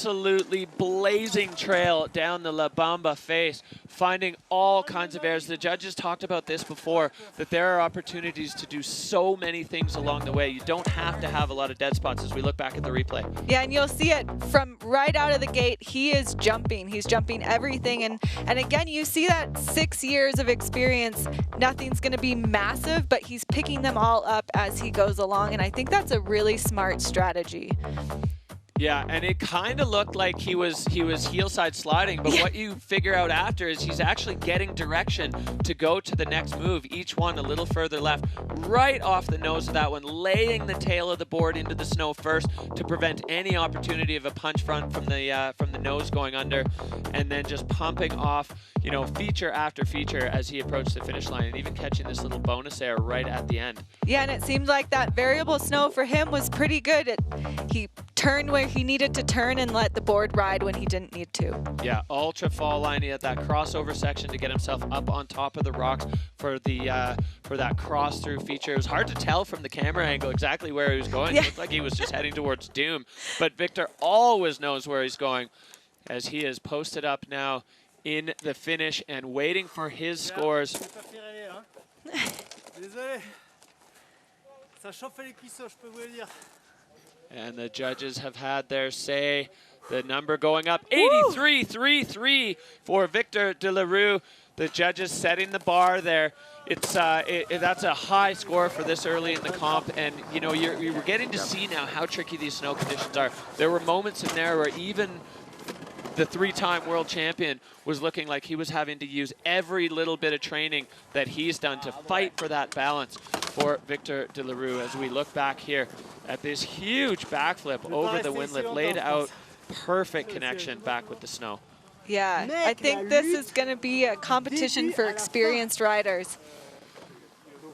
absolutely blazing trail down the La Bamba face, finding all kinds of errors. The judges talked about this before, that there are opportunities to do so many things along the way. You don't have to have a lot of dead spots as we look back at the replay. Yeah, and you'll see it from right out of the gate. He is jumping. He's jumping everything. And again, you see that 6 years of experience. Nothing's going to be massive, but he's picking them all up as he goes along. And I think that's a really smart strategy. Yeah, and it kind of looked like he was heel side sliding, but what you figure out after is he's actually getting direction to go to the next move, each one a little further left, right off the nose of that one, laying the tail of the board into the snow first to prevent any opportunity of a punch front from the nose going under, and then just pumping off, you know, feature after feature as he approached the finish line, and even catching this little bonus air right at the end. Yeah, and it seemed like that variable snow for him was pretty good. He turned where he needed to turn and let the board ride when he didn't need to. Yeah, ultra fall line. He had that crossover section to get himself up on top of the rocks for that cross through feature. It was hard to tell from the camera angle exactly where he was going. It looked like he was just heading towards doom. But Victor always knows where he's going, as he is posted up now in the finish and waiting for his scores. And the judges have had their say. The number going up, 83.33 for Victor de la Rue. The judges setting the bar there. It's that's a high score for this early in the comp, and you know you're getting to see now how tricky these snow conditions are. There were moments in there where even the three-time world champion was looking like he was having to use every little bit of training that he's done to fight for that balance for Victor de la Rue. As we look back here at this huge backflip over the windlip, laid out perfect connection back with the snow. Yeah, I think this is going to be a competition for experienced riders.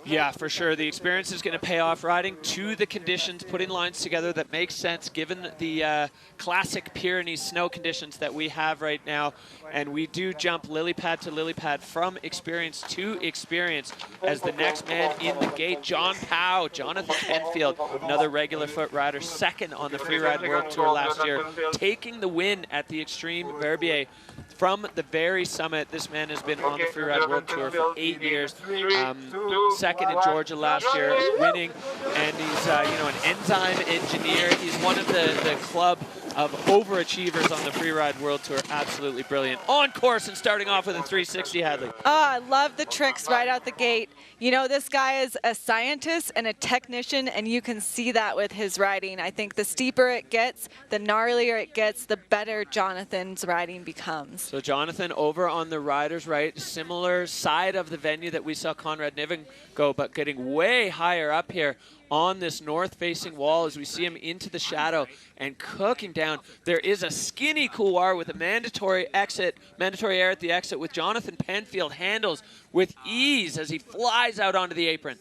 Yeah, for sure. The experience is going to pay off riding to the conditions, putting lines together that make sense given the classic Pyrenees snow conditions that we have right now. And we do jump lily pad to lily pad from experience to experience as the next man in the gate, Jonathan Penfield, another regular foot rider, second on the Freeride World Tour last year, taking the win at the Extreme Verbier. From the very summit, this man has been on the Freeride World Tour for 8 years. Second in Georgia last year, winning, and he's you know, an enzyme engineer. He's one of the club of overachievers on the Freeride World Tour. Absolutely brilliant. On course and starting off with a 360, Hadley. Oh, I love the tricks right out the gate. You know, this guy is a scientist and a technician, and you can see that with his riding. I think the steeper it gets, the gnarlier it gets, the better Jonathan's riding becomes. So Jonathan over on the rider's right, similar side of the venue that we saw Conrad Niven go, but getting way higher up here on this north-facing wall as we see him into the shadow and cooking down. There is a skinny couloir with a mandatory air at the exit, with Jonathan Penfield handles with ease as he flies out onto the apron.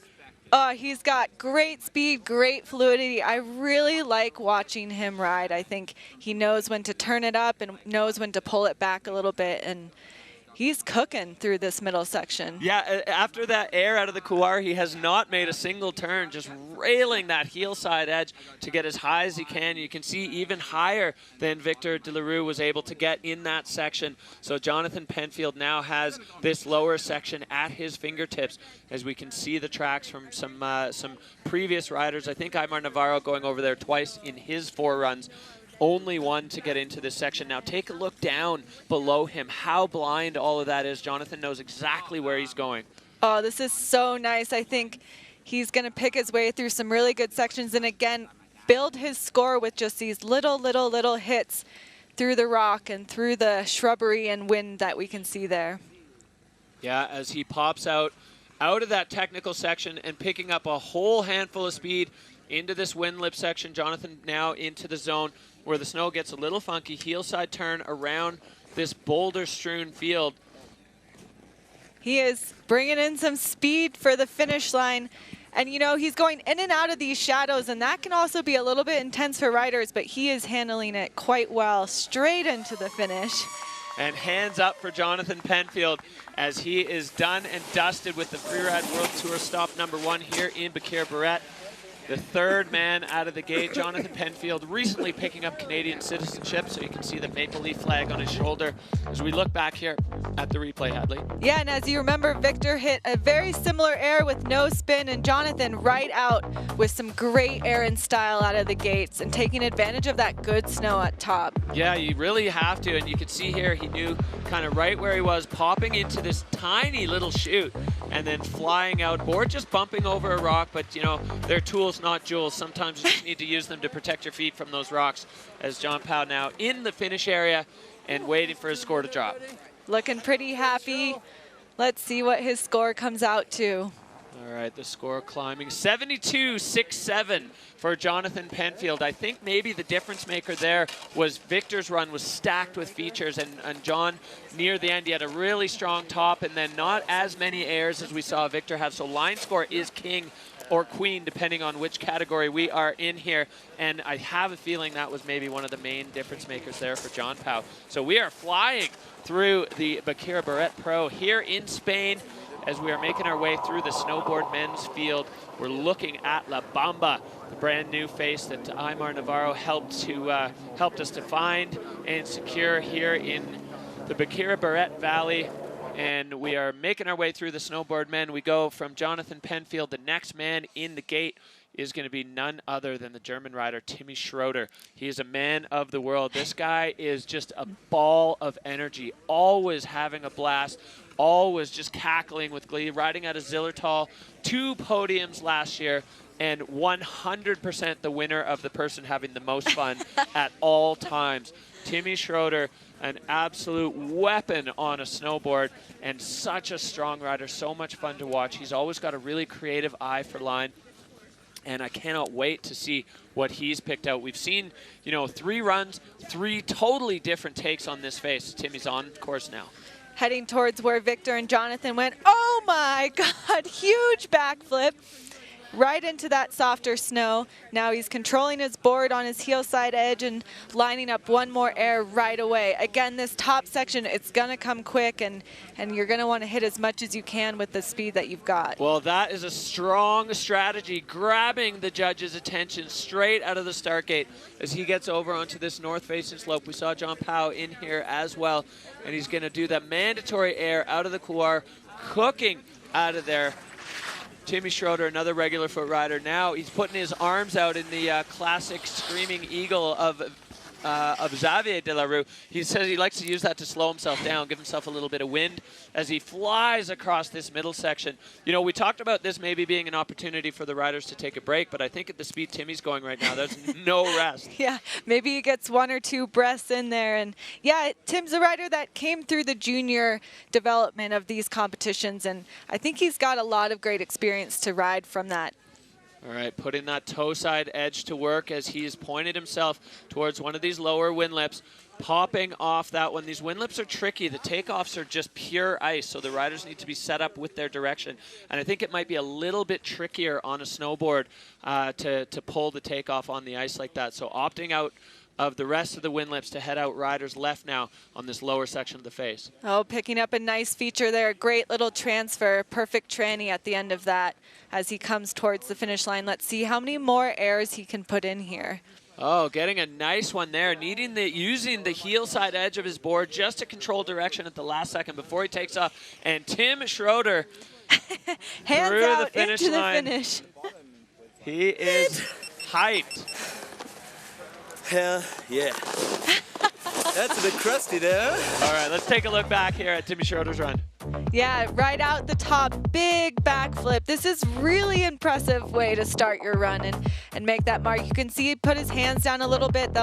He's got great speed, great fluidity. I really like watching him ride. I think he knows when to turn it up and knows when to pull it back a little bit, and he's cooking through this middle section. Yeah, after that air out of the couloir, he has not made a single turn, just railing that heel side edge to get as high as he can. You can see even higher than Victor de la Rue was able to get in that section. So Jonathan Penfield now has this lower section at his fingertips, as we can see the tracks from some previous riders. I think Aymar Navarro going over there twice in his 4 runs. Only one to get into this section. Now take a look down below him, how blind all of that is. Jonathan knows exactly where he's going. Oh, this is so nice. I think he's going to pick his way through some really good sections, and again, build his score with just these little hits through the rock and through the shrubbery and wind that we can see there. Yeah, as he pops out of that technical section and picking up a whole handful of speed into this wind lip section. Jonathan now into the zone where the snow gets a little funky. Heel side turn around this boulder-strewn field. He is bringing in some speed for the finish line. And, you know, he's going in and out of these shadows, and that can also be a little bit intense for riders, but he is handling it quite well, straight into the finish. And hands up for Jonathan Penfield as he is done and dusted with the Freeride World Tour stop #1 here in Baqueira Beret. the third man out of the gate. Jonathan Penfield recently picking up Canadian citizenship, so you can see the Maple Leaf flag on his shoulder as we look back here at the replay, Hadley. Yeah, and as you remember, Victor hit a very similar air with no spin, and Jonathan right out with some great air and style out of the gates and taking advantage of that good snow at top. Yeah, you really have to, and you can see here he knew kind of right where he was, popping into this tiny little chute and then flying out, board just bumping over a rock, but you know, they're tools, not jewels. Sometimes you just need to use them to protect your feet from those rocks, as John Pao now in the finish area and waiting for his score to drop. Looking pretty happy. Let's see what his score comes out to. All right, the score climbing 72.67 for Jonathan Penfield. I think maybe the difference maker there was Victor's run was stacked with features, and John, near the end, he had a really strong top and then not as many airs as we saw Victor have. So line score is king or queen, depending on which category we are in here. And I have a feeling that was maybe one of the main difference makers there for John Pao. So we are flying through the Baqueira Beret Pro here in Spain. As we are making our way through the snowboard men's field, we're looking at La Bamba, the brand new face that Aymar Navarro helped us to find and secure here in the Baqueira Beret Valley. And we are making our way through the snowboard men. We go from Jonathan Penfield. The next man in the gate is going to be none other than the German rider, Timm Schr&ouml. He is a man of the world. This guy is just a ball of energy, always having a blast, always just cackling with glee, riding out of Zillertal, 2 podiums last year, and 100% the winner of the person having the most fun at all times. Timm Schr&ouml, an absolute weapon on a snowboard and such a strong rider, so much fun to watch. He's always got a really creative eye for line, and I cannot wait to see what he's picked out. We've seen, you know, 3 runs, 3 totally different takes on this face. Timmy's on course now. Heading towards where Victor and Jonathan went. Oh my God, huge backflip. Right into that softer snow. Now he's controlling his board on his heel side edge and lining up one more air right away. Again, this top section, it's gonna come quick, and you're gonna wanna hit as much as you can with the speed that you've got. Well, that is a strong strategy, grabbing the judge's attention straight out of the start gate as he gets over onto this north-facing slope. We saw John Pao in here as well, and he's gonna do that mandatory air out of the couloir, cooking out of there. Timm Schr&ouml, another regular foot rider. Now he's putting his arms out in the classic screaming eagle of Xavier de la Rue. He says he likes to use that to slow himself down, give himself a little bit of wind as he flies across this middle section. You know, we talked about this maybe being an opportunity for the riders to take a break, but I think at the speed Timmy's going right now, there's no rest. Yeah, maybe he gets 1 or 2 breaths in there. And yeah, Timm's a rider that came through the junior development of these competitions, and I think he's got a lot of great experience to ride from that. All right, putting that toe side edge to work as he's pointed himself towards one of these lower wind lips, popping off that one. These wind lips are tricky. The takeoffs are just pure ice, so the riders need to be set up with their direction. And I think it might be a little bit trickier on a snowboard to pull the takeoff on the ice like that. So opting out of the rest of the wind lips to head out riders left now on this lower section of the face. Oh, picking up a nice feature there. Great little transfer. Perfect tranny at the end of that as he comes towards the finish line. Let's see how many more airs he can put in here. Oh, getting a nice one there. Using the heel side edge of his board just to control direction at the last second before he takes off. And Timm Schr&ouml hands through out the finish into line. the finish. He is hyped. Hell yeah. That's a bit crusty there. All right, let's take a look back here at Timm Schr&ouml's run. Yeah, right out the top, big backflip. This is really impressive way to start your run and make that mark. You can see he put his hands down a little bit.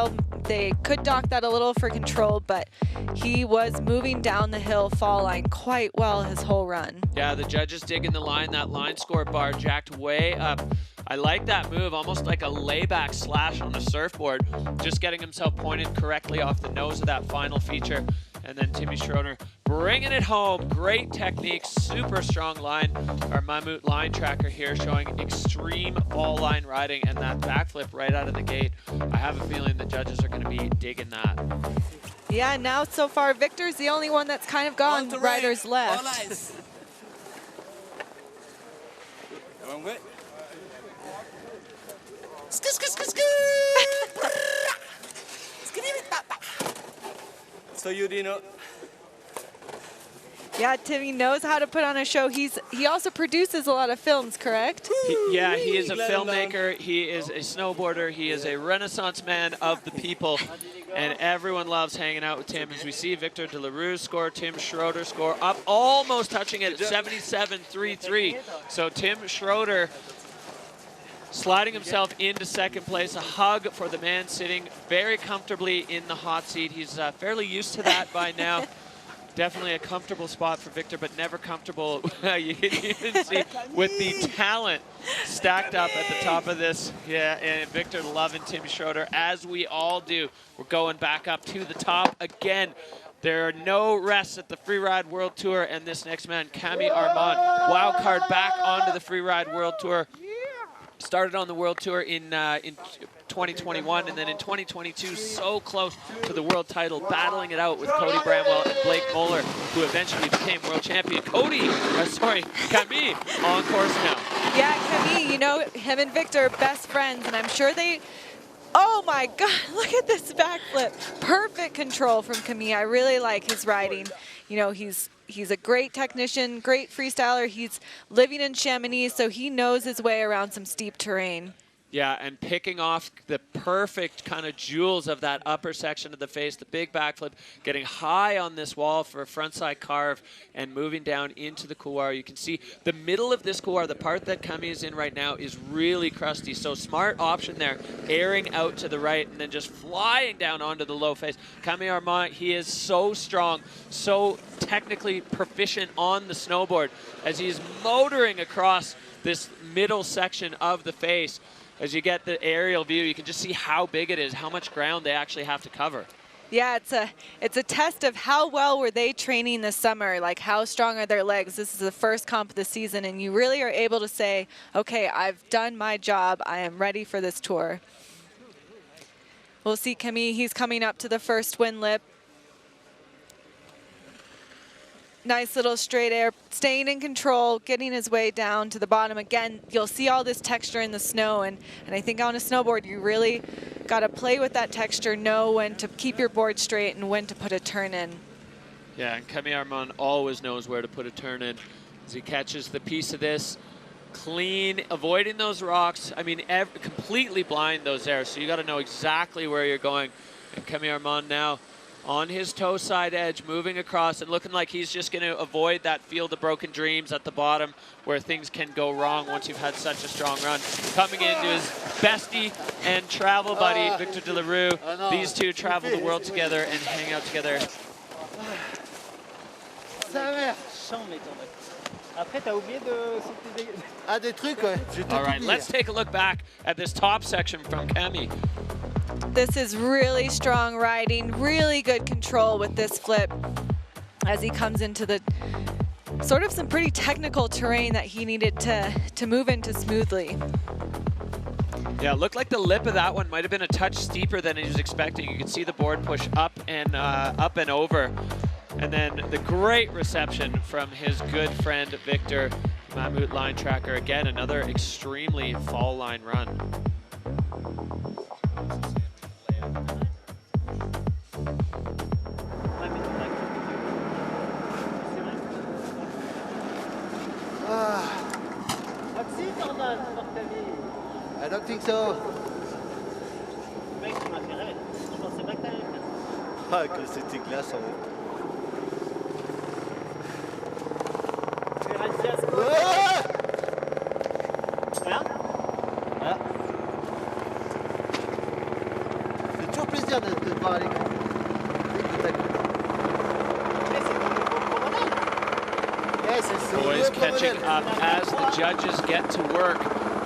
They could dock that a little for control, but he was moving down the hill fall line quite well his whole run. Yeah, the judges digging the line. That line score bar jacked way up. I like that move, almost like a layback slash on a surfboard, just getting himself pointed correctly off the nose of that final feature. And then Timm Schr&ouml bringing it home. Great technique, super strong line. Our Mammut line tracker here showing extreme fall line riding and that backflip right out of the gate. I have a feeling the judges are going to be digging that. Yeah, now so far Victor's the only one that's kind of gone riders left. So you, Dino. Yeah, Timmy knows how to put on a show. He also produces a lot of films, correct? Yeah, he is a filmmaker. He is a snowboarder. He is a renaissance man of the people. And everyone loves hanging out with Tim. As we see Victor de la Rue's score, Timm Schr&ouml score up, almost touching it at 77.33. So Timm Schr&ouml sliding himself into second place. A hug for the man sitting very comfortably in the hot seat. He's fairly used to that by now. Definitely a comfortable spot for Victor, but never comfortable. You can even see with the talent stacked up at the top of this. Yeah, and Victor loving Timm Schr&ouml, as we all do. We're going back up to the top again. There are no rests at the Freeride World Tour, and this next man, Camille Armand, wild card back onto the Freeride World Tour. Started on the World Tour in 2021, and then in 2022, so close to the world title, battling it out with Cody Bramwell and Blake Moeller, who eventually became world champion. Camille on course now. Yeah, Camille, you know, him and Victor are best friends, and I'm sure they, oh my God, look at this backflip. Perfect control from Camille. I really like his riding. You know, he's a great technician, great freestyler. He's living in Chamonix, so he knows his way around some steep terrain. Yeah, and picking off the perfect kind of jewels of that upper section of the face, the big backflip, getting high on this wall for a frontside carve and moving down into the couloir. You can see the middle of this couloir, the part that Camille is in right now, is really crusty. So smart option there, airing out to the right and then just flying down onto the low face. Camille Armand, he is so strong, so technically proficient on the snowboard as he's motoring across this middle section of the face. As you get the aerial view, you can just see how big it is, how much ground they actually have to cover. Yeah, it's a test of how well were they training this summer, like how strong are their legs. This is the first comp of the season, and you really are able to say, okay, I've done my job. I am ready for this tour. We'll see Camille, he's coming up to the first wind lip. Nice little straight air, staying in control, getting his way down to the bottom. Again, you'll see all this texture in the snow, and I think on a snowboard, you really got to play with that texture, know when to keep your board straight and when to put a turn in. Yeah, and Camille Armand always knows where to put a turn in as he catches the piece of this. Clean, avoiding those rocks. I mean, completely blind those there, so you got to know exactly where you're going. And Camille Armand now on his toe side edge, moving across and looking like he's just going to avoid that field of broken dreams at the bottom where things can go wrong once you've had such a strong run. Coming into his bestie and travel buddy, Victor de la Rue. These two travel the world together and hang out together. All right, let's take a look back at this top section from Camille. This is really strong riding, really good control with this flip as he comes into the sort of some pretty technical terrain that he needed to move into smoothly. Yeah, it looked like the lip of that one might have been a touch steeper than he was expecting. You could see the board push up and over. And then the great reception from his good friend, Victor, Mammut line tracker. Again, another extremely fall line run. I don't think so. Ah, que c'était glaçant. C'est toujours plaisir de voir les gars. Boys catching up as the judges get to work.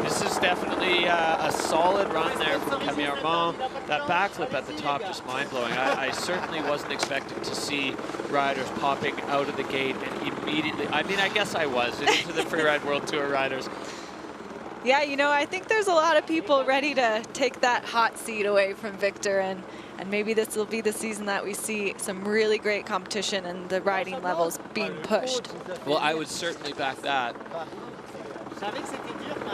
This is definitely a solid run there from Camille Armand. That backflip at the top, just mind-blowing. I certainly wasn't expecting to see riders popping out of the gate and immediately, I mean, I guess I was, into the Freeride World Tour riders. Yeah, you know, I think there's a lot of people ready to take that hot seat away from Victor, and maybe this will be the season that we see some really great competition and the riding levels being pushed. Well, I would certainly back that.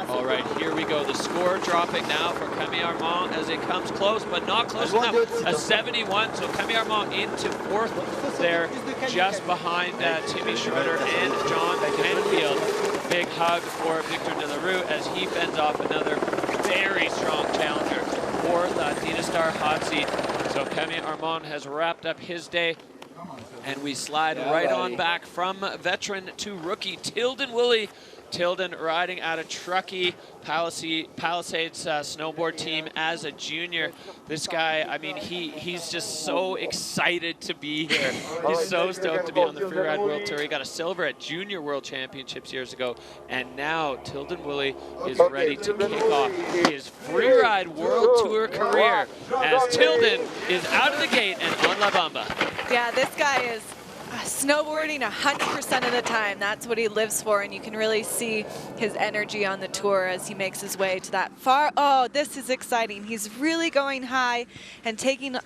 All right, here we go. The score dropping now for Camille Armand as it comes close, but not close enough. A 71, so Camille Armand into 4th there, just behind Timm Schr&ouml and John Penfield. Big hug for Victor de la Rue as he fends off another very strong challenger. 4th, Dina Star hot seat. So Camille Armand has wrapped up his day. And we slide right on back from veteran to rookie, Tillen Wily. Tilden riding out of Truckee Palisades snowboard team as a junior. This guy, I mean, he's just so excited to be here. He's so stoked to be on the Freeride World Tour. He got a silver at Junior World Championships years ago, and now Tillen Wily is ready to kick off his Freeride World Tour career as Tilden is out of the gate and on La Bamba. Yeah, this guy is snowboarding 100% of the time. That's what he lives for, and you can really see his energy on the tour as he makes his way to that far. Oh, this is exciting. He's really going high and taking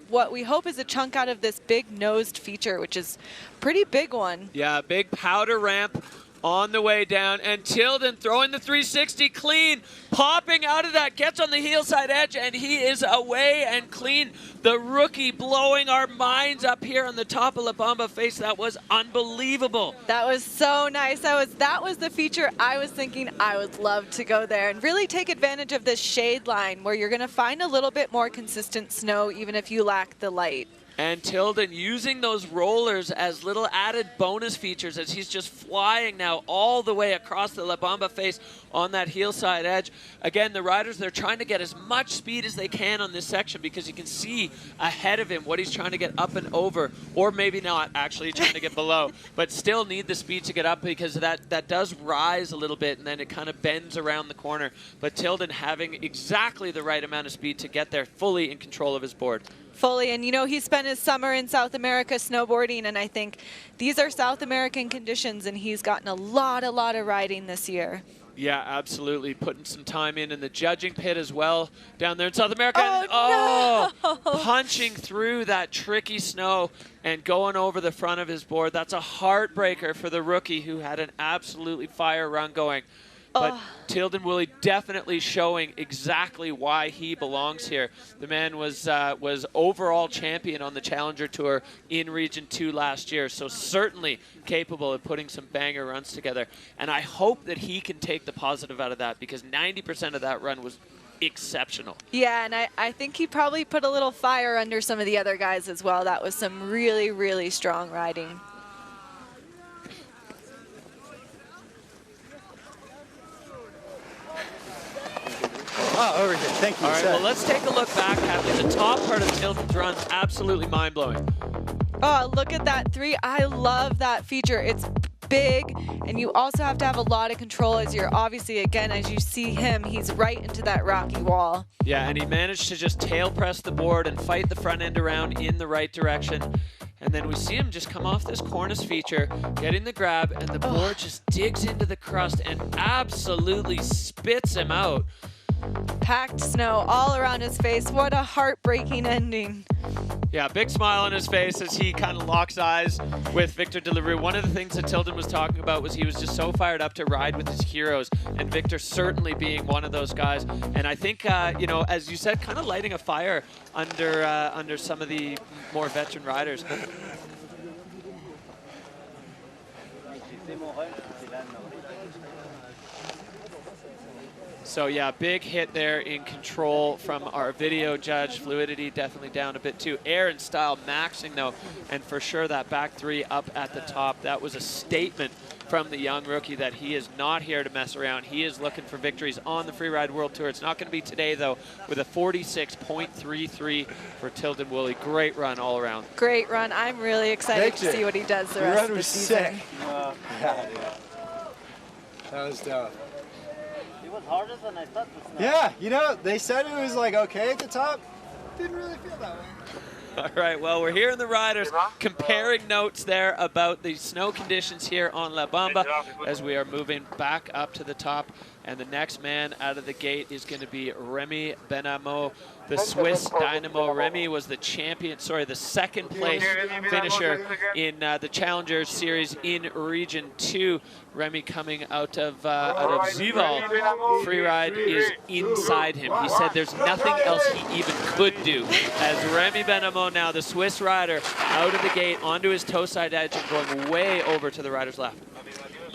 what we hope is a chunk out of this big nosed feature, which is a pretty big one. Yeah, big powder ramp on the way down, and Tilden throwing the 360 clean, popping out of that, gets on the heel side edge, and he is away and clean. The rookie blowing our minds up here on the top of La Bamba face. That was unbelievable. That was so nice. That was the feature I was thinking I would love to go there and really take advantage of this shade line where you're going to find a little bit more consistent snow even if you lack the light. And Tilden using those rollers as little added bonus features as he's just flying now all the way across the La Bamba face on that heel side edge. Again, the riders, they're trying to get as much speed as they can on this section because you can see ahead of him what he's trying to get up and over, or maybe not actually trying to get below, but still need the speed to get up because that does rise a little bit and then it kind of bends around the corner. But Tilden having exactly the right amount of speed to get there fully in control of his board. Fully, and you know, he spent his summer in South America snowboarding, and I think these are South American conditions, and he's gotten a lot of riding this year. Yeah, absolutely. Putting some time in the judging pit as well down there in South America. Oh, and, no! Punching through that tricky snow and going over the front of his board. That's a heartbreaker for the rookie who had an absolutely fire run going. But Tillen Wily definitely showing exactly why he belongs here. The man was overall champion on the Challenger Tour in Region 2 last year, so certainly capable of putting some banger runs together. And I hope that he can take the positive out of that because 90% of that run was exceptional. Yeah, and I think he probably put a little fire under some of the other guys as well. That was some really, really strong riding. Oh, over here. Thank you. All right, well, let's take a look back at the top part of Tilden's run. Absolutely mind-blowing. Oh, look at that 3. I love that feature. It's big, and you also have to have a lot of control as you're obviously, again, as you see him, he's right into that rocky wall. Yeah, and he managed to just tail press the board and fight the front end around in the right direction. And then we see him just come off this cornice feature, getting the grab, and the board just digs into the crust and absolutely spits him out. Packed snow all around his face. What a heartbreaking ending. Yeah, big smile on his face as he kind of locks eyes with Victor de la Rue. One of the things that Tilden was talking about was he was just so fired up to ride with his heroes, and Victor certainly being one of those guys. And I think, you know, as you said, kind of lighting a fire under some of the more veteran riders. So yeah, big hit there in control from our video judge. Fluidity definitely down a bit too. Air and style maxing though, and for sure that back 3 up at the top. That was a statement from the young rookie that he is not here to mess around. He is looking for victories on the Freeride World Tour. It's not going to be today though, with a 46.33 for Tillen Wily. Great run all around. Great run. I'm really excited to see what he does the rest of the season. Yeah. That was dope. It was harder than I thought. Yeah, you know, they said it was like okay at the top. Didn't really feel that way. All right, well, we're hearing the riders comparing notes there about the snow conditions here on La Bamba as we are moving back up to the top And the next man out of the gate is going to be Remy Benamo, the Swiss Dynamo. Remy was the champion, sorry, the second place finisher in the Challenger Series in Region 2. Remy coming out of Zival. Freeride is inside him. He said there's nothing else he even could do. As Remy Benamo now, the Swiss rider, out of the gate onto his toe side edge and going way over to the rider's left.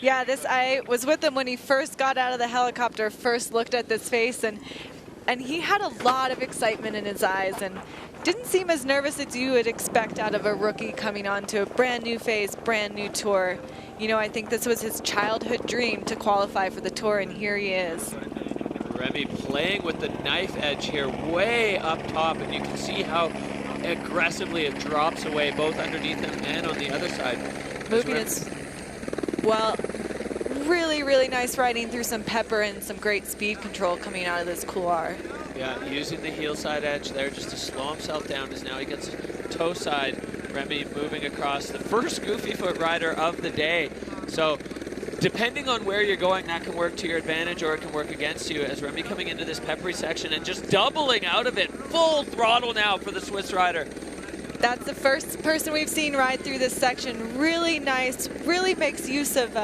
Yeah, I was with him when he first got out of the helicopter, first looked at this face, and he had a lot of excitement in his eyes and didn't seem as nervous as you would expect out of a rookie coming onto a brand new phase, brand new tour. You know, I think this was his childhood dream to qualify for the tour, and here he is. Remy playing with the knife edge here way up top, and you can see how aggressively it drops away both underneath him and on the other side. Moving his, well, really, really nice riding through some pepper and some great speed control coming out of this couloir. Yeah, using the heel side edge there just to slow himself down as now he gets toe side. Remy moving across, the first goofy foot rider of the day. So depending on where you're going, that can work to your advantage or it can work against you, as Remy coming into this peppery section and just doubling out of it. Full throttle now for the Swiss rider. That's the first person we've seen ride through this section. Really nice, really makes use of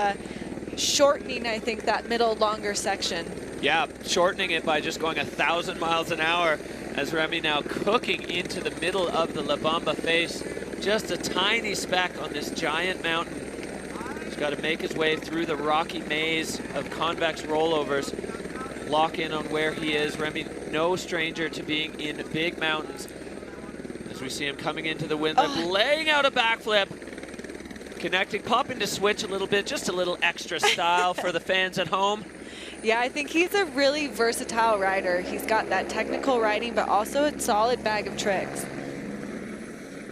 shortening, I think, that middle longer section. Yeah, shortening it by just going 1,000 miles an hour, as Remy now cooking into the middle of the La Bamba face. Just a tiny speck on this giant mountain. He's got to make his way through the rocky maze of convex rollovers, lock in on where he is. Remy, no stranger to being in big mountains. As we see him coming into the wind, laying out a backflip, connecting, popping to switch a little bit, just a little extra style for the fans at home. Yeah, I think he's a really versatile rider. He's got that technical riding, but also a solid bag of tricks.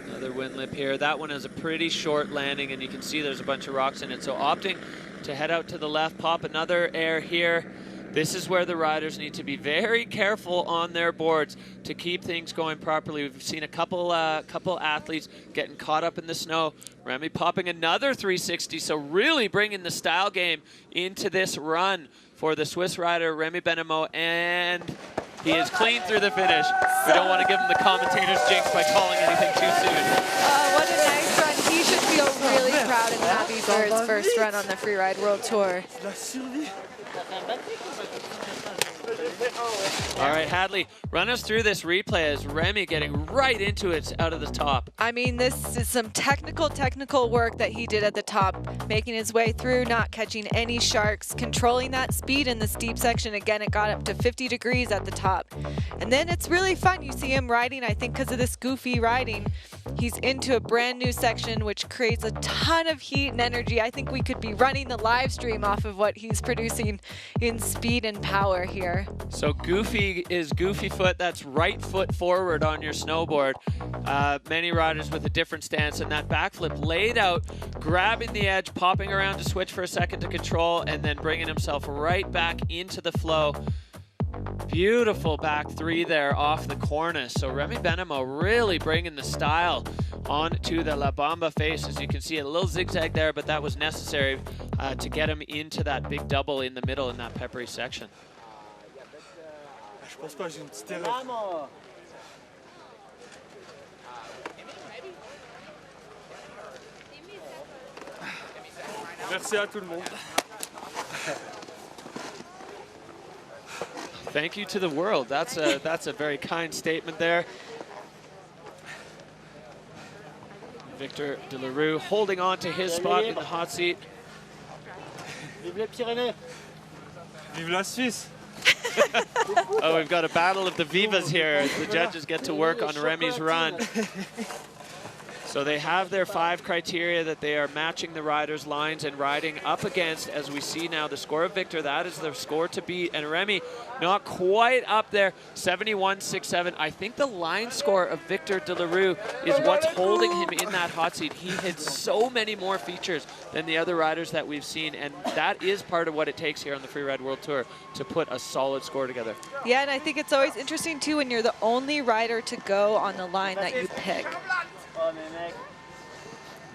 Another wind lip here. That one has a pretty short landing, and you can see there's a bunch of rocks in it. So opting to head out to the left, pop another air here. This is where the riders need to be very careful on their boards to keep things going properly. We've seen a couple athletes getting caught up in the snow. Remy popping another 360, so really bringing the style game into this run for the Swiss rider, Remy Benamo, and he is clean through the finish. We don't want to give him the commentator's jinx by calling anything too soon. What a nice run. He should feel really proud and happy for his first run on the Freeride World Tour. All right, Hadley, run us through this replay as Remy getting right into it out of the top. I mean, this is some technical work that he did at the top, making his way through, not catching any sharks, controlling that speed in the steep section. Again, it got up to 50 degrees at the top. And then it's really fun. You see him riding, I think because of this goofy riding, he's into a brand new section, which creates a ton of heat and energy. I think we could be running the live stream off of what he's producing in speed and power here. So goofy is goofy foot. That's right foot forward on your snowboard. Many riders with a different stance, and that backflip laid out, grabbing the edge, popping around to switch for a second to control, and then bringing himself right back into the flow. Beautiful back three there off the cornice. So Remy Benamo really bringing the style onto the La Bamba face. As you can see, a little zigzag there, but that was necessary to get him into that big double in the middle in that peppery section. Je pense pas, j'ai une petite erreur. Merci à tout le monde. Thank you to the world. That's a very kind statement there. Victor Delarue holding on to his spot in the hot seat. Vive les Pyrénées. Vive la Suisse. Oh, we've got a battle of the Vivas here as the judges get to work on Remy's run. So they have their 5 criteria that they are matching the riders' lines and riding up against. As we see now, the score of Victor, that is their score to beat. And Remy not quite up there, 71.67. I think the line score of Victor Delarue is what's holding him in that hot seat. He had so many more features than the other riders that we've seen, and that is part of what it takes here on the Freeride World Tour to put a solid score together. Yeah, and I think it's always interesting, too, when you're the only rider to go on the line that you pick.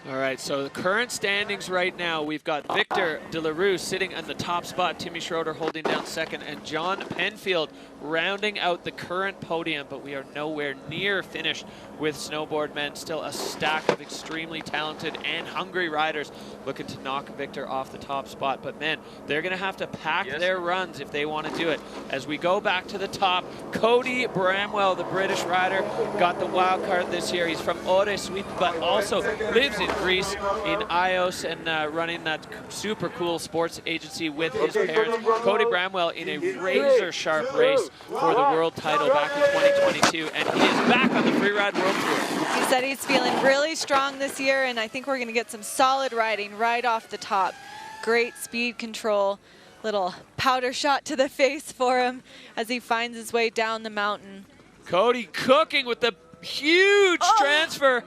All right, so the current standings right now, we've got Victor de la Rue sitting at the top spot, Timmy Schroeder holding down second, and John Penfield rounding out the current podium, but we are nowhere near finished with snowboard men. Still a stack of extremely talented and hungry riders looking to knock Victor off the top spot. But man, they're gonna have to pack their runs if they want to do it. As we go back to the top, Cody Bramwell, the British rider, got the wild card this year. He's from Ore-Suit, but also lives in Greece, in Ios, and running that super cool sports agency with his parents. Cody Bramwell in a razor-sharp race for the world title back in 2022, and he is back on the Freeride World Tour. He said he's feeling really strong this year, and I think we're going to get some solid riding right off the top. Great speed control, little powder shot to the face for him as he finds his way down the mountain. Cody cooking with the huge transfer,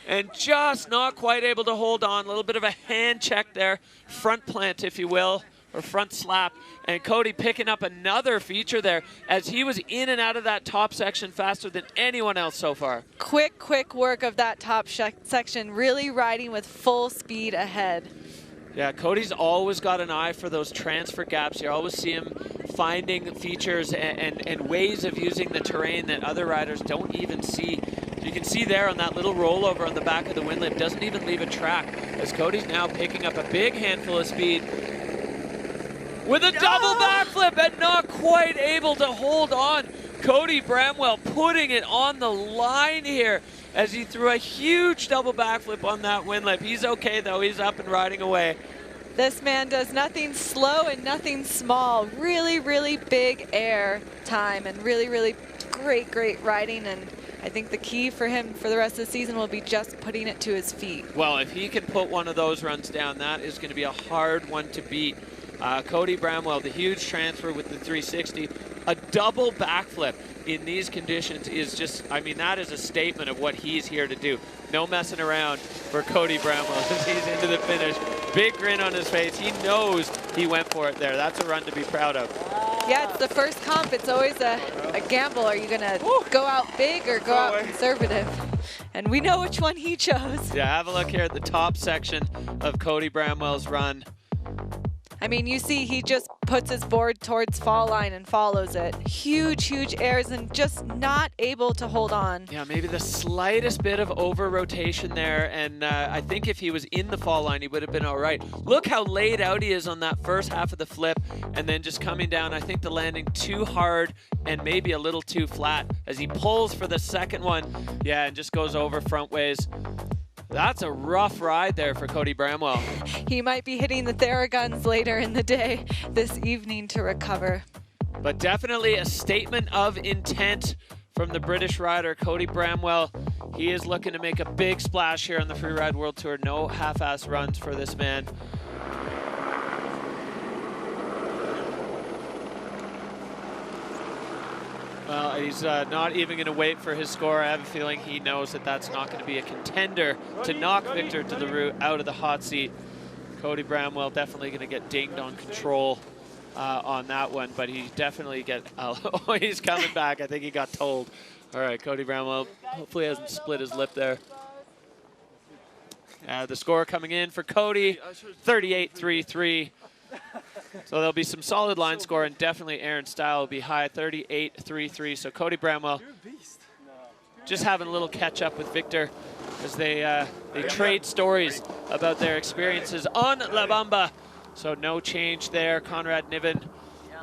and just not quite able to hold on. A little bit of a hand check there, front plant, if you will, or front slap. And Cody picking up another feature there as he was in and out of that top section faster than anyone else so far. Quick work of that top section, really riding with full speed ahead. Yeah, Cody's always got an eye for those transfer gaps. You always see him finding features and ways of using the terrain that other riders don't even see. You can see there on that little rollover on the back of the wind lip, doesn't even leave a track, as Cody's now picking up a big handful of speed with a double backflip and not quite able to hold on. Cody Bramwell putting it on the line here as he threw a huge double backflip on that wind lip. He's okay though, he's up and riding away. This man does nothing slow and nothing small. Really big air time and really great riding. And I think the key for him for the rest of the season will be just putting it to his feet. Well, if he can put one of those runs down, that is going to be a hard one to beat. Cody Bramwell, the huge transfer with the 360, a double backflip in these conditions is just, I mean, that is a statement of what he's here to do. No messing around for Cody Bramwell as he's into the finish. Big grin on his face. He knows he went for it there. That's a run to be proud of. Yeah, it's the first comp. It's always a gamble. Are you going to go out big or go out conservative? And we know which one he chose. Yeah, have a look here at the top section of Cody Bramwell's run. I mean, you see he just puts his board towards fall line and follows it. Huge airs and just not able to hold on. Yeah, maybe the slightest bit of over rotation there, and I think if he was in the fall line, he would have been all right. Look how laid out he is on that first half of the flip, and then just coming down, I think the landing too hard and maybe a little too flat as he pulls for the second one. Yeah, and just goes over front ways. That's a rough ride there for Cody Bramwell. He might be hitting the Theraguns later in the day this evening to recover. But definitely a statement of intent from the British rider, Cody Bramwell. He is looking to make a big splash here on the Freeride World Tour. No half-ass runs for this man. Well, he's not even going to wait for his score. I have a feeling he knows that that's not going to be a contender to knock Victor de la Rue out of the hot seat. Cody Bramwell definitely going to get dinged on control on that one, but he definitely oh, he's coming back. I think he got told. All right, Cody Bramwell hopefully hasn't split his lip there. The score coming in for Cody, 38-3-3. So there'll be some solid line score, and definitely Aaron's style will be high, 38-3-3. So Cody Bramwell just having a little catch up with Victor as they trade stories about their experiences on La Bamba. So no change there. Conrad Niven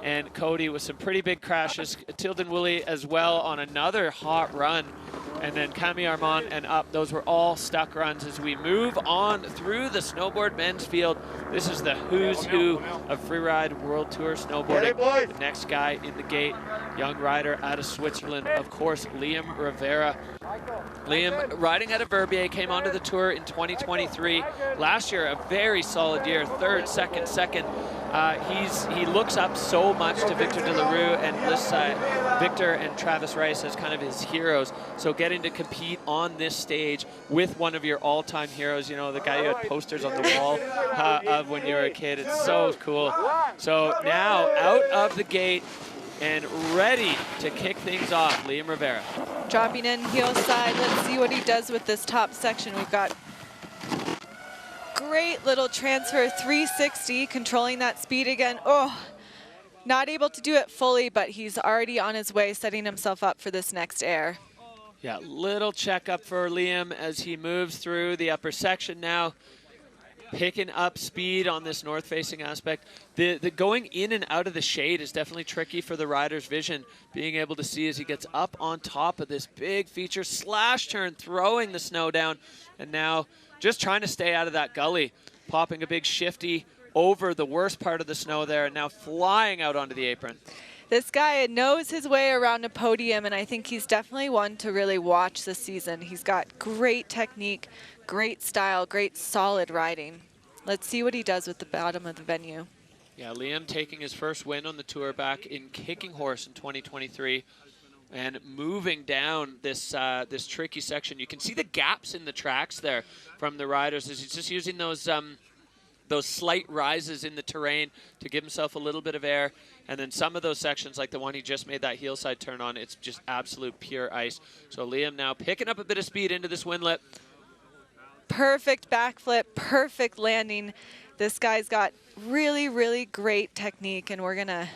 and Cody with some pretty big crashes. Tillen Wily as well on another hot run. And then Camille Armand and up. Those were all stuck runs as we move on through the snowboard men's field. This is the who's who of Freeride World Tour snowboarding. The next guy in the gate, young rider out of Switzerland, of course, Liam Rivera. Liam, riding out of Verbier, came onto the tour in 2023. Last year, a very solid year, third, second. He looks up so much to Victor de la Rue and lists Victor and Travis Rice as kind of his heroes. So getting to compete on this stage with one of your all-time heroes, you know, the guy you had posters on the wall of when you were a kid, it's so cool. So now out of the gate and ready to kick things off, Liam Rivera. Dropping in heel side, let's see what he does with this top section. We've got great little transfer 360, controlling that speed again. Oh, not able to do it fully, but he's already on his way, setting himself up for this next air. Yeah, little checkup for Liam as he moves through the upper section now, picking up speed on this north-facing aspect. The going in and out of the shade is definitely tricky for the rider's vision, being able to see as he gets up on top of this big feature, slash turn, throwing the snow down, and now just trying to stay out of that gully, popping a big shifty over the worst part of the snow there, and now flying out onto the apron. This guy knows his way around a podium, and I think he's definitely one to really watch this season. He's got great technique, great style, great solid riding. Let's see what he does with the bottom of the venue. Yeah, Liam taking his first win on the tour back in Kicking Horse in 2023 and moving down this this tricky section. You can see the gaps in the tracks there from the riders as he's just using those slight rises in the terrain to give himself a little bit of air. And then some of those sections, like the one he just made that heel side turn on, it's just absolute pure ice. So Liam now picking up a bit of speed into this windlet. Perfect backflip, perfect landing. This guy's got really, really great technique, and we're gonna...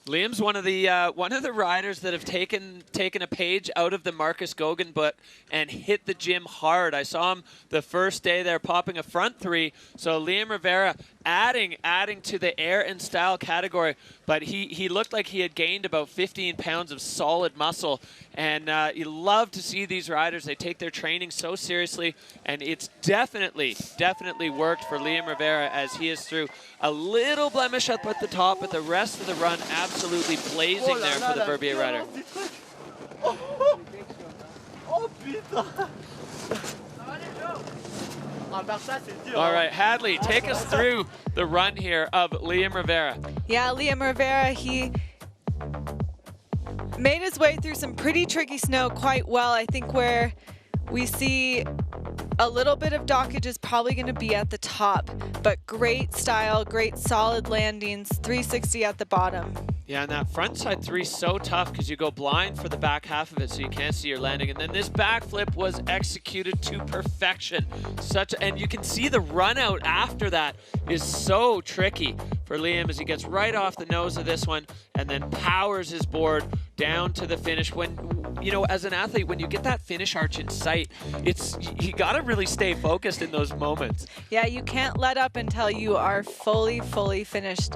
Liam's one of the riders that have taken a page out of the Marcus Goguen book and hit the gym hard. I saw him the first day there popping a front three. So Liam Rivera adding to the air and style category, but he looked like he had gained about 15 pounds of solid muscle. And you love to see these riders. They take their training so seriously, and it's definitely worked for Liam Rivera as he is through a little blemish up at the top, but the rest of the run absolutely blazing there for the Verbier rider. Oh putain! All right, Hadley, take us through the run here of Liam Rivera. Yeah, Liam Rivera, he made his way through some pretty tricky snow quite well. I think where we see a little bit of dockage is probably going to be at the top, but great style, great solid landings, 360 at the bottom. Yeah, and that front side three is so tough because you go blind for the back half of it, so you can't see your landing. And then this backflip was executed to perfection. And you can see the run out after that is so tricky for Liam as he gets right off the nose of this one and then powers his board down to the finish. When, you know, as an athlete, when you get that finish arch in sight, you got to really stay focused in those moments. Yeah, you can't let up until you are fully finished.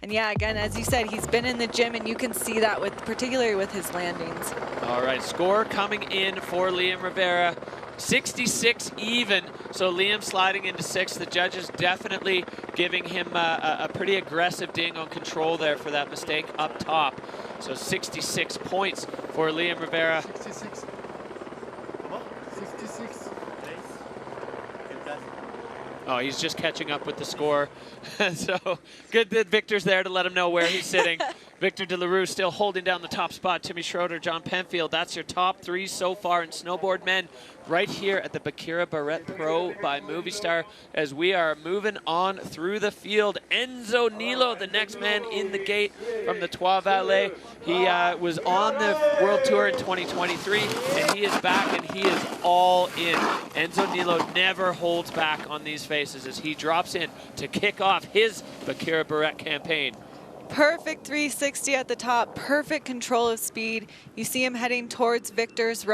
And yeah, again, as you said, he's been in the gym, and you can see that particularly with his landings. All right, score coming in for Liam Rivera, 66 even. So Liam sliding into sixth. The judges definitely giving him a pretty aggressive ding on control there for that mistake up top. So 66 points for Liam Rivera. 66. 66. Oh, he's just catching up with the score. So good that Victor's there to let him know where he's sitting. Victor de la Rue still holding down the top spot. Timmy Schroeder, John Penfield. That's your top three so far in snowboard men right here at the Baqueira Beret Pro by Movistar as we are moving on through the field. Enzo Nilo, the next man in the gate from the Trois Vallées. He was on the World Tour in 2023, and he is back, and he is all in. Enzo Nilo never holds back on these faces as he drops in to kick off his Baqueira Beret campaign. Perfect 360 at the top, perfect control of speed. You see him heading towards Victor's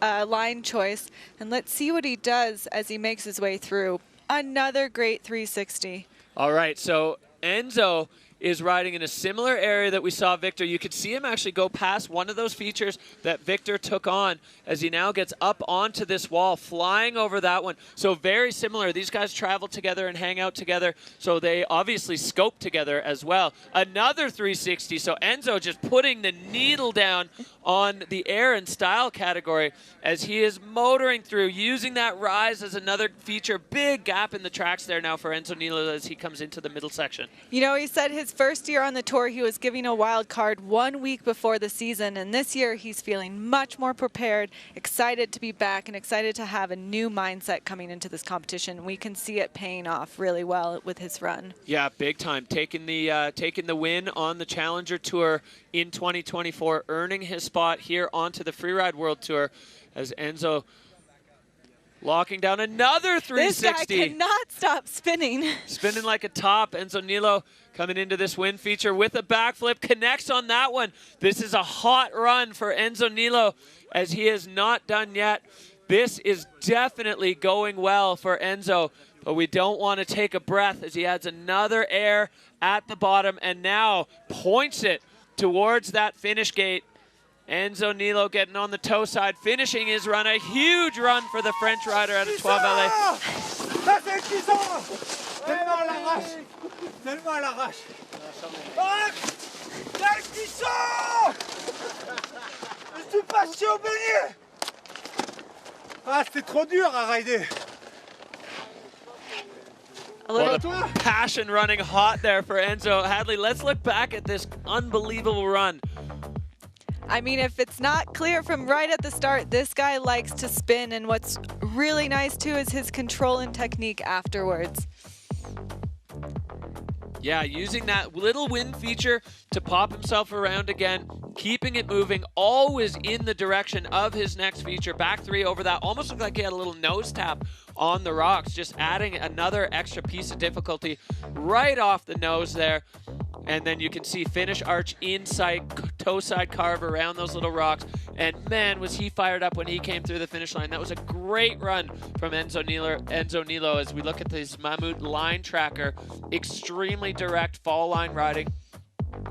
line choice, and let's see what he does as he makes his way through. Another great 360. All right, so Enzo is riding in a similar area that we saw Victor. You could see him actually go past one of those features that Victor took on as he now gets up onto this wall, flying over that one. So very similar. These guys travel together and hang out together, so they obviously scope together as well. Another 360, so Enzo just putting the needle down on the air and style category as he is motoring through, using that rise as another feature. Big gap in the tracks there now for Enzo Nilo as he comes into the middle section. You know, he said his first year on the tour, he was giving a wild card 1 week before the season, and this year he's feeling much more prepared, excited to be back, and excited to have a new mindset coming into this competition. We can see it paying off really well with his run. Yeah, big time. Taking the win on the Challenger Tour in 2024, earning his spot here onto the Freeride World Tour as Enzo Locking down another 360. This guy cannot stop spinning. Spinning like a top. Enzo Nilo coming into this win feature with a backflip. Connects on that one. This is a hot run for Enzo Nilo, as he is not done yet. This is definitely going well for Enzo, but we don't want to take a breath as he adds another air at the bottom and now points it towards that finish gate. Enzo Nilo getting on the toe side, finishing his run. A huge run for the French rider out of 12 LA. Ça c'est cuisant. Tellement à l'arrache. Tellement à l'arrache. Ah, quel cuisson! Je suis passé au beignet. Ah, c'était trop dur à rider. Well, the passion running hot there for Enzo. Hadley, let's look back at this unbelievable run. I mean, if it's not clear from right at the start, this guy likes to spin, and what's really nice too is his control and technique afterwards. Yeah, using that little wind feature to pop himself around again, keeping it moving, always in the direction of his next feature. Back three over that. Almost looked like he had a little nose tap on the rocks, just adding another extra piece of difficulty right off the nose there. And then you can see finish arch inside, toe side carve around those little rocks. And man, was he fired up when he came through the finish line. That was a great run from Enzo Nilo as we look at this Mammut line tracker. Extremely direct fall line riding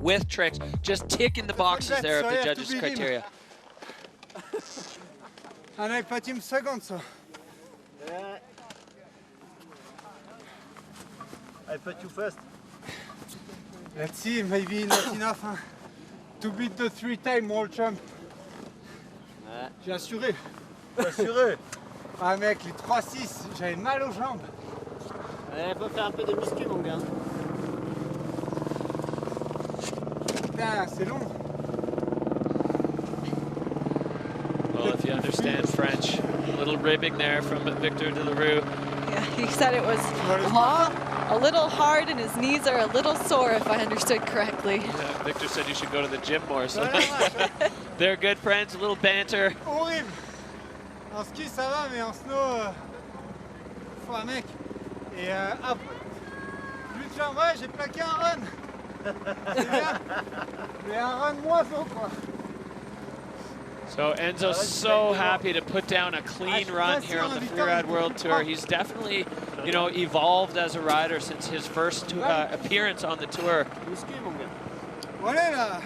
with tricks. Just ticking the boxes there of the judges' criteria. Un pas Timm Schr&ouml, ça. I put you first. Let's see, maybe not enough to beat the 3-time world champ. J'ai assuré. Assuré. Ah mec, les 3-6, j'avais mal aux jambes. Ouais, faut faire un peu de muscu, mon gars. Putain, c'est long. Well, if you understand French, a little ribbing there from Victor Delarue. Yeah, he said it was long, a little hard, and his knees are a little sore, if I understood correctly. Yeah, Victor said you should go to the gym more. So they're good friends, a little banter. Horrible. En ski, ça va, mais en snow, faut un mec. Et plus de jambes, ouais, j'ai plaqué un run. C'est bien. Mais un run moins haut, quoi. So Enzo's so happy to put down a clean run here on the Freeride World Tour. He's definitely, you know, evolved as a rider since his first appearance on the tour. Muscu, mon gars. Voilà là.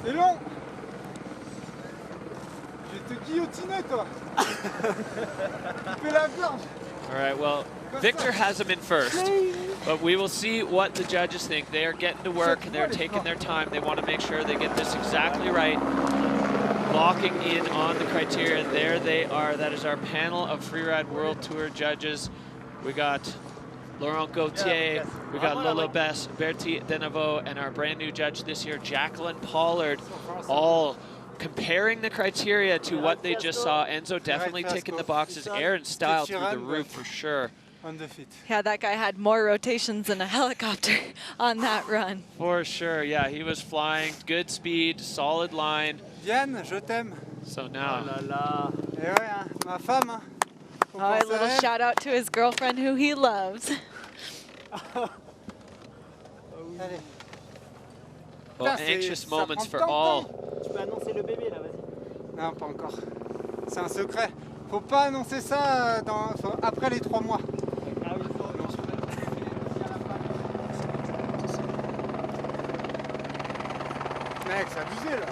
C'est long. Je vais te guillotiner, toi. Tu fais la gorge. All right, well, Victor has him in first, but we will see what the judges think. They are getting to work, and they're taking their time. They want to make sure they get this exactly right. Locking in on the criteria. There they are. That is our panel of Freeride World Tour judges. We got Laurent Gauthier, we got Lolo Bess, Bertie Denavo, and our brand new judge this year, Jacqueline Pollard, all comparing the criteria to what they just saw. Enzo definitely ticking the boxes. Air and style through the roof for sure. On the feet. Yeah, that guy had more rotations than a helicopter on that run. For sure, yeah, he was flying, good speed, solid line. Diane, je t'aime. So now. Oh là là. Et ouais, hein, ma femme. Hein. Oh, a little shout out to his girlfriend who he loves. Allez. Well, anxious moments for all. Tu peux annoncer le bébé, là, vas-y. Non, pas encore. C'est un secret. Faut pas annoncer ça après les 3 mois. Ah oui, Mec, c'est abusé là.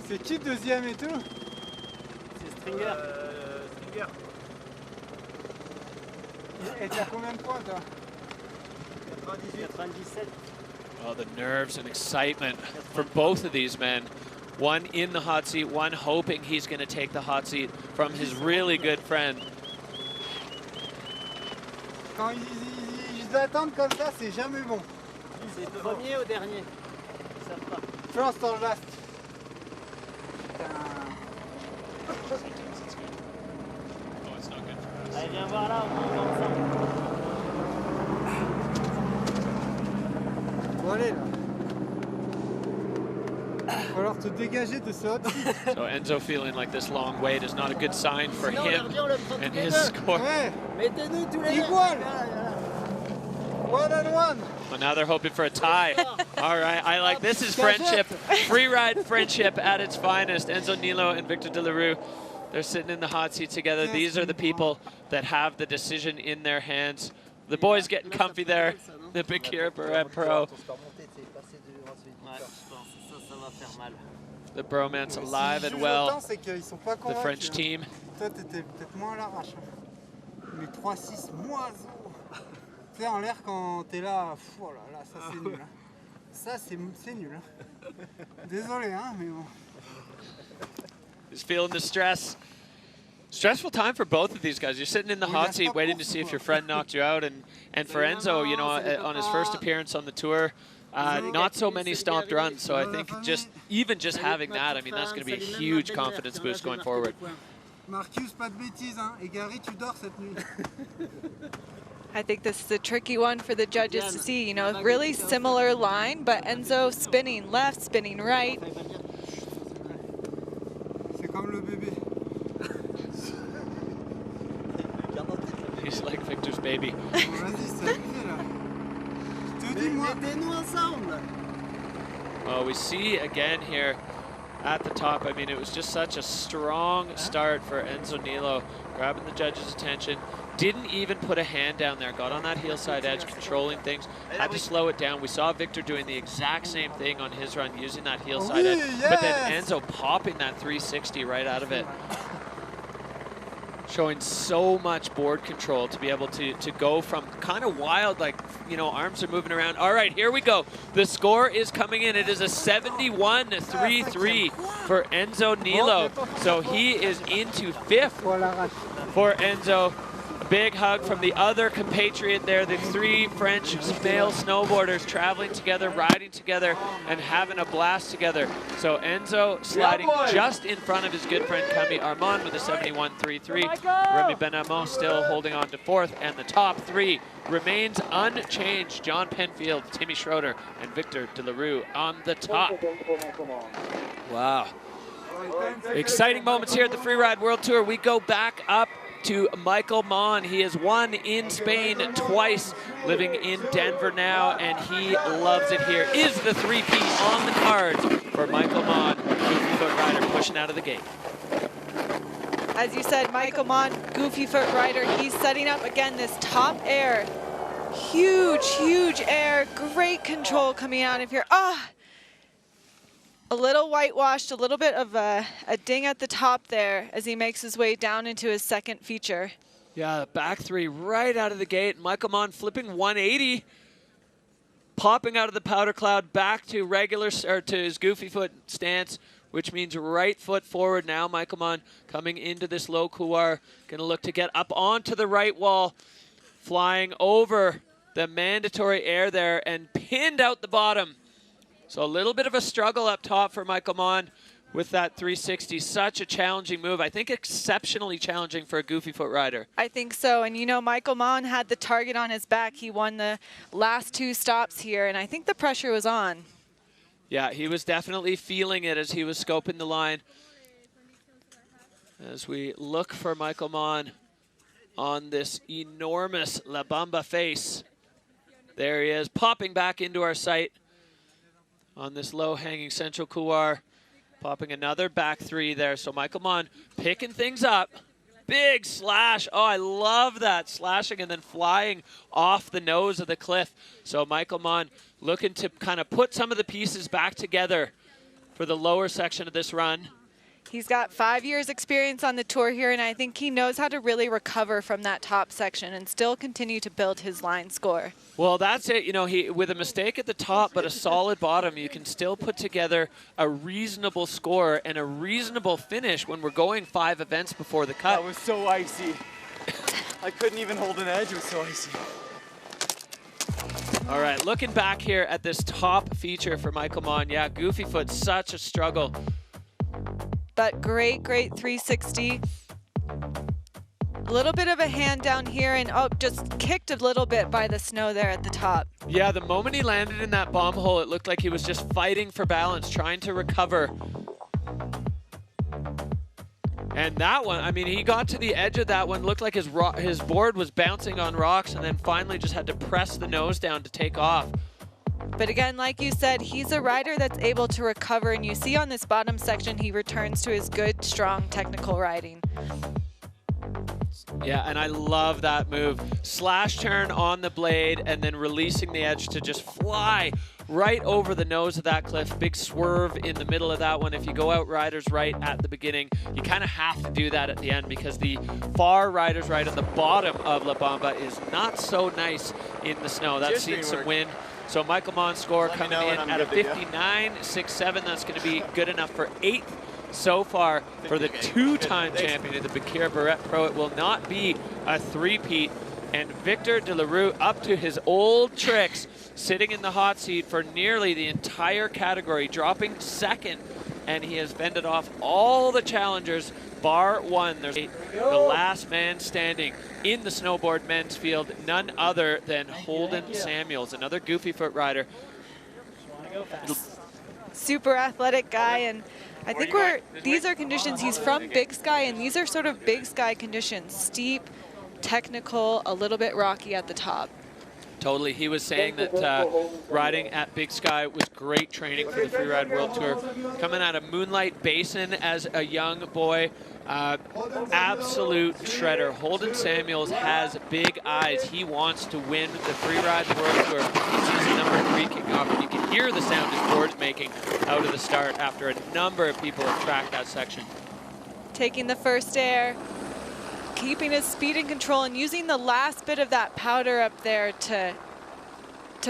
C'est qui deuxième et tout? c'est Stringer. Stringer. Et t'as combien de points toi? 97. Oh, the nerves and excitement for both of these men. One in the hot seat, one hoping he's going to take the hot seat from his really good friend. Quand ils attendent comme ça, c'est jamais bon. C'est premier ou dernier? Ils savent pas. First or last. Oh, it's not good for us. Allez, viens voir là, on va ensemble. aller là. Il va falloir te dégager de ce hot seat. So Enzo feeling like this long wait is not a good sign for him and his score. Ouais, Mettez-nous tous les deux. igual. One and one. Well, now they're hoping for a tie. All right, I like this is friendship. Freeride friendship at its finest. Enzo Nilo and Victor De La Rue, they're sitting in the hot seat together. These are the people that have the decision in their hands. The boys getting comfy there. The Baqueira Beret Pro. The bromance alive and well. The French team. Toi, t'étais peut-être moins à l'arrache. Mais 3-6 moins. Tu sais, en l'air, quand t'es là, oh là là, ça c'est nul. Hein. Ça c'est nul. Hein. Désolé, hein, mais bon. He's feeling the stress. Stressful time for both of these guys. You're sitting in the hot seat waiting to see if your friend knocked you out. And for Enzo, you know, on his first appearance on the tour, not so many stopped runs. So I think even just having that, I mean, that's going to be a huge confidence boost going forward. Marcus, pas de bêtises, hein. Et Gary, tu dors cette nuit. I think this is a tricky one for the judges to see. You know, really similar line, but Enzo spinning left, spinning right. C'est comme le bébé. He's like Victor's baby. Vas-y, c'est abusé là. Je te dis, moi. Mettez-nous ensemble. Well, we see again here at the top. I mean, it was just such a strong start for Enzo Nilo, grabbing the judges' attention. Didn't even put a hand down there. Got on that heel side edge, controlling things. Had to slow it down. We saw Victor doing the exact same thing on his run, using that heel side edge. But then Enzo popping that 360 right out of it. Showing so much board control to be able to go from kind of wild, like, you know, arms are moving around. All right, here we go. The score is coming in. It is a 71-3-3 for Enzo Nilo. So he is into fifth for Enzo. A big hug from the other compatriot there, the three French male snowboarders traveling together, riding together, and having a blast together. So Enzo sliding just in front of his good friend Camille Armand with a 71-3-3. Remy Benamo still holding on to fourth, and the top three remains unchanged. John Penfield, Timm Schr&ouml, and Victor De La Rue on the top. Wow. Exciting moments here at the Freeride World Tour. We go back up to Michael Mon. He has won in Spain twice, living in Denver now, and he loves it here. Is the three-peat on the cards for Michael Mon, Goofy Foot rider, pushing out of the gate. As you said, Michael Mon, Goofy Foot rider, he's setting up again this top air. Huge, huge air, great control coming out of here. A little whitewashed, a little bit of a ding at the top there as he makes his way down into his second feature. Yeah, back three right out of the gate. Michael Mon flipping 180, popping out of the powder cloud back to regular, or to his Goofy Foot stance, which means right foot forward now. Michael Mon coming into this low couloir, gonna look to get up onto the right wall, flying over the mandatory air there and pinned out the bottom. So a little bit of a struggle up top for Michael Mon with that 360. Such a challenging move. I think exceptionally challenging for a Goofy Foot rider. I think so. And you know, Michael Mon had the target on his back. He won the last two stops here, and I think the pressure was on. Yeah, he was definitely feeling it as he was scoping the line. As we look for Michael Mon on this enormous La Bamba face. There he is, popping back into our sight on this low-hanging central couloir, popping another back three there. So Michael Mon picking things up. Big slash. Oh, I love that, slashing and then flying off the nose of the cliff. So Michael Mon looking to kind of put some of the pieces back together for the lower section of this run. He's got 5 years experience on the tour here, and I think he knows how to really recover from that top section and still continue to build his line score. Well, that's it. You know, with a mistake at the top but a solid bottom, you can still put together a reasonable score and a reasonable finish when we're going 5 events before the cut. That was so icy. I couldn't even hold an edge. It was so icy. All right, looking back here at this top feature for Michael Mon. Yeah, Goofy Foot, such a struggle. But great, great 360. A little bit of a hand down here, and oh, just kicked a little bit by the snow there at the top. Yeah, the moment he landed in that bomb hole, it looked like he was just fighting for balance, trying to recover. And that one, I mean, he got to the edge of that one, looked like his board was bouncing on rocks, and then finally just had to press the nose down to take off. But again, like you said, he's a rider that's able to recover, and you see on this bottom section, he returns to his good, strong technical riding. Yeah, and I love that move. Slash turn on the blade and then releasing the edge to just fly right over the nose of that cliff. Big swerve in the middle of that one. If you go out riders right at the beginning, you kind of have to do that at the end because the far riders right on the bottom of La Bamba is not so nice in the snow. That's seen some wind. So Michael Mond's score coming in at a 59.67. That's going to be good enough for 8th so far for the two-time champion of the Baqueira Beret Pro. It will not be a three-peat. And Victor de la Rue, up to his old tricks, sitting in the hot seat for nearly the entire category, dropping second, and he has fended off all the challengers, bar one. There's the last man standing in the snowboard men's field, none other than Holden Samuels, another goofy foot rider. Super athletic guy, and I think these are conditions, he's from Big Sky, and these are sort of Big Sky conditions, steep, technical, a little bit rocky at the top. Totally. He was saying that riding at Big Sky was great training for the Freeride World Tour. Coming out of Moonlight Basin as a young boy, absolute shredder. Holden Samuels has big eyes. He wants to win the Freeride World Tour. He's number 3 kicking off, and you can hear the sound his board's making out of the start after a number of people have tracked that section. Taking the first air, keeping his speed in control, and using the last bit of that powder up there to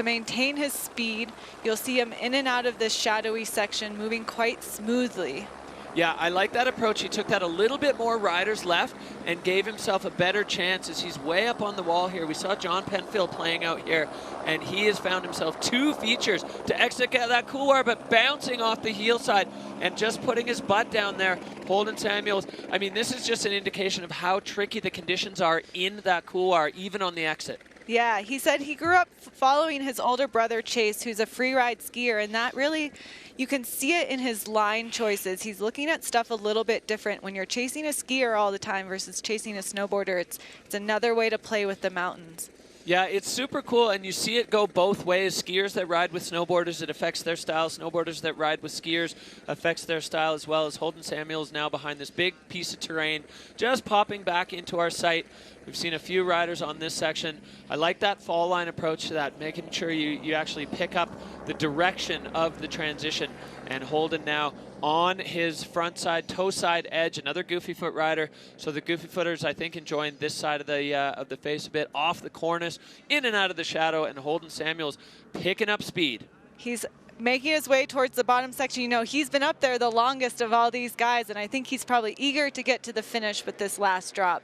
maintain his speed. You'll see him in and out of this shadowy section, moving quite smoothly. Yeah, I like that approach. He took that a little bit more riders left and gave himself a better chance as he's way up on the wall here. We saw John Penfield playing out here, and he has found himself 2 features to exit that couloir, but bouncing off the heel side and just putting his butt down there. Holden Samuels, I mean, this is just an indication of how tricky the conditions are in that couloir, even on the exit. Yeah, he said he grew up following his older brother, Chase, who's a freeride skier, and that really, you can see it in his line choices. He's looking at stuff a little bit different. When you're chasing a skier all the time versus chasing a snowboarder, it's another way to play with the mountains. Yeah, it's super cool, and you see it go both ways. Skiers that ride with snowboarders, it affects their style. Snowboarders that ride with skiers affects their style as well. As Holden Samuels now behind this big piece of terrain, just popping back into our sight. We've seen a few riders on this section. I like that fall line approach to that, making sure you actually pick up the direction of the transition. And Holden now on his front side, toe side edge, another goofy foot rider. So the goofy footers, I think, enjoying this side of the face a bit, off the cornice, in and out of the shadow, and Holden Samuels picking up speed. He's making his way towards the bottom section. You know, he's been up there the longest of all these guys, and I think he's probably eager to get to the finish with this last drop.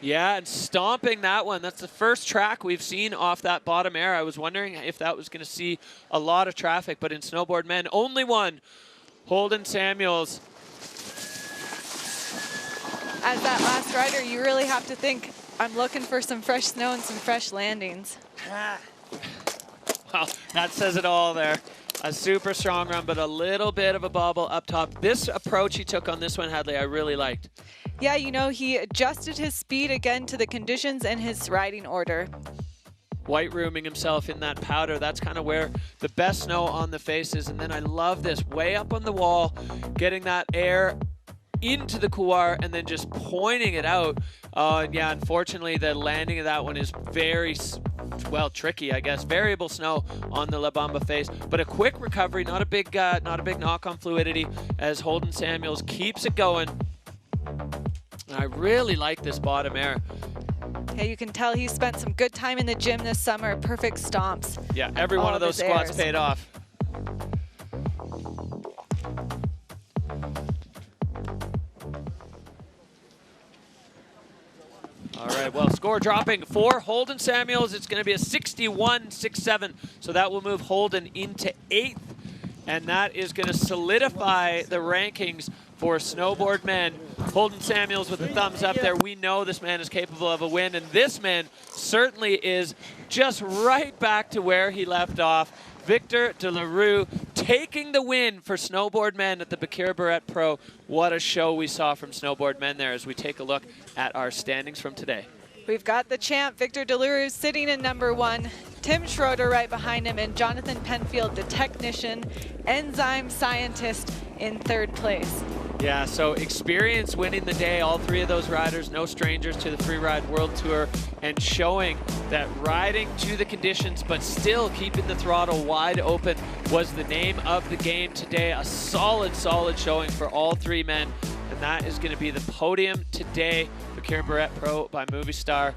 Yeah, and stomping that one. That's the first track we've seen off that bottom air. I was wondering if that was going to see a lot of traffic, but in snowboard men, only one. Holden Samuels. As that last rider, you really have to think, I'm looking for some fresh snow and some fresh landings. Well, that says it all there. A super strong run, but a little bit of a bobble up top. This approach he took on this one, Hadley, I really liked. Yeah, you know, he adjusted his speed again to the conditions and his riding order. White rooming himself in that powder. That's kind of where the best snow on the face is. And then I love this, way up on the wall, getting that air into the couloir and then just pointing it out. Yeah, unfortunately, the landing of that one is very, well, tricky, I guess. Variable snow on the La Bamba face, but a quick recovery, not a big knock on fluidity as Holden Samuels keeps it going. And I really like this bottom air. Yeah, you can tell he spent some good time in the gym this summer. Perfect stomps. Yeah, every one of those squats paid off. All right, well, score dropping for Holden Samuels. It's going to be a 61.67, so that will move Holden into 8th and that is going to solidify the rankings for snowboard men. Holden Samuels with the thumbs up there. We know this man is capable of a win, and this man certainly is just right back to where he left off. Victor de la Rue taking the win for snowboard men at the Baqueira Beret Pro. What a show we saw from snowboard men there as we take a look at our standings from today. We've got the champ, Victor de la Rue, sitting in #1. Timm Schr&ouml right behind him, and Jonathan Penfield, the technician, enzyme scientist, in 3rd place. Yeah, so experience winning the day. All 3 of those riders, no strangers to the Freeride World Tour, and showing that riding to the conditions but still keeping the throttle wide open was the name of the game today. A solid, solid showing for all 3 men, and that is going to be the podium today. Baqueira Beret Pro by Movistar.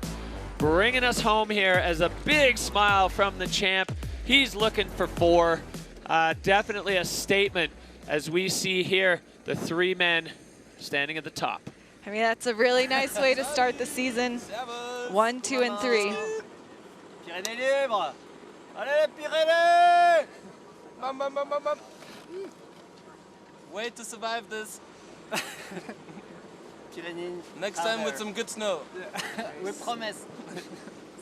Bringing us home here as a big smile from the champ. He's looking for 4. Definitely a statement as we see here the 3 men standing at the top. I mean, that's a really nice way to start the season. 1, 2, and 3. Pyrénées libres. Allez les Pyrénées! Bam, bam, bam, bam, bam. Way to survive this. Pyrénées. Next time with some good snow. We promise.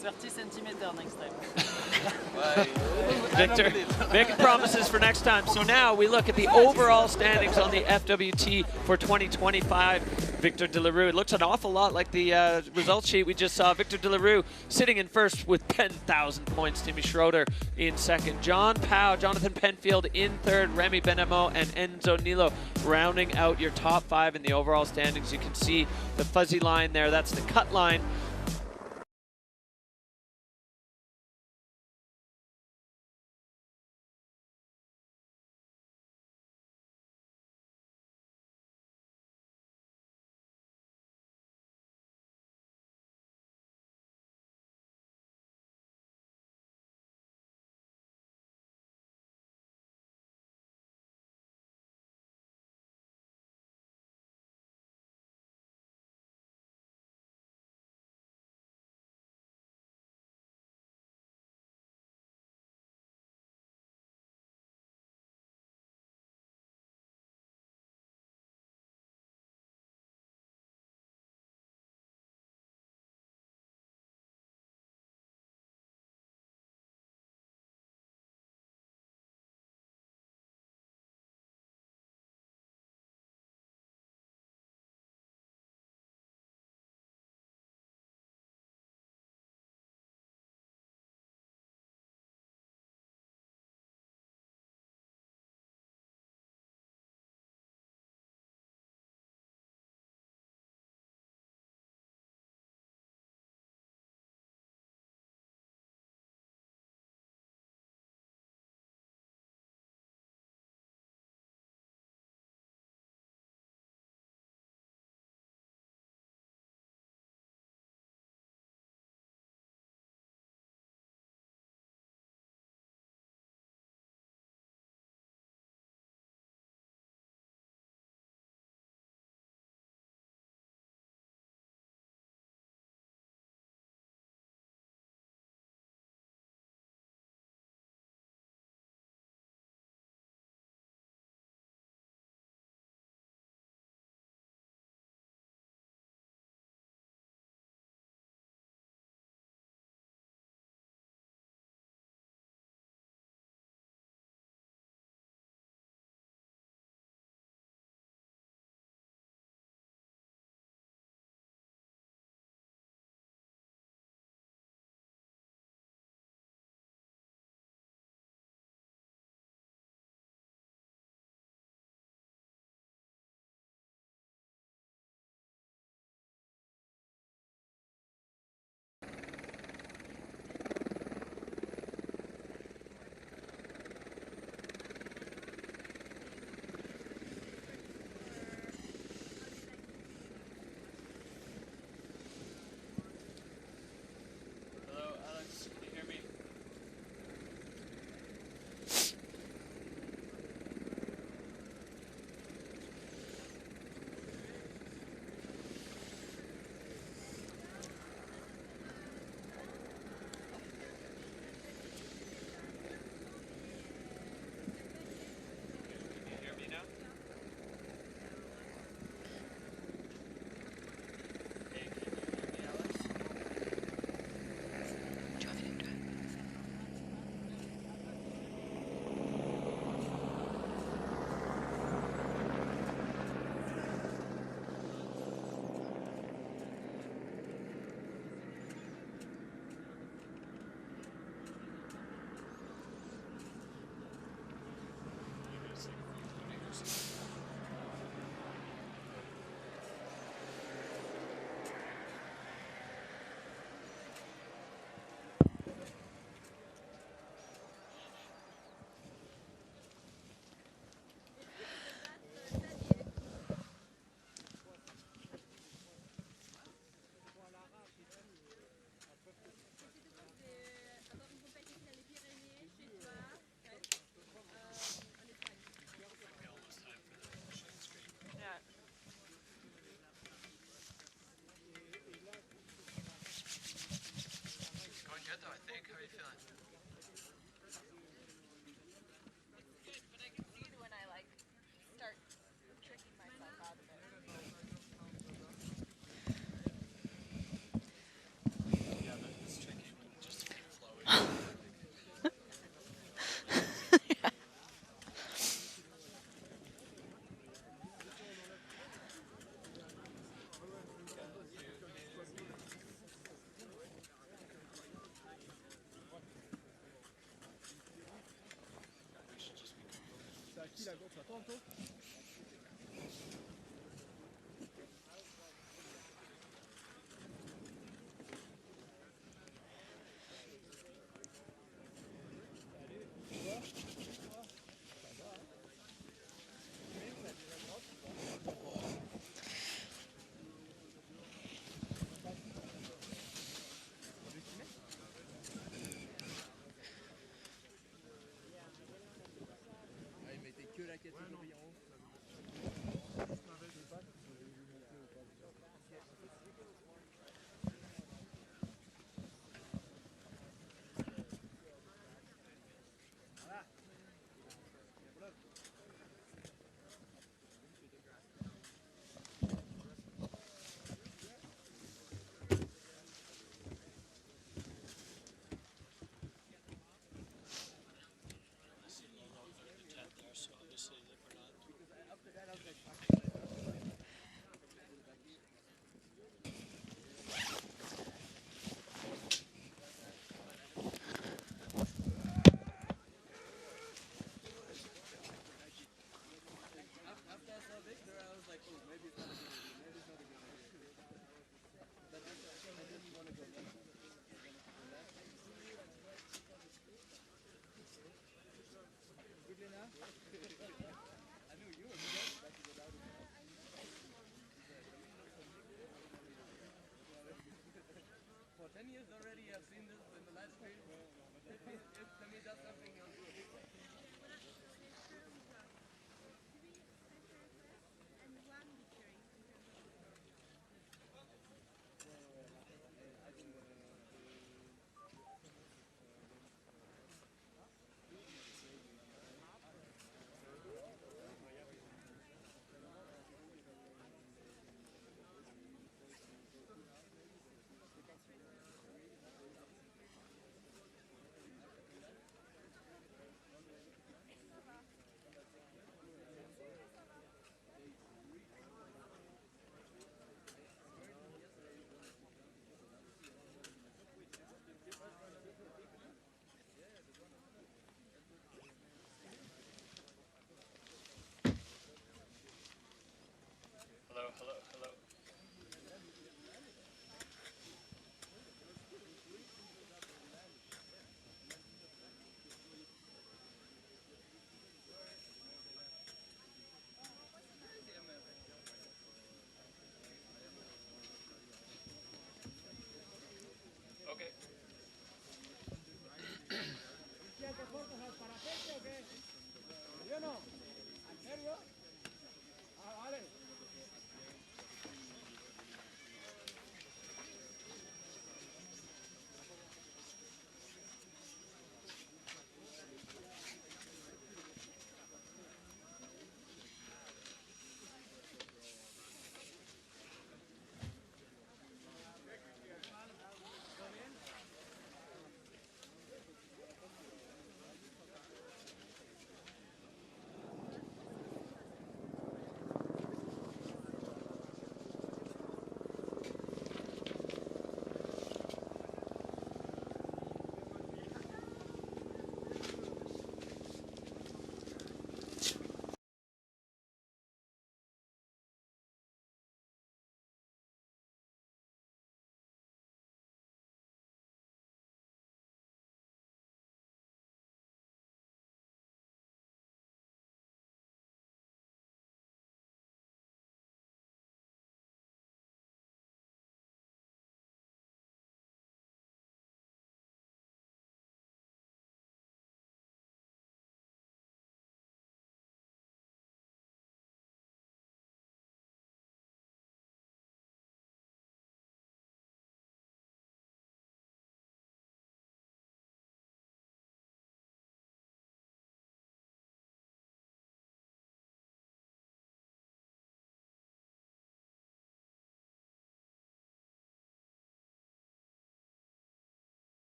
30 centimeters next time. Victor promises for next time. So now we look at the overall standings on the FWT for 2025. Victor de la Rue. It looks an awful lot like the results sheet we just saw. Victor de la Rue sitting in 1st with 10,000 points. Timmy Schroeder in 2nd. Jonathan Penfield in 3rd. Remy Benamo and Enzo Nilo rounding out your top 5 in the overall standings. You can see the fuzzy line there. That's the cut line. next. Ah, il mettait que la catégorie en haut.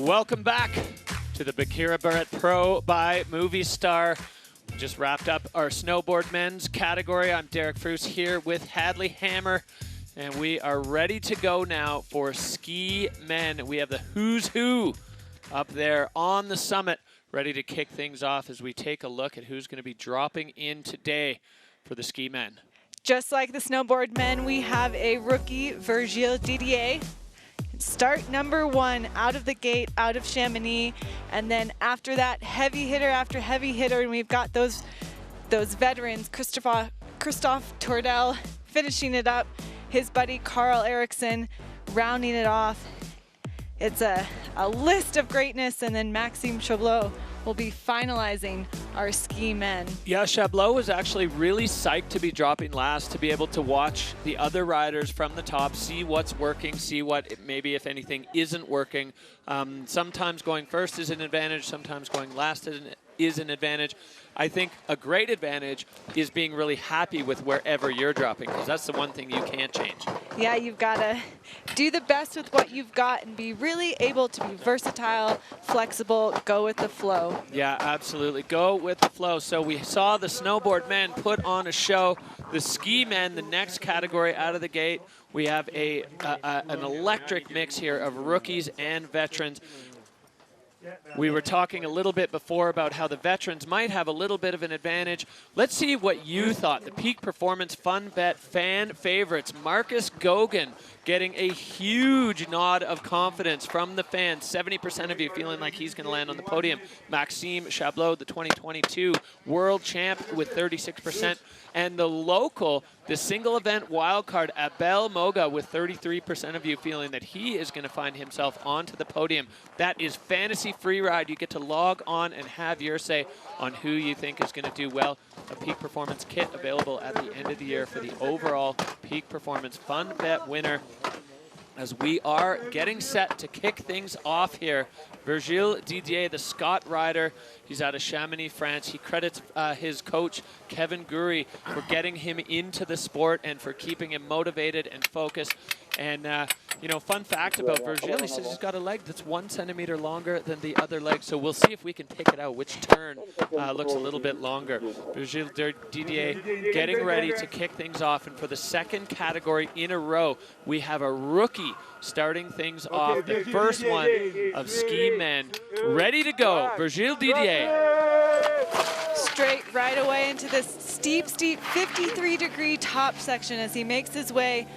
Welcome back to the Baqueira Beret Pro by Movistar. We just wrapped up our snowboard men's category. I'm Derek Fruce here with Hadley Hammer, and we are ready to go now for ski men. We have the who's who up there on the summit, ready to kick things off as we take a look at who's going to be dropping in today for the ski men. Just like the snowboard men, we have a rookie, Virgile Didier. Start number 1 out of the gate, out of Chamonix, and then after that, heavy hitter after heavy hitter, and we've got those veterans, Christophe Tordel finishing it up, his buddy Carl Eriksson rounding it off. It's a list of greatness, and then Maxim Chabloz will be finalizing our ski men. Yeah, Chabloz was actually really psyched to be dropping last, to be able to watch the other riders from the top, see what's working, see what maybe, if anything, isn't working. Sometimes going first is an advantage, sometimes going last is an advantage. I think a great advantage is being really happy with wherever you're dropping, because that's the one thing you can't change. Yeah, you've got to do the best with what you've got and be really able to be versatile, flexible, go with the flow. Yeah, absolutely. Go with the flow. So we saw the snowboard men put on a show. The ski men, the next category out of the gate, we have an electric mix here of rookies and veterans. We were talking a little bit before about how the veterans might have a little bit of an advantage. Let's see what you thought. The Peak Performance Fun Bet fan favorites. Marcus Gauguin getting a huge nod of confidence from the fans. 70% of you feeling like he's going to land on the podium. Maxim Chabloz, the 2022 world champ, with 36%. And the local, the single event wildcard, Abel Moga, with 33% of you feeling that he is going to find himself onto the podium. That is Fantasy Freeride. You get to log on and have your say on who you think is going to do well. A Peak Performance kit available at the end of the year for the overall Peak Performance Fun Bet winner. As we are getting set to kick things off here, Virgile Didier, the Scott rider, he's out of Chamonix, France. He credits his coach, Kevin Guri, for getting him into the sport and for keeping him motivated and focused. And, you know, fun fact about Virgile, he says he's got a leg that's 1 centimeter longer than the other leg. So we'll see if we can pick it out, which turn looks a little bit longer. Virgile Didier getting ready to kick things off. And for the second category in a row, we have a rookie starting things off. The first one of ski men ready to go. Virgile Didier. Straight right away into this steep 53-degree top section as he makes his way.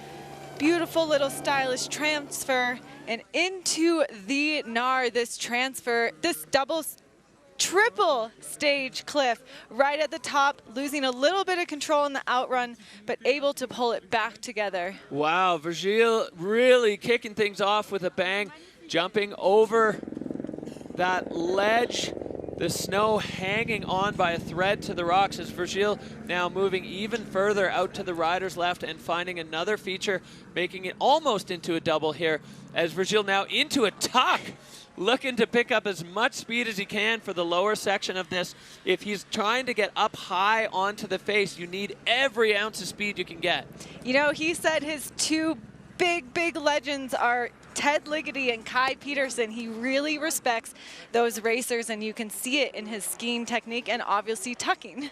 Beautiful little stylish transfer, and into the Nar, this transfer, this triple stage cliff right at the top, losing a little bit of control in the outrun, but able to pull it back together. Wow, Virgile really kicking things off with a bang, jumping over that ledge. The snow hanging on by a thread to the rocks as Virgile now moving even further out to the rider's left and finding another feature, making it almost into a double here as Virgile now into a tuck, looking to pick up as much speed as he can for the lower section of this. If he's trying to get up high onto the face, you need every ounce of speed you can get. You know, he said his two big legends are Ted Ligety and Kai Peterson. He really respects those racers, and you can see it in his skiing technique and obviously tucking.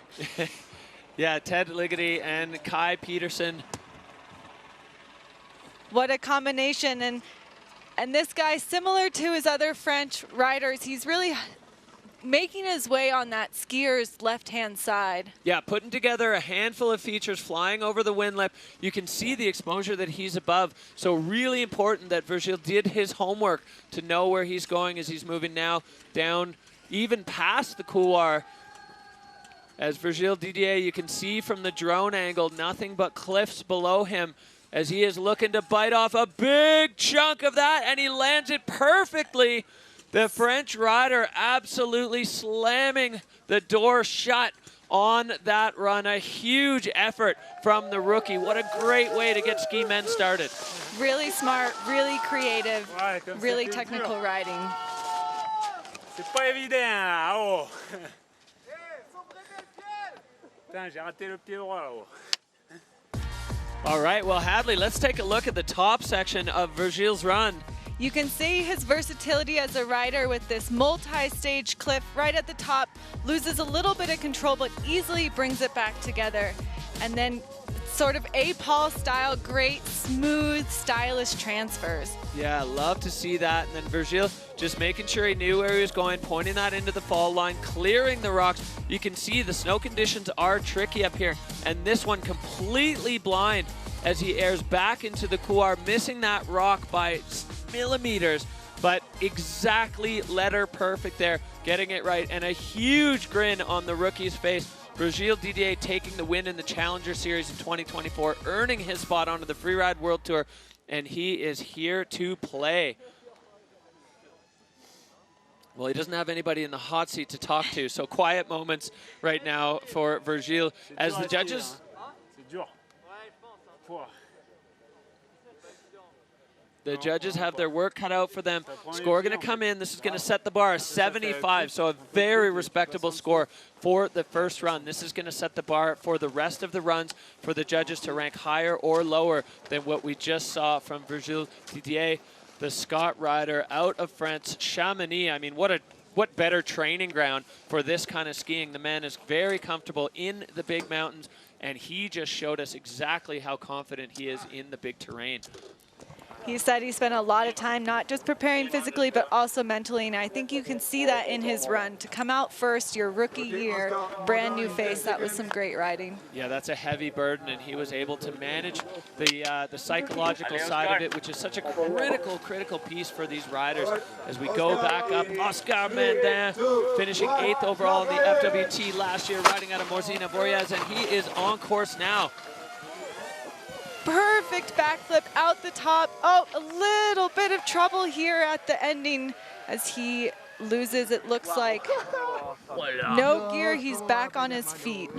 Yeah, Ted Ligety and Kai Peterson. What a combination. And this guy, similar to his other French riders, he's really making his way on that skier's left-hand side. Yeah, putting together a handful of features, flying over the wind lip. You can see the exposure that he's above. So really important that Virgile did his homework to know where he's going as he's moving now down even past the couloir. As Virgile Didier, you can see from the drone angle, nothing but cliffs below him as he is looking to bite off a big chunk of that, and he lands it perfectly. The French rider absolutely slamming the door shut on that run. A huge effort from the rookie. What a great way to get ski men started. Really smart, really creative, really technical riding. C'est pas évident, là, oh. Putain, j'ai raté le pied droit, là-haut. All right, well, Hadley, let's take a look at the top section of Virgile's run. You can see his versatility as a rider with this multi-stage cliff right at the top, loses a little bit of control but easily brings it back together. And then sort of A-Paul style, great, smooth, stylish transfers. Yeah, love to see that. And then Virgile just making sure he knew where he was going, pointing that into the fall line, clearing the rocks. You can see the snow conditions are tricky up here, and this one completely blind as he airs back into the couloir, missing that rock by millimeters, but exactly letter perfect there, getting it right, and a huge grin on the rookie's face. Virgile Didier taking the win in the Challenger Series in 2024, earning his spot onto the Freeride World Tour, and he is here to play. Well, he doesn't have anybody in the hot seat to talk to, so quiet moments right now for Virgile as the judges. The judges have their work cut out for them. Score going to come in. This is going to set the bar 75, so a very respectable score for the first run. This is going to set the bar for the rest of the runs for the judges to rank higher or lower than what we just saw from Virgile Didier, the Scott rider out of France, Chamonix. I mean, what better training ground for this kind of skiing. The man is very comfortable in the big mountains, and he just showed us exactly how confident he is in the big terrain. He said he spent a lot of time not just preparing physically, but also mentally, and I think you can see that in his run. To come out first, your rookie year, brand new face, that was some great riding. Yeah, that's a heavy burden, and he was able to manage the psychological side of it, which is such a critical piece for these riders. As we go back up, Oscar Mandin finishing 8th overall in the FWT last year, riding out of Morzina Borjas, and he is on course now. Perfect backflip out the top. Oh, a little bit of trouble here at the ending as he loses, it looks like. No gear, he's back on his feet.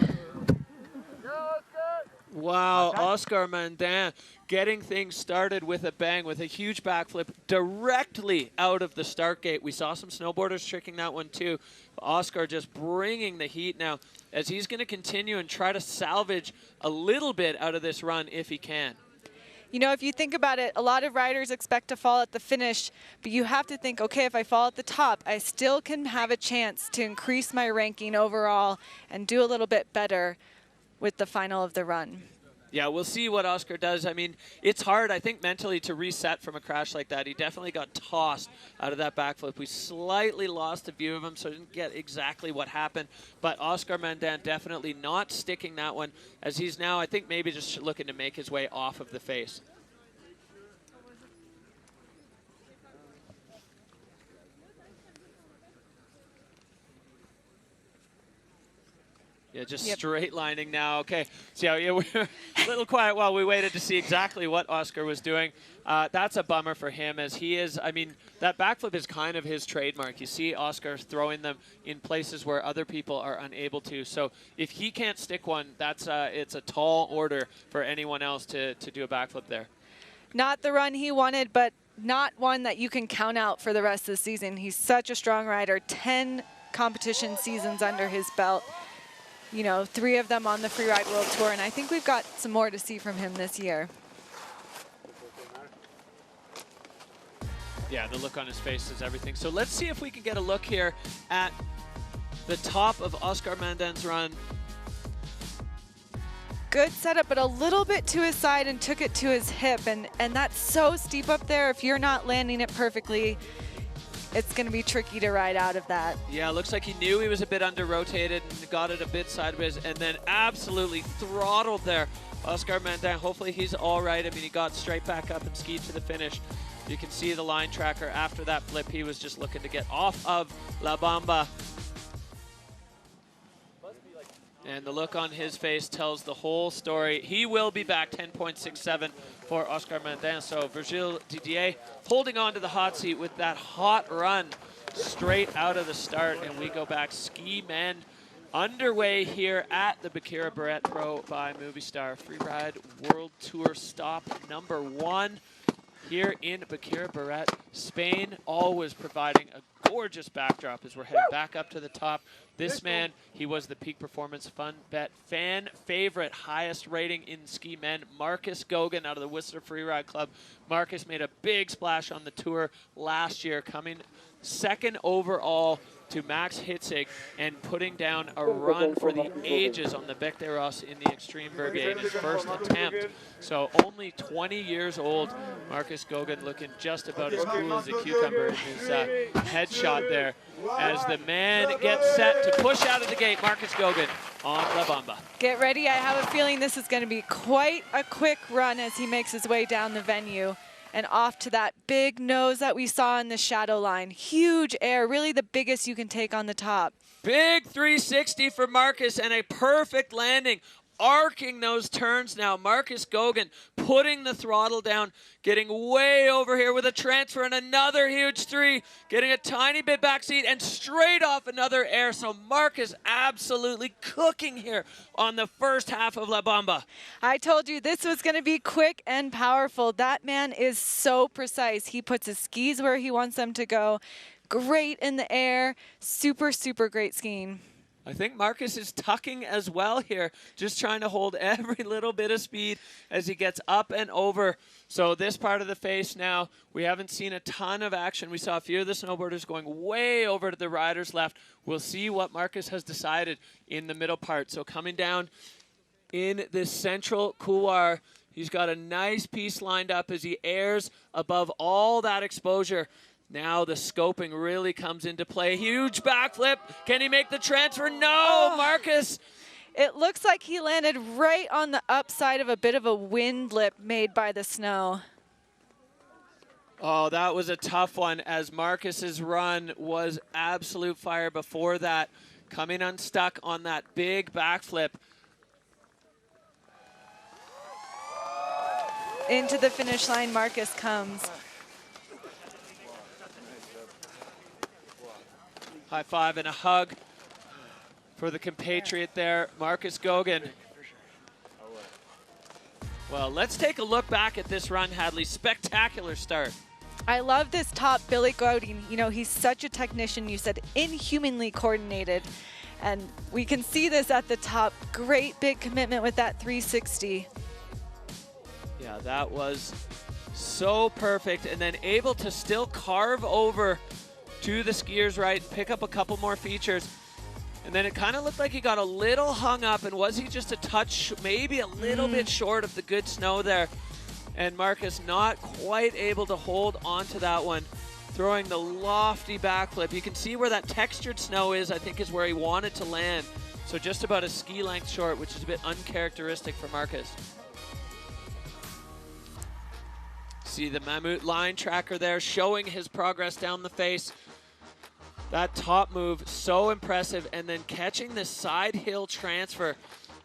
Wow, Oscar Mandin getting things started with a bang, with a huge backflip directly out of the start gate. We saw some snowboarders tricking that one too. Oscar just bringing the heat now as he's going to continue and try to salvage a little bit out of this run if he can. You know, if you think about it, a lot of riders expect to fall at the finish, but you have to think, okay, if I fall at the top, I still can have a chance to increase my ranking overall and do a little bit better with the final of the run. Yeah, we'll see what Oscar does. I mean, it's hard, I think, mentally to reset from a crash like that. He definitely got tossed out of that backflip. We slightly lost a view of him, so I didn't get exactly what happened. But Oscar Mandin definitely not sticking that one, as he's now, I think, maybe just looking to make his way off of the face. Yeah, just straight lining now. Okay, so yeah, we're a little quiet while we waited to see exactly what Oscar was doing. That's a bummer for him, as he is, I mean, that backflip is kind of his trademark. You see Oscar throwing them in places where other people are unable to. So if he can't stick one, that's it's a tall order for anyone else to do a backflip there. Not the run he wanted, but not one that you can count out for the rest of the season. He's such a strong rider, 10 competition seasons under his belt. You know, 3 of them on the Freeride World Tour, and I think we've got some more to see from him this year. Yeah, the look on his face is everything. So let's see if we can get a look here at the top of Oscar Mandin's run. Good setup, but a little bit to his side and took it to his hip, and that's so steep up there. If you're not landing it perfectly, it's going to be tricky to ride out of that. Yeah, looks like he knew he was a bit under-rotated and got it a bit sideways, and then absolutely throttled there. Oscar Mandin, hopefully he's all right. I mean, he got straight back up and skied to the finish. You can see the line tracker after that flip. He was just looking to get off of La Bamba. And the look on his face tells the whole story. He will be back 10.67 for Oscar Mandin. So Virgile Didier holding on to the hot seat with that hot run straight out of the start. And we go back ski men underway here at the Baqueira Beret Pro by Movistar. Freeride World Tour stop number 1 here in Baqueira Beret. Spain always providing a gorgeous backdrop as we're heading back up to the top. This man, he was the Peak Performance Fun Bet fan favorite, highest rating in ski men, Marcus Goguen out of the Whistler Freeride Club. Marcus made a big splash on the tour last year, coming second overall to Max Hitzig and putting down a run for the ages on the Bec des Roses in the Extreme Verbier in his first attempt. So only 20 years old, Marcus Goguen looking just about as cool as a cucumber in his headshot there. As the man gets set to push out of the gate, Marcus Goguen on La Bamba. Get ready, I have a feeling this is going to be quite a quick run as he makes his way down the venue. And off to that big nose that we saw in the shadow line. Huge air, really the biggest you can take on the top. Big 360 for Marcus and a perfect landing. Arcing those turns now. Marcus Goguen putting the throttle down, getting way over here with a transfer and another huge three, getting a tiny bit backseat and straight off another air. So Marcus absolutely cooking here on the first half of La Bamba. I told you this was going to be quick and powerful. That man is so precise. He puts his skis where he wants them to go. Great in the air. Super, super great skiing. I think Marcus is tucking as well here, just trying to hold every little bit of speed as he gets up and over. So this part of the face now, we haven't seen a ton of action. We saw a few of the snowboarders going way over to the riders left. We'll see what Marcus has decided in the middle part. So coming down in this central couloir, he's got a nice piece lined up as he airs above all that exposure. Now the scoping really comes into play. Huge backflip. Can he make the transfer? No, Marcus. It looks like he landed right on the upside of a bit of a wind lip made by the snow. Oh, that was a tough one as Marcus's run was absolute fire before that. Coming unstuck on that big backflip. Into the finish line, Marcus comes. High five and a hug for the compatriot there, Marcus Goguen. Well, let's take a look back at this run, Hadley. Spectacular start. I love this top, Billy Godin. You know, he's such a technician. You said inhumanly coordinated. And we can see this at the top. Great big commitment with that 360. Yeah, that was so perfect. And then able to still carve over to the skier's right, pick up a couple more features. And then it kind of looked like he got a little hung up, and was he just a touch, maybe a little bit short of the good snow there. And Marcus not quite able to hold onto that one, throwing the lofty backflip. You can see where that textured snow is, I think is where he wanted to land. So just about a ski length short, which is a bit uncharacteristic for Marcus. See the Mammut line tracker there showing his progress down the face. That top move, so impressive. And then catching the side hill transfer.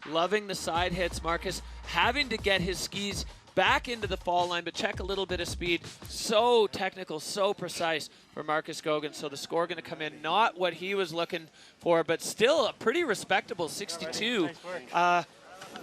Loving the side hits. Marcus having to get his skis back into the fall line, but check a little bit of speed. So technical, so precise for Marcus Goguen. So the score going to come in, not what he was looking for, but still a pretty respectable 62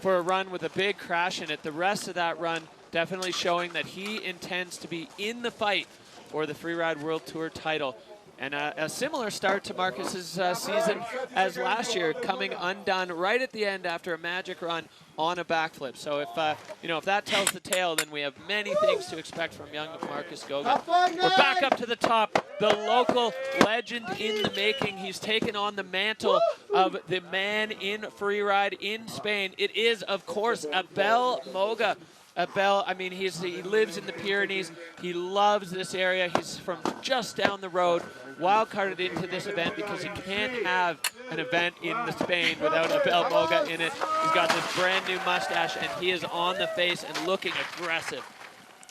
for a run with a big crash in it. The rest of that run definitely showing that he intends to be in the fight for the Freeride World Tour title. And a similar start to Marcus's season as last year, coming undone right at the end after a magic run on a backflip. So if that tells the tale, then we have many things to expect from young Marcus Goguen. We're back up to the top. The local legend in the making. He's taken on the mantle of the man in freeride in Spain. It is, of course, Abel Moga. Abel, I mean, he lives in the Pyrenees. He loves this area. He's from just down the road. Wildcarded into this event because he can't have an event in Spain without Abel Moga in it. He's got this brand new mustache, and he is on the face and looking aggressive.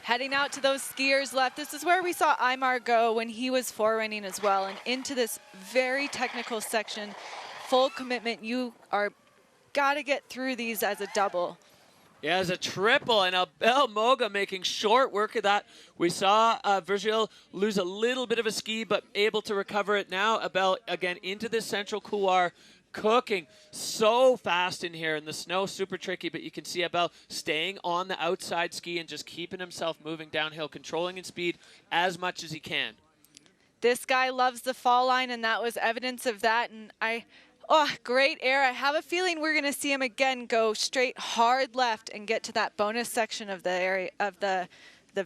Heading out to those skiers left. This is where we saw Aymar go when he was forerunning as well, and into this very technical section. Full commitment. You are got to get through these as a double. Yeah, as a triple, and Abel Moga making short work of that. We saw Virgil lose a little bit of a ski, but able to recover it now. Abel, again, into this central couloir, cooking so fast in here, and the snow super tricky, but you can see Abel staying on the outside ski and just keeping himself moving downhill, controlling his speed as much as he can. This guy loves the fall line, and that was evidence of that. And oh, great air. I have a feeling we're going to see him again go straight hard left and get to that bonus section of the area of the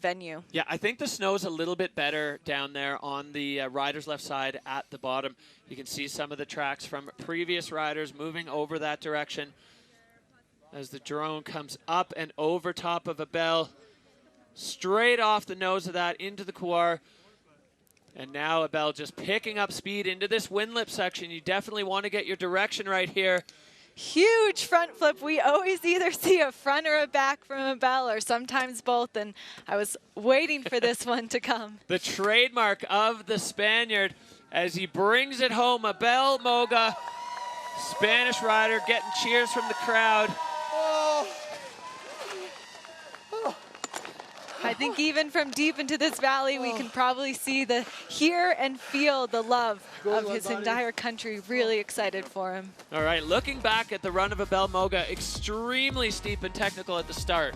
venue. Yeah, I think the snow's a little bit better down there on the rider's left side at the bottom. You can see some of the tracks from previous riders moving over that direction as the drone comes up and over top of Abel, straight off the nose of that into the couloir. And now Abel just picking up speed into this windlip section. You definitely want to get your direction right here. Huge front flip. We always either see a front or a back from Abel, or sometimes both, and I was waiting for this one to come. The trademark of the Spaniard as he brings it home. Abel Moga, Spanish rider, getting cheers from the crowd. I think even from deep into this valley, we can probably hear and feel the love of his entire country. Really excited for him. All right, looking back at the run of Abel Moga, extremely steep and technical at the start.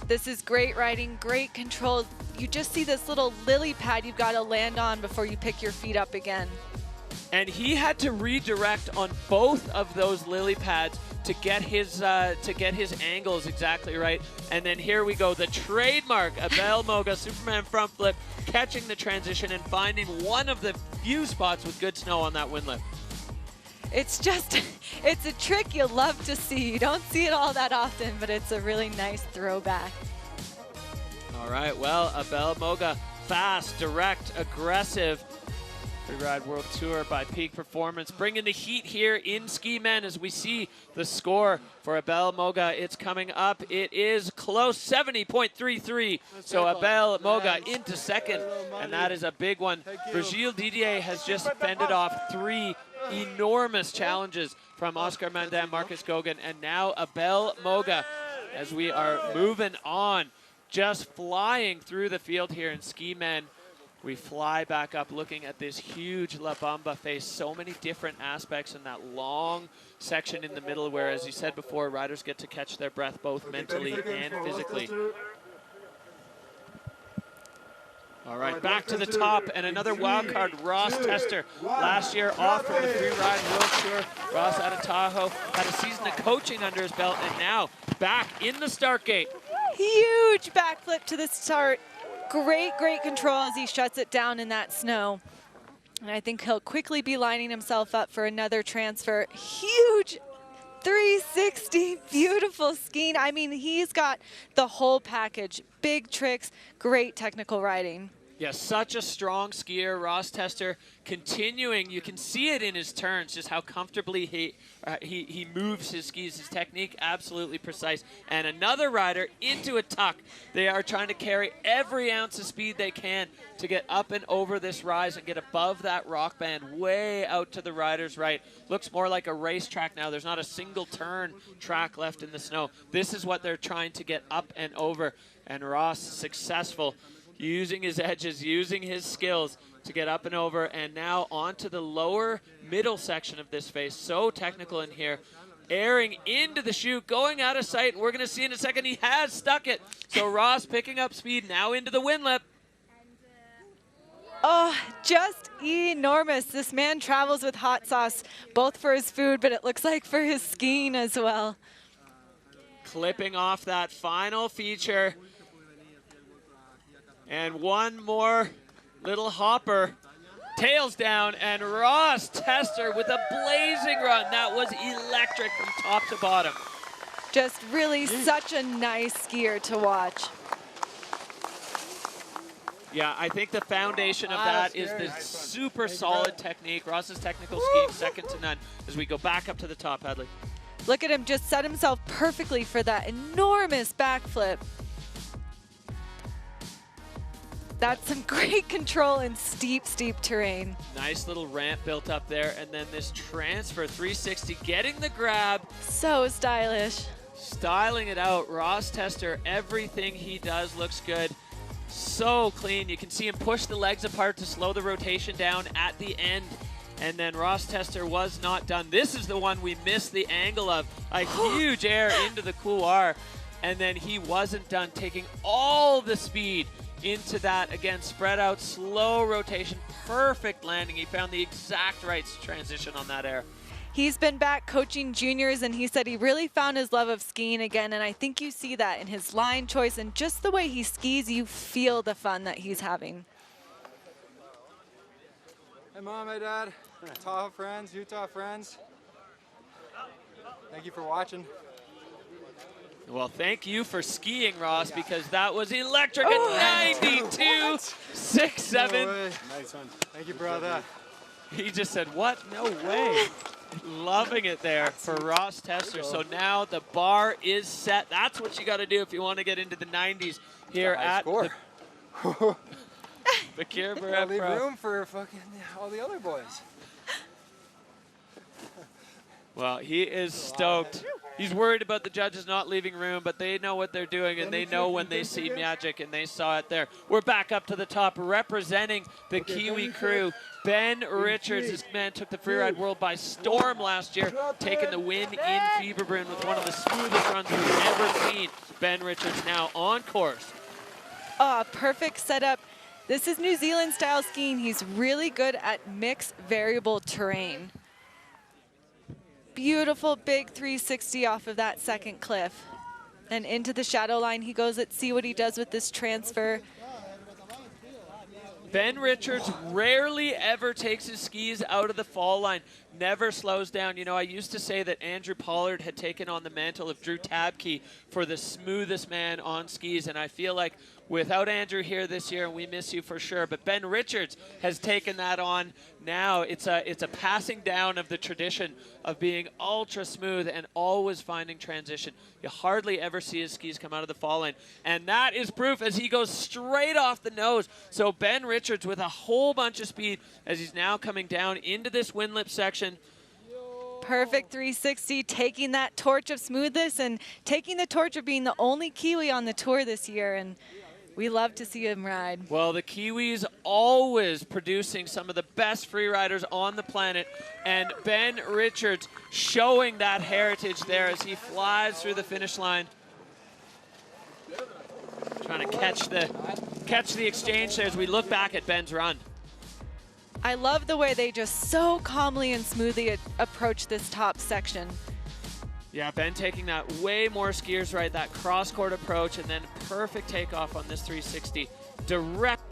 This is great riding, great control. You just see this little lily pad you've got to land on before you pick your feet up again. And he had to redirect on both of those lily pads to get his angles exactly right. And then here we go, the trademark Abel Moga Superman front flip, catching the transition and finding one of the few spots with good snow on that windlip. It's a trick you love to see. You don't see it all that often, but it's a really nice throwback. All right, well, Abel Moga, fast, direct, aggressive. Freeride World Tour by Peak Performance, bringing the heat here in Ski Men as we see the score for Abel Moga. It's coming up. It is close, 70.33. So Abel Moga into second, and that is a big one. Virgile Didier has just fended off 3 enormous challenges from Oscar Mandin, Marcus Gogan, and now Abel Moga as we are moving on, just flying through the field here in Ski Men. We fly back up looking at this huge La Bamba face. So many different aspects in that long section in the middle where, as you said before, riders get to catch their breath both mentally and physically. All right, back to the top, and another wild card, Ross Tester. Last year off from the Freeride World Tour. Ross out of Tahoe, had a season of coaching under his belt, and now back in the start gate. Huge backflip to the start. Great control as he shuts it down in that snow. And I think he'll quickly be lining himself up for another transfer. Huge 360, beautiful skiing. I mean, he's got the whole package. Big tricks, great technical riding. Yeah, such a strong skier, Ross Tester, continuing. You can see it in his turns, just how comfortably he moves his skis. His technique, absolutely precise. And another rider into a tuck. They are trying to carry every ounce of speed they can to get up and over this rise and get above that rock band, way out to the rider's right. Looks more like a racetrack now. There's not a single turn track left in the snow. This is what they're trying to get up and over. And Ross, successful, using his edges, using his skills to get up and over, and now onto the lower middle section of this face. So technical in here. Airing into the chute, going out of sight, and we're going to see in a second he has stuck it. So Ross picking up speed now into the windlip. Oh, just enormous. This man travels with hot sauce, both for his food, but it looks like for his skiing as well. Clipping off that final feature. And one more little hopper, tails down, and Ross Tester with a blazing run. That was electric from top to bottom. Just really such a nice skier to watch. Yeah, I think the foundation of that is the super solid technique. Ross's technical skiing, second to none, as we go back up to the top, Hadley. Look at him just set himself perfectly for that enormous backflip. That's some great control in steep terrain. Nice little ramp built up there, and then this transfer 360, getting the grab. So stylish. Styling it out. Ross Tester, everything he does looks good. So clean. You can see him push the legs apart to slow the rotation down at the end. And then Ross Tester was not done. This is the one we missed the angle of. A huge air into the couloir. And then he wasn't done, taking all the speed into that. Again, spread out, slow rotation, perfect landing. He found the exact right transition on that air. He's been back coaching juniors, and he said he really found his love of skiing again, and I think you see that in his line choice and just the way he skis. You feel the fun that he's having. Hey, Mom, hey, Dad, Tahoe friends, Utah friends. Thank you for watching. Well, thank you for skiing, Ross, because that was electric at 92.67. No way. Nice one. Thank you, brother. He just said, what? No way. Loving it there for Ross Tester. So now the bar is set. That's what you got to do if you want to get into the 90s here at the Baqueira Beret Leave Pro. room for fucking all the other boys. Well, he is stoked. He's worried about the judges not leaving room, but they know what they're doing, and they know when they see magic, and they saw it there. We're back up to the top, representing the Kiwi crew. Ben Richards, this man took the Freeride World by storm last year, taking the win in Fieberbrunn with one of the smoothest runs we've ever seen. Ben Richards now on course. Perfect setup. This is New Zealand style skiing. He's really good at mixed variable terrain. Beautiful big 360 off of that second cliff. And into the shadow line he goes. Let's see what he does with this transfer. Ben Richards rarely ever takes his skis out of the fall line, never slows down. You know, I used to say that Andrew Pollard had taken on the mantle of Drew Tabke for the smoothest man on skis, and I feel like without Andrew here this year, and we miss you for sure, but Ben Richards has taken that on now. It's a passing down of the tradition of being ultra smooth and always finding transition. You hardly ever see his skis come out of the fall line, and that is proof as he goes straight off the nose. So Ben Richards with a whole bunch of speed as he's now coming down into this windlip section. Perfect 360, taking that torch of smoothness and taking the torch of being the only Kiwi on the tour this year, and we love to see him ride. Well, the Kiwis always producing some of the best freeriders on the planet, and Ben Richards showing that heritage there as he flies through the finish line. Trying to catch the exchange there as we look back at Ben's run. I love the way they just so calmly and smoothly approach this top section. Yeah, Ben taking that way more skiers right, that cross-court approach, and then perfect takeoff on this 360. Direct.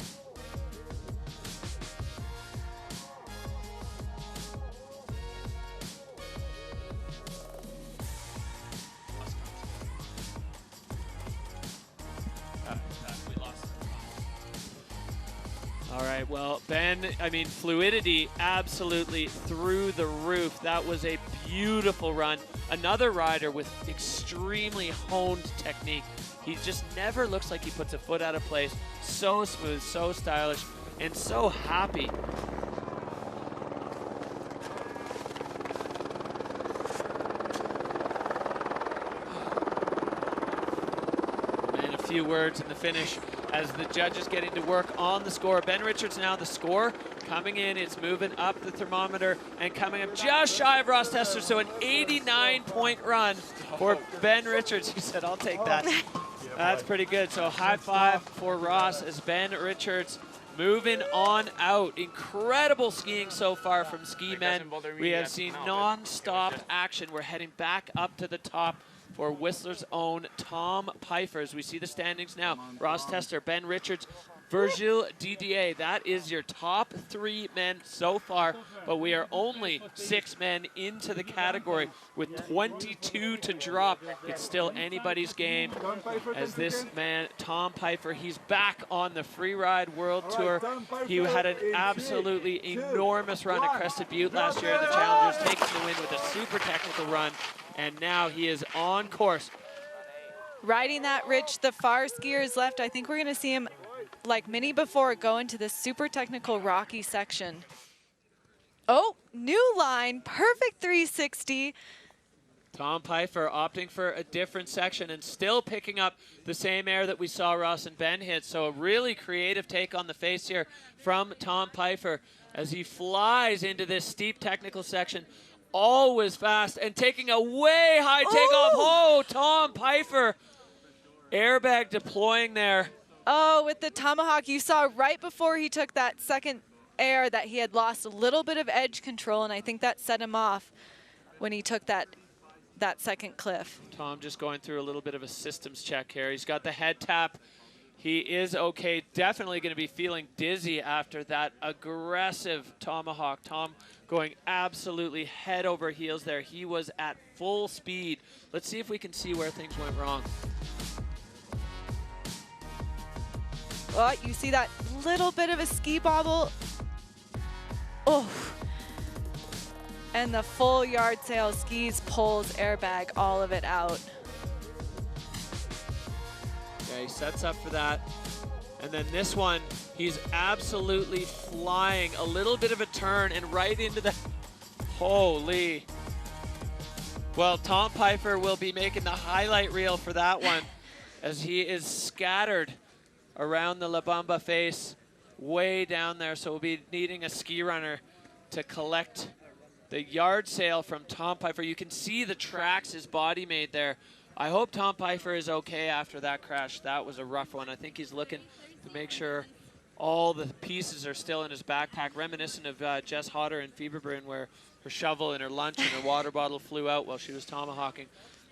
All right, well, Ben, I mean, fluidity absolutely through the roof. That was a beautiful run. Another rider with extremely honed technique. He just never looks like he puts a foot out of place. So smooth, so stylish, and so happy. And a few words in the finish as the judges get into work on the score. Ben Richards now the score coming in. It's moving up the thermometer and coming up just shy of Ross Tester. So an 89-point run for Ben Richards. He said, I'll take that. That's pretty good. So high five for Ross as Ben Richards moving on out. Incredible skiing so far from Ski Men. We have seen non-stop action. We're heading back up to the top for Whistler's own Tom Pfeiffer. As we see the standings now, Ross Tester, Ben Richards, Virgil Didier. That is your top 3 men so far, but we are only 6 men into the category with 22 to drop. It's still anybody's game as this man, Tom Pfeiffer, he's back on the Freeride World Tour. He had an absolutely enormous run at Crested Butte last year in the Challengers, taking the win with a super technical run, and now he is on course. Riding that ridge, the far skiers left. I think we're going to see him, like many before, go into the super technical rocky section. Oh, new line, perfect 360. Tom Pfeiffer opting for a different section and still picking up the same air that we saw Ross and Ben hit. So a really creative take on the face here from Tom Pfeiffer as he flies into this steep technical section. Always fast and taking a way high takeoff. Oh, Tom Pfeiffer. Airbag deploying there. Oh, with the tomahawk, you saw right before he took that second air that he had lost a little bit of edge control, and I think that set him off when he took that second cliff. Tom just going through a little bit of a systems check here. He's got the head tap. He is okay. Definitely going to be feeling dizzy after that aggressive tomahawk. Tom going absolutely head over heels there. He was at full speed. Let's see if we can see where things went wrong. Well, you see that little bit of a ski bobble. Oh. And the full yard sail, skis, poles, airbag, all of it out. Yeah, he sets up for that. And then this one, he's absolutely flying. A little bit of a turn and right into the, holy. Well, Tom Pfeiffer will be making the highlight reel for that one as he is scattered around the La Bamba face way down there. So we'll be needing a ski runner to collect the yard sail from Tom Pfeiffer. You can see the tracks his body made there. I hope Tom Pfeiffer is okay after that crash. That was a rough one. I think he's looking to make sure all the pieces are still in his backpack, reminiscent of Jess Hodder in Fieberbrunn, where her shovel and her lunch and her water bottle flew out while she was tomahawking.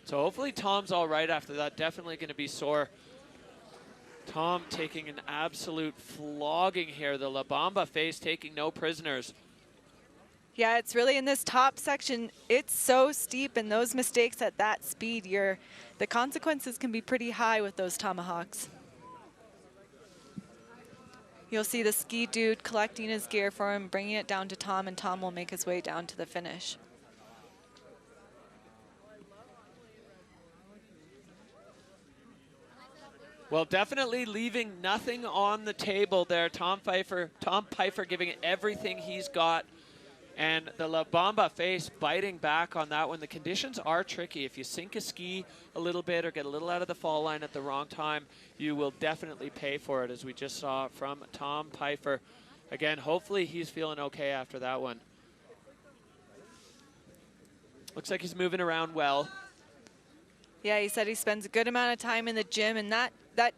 So hopefully Tom's all right after that. Definitely going to be sore. Tom taking an absolute flogging here. The La Bamba face taking no prisoners. Yeah, it's really in this top section, it's so steep, and those mistakes at that speed, the consequences can be pretty high with those tomahawks. You'll see the ski dude collecting his gear for him, bringing it down to Tom, and Tom will make his way down to the finish. Well, definitely leaving nothing on the table there. Tom Pfeiffer giving it everything he's got. And the La Bamba face biting back on that one. The conditions are tricky. If you sink a ski a little bit or get a little out of the fall line at the wrong time, you will definitely pay for it, as we just saw from Tom Pfeiffer. Again, hopefully he's feeling okay after that one. Looks like he's moving around well. Yeah, he said he spends a good amount of time in the gym, and that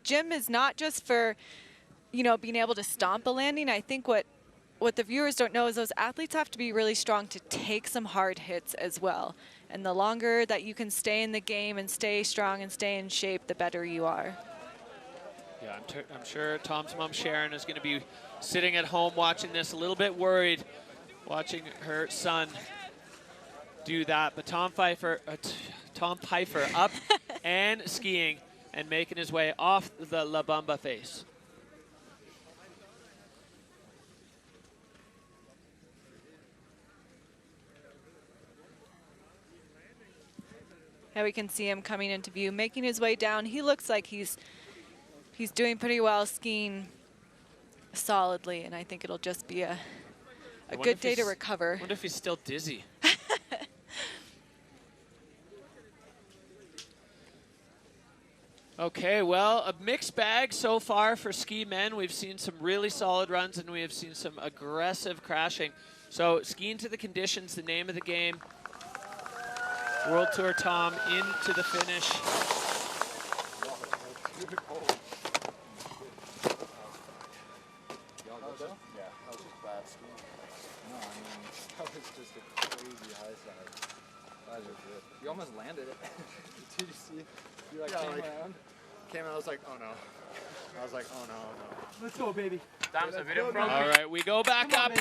gym is not just for, being able to stomp a landing. I think what the viewers don't know is those athletes have to be really strong to take some hard hits as well. And the longer that you can stay in the game and stay strong and stay in shape, the better you are. Yeah, I'm sure Tom's mom Sharon is going to be sitting at home watching this, a little bit worried, watching her son do that. But Tom Pfeiffer up and skiing and making his way off the La Bamba face. Yeah, we can see him coming into view, making his way down. He looks like he's doing pretty well, skiing solidly, and I think it'll just be a good day to recover. I wonder if he's still dizzy. Okay, well, a mixed bag so far for ski men. We've seen some really solid runs, and we have seen some aggressive crashing. So skiing to the conditions, the name of the game. World Tour Tom into the finish. Yeah, that was just bad skiing. No, I mean, that was just a crazy high side. That was good. You almost landed it. Did you see? You came around. I was like, oh no. I was like, oh no, no. Let's go, baby. All right, we go back up.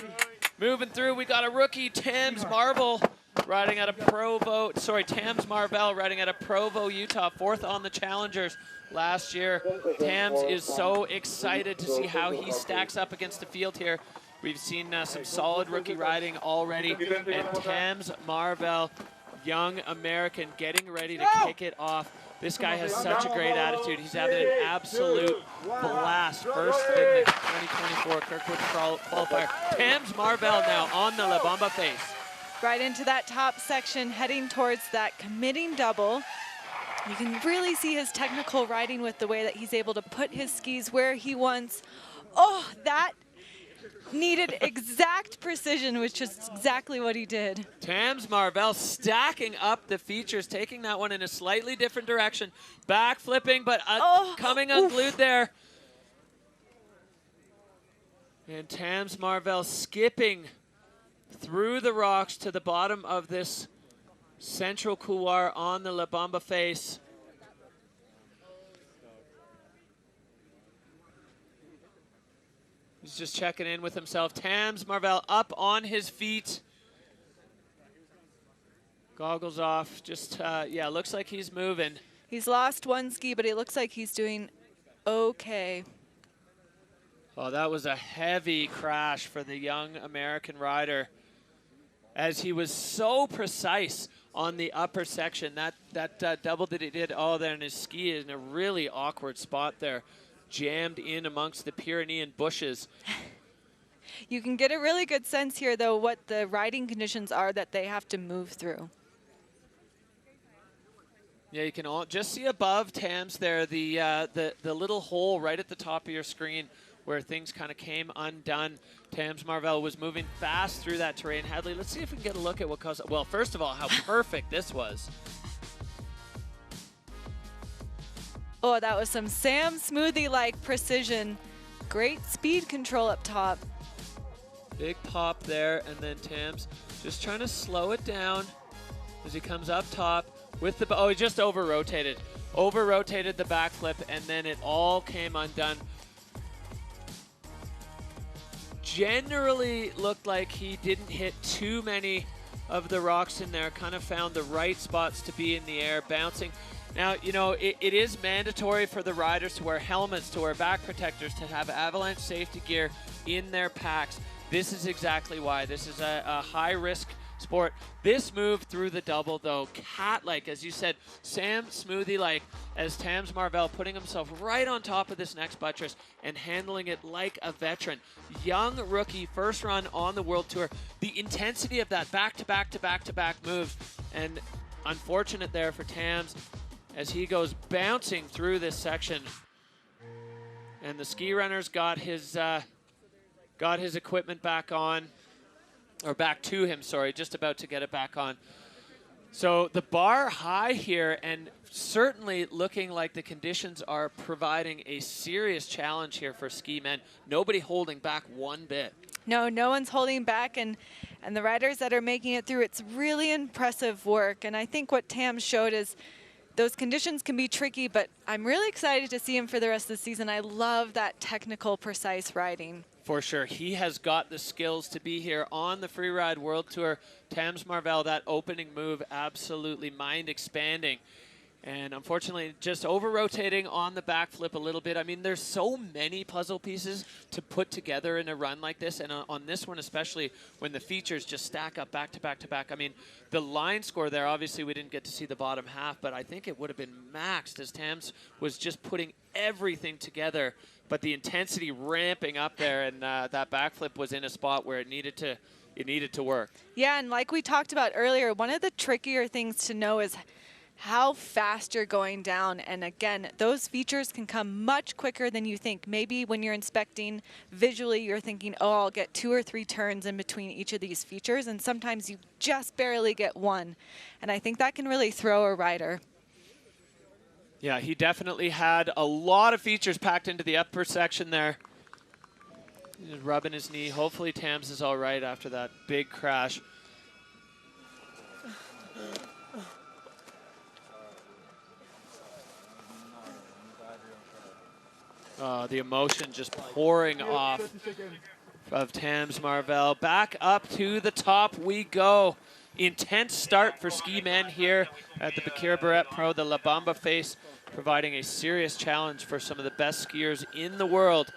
Moving through, we got a rookie, Tams Marvel, riding out of Provo. Sorry, Tams Marvel riding out of Provo, Utah, 4th on the Challengers last year. Tams is so excited to see how he stacks up against the field here. We've seen some solid rookie riding already, and Tams Marvel, young American, getting ready to kick it off. This guy has such a great attitude. He's having an absolute blast. First in the 2024 Kirkwood qualifier. Tams Marvel now on the La Bamba face. Right into that top section, heading towards that committing double. You can really see his technical riding with the way that he's able to put his skis where he wants. Oh, that needed exact precision, which is exactly what he did. Tams Marvel stacking up the features, taking that one in a slightly different direction. Back flipping, but coming unglued there. And Tams Marvel skipping through the rocks to the bottom of this central couloir on the La Bamba face. He's just checking in with himself. Tams Marvel up on his feet. Goggles off. Just, yeah, looks like he's moving. He's lost one ski, but it looks like he's doing okay. Oh, that was a heavy crash for the young American rider, as he was so precise on the upper section. That double that he did all there, and his ski is in a really awkward spot there, jammed in amongst the Pyrenean bushes. You can get a really good sense here, though, what the riding conditions are that they have to move through. Yeah, you can just see above Tams there, the little hole right at the top of your screen where things kind of came undone. Tams Marvel was moving fast through that terrain. Hadley, let's see if we can get a look at what caused it. Well, first of all, how perfect this was. Oh, that was some Sam Smoothie-like precision. Great speed control up top. Big pop there, and then Tams just trying to slow it down as he comes up top with the, oh, he just over-rotated. Over-rotated the backflip, and then it all came undone. Generally looked like he didn't hit too many of the rocks in there, kind of found the right spots to be in the air, bouncing. Now, you know, it is mandatory for the riders to wear helmets, to wear back protectors, to have avalanche safety gear in their packs. This is exactly why. This is a high-risk sport. This move through the double, though, cat-like, as you said, Sam Smoothie-like, as Tams Marvel putting himself right on top of this next buttress and handling it like a veteran. Young rookie, first run on the World Tour. The intensity of that back-to-back-to-back-to-back move, and unfortunate there for Tams as he goes bouncing through this section. And the ski runner's got his equipment back on. Or back to him, sorry, just about to get it back on. So the bar high here, and certainly looking like the conditions are providing a serious challenge here for ski men. Nobody holding back one bit. No, no one's holding back, and the riders that are making it through, it's really impressive work. And I think what Tam showed is those conditions can be tricky, but I'm really excited to see him for the rest of the season. I love that technical, precise riding. For sure. He has got the skills to be here on the Freeride World Tour. Tams Marvel, that opening move, absolutely mind-expanding. And unfortunately, just over-rotating on the backflip a little bit. I mean, there's so many puzzle pieces to put together in a run like this. And on this one especially, when the features just stack up back to back to back. I mean, the line score there, obviously we didn't get to see the bottom half, but I think it would have been maxed as Tams was just putting everything together. But the intensity ramping up there, and that backflip was in a spot where it needed to work. Yeah, and like we talked about earlier, one of the trickier things to know is how fast you're going down. And again, those features can come much quicker than you think. Maybe when you're inspecting visually, you're thinking, oh, I'll get 2 or 3 turns in between each of these features, and sometimes you just barely get one. And I think that can really throw a rider. Yeah, he definitely had a lot of features packed into the upper section there. He's rubbing his knee. Hopefully Tams is all right after that big crash. The emotion just pouring off of Tams Marvel. Back up to the top we go. Intense start for ski men here at the Baqueira Beret Pro, the La Bamba face, providing a serious challenge for some of the best skiers in the world,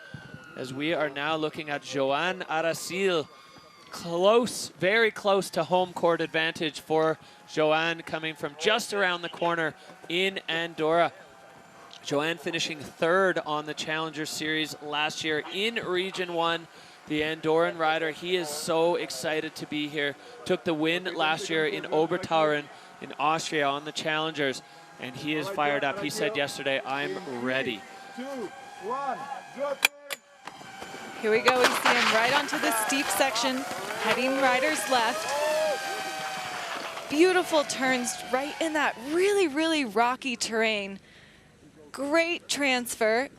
as we are now looking at Joan Aril. Close, very close to home court advantage for Joan, coming from just around the corner in Andorra. Joan finishing 3rd on the Challenger Series last year in Region 1. The Andorran rider, he is so excited to be here. Took the win last year in Obertauern in Austria on the Challengers, and he is fired up. He said yesterday, I'm ready. 2, 1, drop it. Here we go. We see him right onto the steep section, heading riders left. Beautiful turns right in that really, really rocky terrain. Great transfer.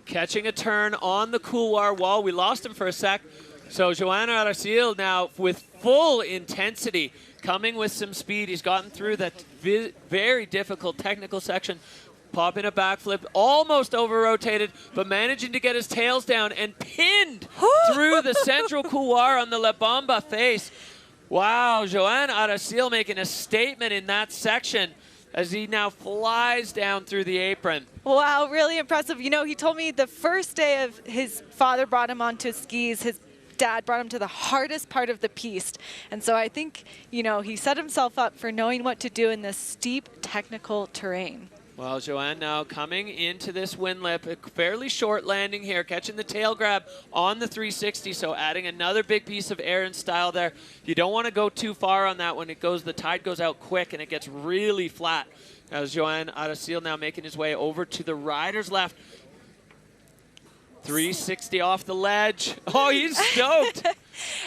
catching a turn on the couloir wall. We lost him for a sec. So Joan Aril now with full intensity, coming with some speed. He's gotten through that very difficult technical section, popping a backflip, almost over-rotated, but managing to get his tails down and pinned through the central couloir on the La Bamba face. Wow, Joan Aril making a statement in that section as he now flies down through the apron. Wow, really impressive. You know, he told me the first day of his father brought him onto skis, his dad brought him to the hardest part of the piste. And so I think, you know, he set himself up for knowing what to do in this steep technical terrain. Well, Joan now coming into this wind lip, a fairly short landing here, catching the tail grab on the 360, so adding another big piece of air and style there. You don't want to go too far on that one. The tide goes out quick and it gets really flat. As Joan Aril now making his way over to the rider's left. 360 off the ledge. Oh, he's stoked.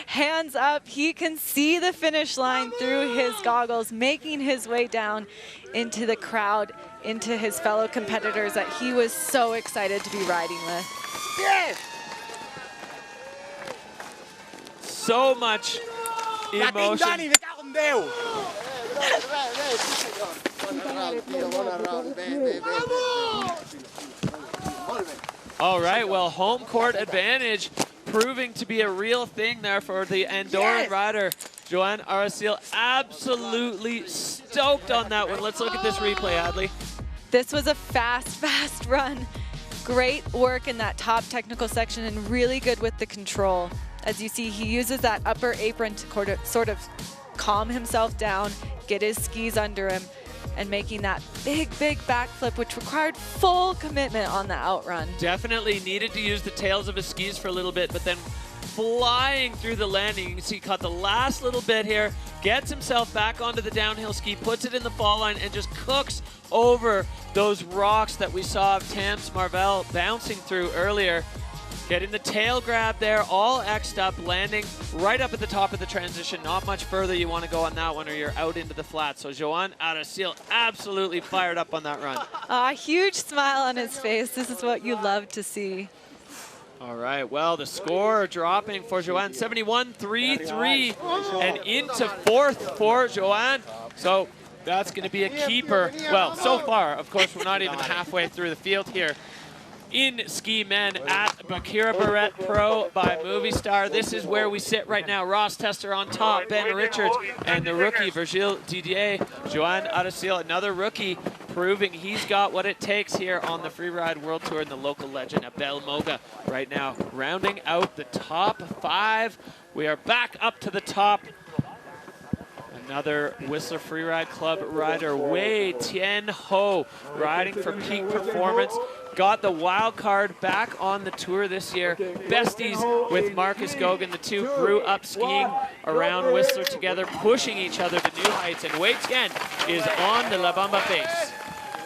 Hands up. He can see the finish line through his goggles, making his way down into the crowd, into his fellow competitors that he was so excited to be riding with. So much emotion. All right, well, home court advantage proving to be a real thing there for the Andorran rider. Joan Aril absolutely stoked on that one. Let's look at this replay, Adley. This was a fast run. Great work in that top technical section and really good with the control. As you see, he uses that upper apron to sort of calm himself down, get his skis under him, and making that big backflip, which required full commitment on the outrun. Definitely needed to use the tails of his skis for a little bit, but then flying through the landing. You can see he caught the last little bit here, gets himself back onto the downhill ski, puts it in the fall line, and just cooks over those rocks that we saw Tams Marvel bouncing through earlier. Getting the tail grab there, all X'd up, landing right up at the top of the transition. Not much further you want to go on that one or you're out into the flat. So Joan Aril absolutely fired up on that run. A huge smile on his face. This is what you love to see. All right, well, the score dropping for Joan, 71-3-3, and into fourth for Joan. So that's going to be a keeper. Well, so far, of course, we're not even halfway through the field here. In ski men at Baqueira Beret Pro by Movistar. This is where we sit right now. Ross Tester on top, Ben Richards, and the rookie Virgile Didier. Joan Aril, another rookie, proving he's got what it takes here on the Freeride World Tour, and the local legend Abel Moga right now rounding out the top 5. We are back up to the top. Another Whistler Freeride Club rider, Wayan Ho, riding for peak performance. Got the wild card back on the tour this year. Besties with Marcus Goguen. The two grew up skiing around Whistler together, pushing each other to new heights. And Wayan is on the La Bamba face.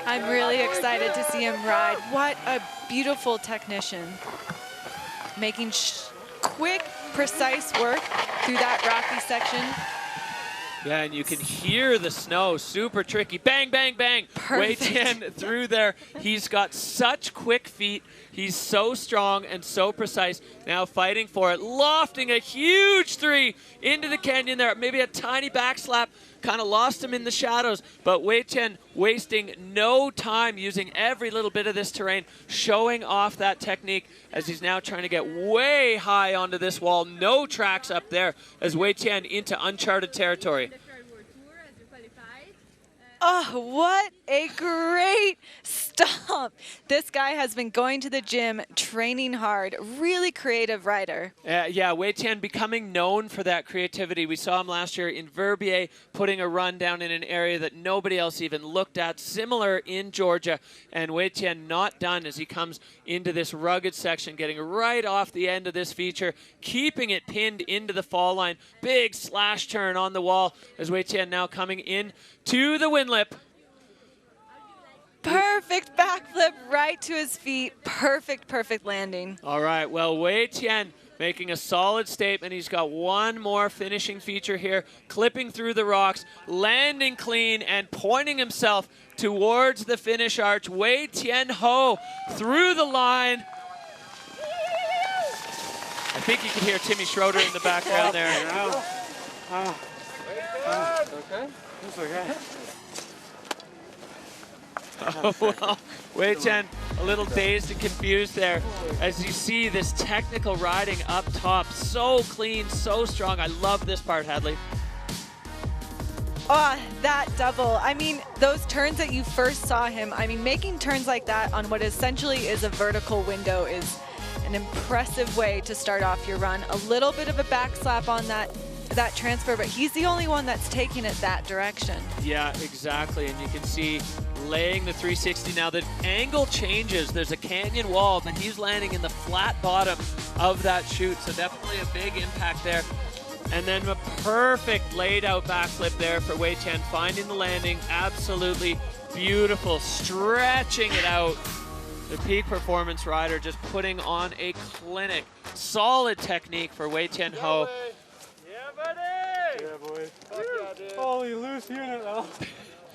I'm really excited to see him ride. What a beautiful technician. Making quick, precise work through that rocky section. Yeah, and you can hear the snow, super tricky. Bang, bang, bang. Wayan through there. He's got such quick feet. He's so strong and so precise. Now fighting for it, lofting a huge 3 into the canyon there. Maybe a tiny backslap, kind of lost him in the shadows. But Wayan wasting no time, using every little bit of this terrain, showing off that technique as he's now trying to get way high onto this wall. No tracks up there as Wayan into uncharted territory. Oh, what a great stomp. This guy has been going to the gym, training hard, really creative rider. Yeah, Wayan becoming known for that creativity. We saw him last year in Verbier, putting a run down in an area that nobody else even looked at. Similar in Georgia, and Wayan not done as he comes into this rugged section, getting right off the end of this feature, keeping it pinned into the fall line. Big slash turn on the wall as Wayan now coming in to the wind lip. Perfect backflip right to his feet. Perfect landing. All right, well, Wayan making a solid statement. He's got one more finishing feature here, clipping through the rocks, landing clean, and pointing himself towards the finish arch. Wayan Ho through the line. I think you can hear Timmy Schroeder in the background there. Okay? It's okay. Oh, well, Wei Chen a little dazed and confused there as you see this technical riding up top. So clean, so strong. I love this part, Hadley. Oh, that double. I mean, those turns that you first saw him, I mean, making turns like that on what essentially is a vertical window is an impressive way to start off your run. A little bit of a back slap on that transfer, but he's the only one that's taking it that direction. Yeah, exactly. And you can see laying the 360 now. The angle changes. There's a canyon wall, but he's landing in the flat bottom of that chute. So definitely a big impact there. And then a perfect laid out backflip there for Wei Chen, finding the landing. Absolutely beautiful, stretching it out. The peak performance rider just putting on a clinic. Solid technique for Wei Chen Ho. Yeah, buddy! Yeah, boy. Holy loose unit, though.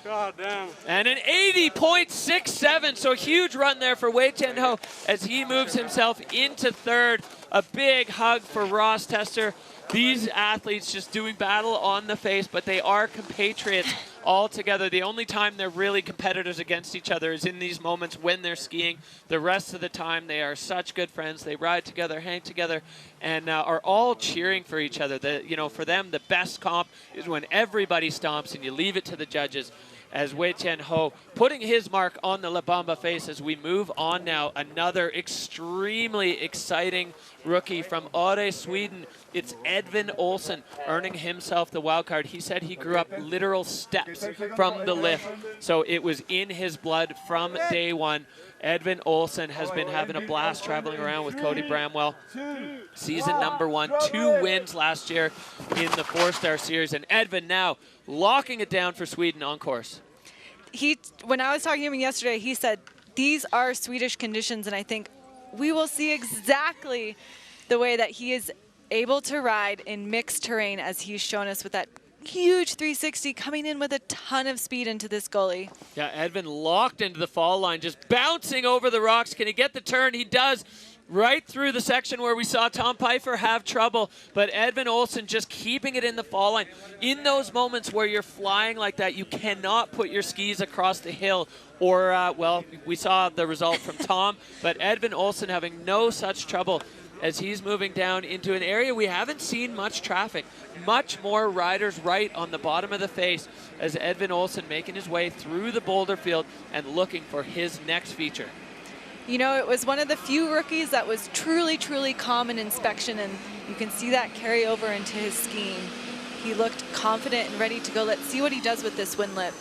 God damn. And an 80.67, so a huge run there for Wei Chen Ho as he moves himself into third. A big hug for Ross Tester. These athletes just doing battle on the face, but they are compatriots all together. The only time they're really competitors against each other is in these moments when they're skiing. The rest of the time, they are such good friends. They ride together, hang together, and are all cheering for each other. For them, the best comp is when everybody stomps and you leave it to the judges. As Wei Chen Ho putting his mark on the La Bamba face as we move on now. Another extremely exciting rookie from Åre, Sweden. It's Edin Olson earning himself the wild card. He said he grew up literal steps from the lift, so it was in his blood from day one. Edin Olson has been having a blast traveling around with Cody Bramwell. Season number 1, 2 wins last year in the 4-star series, and Edvin now locking it down for Sweden on course. When I was talking to him yesterday, he said, these are Swedish conditions, and I think we will see exactly the way that he is able to ride in mixed terrain as he's shown us with that huge 360 coming in with a ton of speed into this gully. Yeah, Edvin locked into the fall line, just bouncing over the rocks. Can he get the turn? He does. Right through the section where we saw Tom Pfeiffer have trouble, but Edin Olson just keeping it in the fall line. In those moments where you're flying like that, you cannot put your skis across the hill or, well, we saw the result from Tom, but Edin Olson having no such trouble as he's moving down into an area we haven't seen much traffic. Much more riders right on the bottom of the face as Edin Olson making his way through the boulder field and looking for his next feature. You know, it was one of the few rookies that was truly, truly calm in inspection, and you can see that carry over into his skiing. He looked confident and ready to go. Let's see what he does with this windlip.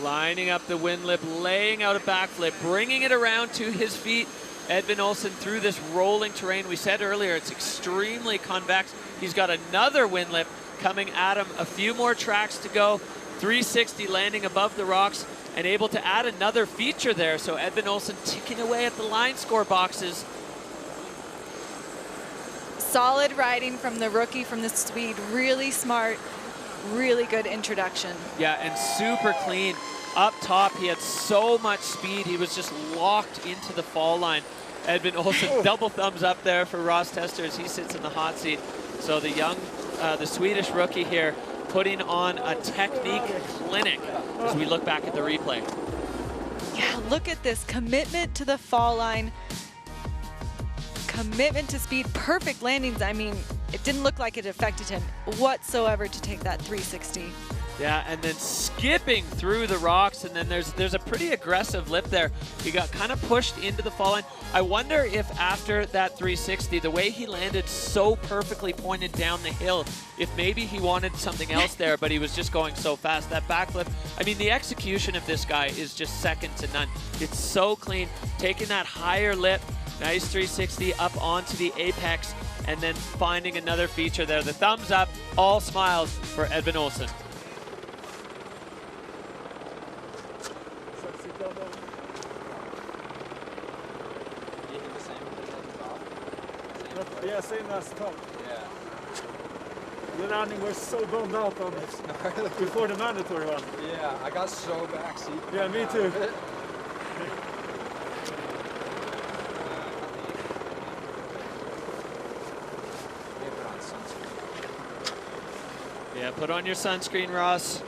Lining up the windlip, laying out a backflip, bringing it around to his feet. Edin Olson through this rolling terrain. We said earlier it's extremely convex. He's got another windlip coming at him. A few more tracks to go. 360 landing above the rocks and able to add another feature there. So Edin Olson ticking away at the line score boxes. Solid riding from the rookie from the Swede. Really smart, really good introduction. Yeah, and super clean. Up top, he had so much speed. He was just locked into the fall line. Edin Olson, double thumbs up there for Ross Tester as he sits in the hot seat. So the Swedish rookie here putting on a technique clinic as we look back at the replay. Yeah, look at this commitment to the fall line, commitment to speed, perfect landings. I mean, it didn't look like it affected him whatsoever to take that 360. Yeah, and then skipping through the rocks, and then there's a pretty aggressive lip there. He got kind of pushed into the fall line. I wonder if after that 360, the way he landed so perfectly pointed down the hill, if maybe he wanted something else there, but he was just going so fast. That backflip, I mean, the execution of this guy is just second to none. It's so clean, taking that higher lip, nice 360 up onto the apex, and then finding another feature there. The thumbs up, all smiles for Edin Olson. Yeah, same as Tom. Yeah. The landing was so bummed out on before the mandatory one. Yeah, I got so backseat. Yeah, me too. Yeah, put on your sunscreen, Ross.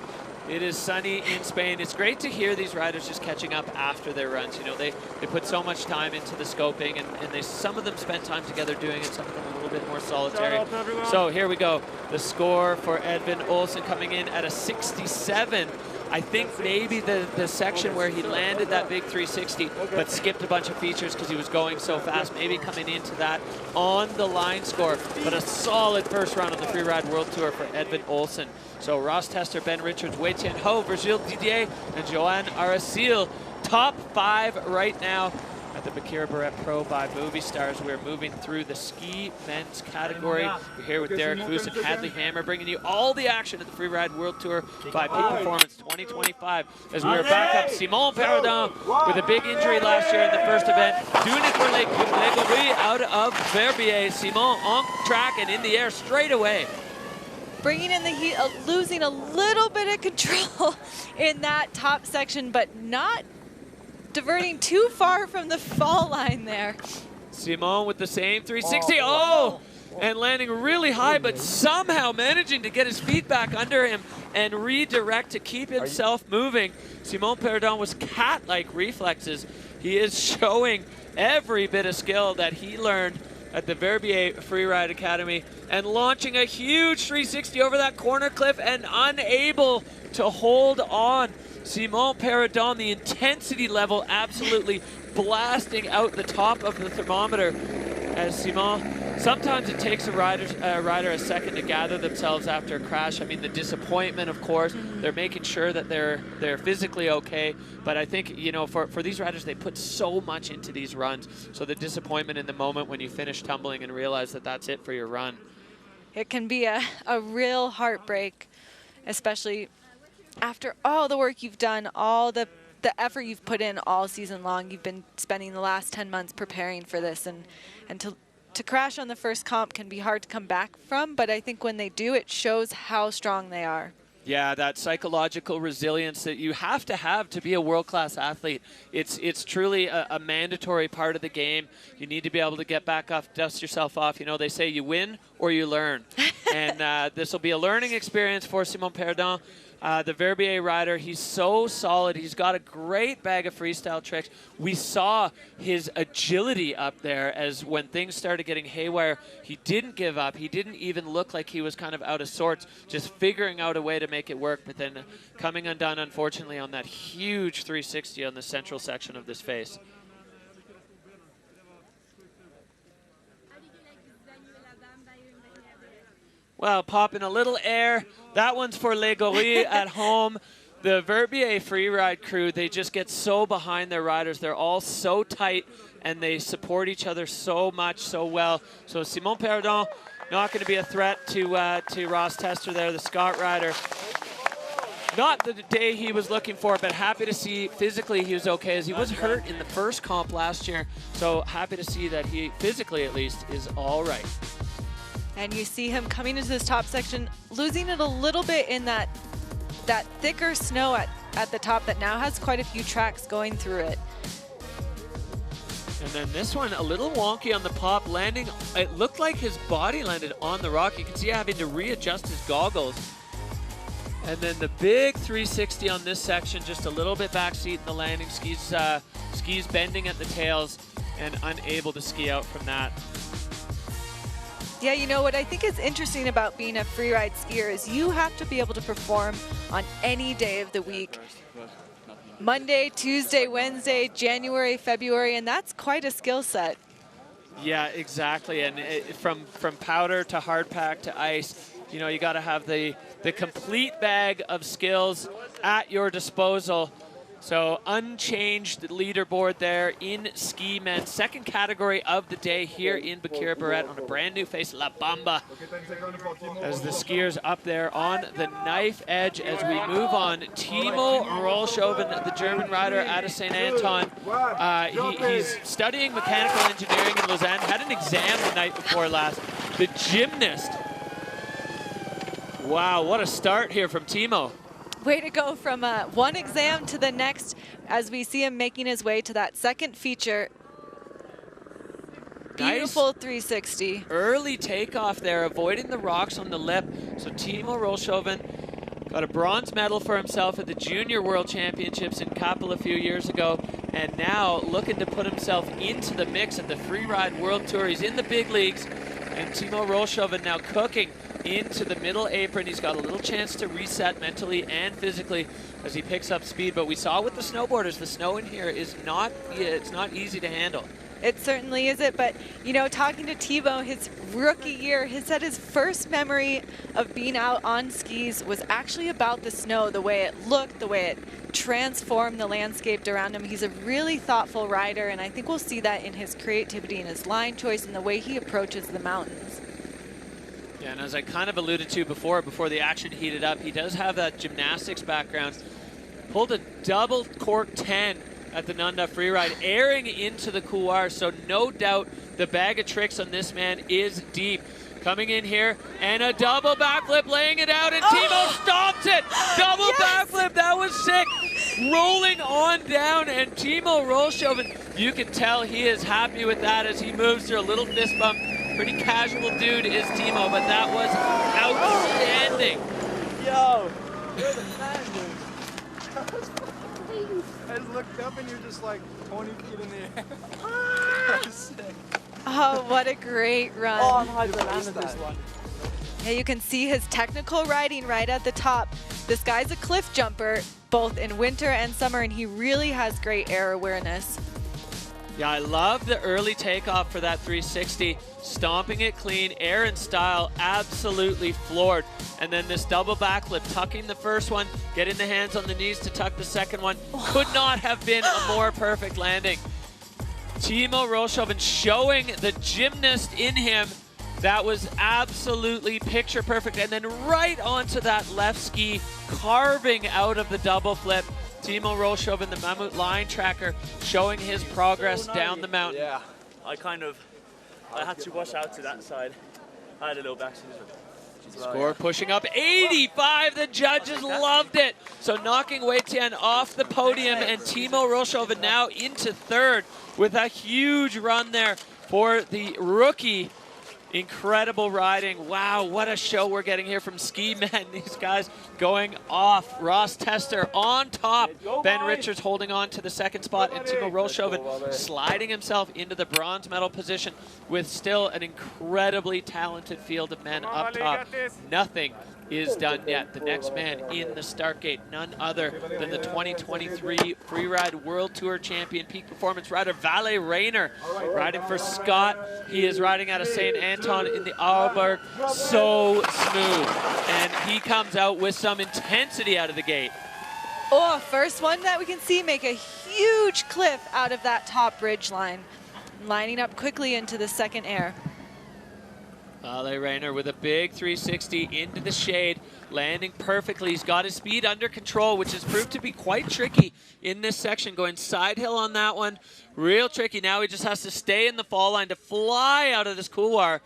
It is sunny in Spain. It's great to hear these riders just catching up after their runs. You know, they put so much time into the scoping, and some of them spent time together doing it, some of them a little bit more solitary. So here we go. The score for Edin Olson coming in at a 67. I think maybe the section where he landed that big 360 but skipped a bunch of features because he was going so fast, maybe coming into that on the line score. But a solid first round on the Freeride World Tour for Edin Olson. So Ross Tester, Ben Richards, Wayan Ho, Virgil Didier, and Joan Aril. Top 5 right now at the Baqueira Beret Pro by Movistar as we're moving through the ski men's category. We're here with Derek Voos and Hadley Hammer, bringing you all the action at the Freeride World Tour by Peak Performance 2025. As we are back up, Simone Peradon with a big injury last year in the first event. Doing it for Les Gorilles out of Verbier. Simone on track and in the air straight away. Bringing in the heat, losing a little bit of control in that top section, but not diverting too far from the fall line there. Simone with the same 360. Oh! And landing really high, but somehow managing to get his feet back under him and redirect to keep himself moving. Simone Peradon was cat-like reflexes. He is showing every bit of skill that he learned at the Verbier Freeride Academy and launching a huge 360 over that corner cliff and unable to hold on. Simone Peradon, the intensity level absolutely blasting out the top of the thermometer as Simone, sometimes it takes a rider a second to gather themselves after a crash. I mean, the disappointment, of course, they're making sure that they're physically okay, but I think, you know, for these riders, they put so much into these runs, so the disappointment in the moment when you finish tumbling and realize that that's it for your run. It can be a real heartbreak, especially after all the work you've done, all the effort you've put in all season long. You've been spending the last 10 months preparing for this, and to crash on the first comp can be hard to come back from, but I think when they do, it shows how strong they are. Yeah, that psychological resilience that you have to be a world-class athlete. It's truly a mandatory part of the game. You need to be able to get back up, dust yourself off. You know, they say you win or you learn. And this will be a learning experience for Simone Peradon. The Verbier rider, he's so solid. He's got a great bag of freestyle tricks. We saw his agility up there as when things started getting haywire, he didn't give up. He didn't even look like he was kind of out of sorts, just figuring out a way to make it work, but then coming undone, unfortunately, on that huge 360 on the central section of this face. Well, popping a little air. That one's for Les Gorilles at home. The Verbier Freeride crew, they just get so behind their riders. They're all so tight, and they support each other so much, so well. So Simone Peradon, not going to be a threat to Ross Tester there, the Scott rider. Not the day he was looking for, but happy to see physically he was okay, as he was hurt in the first comp last year. So happy to see that he, physically at least, is all right. And you see him coming into this top section, losing it a little bit in that thicker snow at the top that now has quite a few tracks going through it. And then this one, a little wonky on the pop, landing, it looked like his body landed on the rock. You can see having to readjust his goggles. And then the big 360 on this section, just a little bit backseat in the landing, skis bending at the tails and unable to ski out from that. Yeah, you know what I think is interesting about being a freeride skier is you have to be able to perform on any day of the week. Monday, Tuesday, Wednesday, January, February, and that's quite a skill set. Yeah, exactly. And from powder to hard pack to ice, you know, you got to have the complete bag of skills at your disposal. So unchanged leaderboard there in ski men. Second category of the day here in Baqueira Beret on a brand new face, La Bamba. As the skiers up there on the knife edge as we move on. Timo Rovin, the German rider out of St. Anton. He's studying mechanical engineering in Lausanne. Had an exam the night before last. The gymnast. Wow, what a start here from Timo. Way to go from one exam to the next as we see him making his way to that second feature. Beautiful 360. Early takeoff there, avoiding the rocks on the lip. So Timo Rovin got a bronze medal for himself at the Junior World Championships in Kappel a few years ago, and now looking to put himself into the mix at the Freeride World Tour. He's in the big leagues, and Timo Rovin now cooking into the middle apron. He's got a little chance to reset mentally and physically as he picks up speed, but we saw with the snowboarders, the snow in here is not, it's not easy to handle. It certainly isn't, but you know, talking to Timo, his rookie year, he said his first memory of being out on skis was actually about the snow, the way it looked, the way it transformed the landscape around him. He's a really thoughtful rider, and I think we'll see that in his creativity and his line choice and the way he approaches the mountains. Yeah, and as I kind of alluded to before the action heated up, he does have that gymnastics background. Pulled a double cork 10 at the Nunda Freeride, airing into the couloir, so no doubt the bag of tricks on this man is deep. Coming in here, and a double backflip, laying it out, and Timo stops it! Double backflip, that was sick! Rolling on down, and Timo Rovin, you can tell he is happy with that as he moves through a little fist bump. Pretty casual dude is Timo, but that was outstanding. Yo! You're the man, dude. I just looked up and you're just like 20 feet in the air. That was sick. Oh, what a great run. Oh, I'm hard to land this one. Yeah, you can see his technical riding right at the top. This guy's a cliff jumper, both in winter and summer, and he really has great air awareness. Yeah, I love the early takeoff for that 360. Stomping it clean, air and style, absolutely floored. And then this double backflip, tucking the first one, getting the hands on the knees to tuck the second one. Could not have been a more perfect landing. Timo Rovin showing the gymnast in him. That was absolutely picture perfect. And then right onto that left ski, carving out of the double flip. Timo Rovin, the Mammoth line tracker, showing his progress down the mountain. Yeah, I had to wash out to that side. I had a little back Score pushing up 85. The judges loved it. So knocking Wayan off the podium, and Timo Rovin now into third with a huge run there for the rookie. Incredible riding. Wow, what a show we're getting here from Ski Men. These guys going off. Ross Tester on top. Ben Richards holding on to the second spot, and Timo Rovin sliding himself into the bronze medal position with still an incredibly talented field of men up top. Nothing is done yet. The next man in the start gate, none other than the 2023 Freeride World Tour champion, peak performance rider Valentin Rainer, riding for Scott. He is riding out of St. Anton in the Arlberg. So smooth. And he comes out with some intensity out of the gate. Oh, first one that we can see make a huge cliff out of that top ridge line, lining up quickly into the second air. Valentin Rainer with a big 360 into the shade, landing perfectly. He's got his speed under control, which has proved to be quite tricky in this section. Going side hill on that one, real tricky. Now he just has to stay in the fall line to fly out of this couloir.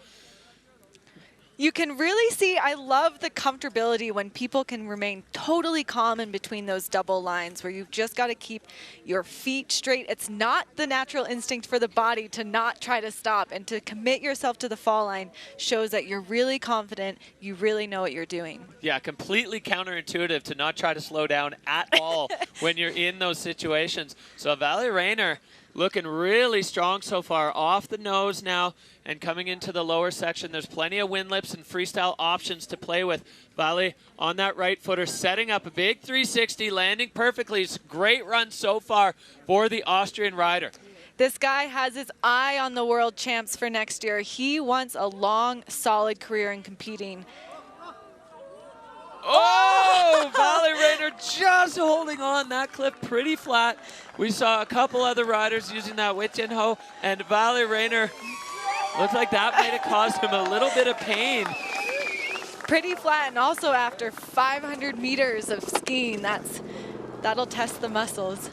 You can really see, I love the comfortability when people can remain totally calm in between those double lines where you've just got to keep your feet straight. It's not the natural instinct for the body to not try to stop, and to commit yourself to the fall line shows that you're really confident, you really know what you're doing. Yeah, completely counterintuitive to not try to slow down at all when you're in those situations. So Valentin Rainer looking really strong so far, off the nose now, and coming into the lower section. There's plenty of wind lips and freestyle options to play with. Valley on that right footer, setting up a big 360, landing perfectly. It's a great run so far for the Austrian rider. This guy has his eye on the world champs for next year. He wants a long, solid career in competing. Oh, Valentin Rainer just holding on. That cliff pretty flat. We saw a couple other riders using that Wayan Ho, and Valentin Rainer looks like that might have caused him a little bit of pain. Pretty flat, and also after 500 meters of skiing, that'll test the muscles.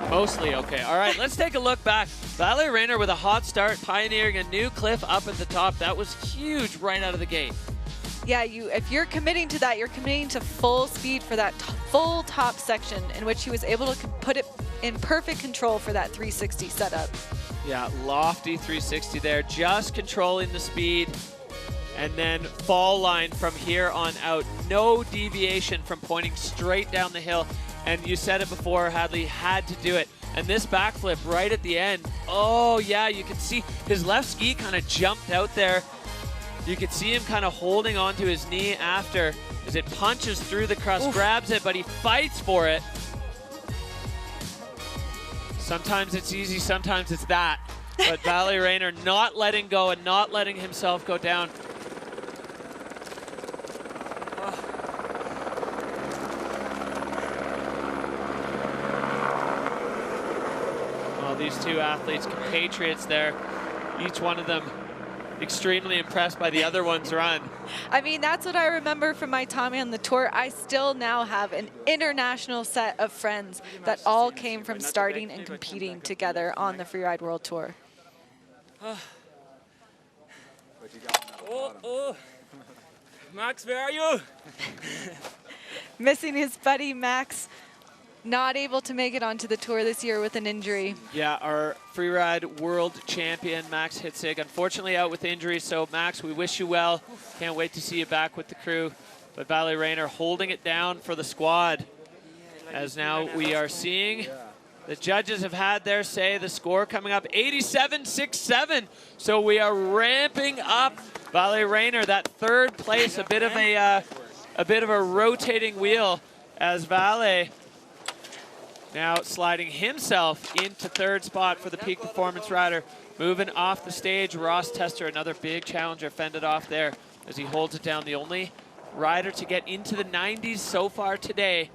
Mostly okay. All right, let's take a look back. Valentin Rainer with a hot start, pioneering a new cliff up at the top. That was huge right out of the gate. Yeah, if you're committing to that, you're committing to full speed for that full top section, in which he was able to put it in perfect control for that 360 setup. Yeah, lofty 360 there, just controlling the speed. And then fall line from here on out. No deviation from pointing straight down the hill. And you said it before, Hadley had to do it. And this backflip right at the end, oh yeah, you can see his left ski kind of jumped out there. You can see him kind of holding onto his knee after as it punches through the crust, grabs it, but he fights for it. Sometimes it's easy, sometimes it's that. But Valentin Rainer not letting go and not letting himself go down. Well, these two athletes, compatriots there, each one of them extremely impressed by the other one's run. I mean, that's what I remember from my time on the tour. I still now have an international set of friends that all came from starting and competing together on the Freeride World Tour. Max, where are you? Missing his buddy Max, not able to make it onto the tour this year with an injury. Yeah, our Freeride World Champion, Max Hitzig, unfortunately out with injury. So Max, we wish you well. Can't wait to see you back with the crew. But Valentin Rainer holding it down for the squad. As now we are seeing the judges have had their say. The score coming up 87-6-7. So we are ramping up Valentin Rainer, that third place, a bit of a rotating wheel as Valet now sliding himself into third spot for the peak performance rider. Moving off the stage, Ross Tester, another big challenger, fended off there as he holds it down. The only rider to get into the 90s so far today.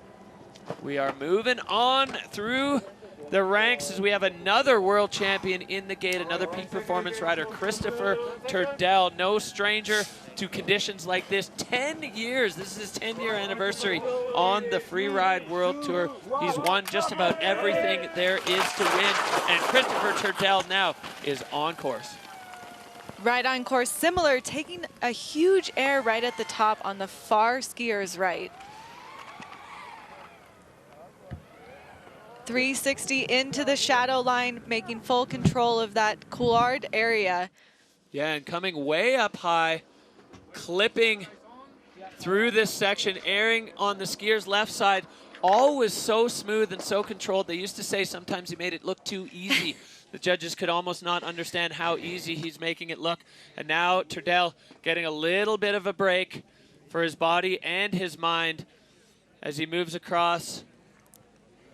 We are moving on through the ranks as we have another world champion in the gate, another peak performance rider, Christopher Turdell, no stranger to conditions like this. 10 years, this is his 10-year anniversary on the Freeride World Tour. He's won just about everything there is to win, and Christopher Turdell now is on course. Right on course, similar, taking a huge air right at the top on the far skier's right. 360 into the shadow line, making full control of that couloir area. Yeah, and coming way up high, clipping through this section, airing on the skier's left side. All was so smooth and so controlled. They used to say sometimes he made it look too easy. The judges could almost not understand how easy he's making it look. And now Turdell getting a little bit of a break for his body and his mind as he moves across,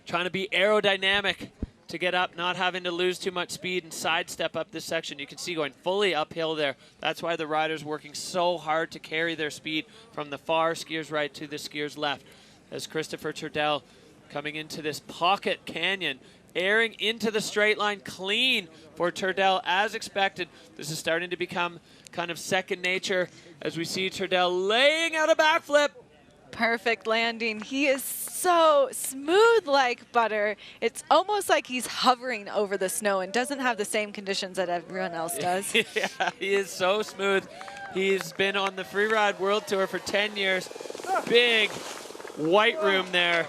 trying to be aerodynamic to get up, not having to lose too much speed and sidestep up this section. You can see going fully uphill there. That's why the riders working so hard to carry their speed from the far skier's right to the skier's left. As Christopher Turdell coming into this pocket canyon, airing into the straight line, clean for Turdell as expected. This is starting to become kind of second nature as we see Turdell laying out a backflip. Perfect landing. He is so smooth like butter. It's almost like he's hovering over the snow and doesn't have the same conditions that everyone else does. Yeah, he is so smooth. He's been on the Freeride World Tour for 10 years. Big white room there.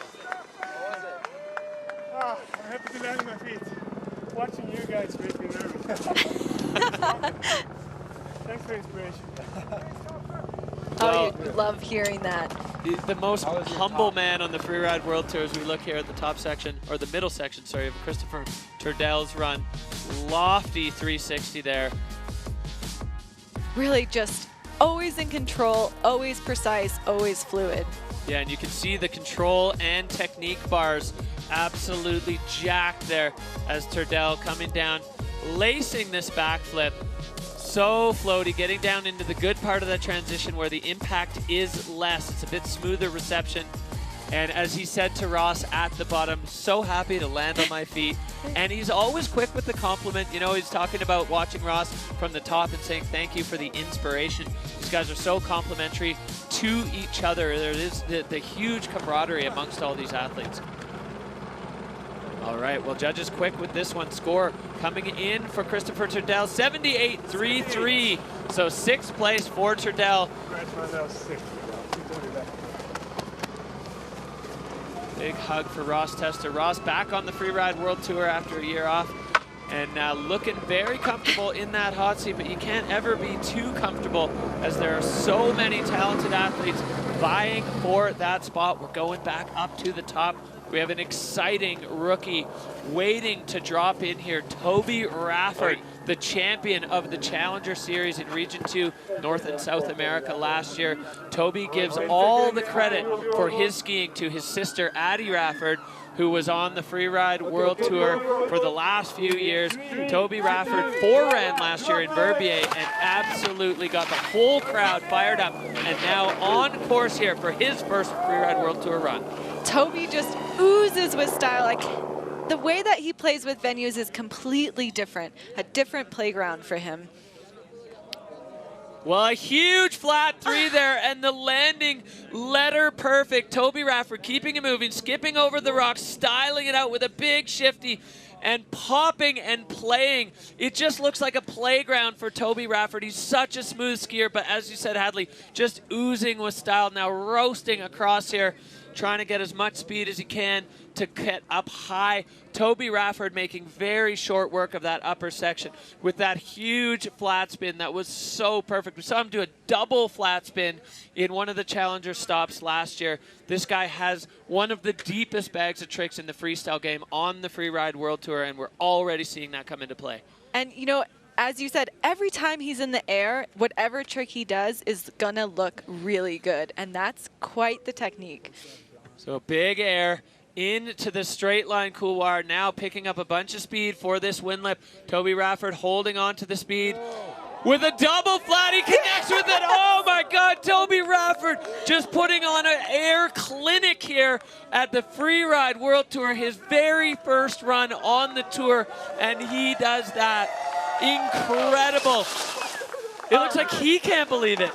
I'm happy to land on my feet. Watching you guys makes me nervous. Thanks for inspiration. Oh, you love hearing that. The most humble man on the Freeride World Tour as we look here at the top section, or the middle section, sorry, of Christopher Turdell's run. Lofty 360 there. Really just always in control, always precise, always fluid. Yeah, and you can see the control and technique bars absolutely jacked there as Turdell coming down, lacing this backflip. So floaty, getting down into the good part of that transition where the impact is less. It's a bit smoother reception. And as he said to Ross at the bottom, so happy to land on my feet. And he's always quick with the compliment. You know, he's talking about watching Ross from the top and saying thank you for the inspiration. These guys are so complimentary to each other. There is the huge camaraderie amongst all these athletes. All right, well, judges quick with this one. Score coming in for Christopher Turdell, 78.33. So 6th place for Turdell. Big hug for Ross Tester. Ross back on the Freeride World Tour after a year off, and looking very comfortable in that hot seat, but you can't ever be too comfortable as there are so many talented athletes vying for that spot. We're going back up to the top. We have an exciting rookie waiting to drop in here, Toby Rafford, the champion of the Challenger Series in Region 2, North and South America last year. Toby gives all the credit for his skiing to his sister, Addie Rafford, who was on the Freeride World Tour for the last few years. Toby Rafford ran last year in Verbier and absolutely got the whole crowd fired up, and now on course here for his first Freeride World Tour run. Toby just oozes with style. Like, the way that he plays with venues is completely different, a different playground for him. Well, a huge flat 3 there, and the landing letter perfect. Toby Rafford keeping it moving, skipping over the rocks, styling it out with a big shifty, and popping and playing. It just looks like a playground for Toby Rafford. He's such a smooth skier, but as you said, Hadley, just oozing with style, now roasting across here, trying to get as much speed as he can to get up high. Toby Rafford making very short work of that upper section with that huge flat spin that was so perfect. We saw him do a double flat spin in one of the Challenger stops last year. This guy has one of the deepest bags of tricks in the freestyle game on the Freeride World Tour, and we're already seeing that come into play. And, you know, as you said, every time he's in the air, whatever trick he does is gonna look really good, and that's quite the technique. So big air into the straight line couloir, now picking up a bunch of speed for this windlip. Toby Rafford holding on to the speed with a double flat. He connects with it. Oh my God, Toby Rafford just putting on an air clinic here at the Freeride World Tour, his very first run on the tour, and he does that. Incredible. It looks like he can't believe it.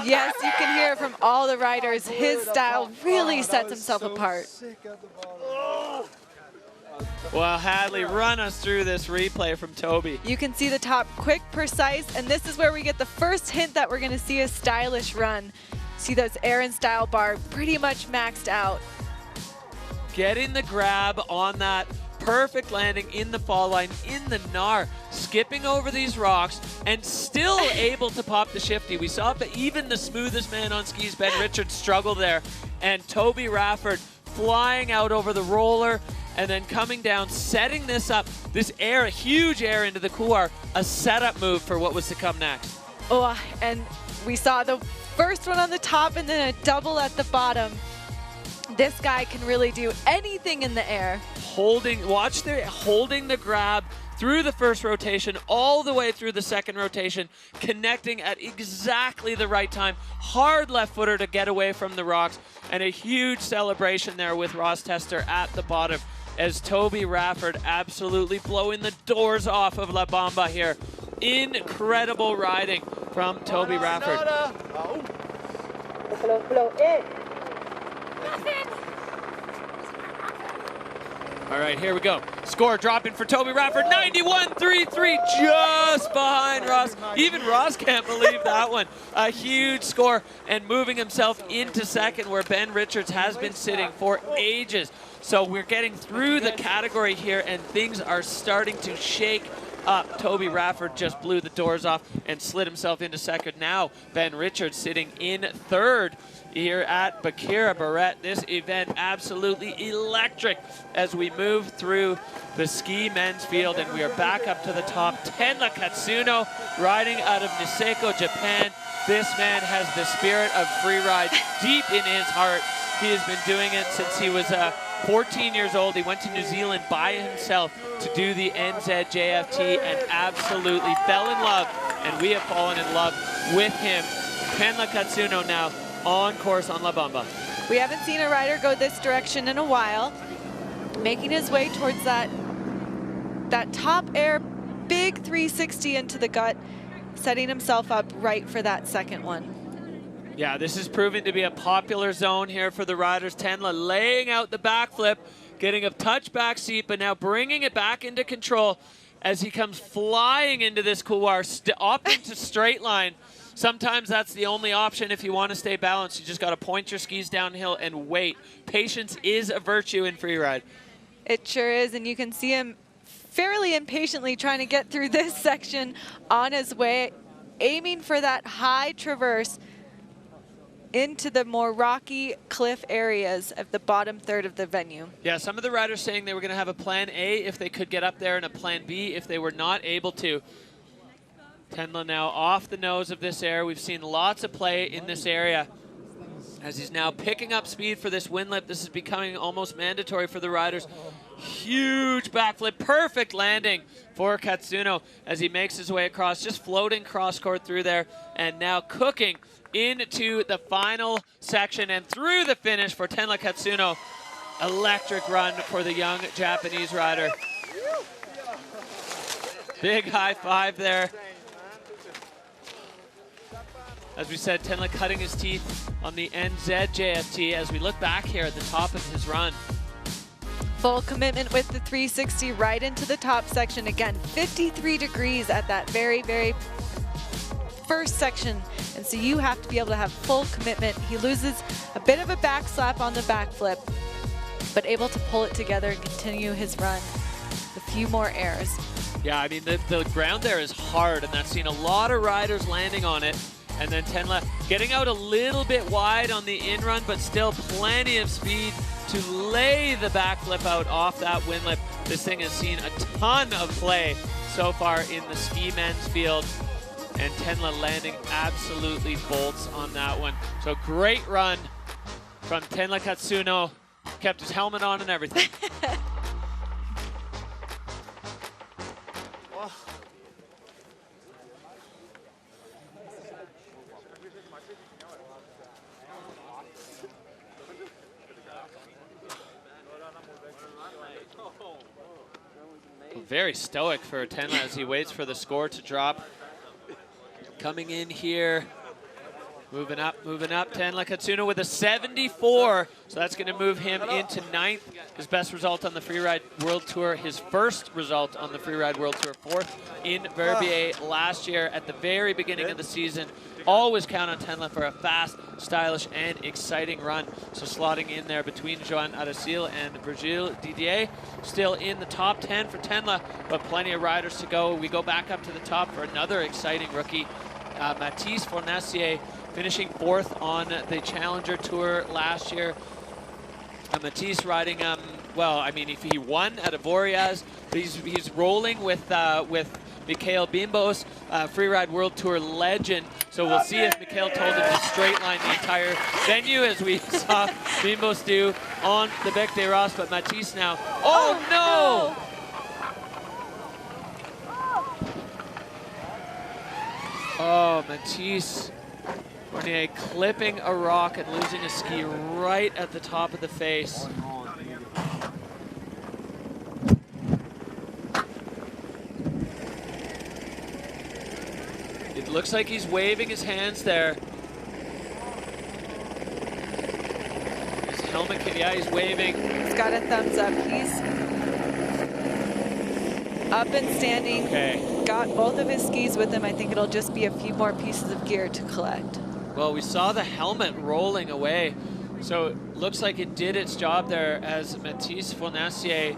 Yes, you can hear it from all the riders. His style really sets himself apart. Well, Hadley, run us through this replay from Toby. You can see the top quick, precise, and this is where we get the first hint that we're going to see a stylish run. See those air and style bar pretty much maxed out. Getting the grab on that perfect landing in the fall line, in the gnar, skipping over these rocks, and still able to pop the shifty. We saw that even the smoothest man on skis, Ben Richards, struggled there, and Toby Rafford flying out over the roller and then coming down, setting this up, this air, a huge air into the couloir, a setup move for what was to come next. Oh, and we saw the first one on the top and then a double at the bottom. This guy can really do anything in the air. Holding the grab through the first rotation, all the way through the second rotation, connecting at exactly the right time. Hard left footer to get away from the rocks, and a huge celebration there with Ross Tester at the bottom as Toby Rafford absolutely blowing the doors off of La Bamba here. Incredible riding from Toby Rafford. All right, here we go. Score dropping for Toby Rafford, 91.33, just behind Ross. Even Ross can't believe that one. A huge score, and moving himself into second where Ben Richards has been sitting for ages. So we're getting through the category here, and things are starting to shake up. Toby Rafford just blew the doors off and slid himself into second. Now Ben Richards sitting in third here at Baqueira Beret. This event absolutely electric as we move through the ski men's field, and we are back up to the top. Tenla Katsuno riding out of Niseko, Japan. This man has the spirit of freeride deep in his heart. He has been doing it since he was 14 years old. He went to New Zealand by himself to do the NZJFT and absolutely fell in love, and we have fallen in love with him. Tenla Katsuno now on course on La Bamba. We haven't seen a rider go this direction in a while, making his way towards that top air, big 360 into the gut, setting himself up right for that second one. Yeah, this is proving to be a popular zone here for the riders. Tenla laying out the backflip, getting a touch back seat, but now bringing it back into control as he comes flying into this couloir, opting to straight line. Sometimes that's the only option if you want to stay balanced. You just got to point your skis downhill and wait. Patience is a virtue in freeride. It sure is, and you can see him fairly impatiently trying to get through this section on his way, aiming for that high traverse into the more rocky cliff areas of the bottom third of the venue. Yeah, some of the riders saying they were going to have a plan A if they could get up there and a plan B if they were not able to. Tenla now off the nose of this air. We've seen lots of play in this area as he's now picking up speed for this wind lip. This is becoming almost mandatory for the riders. Huge backflip, perfect landing for Katsuno as he makes his way across, just floating cross-court through there, and now cooking into the final section and through the finish for Tenla Katsuno. Electric run for the young Japanese rider. Big high five there. As we said, Tenla cutting his teeth on the NZ JFT as we look back here at the top of his run. Full commitment with the 360 right into the top section. Again, 53 degrees at that very, very first section. And so you have to be able to have full commitment. He loses a bit of a back slap on the backflip, but able to pull it together and continue his run. A few more airs. Yeah, I mean, the ground there is hard, and that's seen a lot of riders landing on it. And then Tenla getting out a little bit wide on the in-run, but still plenty of speed to lay the backflip out off that wind lip. This thing has seen a ton of play so far in the ski men's field. And Tenla landing absolutely bolts on that one. So great run from Tenla Katsuno. Kept his helmet on and everything. Very stoic for Tenla as he waits for the score to drop. Coming in here, moving up, Tenla Katsuno with a 74. So that's going to move him into 9th. His best result on the Freeride World Tour, his first result on the Freeride World Tour, 4th in Verbier last year at the very beginning of the season. Always count on Tenla for a fast, stylish, and exciting run. So slotting in there between Joan Aril and Virgile Didier. Still in the top 10 for Tenla, but plenty of riders to go. We go back up to the top for another exciting rookie, Mathis Fornacier, finishing 4th on the Challenger Tour last year. Mathis riding, well, I mean, if he won at Avoriaz, but he's rolling with Mikhail Bimbos, Freeride World Tour legend. So we'll see if Mikhail told him to straight line the entire venue, as we saw Bimbos do on the Bec des Ros. But Mathis now, oh no! Oh, Mathis Fournier clipping a rock and losing a ski right at the top of the face. It looks like he's waving his hands there. His helmet, yeah, he's waving. He's got a thumbs up. He's up and standing. Okay. Got both of his skis with him. I think it'll just be a few more pieces of gear to collect. Well, we saw the helmet rolling away. So it looks like it did its job there as Mathis Fornacier,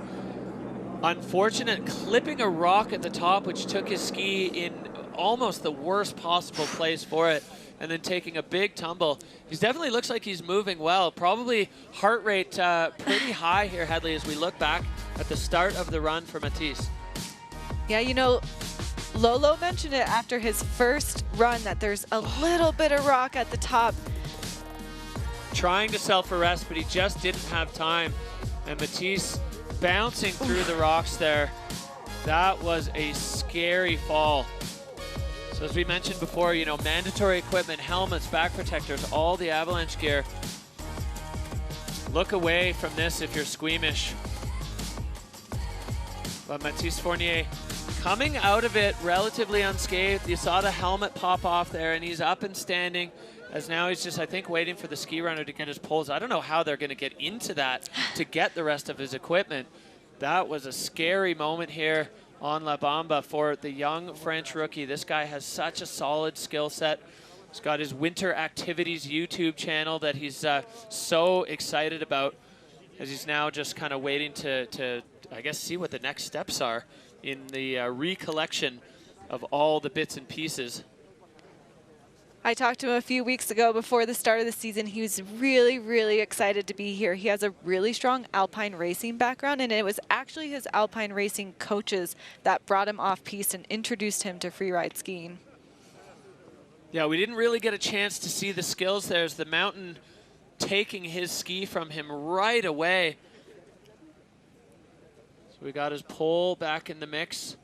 unfortunate, clipping a rock at the top, which took his ski in almost the worst possible place for it, and then taking a big tumble. He definitely looks like he's moving well. Probably heart rate pretty high here, Headley, as we look back at the start of the run for Mathis. Yeah, you know, Lolo mentioned it after his first run that there's a little bit of rock at the top. Trying to self-arrest, but he just didn't have time. And Mathis bouncing through the rocks there. That was a scary fall. So as we mentioned before, you know, mandatory equipment, helmets, back protectors, all the avalanche gear. Look away from this if you're squeamish. But Mathis Fournier coming out of it relatively unscathed. You saw the helmet pop off there, and he's up and standing as now he's just, I think, waiting for the ski runner to get his poles. I don't know how they're going to get into that to get the rest of his equipment. That was a scary moment here on La Bamba for the young French rookie. This guy has such a solid skill set. He's got his Winter Activities YouTube channel that he's so excited about, as he's now just kind of waiting to, I guess, see what the next steps are in the recollection of all the bits and pieces. I talked to him a few weeks ago before the start of the season. He was really, really excited to be here. He has a really strong alpine racing background, and it was actually his alpine racing coaches that brought him off piste and introduced him to freeride skiing. Yeah, we didn't really get a chance to see the skills. There's the mountain taking his ski from him right away. So we got his pole back in the mix.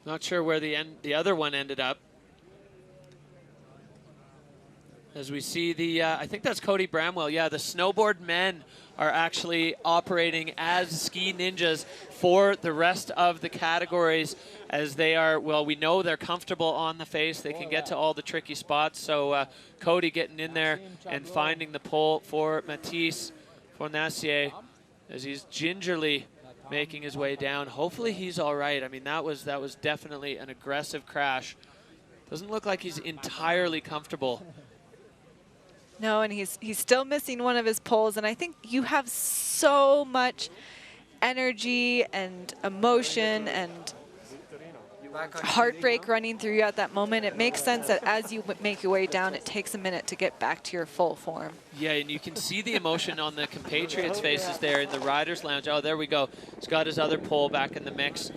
Not sure where the other one ended up. As we see the, I think that's Cody Bramwell. Yeah, the snowboard men are actually operating as ski ninjas for the rest of the categories, as they are, well, we know they're comfortable on the face. They can get to all the tricky spots. So Cody getting in there and finding the pole for Mathis Fornacier as he's gingerly making his way down. Hopefully he's all right. I mean, that was definitely an aggressive crash. Doesn't look like he's entirely comfortable. No, and he's still missing one of his poles, and I think you have so much energy and emotion and heartbreak running through you at that moment. It makes sense that as you make your way down, it takes a minute to get back to your full form. Yeah, and you can see the emotion on the compatriots' faces there in the Riders' Lounge. Oh, there we go. He's got his other pole back in the mix.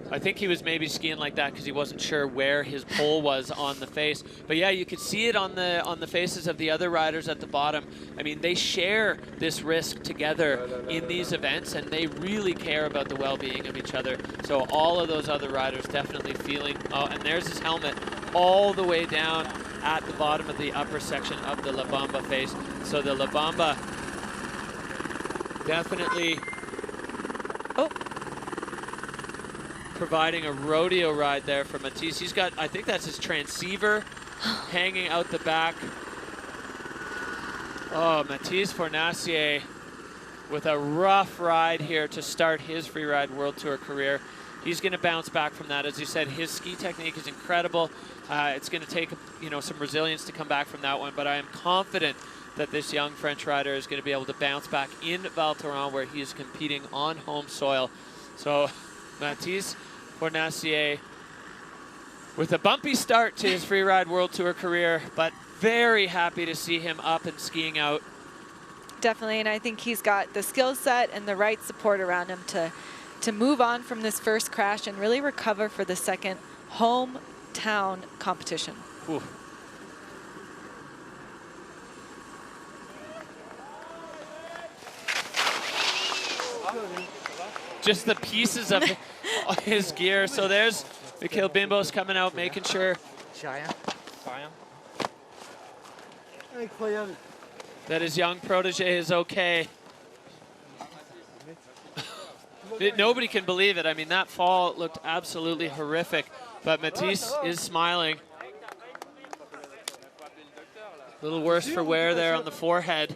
I think he was maybe skiing like that because he wasn't sure where his pole was on the face. But yeah, you could see it on the faces of the other riders at the bottom. I mean, they share this risk together in these events, and they really care about the well-being of each other. So all of those other riders definitely feeling, oh, and there's his helmet all the way down at the bottom of the upper section of the La Bamba face. So the La Bamba definitely providing a rodeo ride there for Mathis. He's got, I think that's his transceiver hanging out the back. Oh, Mathis Fornacier with a rough ride here to start his Freeride World Tour career. He's going to bounce back from that. As you said, his ski technique is incredible. It's going to take, you know, some resilience to come back from that one, but I am confident that this young French rider is going to be able to bounce back in Val Thorens, where he is competing on home soil. So Mathis Fornacier with a bumpy start to his Freeride World Tour career, but very happy to see him up and skiing out. Definitely, and I think he's got the skill set and the right support around him to move on from this first crash and really recover for the second hometown competition. Ooh. Just the pieces of his gear. So there's Mikhail Bimbos coming out, making sure that his young protege is okay. Nobody can believe it. I mean, that fall looked absolutely horrific, but Mathis is smiling. A little worse for wear there on the forehead.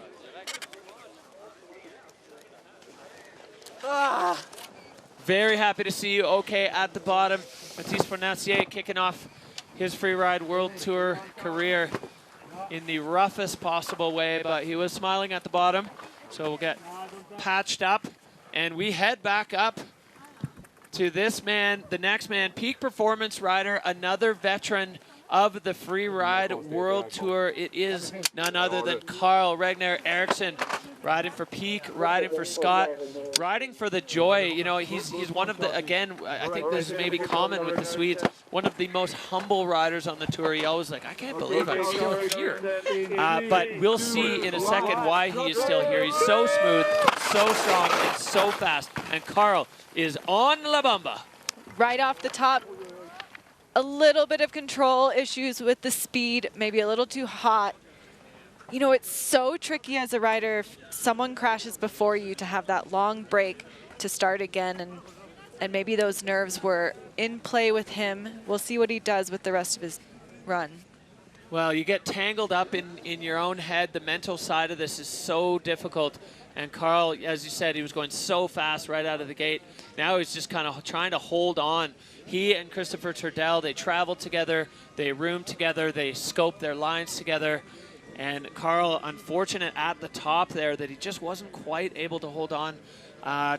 Very happy to see you okay at the bottom. Mathis Fornacier kicking off his Freeride World Tour career in the roughest possible way, but he was smiling at the bottom. So we'll get patched up, and we head back up to this man, the next man, peak performance rider, another veteran of the Freeride World Tour. It is none other than Carl Regner Eriksson, riding for Peak, riding for Scott, riding for the joy. You know, he's one of the, again, I think this is maybe common with the Swedes, one of the most humble riders on the tour. He always like, I can't believe I'm still here. But we'll see in a second why he is still here. He's so smooth, so strong, and so fast. And Carl is on La Bamba. Right off the top, a little bit of control issues with the speed, maybe a little too hot. You know, it's so tricky as a rider if someone crashes before you to have that long break to start again, and maybe those nerves were in play with him. We'll see what he does with the rest of his run. Well, you get tangled up in your own head. The mental side of this is so difficult. And Carl, as you said, he was going so fast right out of the gate. Now he's just kind of trying to hold on. He and Christopher Turdell, they traveled together, they roomed together, they scoped their lines together. And Carl, unfortunate at the top there that he just wasn't quite able to hold on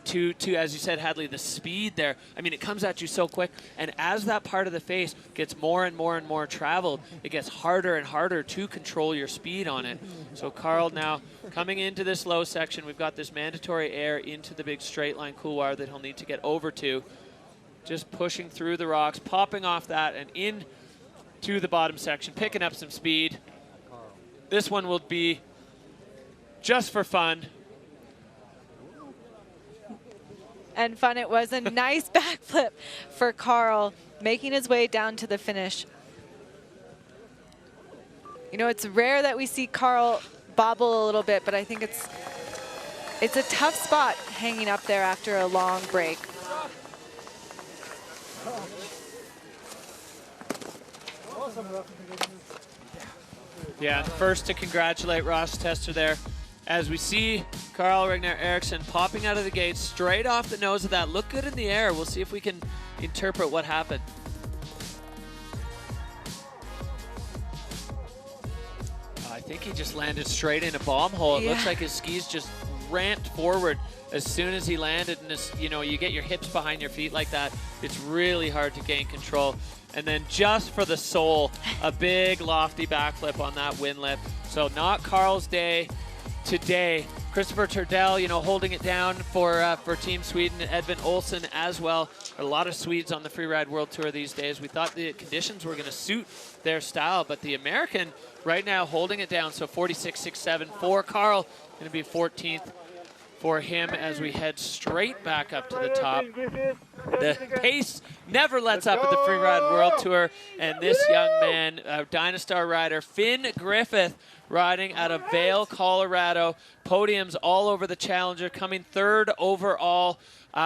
to, as you said, Hadley, the speed there. I mean, it comes at you so quick. And as that part of the face gets more and more and more traveled, it gets harder and harder to control your speed on it. So Carl now coming into this low section, we've got this mandatory air into the big straight line couloir that he'll need to get over to. Just pushing through the rocks, popping off that and in to the bottom section, picking up some speed. This one will be just for fun. And fun it was. A nice backflip for Carl, making his way down to the finish. You know, it's rare that we see Carl bobble a little bit, but I think it's a tough spot hanging up there after a long break. Yeah, first to congratulate Ross Tester there. As we see Carl Ragnar Eriksson popping out of the gate straight off the nose of that. Look good in the air. We'll see if we can interpret what happened. I think he just landed straight in a bomb hole. It looks like his skis just ramped forward as soon as he landed. And this, you know, you get your hips behind your feet like that, it's really hard to gain control. And then just for the soul, a big lofty backflip on that wind lip. So not Carl's day today. Christopher Turdell, you know, holding it down for Team Sweden. Edin Olson as well. A lot of Swedes on the Freeride World Tour these days. We thought the conditions were going to suit their style, but the American right now holding it down. So 46.67 for Carl, going to be 14th for him as we head straight back up to the top. The pace never lets up at the Freeride World Tour, and this young man, Dynastar rider, Finn Griffith, riding out of Vail, Colorado. Podiums all over the Challenger, coming third overall.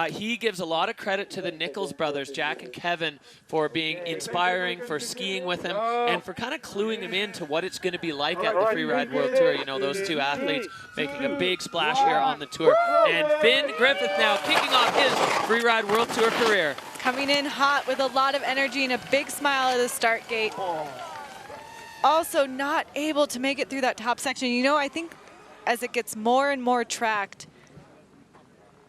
He gives a lot of credit to the Nichols brothers, Jack and Kevin, for being inspiring, for skiing with him, and for kind of cluing him into what it's going to be like at the Freeride World Tour. You know, those two athletes making a big splash here on the tour. And Finn Griffith now kicking off his Freeride World Tour career. Coming in hot with a lot of energy and a big smile at the start gate. Also not able to make it through that top section. You know, I think as it gets more and more tracked,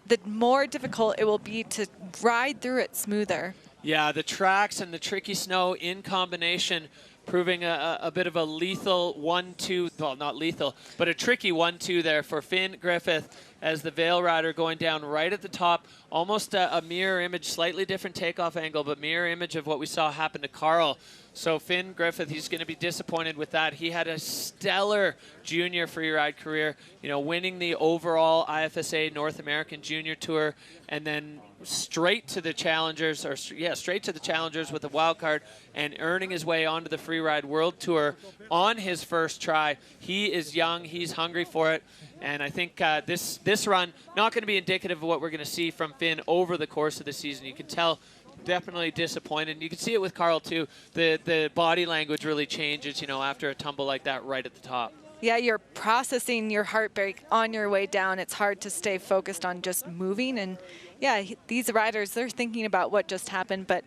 the more difficult it will be to ride through it smoother. Yeah, the tracks and the tricky snow in combination proving a bit of a lethal 1-2, well, not lethal, but a tricky 1-2 there for Finn Griffith as the Vail rider going down right at the top. Almost a mirror image, slightly different takeoff angle, but mirror image of what we saw happen to Carl. So Finn Griffith, he's going to be disappointed with that. He had a stellar junior freeride career, you know, winning the overall IFSA North American Junior Tour, and then straight to the Challengers, or yeah, straight to the Challengers with a wild card and earning his way onto the Freeride World Tour on his first try. He is young, he's hungry for it, and I think this run not going to be indicative of what we're going to see from Finn over the course of the season. You can tell definitely disappointed. And you can see it with Carl too. The body language really changes, you know, after a tumble like that right at the top. Yeah, you're processing your heartbreak on your way down. It's hard to stay focused on just moving. And yeah, these riders, they're thinking about what just happened. But,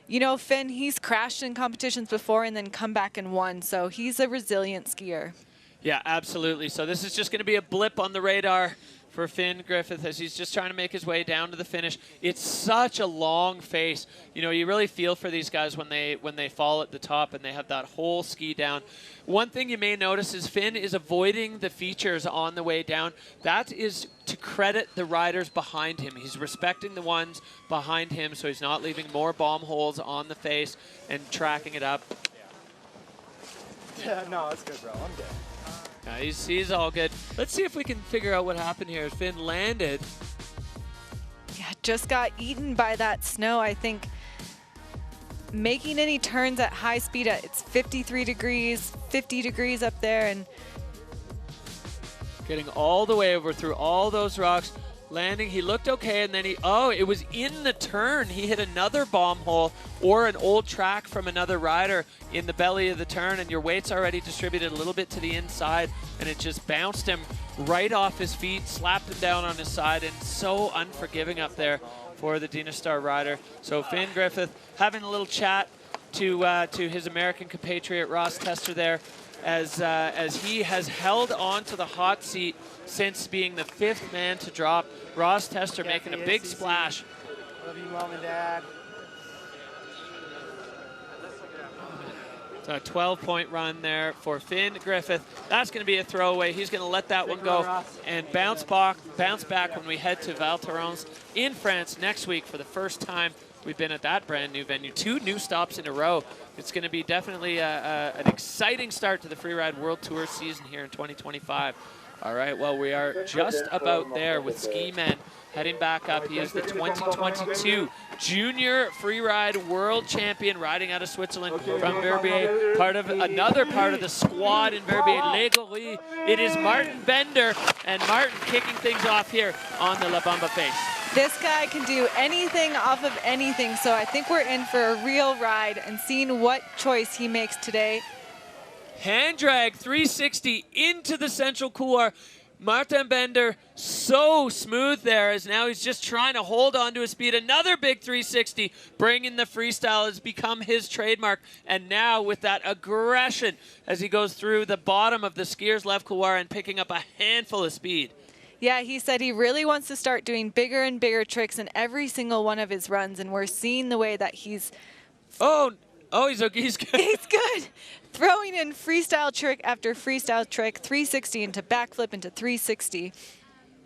you know, Finn, he's crashed in competitions before and then come back and won. So he's a resilient skier. Yeah, absolutely. So this is just going to be a blip on the radar for Finn Griffith as he's just trying to make his way down to the finish. It's such a long face. You know, you really feel for these guys when they fall at the top and they have that whole ski down. One thing you may notice is Finn is avoiding the features on the way down. That is to credit the riders behind him. He's respecting the ones behind him, so he's not leaving more bomb holes on the face and tracking it up. Yeah, no, it's good, bro. I'm good. He's all good. Let's see if we can figure out what happened here. Finn landed. Yeah, just got eaten by that snow. I think making any turns at high speed, it's 53 degrees, 50 degrees up there, and getting all the way over through all those rocks, landing. He looked okay, and then it was in the turn. He hit another bomb hole or an old track from another rider in the belly of the turn, and your weight's already distributed a little bit to the inside, and it just bounced him right off his feet, slapped him down on his side, and so unforgiving up there for the Dynastar rider. So Finn Griffith having a little chat to his American compatriot Ross Tester there, as he has held on to the hot seat since being the 5th man to drop. Ross Tester making a big splash. Love you, Mom and Dad. So a 12-point run there for Finn Griffith. That's going to be a throwaway. He's going to let that one go and bounce back when we head to Val Thorens in France next week for the first time. We've been at that brand new venue. 2 new stops in a row. It's going to be definitely an exciting start to the Freeride World Tour season here in 2025. All right, well, we are just about there with Ski Men heading back up. He is the 2022 Junior Freeride World Champion, riding out of Switzerland from Verbier, another part of the squad in Verbier, Legory. It is Martin Bender, and Martin kicking things off here on the La Bamba face. This guy can do anything off of anything, so I think we're in for a real ride and seeing what choice he makes today. Hand drag 360 into the central couloir. Martin Bender so smooth there, as now he's just trying to hold on to his speed. Another big 360, bringing the freestyle has become his trademark. And now with that aggression as he goes through the bottom of the skier's left couloir and picking up a handful of speed. Yeah, he said he really wants to start doing bigger and bigger tricks in every single one of his runs, and we're seeing the way that he's... Oh, he's good. He's good. Throwing in freestyle trick after freestyle trick, 360 into backflip into 360.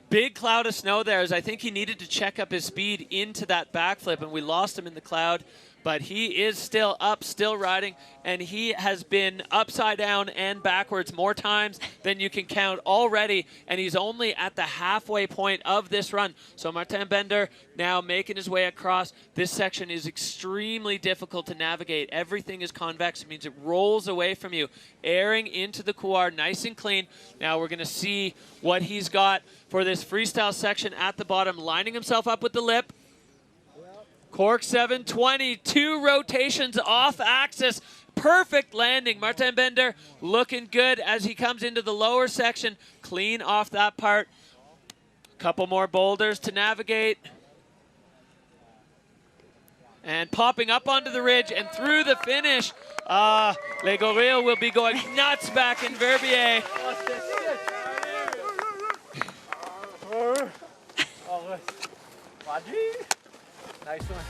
Big cloud of snow there, as I think he needed to check up his speed into that backflip, and we lost him in the cloud. But he is still up, still riding, and he has been upside down and backwards more times than you can count already, and he's only at the halfway point of this run. So Martin Bender now making his way across. This section is extremely difficult to navigate. Everything is convex. It means it rolls away from you, airing into the couloir nice and clean. Now we're going to see what he's got for this freestyle section at the bottom, lining himself up with the lip. Cork 720, 2 rotations off axis. Perfect landing. Martin Bender looking good as he comes into the lower section. Clean off that part. Couple more boulders to navigate. And popping up onto the ridge and through the finish. Legorio will be going nuts back in Verbier. Nice one.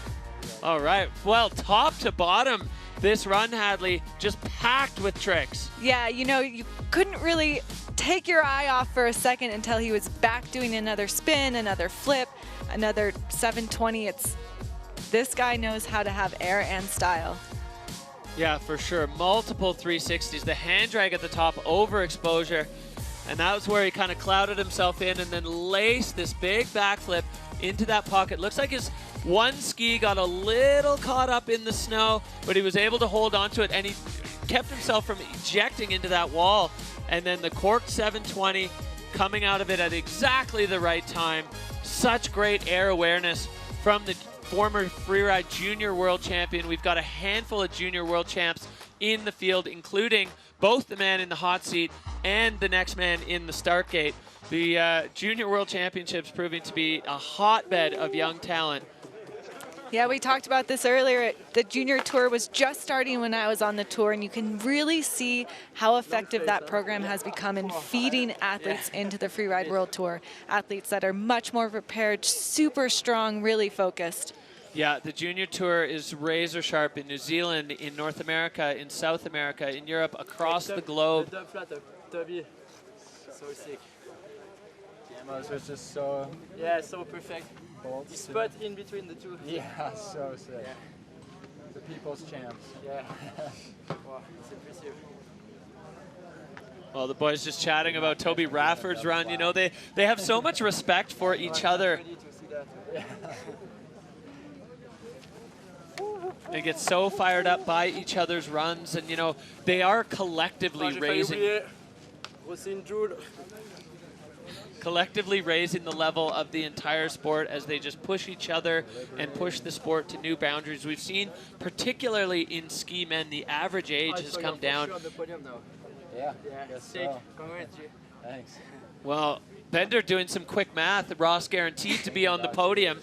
All right. Well, top to bottom, this run, Hadley, just packed with tricks. Yeah, you know, you couldn't really take your eye off for a second until he was back doing another spin, another flip, another 720. This guy knows how to have air and style. Yeah, for sure. Multiple 360s. The hand drag at the top, overexposure. And that was where he kind of clouded himself in and then laced this big backflip into that pocket. Looks like his one ski got a little caught up in the snow, but he was able to hold on to it, and he kept himself from ejecting into that wall. And then the Cork 720 coming out of it at exactly the right time. Such great air awareness from the former Freeride Junior World Champion. We've got a handful of Junior World Champs in the field, including both the man in the hot seat and the next man in the start gate. The Junior World Championships proving to be a hotbed of young talent. Yeah, we talked about this earlier. The Junior Tour was just starting when I was on the tour, and you can really see how effective that program has become in feeding athletes into the Freeride World Tour. Athletes that are much more prepared, super strong, really focused. Yeah, the Junior Tour is razor sharp in New Zealand, in North America, in South America, in Europe, across the globe. The flat of Toby, so sick. Was just so... Yeah, so perfect. The spot in between the two. Yeah, so sick. Yeah. The people's champs. Yeah. Wow, it's impressive. Well, the boys just chatting about Toby Rafford's run. You know, they have so much respect for each other. They get so fired up by each other's runs, and you know, they are collectively raising. Rosine Jules. Collectively raising the level of the entire sport as they just push each other and push the sport to new boundaries. We've seen, particularly in ski men, the average age has come down. Yeah. Sick. Congrats. Thanks. Well, Bender doing some quick math. Ross guaranteed to be on the podium.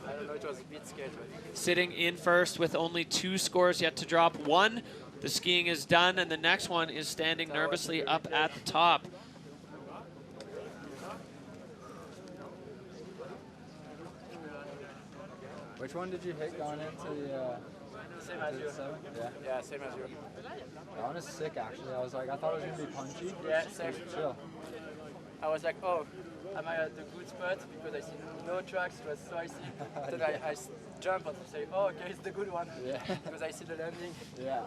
I don't know, it was a bit scary. Sitting in first with only 2 scores yet to drop. One, the skiing is done, and the next one is standing nervously up at the top. Which one did you hit going into the Same as you. Yeah, same as you. That one is sick, actually. I was like, I thought it was going to be punchy. Yeah, same. Chill. I was like, oh, am I at the good spot? Because I see no tracks, it was so icy. Then I jump and say, oh, okay, it's the good one. Yeah. Because I see the landing. Yeah.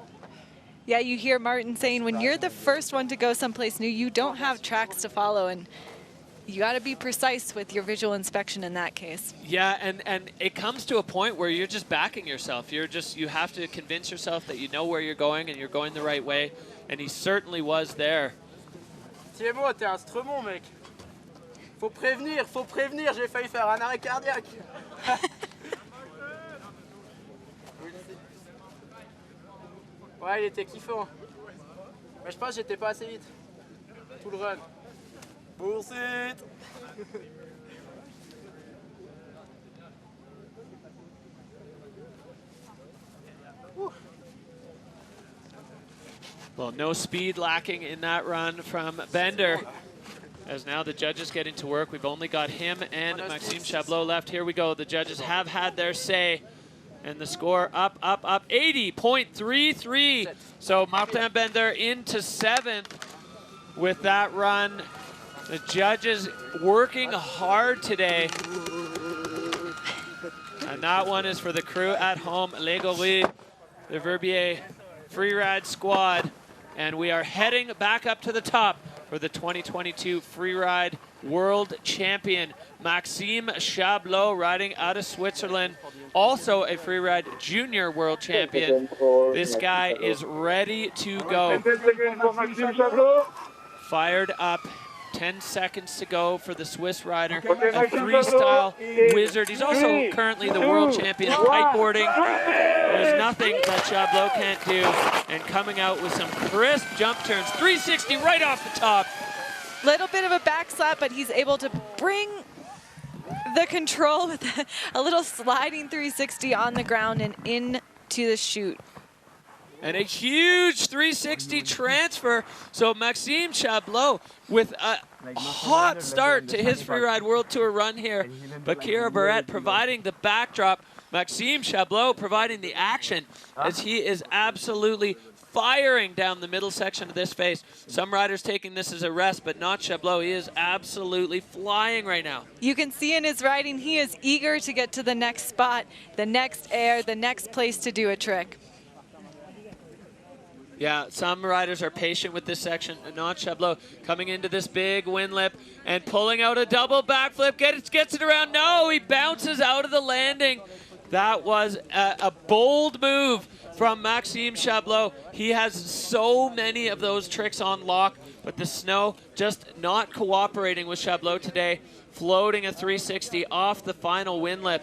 Yeah, you hear Martin saying when you're the first one to go someplace new, you don't have tracks to follow, and you got to be precise with your visual inspection in that case. Yeah, and it comes to a point where you're just backing yourself. You have to convince yourself that you know where you're going and you're going the right way, and he certainly was there. Timo, t'es un Schr&ouml, mec. Faut prévenir, j'ai failli faire un arrêt cardiaque. Ouais, il était kiffant. Mais je pense que j'étais pas assez vite. Tout le run. Bullshit. Well, no speed lacking in that run from Bender. As now the judges get into work. We've only got him and Maxim Chabloz left. Here we go. The judges have had their say. And the score up, 80.33. So Martin Bender into 7th with that run. The judges working hard today. And that one is for the crew at home, Les Gorilles, the Verbier Freeride squad. And we are heading back up to the top for the 2022 Freeride World Champion, Maxim Chabloz, riding out of Switzerland. Also a Freeride Junior World Champion. This guy is ready to go. Fired up. 10 seconds to go for the Swiss rider, a freestyle wizard. He's also currently the world champion kiteboarding. There's nothing that Chabloz can't do. And coming out with some crisp jump turns, 360 right off the top. Little bit of a back slap, but he's able to bring the control with a little sliding 360 on the ground and into the chute. And a huge 360 transfer. So Maxim Chabloz with a hot start to his Freeride World Tour run here. Baqueira Beret providing the backdrop. Maxim Chabloz providing the action as he is absolutely firing down the middle section of this face. Some riders taking this as a rest, but not Chabloz. He is absolutely flying right now. You can see in his riding, he is eager to get to the next spot, the next air, the next place to do a trick. Yeah, some riders are patient with this section, not Chabloz. Coming into this big wind lip and pulling out a double backflip, gets it around. No, he bounces out of the landing. That was a bold move from Maxim Chabloz. He has so many of those tricks on lock, but the snow just not cooperating with Chabloz today, floating a 360 off the final wind lip.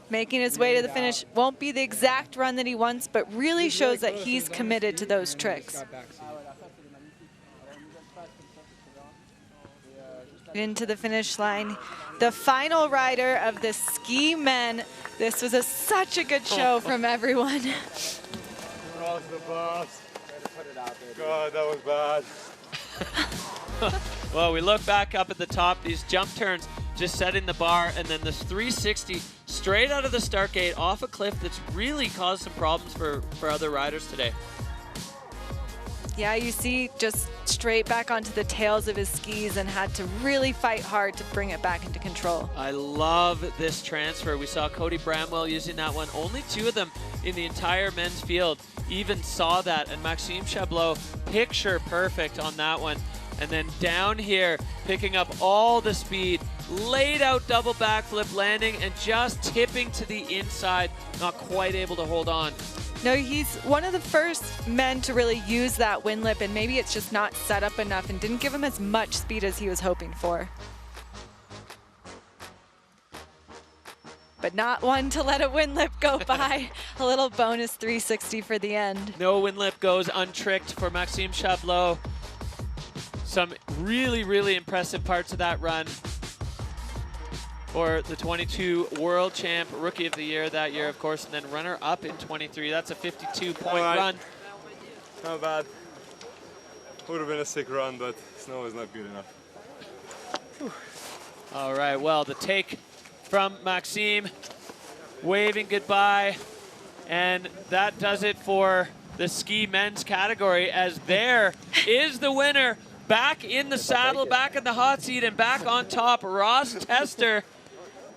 Making his way to the finish. Won't be the exact run that he wants, but really shows that he's committed to those tricks. Into the finish line. The final rider of the ski men. This was such a good show from everyone. God, that was bad. Well, we look back up at the top, these jump turns just setting the bar, and then this 360 straight out of the start gate off a cliff that's really caused some problems for other riders today. Yeah, you see just straight back onto the tails of his skis and had to really fight hard to bring it back into control. I love this transfer. We saw Cody Bramwell using that one. Only 2 of them in the entire men's field even saw that, and Maxim Chabloz picture perfect on that one. And then down here, picking up all the speed, laid out double backflip landing and just tipping to the inside, not quite able to hold on. No, he's one of the first men to really use that wind lip, and maybe it's just not set up enough and didn't give him as much speed as he was hoping for. But not one to let a wind lip go by. A little bonus 360 for the end. No wind lip goes untricked for Maxim Chabloz. Some really, really impressive parts of that run for the 22 world champ, rookie of the year that year, of course, and then runner up in 23. That's a 52-point run. Not bad. Would have been a sick run, but snow is not good enough. Whew. All right, well, the take from Maxim, waving goodbye, and that does it for the ski men's category, as there is the winner, back in the saddle, back in the hot seat, and back on top, Ross Tester.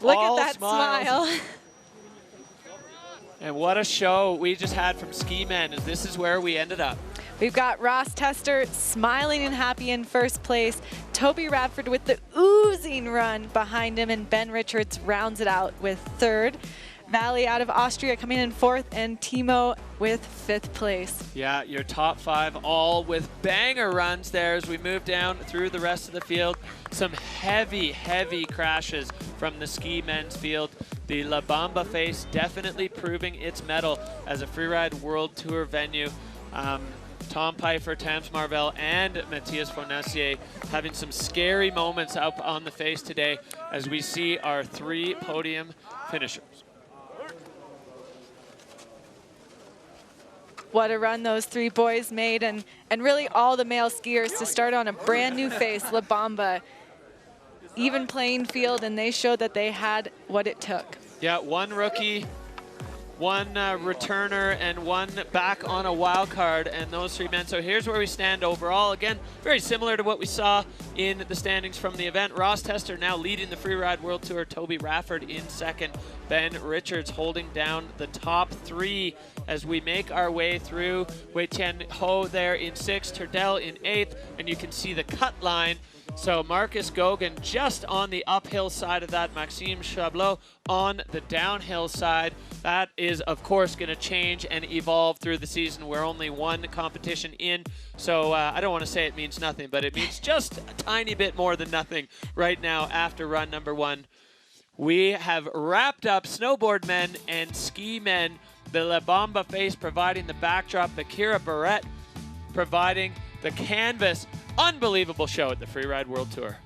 Look at that smile. And what a show we just had from ski men, as this is where we ended up. We've got Ross Tester smiling and happy in first place, Toby Rafford with the oozing run behind him, and Ben Richards rounds it out with third. Valley out of Austria coming in fourth, and Timo with fifth place. Yeah, your top five all with banger runs there as we move down through the rest of the field. Some heavy, heavy crashes from the ski men's field. The La Bamba face definitely proving its mettle as a Freeride World Tour venue. Tom Pfeiffer, Tams Marvel, and Matthias Fonacier having some scary moments up on the face today as we see our three podium finishers. What a run those three boys made, and really all the male skiers to start on a brand new face, La Bamba. Even playing field, and they showed that they had what it took. Yeah, one rookie, one returner, and one back on a wild card, and those three men. So here's where we stand overall. Again, very similar to what we saw in the standings from the event. Ross Tester now leading the Freeride World Tour. Toby Rafford in second. Ben Richards holding down the top three as we make our way through. Wayan Ho there in sixth, Turdell in eighth, and you can see the cut line. So Marcus Gogan just on the uphill side of that, Maxim Chabloz on the downhill side. That is, of course, going to change and evolve through the season. We're only one competition in, so I don't want to say it means nothing, but it means just a tiny bit more than nothing right now after run number one. We have wrapped up snowboard men and ski men. The La Bamba face providing the backdrop, Baqueira Beret providing the canvas. Unbelievable show at the Freeride World Tour.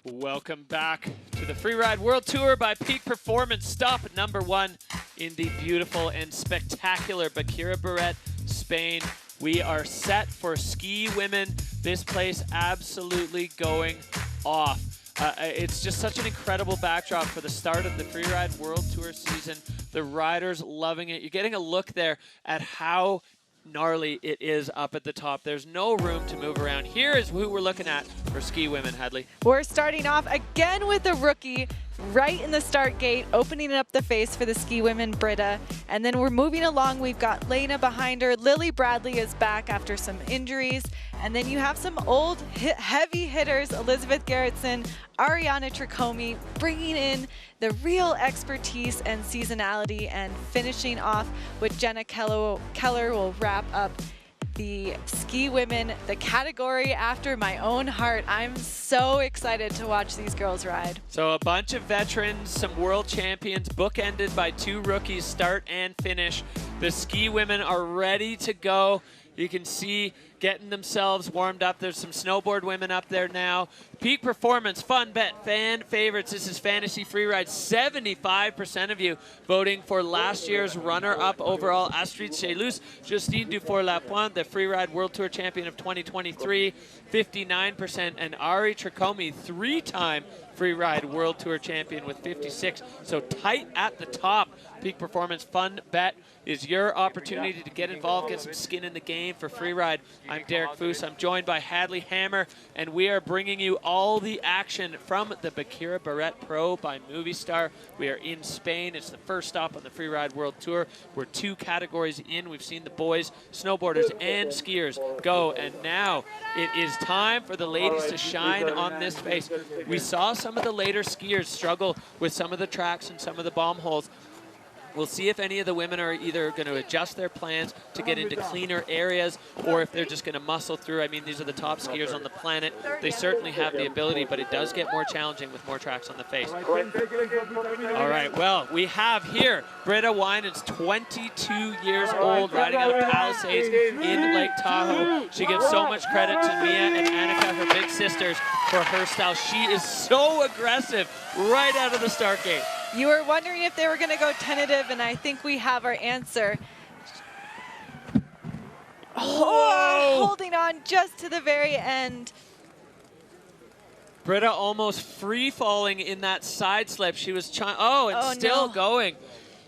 Welcome back to the Freeride World Tour by Peak Performance. Stop number one in the beautiful and spectacular Baqueira Beret, Spain. We are set for ski women. This place absolutely going off. It's just such an incredible backdrop for the start of the Freeride World Tour season. The riders loving it. You're getting a look there at how gnarly it is up at the top. There's no room to move around. Here is who we're looking at for ski women, Hadley. We're starting off again with a rookie, right in the start gate, opening up the face for the ski women, Britta. And then we're moving along. We've got Lena behind her. Lily Bradley is back after some injuries. And then you have some old heavy hitters, Elizabeth Gerritsen, Ariana Tricomi, bringing in the real expertise and seasonality, and finishing off with Jenna Keller will wrap up the ski women, the category after my own heart. I'm so excited to watch these girls ride. So a bunch of veterans, some world champions, bookended by 2 rookies, start and finish. The ski women are ready to go. You can see getting themselves warmed up. There's some snowboard women up there now. Peak performance, fun bet, fan favorites. This is Fantasy Freeride. 75% of you voting for last year's runner-up overall, Astrid R&eacute, Justine D-F, the Freeride World Tour champion of 2023, 59%, and Ariana Tricomi, 3-time Freeride World Tour champion with 56. So tight at the top. Peak performance, fun bet is your opportunity to get involved, get some skin in the game for Freeride. I'm Derek Foose. I'm joined by Hadley Hammer, and we are bringing you all the action from the Baqueira Beret Pro by Movistar. We are in Spain. It's the first stop on the Freeride World Tour. We're 2 categories in. We've seen the boys, snowboarders, and skiers go, and now it is time for the ladies to shine on this face. We saw some of the later skiers struggle with some of the tracks and some of the bomb holes. We'll see if any of the women are either going to adjust their plans to get into cleaner areas, or if they're just going to muscle through. I mean, these are the top skiers on the planet. They certainly have the ability, but it does get more challenging with more tracks on the face. All right, well, we have here Britta Wynans, 22 years old, riding out of Palisades in Lake Tahoe. She gives so much credit to Mia and Annika, her big sisters, for her style. She is so aggressive right out of the start gate. You were wondering if they were going to go tentative, and I think we have our answer. Oh, holding on just to the very end. Britta almost free-falling in that side slip. She was trying, still going.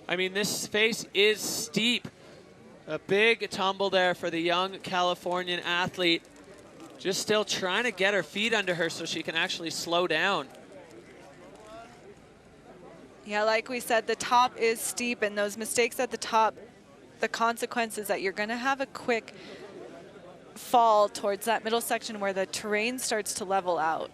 I mean, this face is steep. A big tumble there for the young Californian athlete. Just still trying to get her feet under her so she can actually slow down. Yeah, like we said, the top is steep, and those mistakes at the top, the consequences that you're going to have a quick fall towards that middle section where the terrain starts to level out.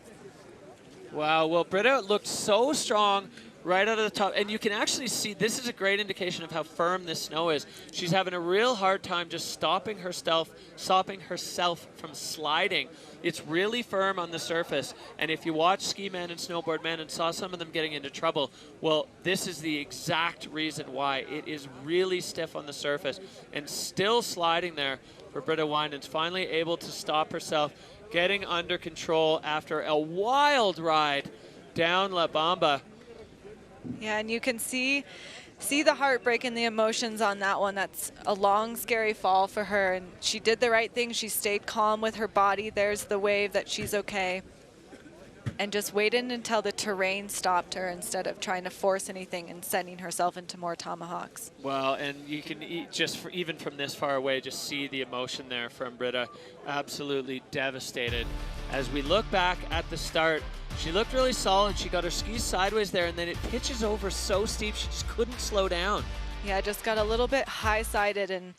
Wow, well, Britta looked so strong right out of the top, and you can actually see this is a great indication of how firm this snow is. She's having a real hard time just stopping herself from sliding. It's really firm on the surface, and if you watch Ski Man and Snowboard Man and saw some of them getting into trouble, well, this is the exact reason why. It is really stiff on the surface and still sliding there for Britta Wynans, finally able to stop herself, getting under control after a wild ride down La Bamba. Yeah, and you can see the heartbreak and the emotions on that one. That's a long, scary fall for her, and she did the right thing. She stayed calm with her body. There's the wave that she's okay, and just waited until the terrain stopped her instead of trying to force anything and sending herself into more tomahawks. Well, and you can even from this far away just see the emotion there from Britta. Absolutely devastated. As we look back at the start, she looked really solid. She got her skis sideways there, and then it pitches over so steep she just couldn't slow down. Yeah, just got a little bit high-sided, and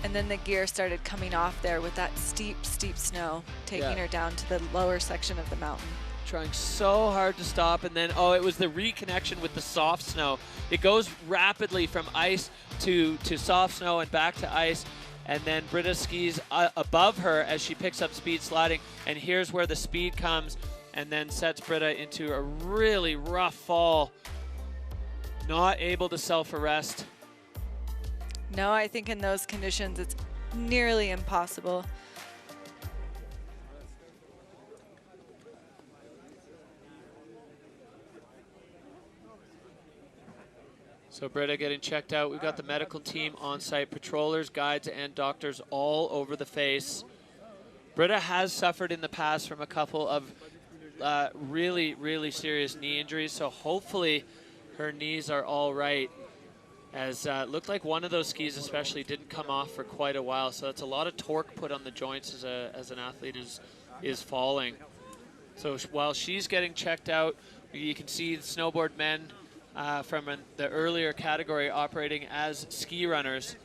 then the gear started coming off there with that steep, steep snow, taking her down to the lower section of the mountain. Trying so hard to stop, and then, it was the reconnection with the soft snow. It goes rapidly from ice to soft snow and back to ice. And then Britta skis above her as she picks up speed sliding. And here's where the speed comes and then sets Britta into a really rough fall. Not able to self-arrest. No, I think in those conditions it's nearly impossible. So Britta getting checked out. We've got the medical team on site, patrollers, guides, and doctors all over the face. Britta has suffered in the past from a couple of really, really serious knee injuries, so hopefully her knees are all right. As it looked like one of those skis especially didn't come off for quite a while, so that's a lot of torque put on the joints as an athlete is falling. So while she's getting checked out, You can see the snowboard men from the earlier category operating as ski runners.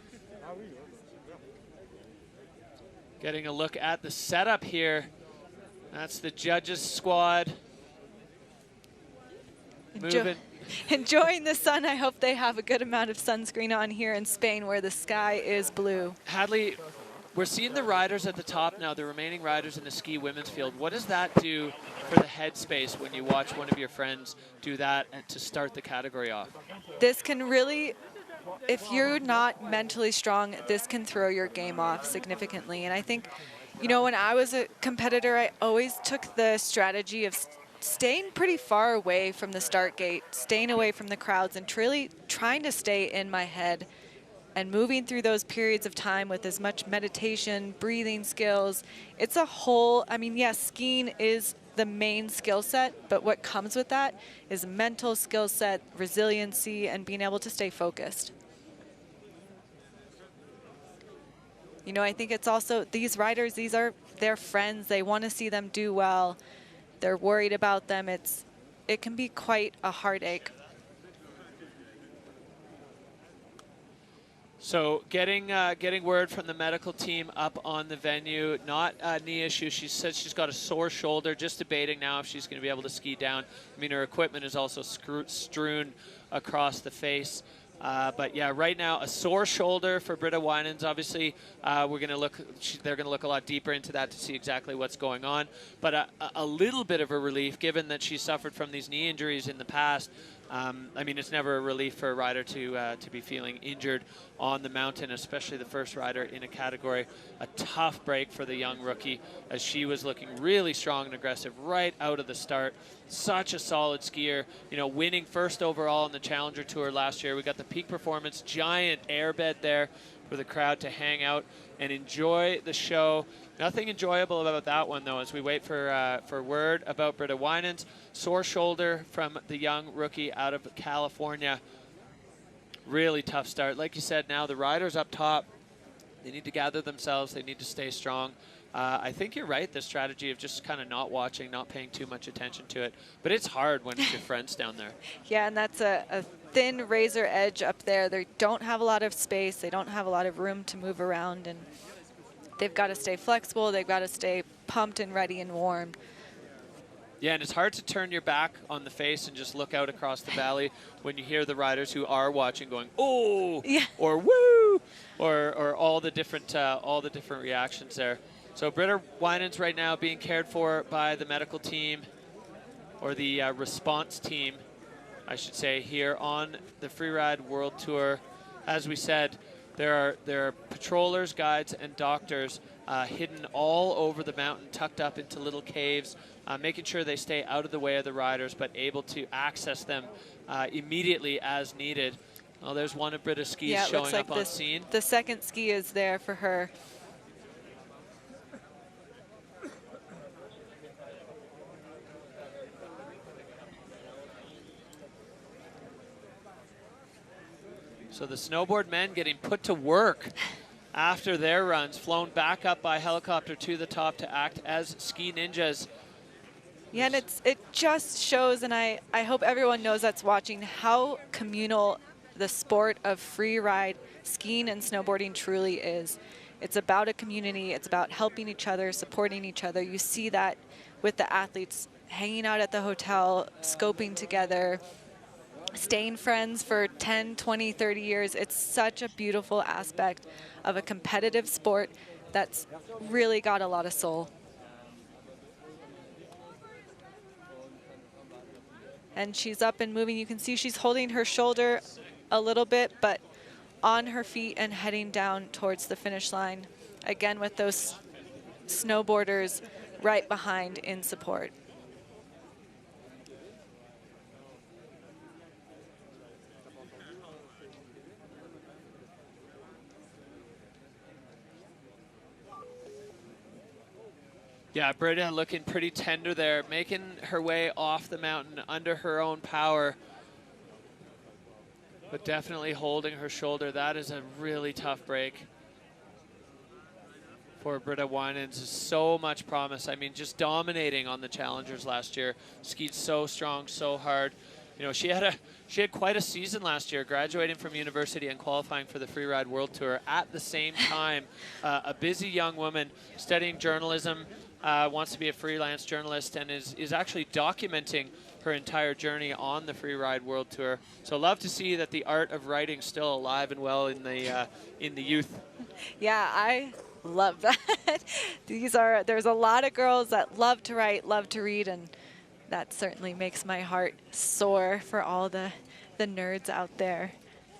Getting a look at the setup here. That's the judges squad. Moving. Enjoying the sun. I hope they have a good amount of sunscreen on here in Spain where the sky is blue. Hadley, we're seeing the riders at the top now, the remaining riders in the ski women's field. What does that do for the headspace when you watch one of your friends do that and to start the category off? This can really, if you're not mentally strong, this can throw your game off significantly. And I think, you know, when I was a competitor, I always took the strategy of staying pretty far away from the start gate, staying away from the crowds, and really trying to stay in my head and moving through those periods of time with as much meditation, breathing skills. It's a whole, I mean, yes, skiing is the main skill set, but what comes with that is mental skill set, resiliency, and being able to stay focused. You know, I think it's also, these riders, these are their friends. They want to see them do well. They're worried about them. It can be quite a heartache. So getting word from the medical team up on the venue, not a knee issue. She says she's got a sore shoulder, just debating now if she's going to be able to ski down. I mean, her equipment is also strewn across the face. But yeah, right now a sore shoulder for Britta Winans. Obviously, they're going to look a lot deeper into that to see exactly what's going on. But a little bit of a relief, given that she suffered from these knee injuries in the past. I mean, it's never a relief for a rider to be feeling injured on the mountain, especially the first rider in a category. A tough break for the young rookie, as she was looking really strong and aggressive right out of the start. Such a solid skier, you know, winning first overall in the Challenger Tour last year. We got the peak performance, giant airbed there for the crowd to hang out and enjoy the show. Nothing enjoyable about that one, though, as we wait for word about Britta Winans. Sore shoulder from the young rookie out of California. Really tough start. Like you said, now the riders up top, they need to gather themselves. They need to stay strong. I think you're right, the strategy of just kind of not watching, not paying too much attention to it. But it's hard when it's your friends down there. Yeah, and that's a thin razor edge up there. They don't have a lot of space. They don't have a lot of room to move around. And they've got to stay flexible. They've got to stay pumped and ready and warm. Yeah, and it's hard to turn your back on the face and just look out across the valley when you hear the riders who are watching going, oh, yeah, or woo, or all the different reactions there. So Britta Winans right now being cared for by the medical team, or the response team, I should say, here on the Freeride World Tour. As we said, there are patrollers, guides, and doctors hidden all over the mountain, tucked up into little caves, making sure they stay out of the way of the riders, but able to access them immediately as needed. Oh, there's one of Britta's skis showing up on scene. The second ski is there for her. So the snowboard men getting put to work after their runs, flown back up by helicopter to the top to act as ski ninjas. Yeah, and it just shows, and I hope everyone knows that's watching, how communal the sport of free ride skiing and snowboarding truly is. It's about a community. It's about helping each other, supporting each other. You see that with the athletes hanging out at the hotel, scoping together, staying friends for 10, 20, 30 years. It's such a beautiful aspect of a competitive sport that's really got a lot of soul. And she's up and moving. You can see she's holding her shoulder a little bit, but on her feet and heading down towards the finish line. Again, with those snowboarders right behind in support. Yeah, Britta looking pretty tender there, making her way off the mountain under her own power, but definitely holding her shoulder. That is a really tough break for Britta Winans. So much promise. I mean, just dominating on the challengers last year. Skied so strong, so hard. You know, she had quite a season last year, graduating from university and qualifying for the Freeride World Tour at the same time. A busy young woman studying journalism, wants to be a freelance journalist, and is actually documenting her entire journey on the Freeride World Tour. So love to see that the art of writing still alive and well in the youth. Yeah, I love that. There's a lot of girls that love to write, love to read, and that certainly makes my heart soar for all the nerds out there.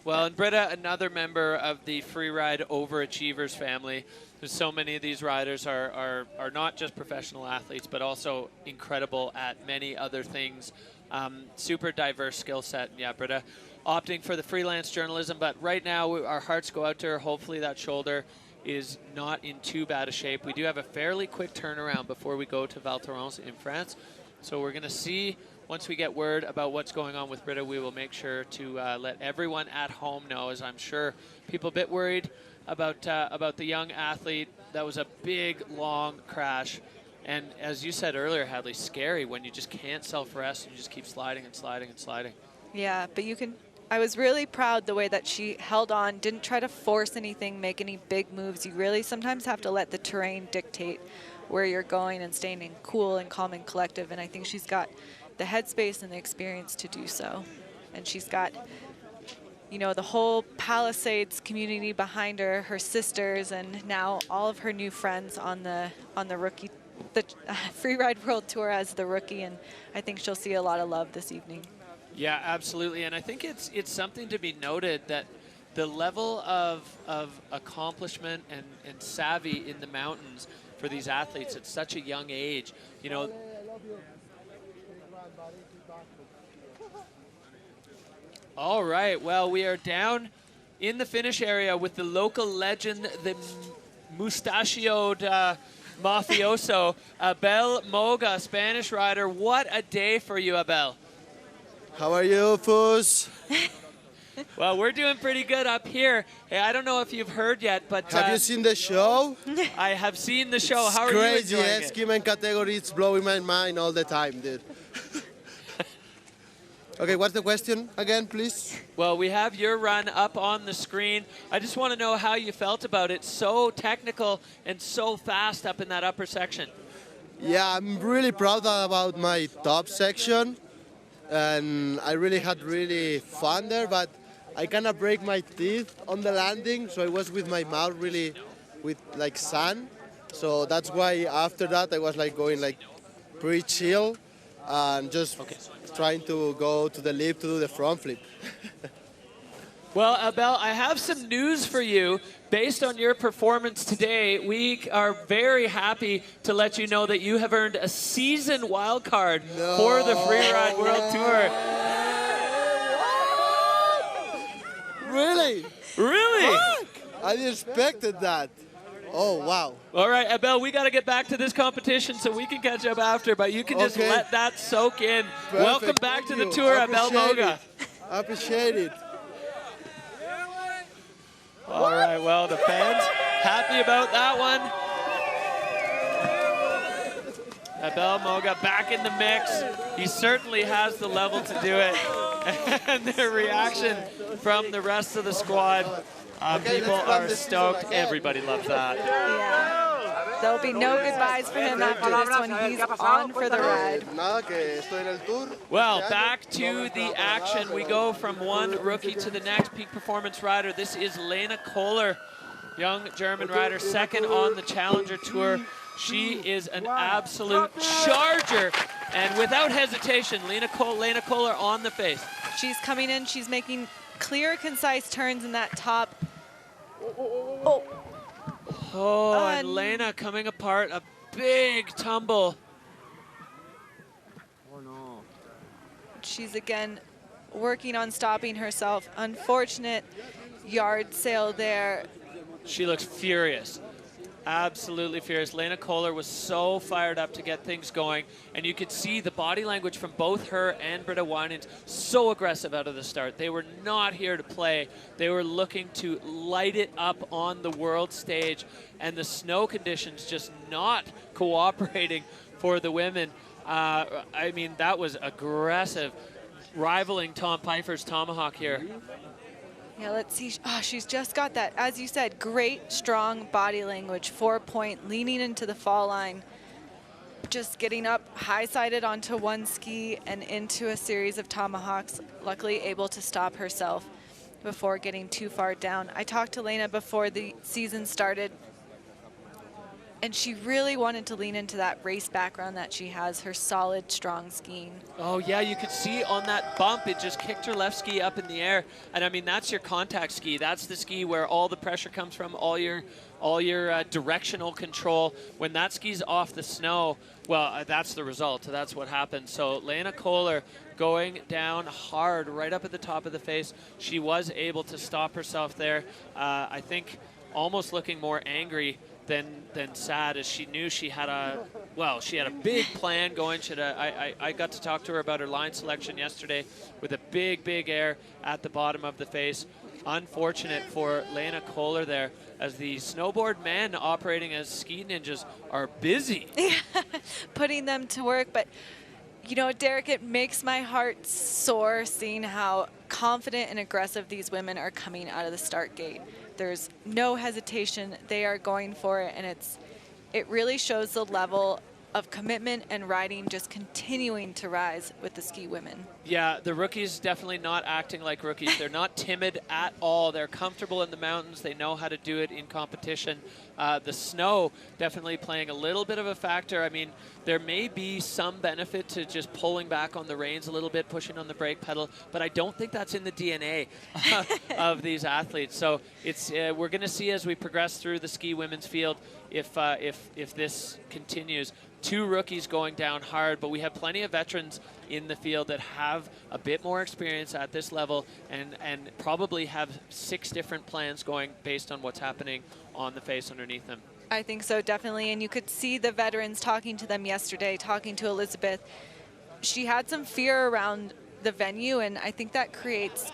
Well, and Britta, another member of the Freeride Overachievers family. There's so many of these riders are not just professional athletes, but also incredible at many other things. Super diverse skill set. Yeah, Britta opting for the freelance journalism, but right now our hearts go out to her. Hopefully that shoulder is not in too bad a shape. We do have a fairly quick turnaround before we go to Val Thorens in France. So we're going to see, once we get word about what's going on with Britta, we will make sure to let everyone at home know, as I'm sure people a bit worried about the young athlete. That was a big, long crash. And as you said earlier, Hadley, scary when you just can't self-rest and you just keep sliding and sliding and sliding. Yeah, but I was really proud the way that she held on, didn't try to force anything, make any big moves. You really sometimes have to let the terrain dictate where you're going and staying cool and calm and collective. And I think she's got the headspace and the experience to do so. And she's got, you know, the whole Palisades community behind her, her sisters, and now all of her new friends on the Freeride World Tour as the rookie. And I think she'll see a lot of love this evening. Yeah, absolutely. And I think it's something to be noted that the level of accomplishment and savvy in the mountains for these athletes at such a young age, you know. All right, well, we are down in the finish area with the local legend, the mustachioed mafioso, Abel Moga, Spanish rider. What a day for you, Abel. How are you, Fus? Well, we're doing pretty good up here. Hey, I don't know if you've heard yet, but... Have you seen the show? I have seen the show. How are crazy, you enjoying it? Ski-Man category, it's blowing my mind all the time, dude. Okay, what's the question again, please? Well, we have your run up on the screen. I just want to know how you felt about it. So technical and so fast up in that upper section. Yeah, I'm really proud about my top section. And I really had fun there, but I kind of break my teeth on the landing, so I was with my mouth really with like sand. So that's why after that I was like going like pretty chill and just trying to go to the lip to do the front flip. Well, Abel, I have some news for you. Based on your performance today, we are very happy to let you know that you have earned a season wildcard for the Freeride World Tour. Really? Really? I didn't expect that. Oh, wow. All right, Abel, we got to get back to this competition so we can catch up after, but you can just let that soak in. Perfect. Welcome back to the tour, Abel Moga. I appreciate it. All right, well, the fans happy about that one. Abel Moga back in the mix. He certainly has the level to do it. And the reaction from the rest of the squad, people are stoked. Everybody loves that. Yeah. There'll be no goodbyes for him after this one. He's on for the ride. Well, back to the action. We go from one rookie to the next peak performance rider. This is Lena Kohler, young German rider, second on the Challenger Tour. She is an absolute charger. And without hesitation, Lena Kohler on the face. She's coming in. She's making clear, concise turns in that top. Oh, and Lena coming apart, a big tumble. Oh no. She's again working on stopping herself. Unfortunate yard sail there. She looks furious. Absolutely fierce. Lena Kohler was so fired up to get things going, and you could see the body language from both her and Britta Wijnands so aggressive out of the start. They were not here to play. They were looking to light it up on the world stage, and the snow conditions just not cooperating for the women. I mean, that was aggressive, rivaling Tom Pfeiffer's tomahawk here. Yeah, let's see. Oh, she's just got that, as you said, great, strong body language, 4-point, leaning into the fall line, just getting up high-sided onto one ski and into a series of tomahawks, luckily able to stop herself before getting too far down. I talked to Lena before the season started, and she really wanted to lean into that race background that she has, her solid, strong skiing. Oh, yeah, you could see on that bump, it just kicked her left ski up in the air. And, I mean, that's your contact ski. That's the ski where all the pressure comes from, all your directional control. When that ski's off the snow, well, that's the result. That's what happened. So Lena Kohler going down hard right up at the top of the face. She was able to stop herself there. I think almost looking more angry than sad, as she knew she had a big plan going. I got to talk to her about her line selection yesterday with a big air at the bottom of the face. Unfortunate for Lena Kohler there, as the snowboard men operating as ski ninjas are busy. Putting them to work. But you know, Derek, it makes my heart soar seeing how confident and aggressive these women are coming out of the start gate. There's no hesitation. They are going for it, and it really shows the level of commitment and riding just continuing to rise with the ski women. Yeah, the rookies definitely not acting like rookies. They're not timid at all. They're comfortable in the mountains. They know how to do it in competition. The snow definitely playing a little bit of a factor. I mean, there may be some benefit to just pulling back on the reins a little bit, pushing on the brake pedal, but I don't think that's in the DNA of these athletes. So it's we're going to see as we progress through the ski women's field if this continues. 2 rookies going down hard, but we have plenty of veterans in the field that have a bit more experience at this level and probably have 6 different plans going based on what's happening on the face underneath them. I think so, definitely. And you could see the veterans talking to them yesterday, talking to Elizabeth. She had some fear around the venue, and I think that creates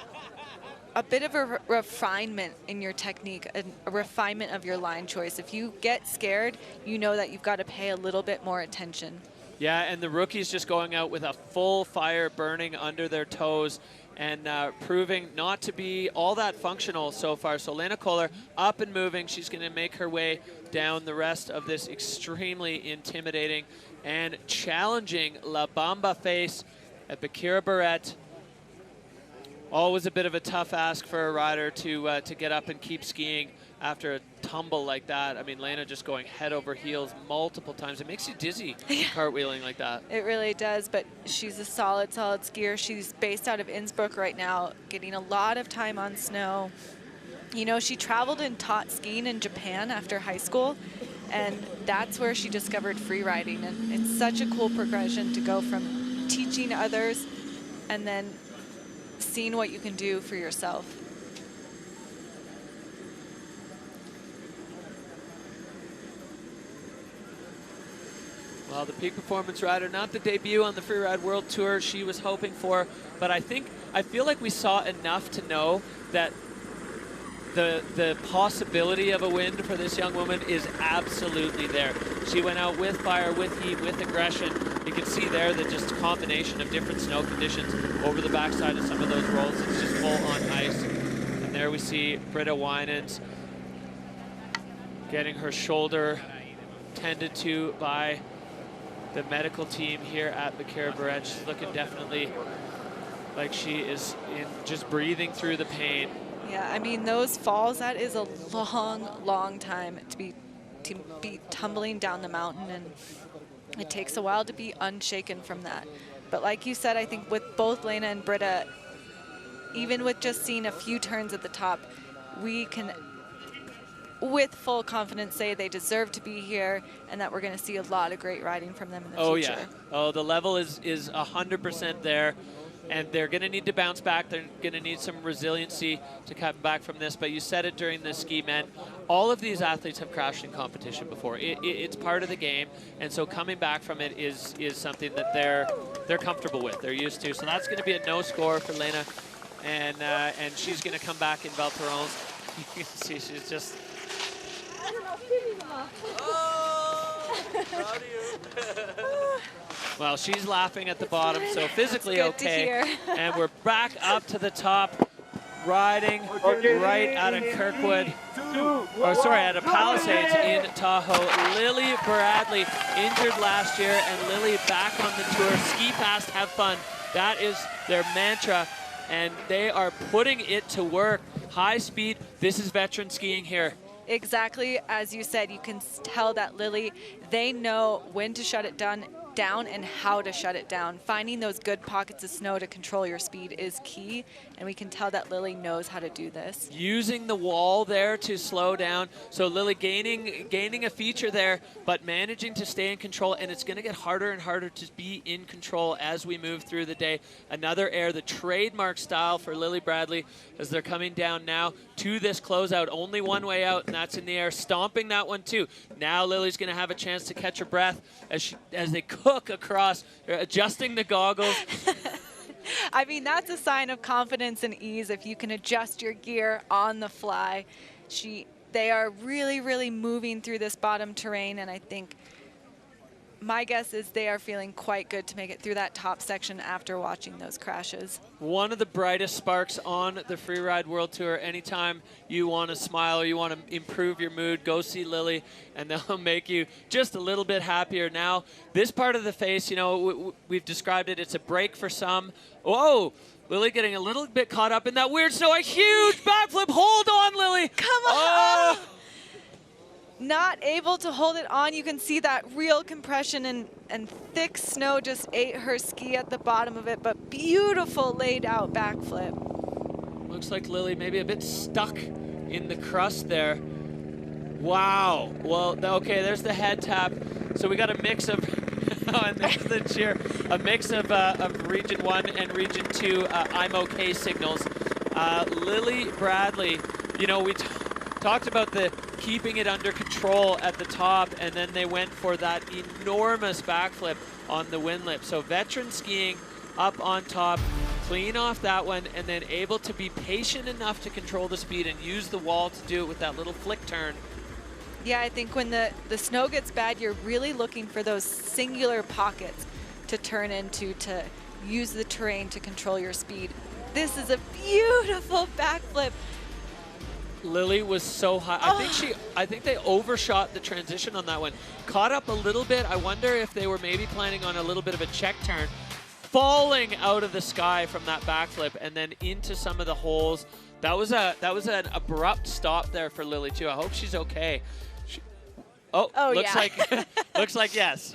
a bit of a refinement in your technique, a refinement of your line choice. If you get scared, you know that you've got to pay a little bit more attention. Yeah, and the rookies just going out with a full fire burning under their toes and proving not to be all that functional so far. So Lena Kohler up and moving. She's going to make her way down the rest of this extremely intimidating and challenging La Bamba face at Baqueira Beret. Always a bit of a tough ask for a rider to get up and keep skiing after a tumble like that. I mean, Lena just going head over heels multiple times. It makes you dizzy cartwheeling like that. It really does, but she's a solid skier. She's based out of Innsbruck right now, getting a lot of time on snow. You know, she traveled and taught skiing in Japan after high school, and that's where she discovered free riding. And it's such a cool progression to go from teaching others and then seeing what you can do for yourself. Well, the peak performance rider, not the debut on the Freeride World Tour she was hoping for, but I feel like we saw enough to know that the possibility of a win for this young woman is absolutely there. She went out with fire, with heat, with aggression. You can see there that just a combination of different snow conditions over the backside of some of those rolls. It's just full on ice. And there we see Britta Wijnands getting her shoulder tended to by the medical team here at Baqueira Beret. She's looking definitely like she is just breathing through the pain. Yeah, I mean, those falls, that is a long time to be tumbling down the mountain, and it takes a while to be unshaken from that. But like you said, I think with both Lena and Britta, even with just seeing a few turns at the top, we can with full confidence say they deserve to be here and that we're going to see a lot of great riding from them in the future. Oh, yeah. Oh, the level is 100% there. and they're going to need to bounce back. They're going to need some resiliency to come back from this. But you said it during the ski, man. All of these athletes have crashed in competition before. It's part of the game, and so coming back from it is something that they're comfortable with. They're used to. So that's going to be a no score for Lena, and she's going to come back in Val Thorens. You can see she's just. Oh, proud of you. Well, she's laughing at the bottom, so physically okay. And we're back up to the top, riding right out of Kirkwood, or sorry, out of Palisades in Tahoe. Lily Bradley, injured last year, and Lily back on the tour. Ski fast, have fun. That is their mantra, and they are putting it to work. High speed, this is veteran skiing here. Exactly, as you said, you can tell that Lily, they know when to shut it down and how to shut it down. Finding those good pockets of snow to control your speed is key, and we can tell that Lily knows how to do this. Using the wall there to slow down. So Lily gaining a feature there, but managing to stay in control, and it's going to get harder and harder to be in control as we move through the day. Another air, the trademark style for Lily Bradley, as they're coming down now to this closeout. Only one way out, and that's in the air, stomping that one too. Now Lily's going to have a chance to catch her breath as they cook across, adjusting the goggles. I mean, that's a sign of confidence and ease if you can adjust your gear on the fly. They are really, really moving through this bottom terrain, and I think my guess is they are feeling quite good to make it through that top section after watching those crashes. One of the brightest sparks on the Freeride World Tour. Anytime you want to smile or you want to improve your mood, go see Lily, and they'll make you just a little bit happier. Now, this part of the face, you know, we've described it. It's a break for some. Whoa! Lily getting a little bit caught up in that weird snow. A huge backflip. Hold on, Lily. Come on. Oh. Not able to hold it on. You can see that real compression and thick snow just ate her ski at the bottom of it, but beautiful laid out backflip. Looks like Lily maybe a bit stuck in the crust there. Wow. Well, okay, there's the head tap. So we got a mix of, oh, and there's the cheer, a mix of Region 1 and Region 2 I'm okay signals. Lily Bradley, you know, we talked about the keeping it under control at the top, and then they went for that enormous backflip on the wind lip. So veteran skiing up on top, clean off that one, and then able to be patient enough to control the speed and use the wall to do it with that little flick turn. Yeah, I think when the snow gets bad, you're really looking for those singular pockets to turn into, to use the terrain to control your speed. This is a beautiful backflip. Lily was so high. I think they overshot the transition on that one. Caught up a little bit. I wonder if they were maybe planning on a little bit of a check turn. Falling out of the sky from that backflip and then into some of the holes. That was an abrupt stop there for Lily too. I hope she's okay. Looks like looks like yes.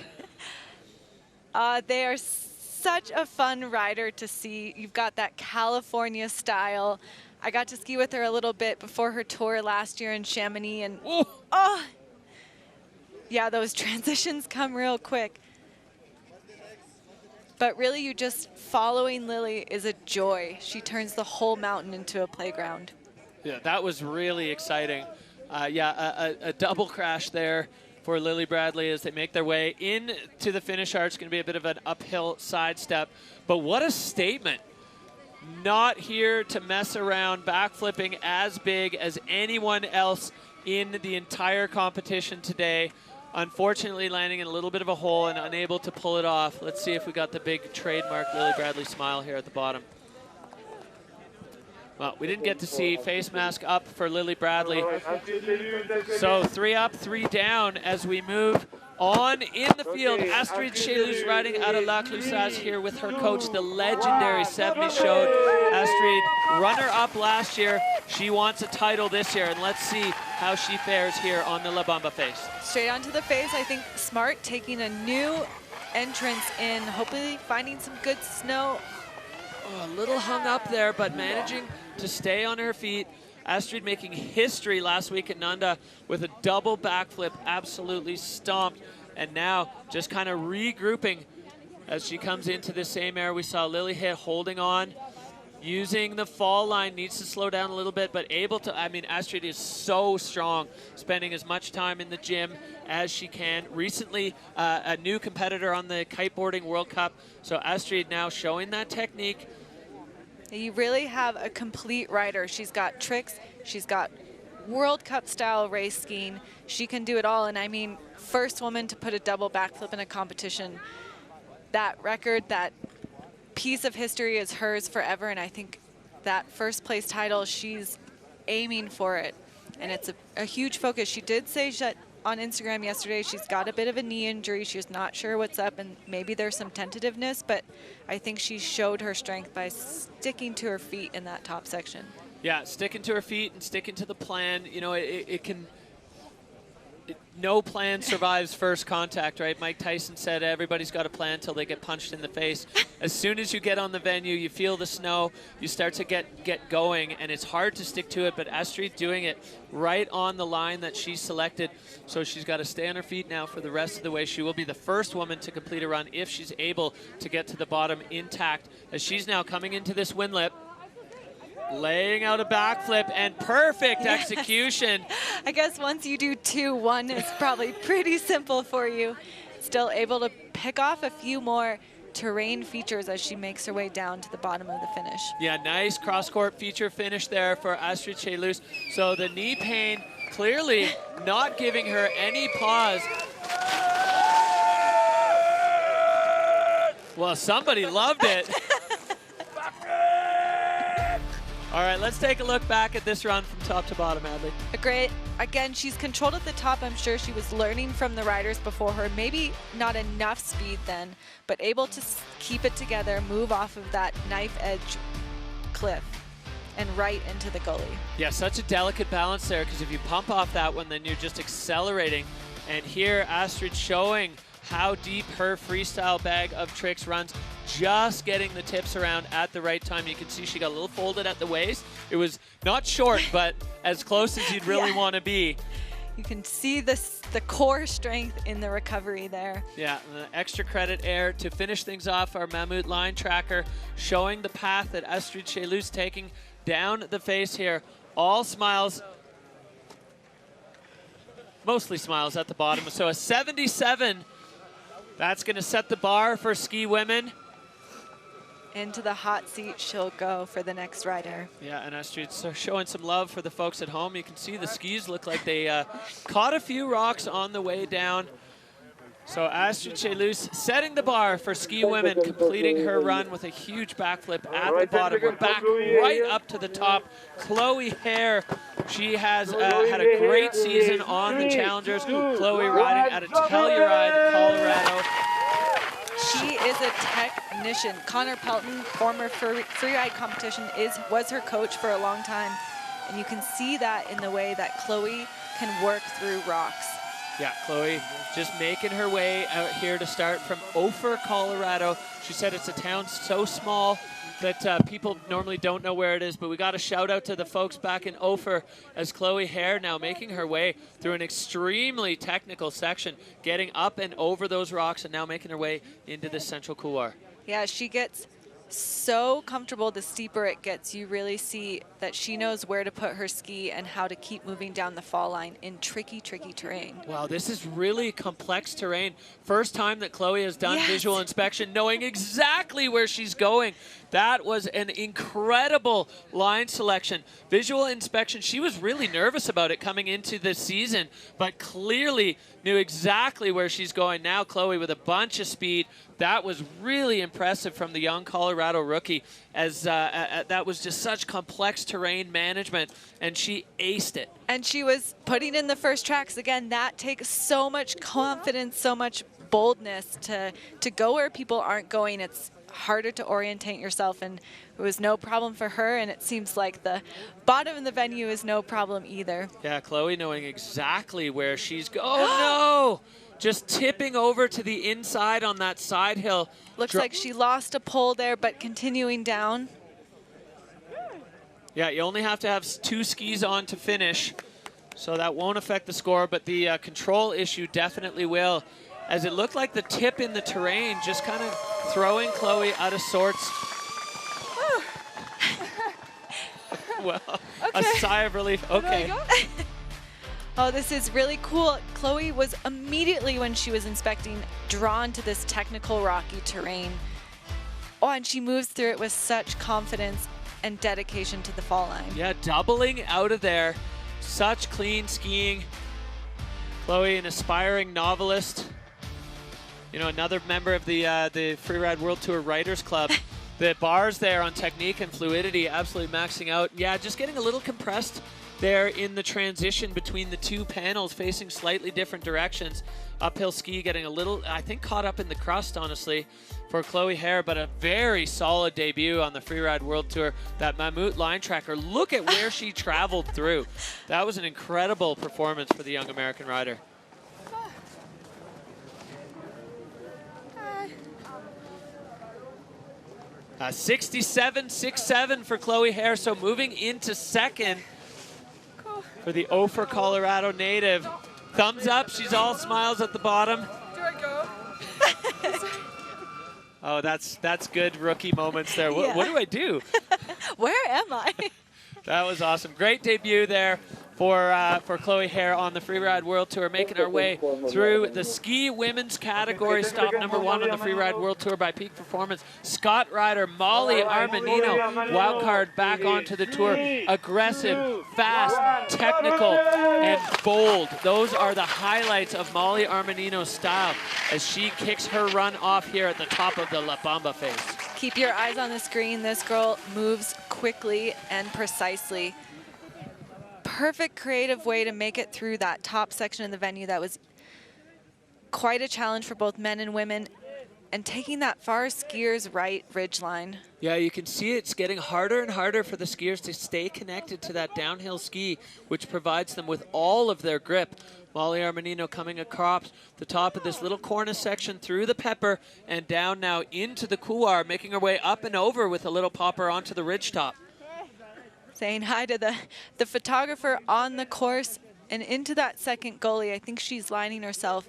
They are such a fun rider to see. You've got that California style. I got to ski with her a little bit before her tour last year in Chamonix, and yeah, those transitions come real quick. But really, you just following Lily is a joy. She turns the whole mountain into a playground. Yeah, that was really exciting. A double crash there for Lily Bradley as they make their way into the finish arch. It's going to be a bit of an uphill sidestep, but what a statement. Not here to mess around, backflipping as big as anyone else in the entire competition today. Unfortunately, landing in a little bit of a hole and unable to pull it off. Let's see if we got the big trademark Lily Bradley smile here at the bottom. Well, we didn't get to see face mask up for Lily Bradley. So 3 up, 3 down as we move on in the field. Astrid R&eacute riding out of La Clusaz here with her coach, the legendary Seb Michaud. Astrid, runner-up last year. She wants a title this year, and let's see how she fares here on the La Bamba face. Straight onto the face, I think smart, taking a new entrance in, hopefully finding some good snow. Oh, a little hung up there, but managing to stay on her feet. Astrid making history last week at Nanda with a double backflip, absolutely stomped, and now just kind of regrouping as she comes into the same air. We saw Lily hit, holding on, using the fall line, needs to slow down a little bit, but able to, I mean, Astrid is so strong, spending as much time in the gym as she can. Recently, a new competitor on the kiteboarding World Cup, so Astrid now showing that technique. You really have a complete rider. She's got tricks, she's got World Cup style race skiing. She can do it all, and I mean, first woman to put a double backflip in a competition. That record, that piece of history is hers forever, and I think that first place title, she's aiming for it, and it's a huge focus. She did say on Instagram yesterday she's got a bit of a knee injury. She's not sure what's up, and maybe there's some tentativeness, but I think she showed her strength by sticking to her feet in that top section. Yeah, sticking to her feet and sticking to the plan. You know, no plan survives first contact, right? Mike Tyson said everybody's got a plan until they get punched in the face. As soon as you get on the venue, you feel the snow, you start to get going, and it's hard to stick to it, but Astrid doing it right on the line that she selected. So she's got to stay on her feet now for the rest of the way. She will be the first woman to complete a run if she's able to get to the bottom intact, as she's now coming into this wind lip, laying out a backflip, and perfect execution. I guess once you do 2-1, it's probably pretty simple for you. Still able to pick off a few more terrain features as she makes her way down to the bottom of the finish. Yeah, nice cross-court feature finish there for Astrid Chabloz. So the knee pain clearly not giving her any pause. Well, somebody loved it. All right, let's take a look back at this run from top to bottom, Adley. Again, she's controlled at the top. I'm sure she was learning from the riders before her. Maybe not enough speed then, but able to keep it together, move off of that knife edge cliff and right into the gully. Yeah, such a delicate balance there, because if you pump off that one, then you're just accelerating. And here, Astrid showing how deep her freestyle bag of tricks runs, just getting the tips around at the right time. You can see she got a little folded at the waist. It was not short, but as close as you'd really want to be. You can see the core strength in the recovery there. Yeah, and the extra credit air to finish things off. Our Mammut line tracker showing the path that Astrid Chabloz taking down the face here. All smiles, mostly smiles at the bottom. So a 77. That's going to set the bar for ski women. Into the hot seat she'll go for the next rider. Yeah, and Astrid's showing some love for the folks at home. You can see the skis look like they caught a few rocks on the way down. So Astrid Chabloz setting the bar for ski women, completing her run with a huge backflip at the bottom. We're back right up to the top. Chloe Hare, she has had a great season on the Challengers. Chloe riding out of Telluride, Colorado. She is a technician. Connor Pelton, former freeride competition, was her coach for a long time. And you can see that in the way that Chloe can work through rocks. Yeah, Chloe just making her way out here to start from Ophir, Colorado. She said it's a town so small that people normally don't know where it is, but we got a shout out to the folks back in Ophir, as Chloe Hare now making her way through an extremely technical section, getting up and over those rocks and now making her way into the central couloir. Yeah, she gets so comfortable the steeper it gets. You really see that she knows where to put her ski and how to keep moving down the fall line in tricky, tricky terrain. Wow, this is really complex terrain. First time that Chloe has done visual inspection, knowing exactly where she's going. That was an incredible line selection. Visual inspection, she was really nervous about it coming into the season, but clearly knew exactly where she's going. Now Chloe with a bunch of speed. That was really impressive from the young Colorado rookie, as that was just such complex terrain management, and she aced it. And she was putting in the first tracks. Again, that takes so much confidence, so much boldness to go where people aren't going. It's harder to orientate yourself, and it was no problem for her, and it seems like the bottom of the venue is no problem either. Yeah, Chloe knowing exactly where she's going. Oh, no! Just tipping over to the inside on that side hill. Looks like she lost a pole there, but continuing down. Yeah, you only have to have 2 skis on to finish, so that won't affect the score, but the control issue definitely will, as it looked like the tip in the terrain just kind of throwing Chloe out of sorts. Well, okay. A sigh of relief. Okay. Oh, this is really cool. Chloe was immediately, when she was inspecting, drawn to this technical rocky terrain. Oh, and she moves through it with such confidence and dedication to the fall line. Yeah, doubling out of there. Such clean skiing. Chloe, an aspiring novelist. You know, another member of the Freeride World Tour Writers Club. The bars there on technique and fluidity absolutely maxing out. Yeah, just getting a little compressed there in the transition between the two panels, facing slightly different directions. Uphill ski getting a little, I think, caught up in the crust, honestly, for Chloe Hare, but a very solid debut on the Freeride World Tour. That Mammut line tracker, look at where she traveled through. That was an incredible performance for the young American rider. — 67.67 for Chloe Hare, so moving into second for the Ophir, Colorado native. Thumbs up, she's all smiles at the bottom. Do I go? Oh, that's good rookie moments there. What do I do? Where am I? That was awesome. Great debut there for Chloe Hare on the Freeride World Tour, making our way through the ski women's category. Stop number 1 on the Freeride World Tour by peak performance. Scott rider Molly Armanino, wildcard back onto the tour. Aggressive, fast, technical, and bold. Those are the highlights of Molly Armanino's style as she kicks her run off here at the top of the La Bamba face. Keep your eyes on the screen. This girl moves quickly and precisely. Perfect creative way to make it through that top section of the venue that was quite a challenge for both men and women, and taking that far skier's right ridge line. Yeah, you can see it's getting harder and harder for the skiers to stay connected to that downhill ski, which provides them with all of their grip. Molly Armanino coming across the top of this little cornice section through the pepper and down now into the couloir, making her way up and over with a little popper onto the ridge top. Saying hi to the photographer on the course and into that second gully. I think she's lining herself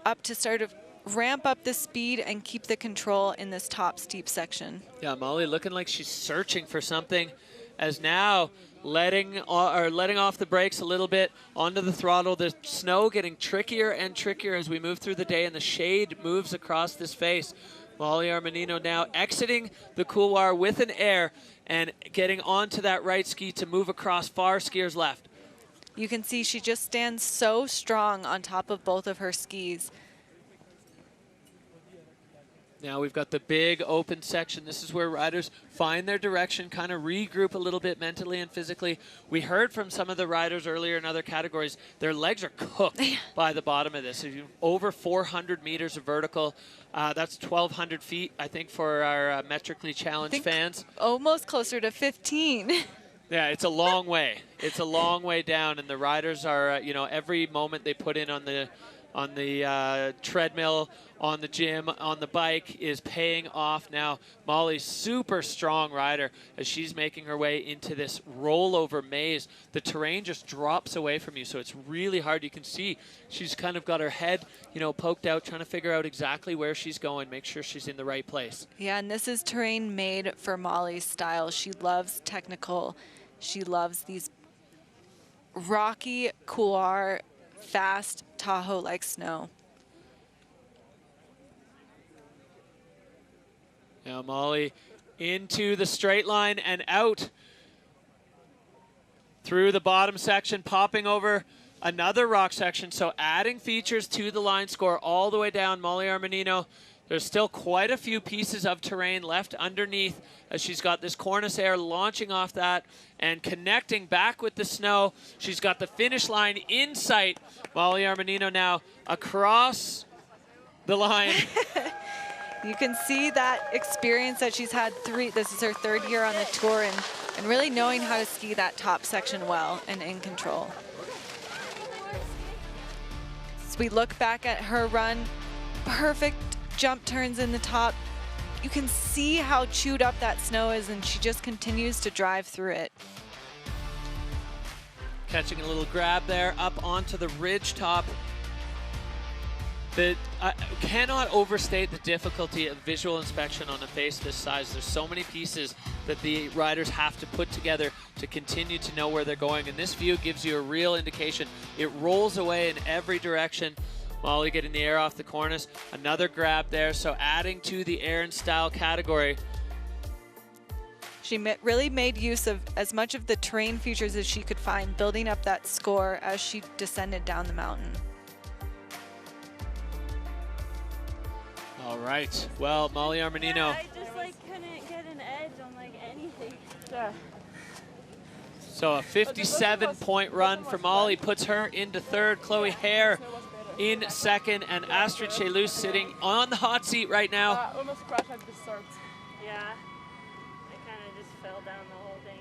up to sort of ramp up the speed and keep the control in this top steep section. Yeah, Molly looking like she's searching for something, as now letting off the brakes a little bit onto the throttle. The snow getting trickier and trickier as we move through the day, and the shade moves across this face. Molly Armanino now exiting the couloir with an air and getting onto that right ski to move across far skier's left. You can see she just stands so strong on top of both of her skis. Now we've got the big open section. This is where riders find their direction, kind of regroup a little bit mentally and physically. We heard from some of the riders earlier in other categories, their legs are cooked by the bottom of this. Over 400 meters of vertical. That's 1,200 feet, I think, for our metrically challenged fans. Almost closer to 15. Yeah, it's a long way. It's a long way down, and the riders are, you know, every moment they put in on the treadmill, on the gym, on the bike is paying off now. Molly's super strong rider as she's making her way into this rollover maze. The terrain just drops away from you, so it's really hard. You can see she's kind of got her head, you know, poked out, trying to figure out exactly where she's going, make sure she's in the right place. Yeah, and this is terrain made for Molly's style. She loves technical. She loves these rocky couloir, fast Tahoe-like snow. Now Molly into the straight line and out through the bottom section, popping over another rock section. So adding features to the line score all the way down. Molly Armanino, there's still quite a few pieces of terrain left underneath as she's got this cornice air launching off that and connecting back with the snow. She's got the finish line in sight. Molly Armanino now across the line. You can see that experience that she's had this is her third year on the tour, and really knowing how to ski that top section well and in control. As we look back at her run, perfect jump turns in the top. You can see how chewed up that snow is, and she just continues to drive through it. Catching a little grab there up onto the ridge top. I cannot overstate the difficulty of visual inspection on a face this size. There's so many pieces that the riders have to put together to continue to know where they're going, and this view gives you a real indication. It rolls away in every direction. Molly getting the air off the cornice. Another grab there, so adding to the air and style category. She really made use of as much of the terrain features as she could find, building up that score as she descended down the mountain. All right, well, Molly Armanino. Yeah, I just like couldn't get an edge on like anything. Yeah. So a 57-point run for Molly puts her into third. Chloe Hare in second, and Astrid R&eacute sitting on the hot seat right now. Almost crashed at the start. Yeah. I kind of just fell down the whole thing.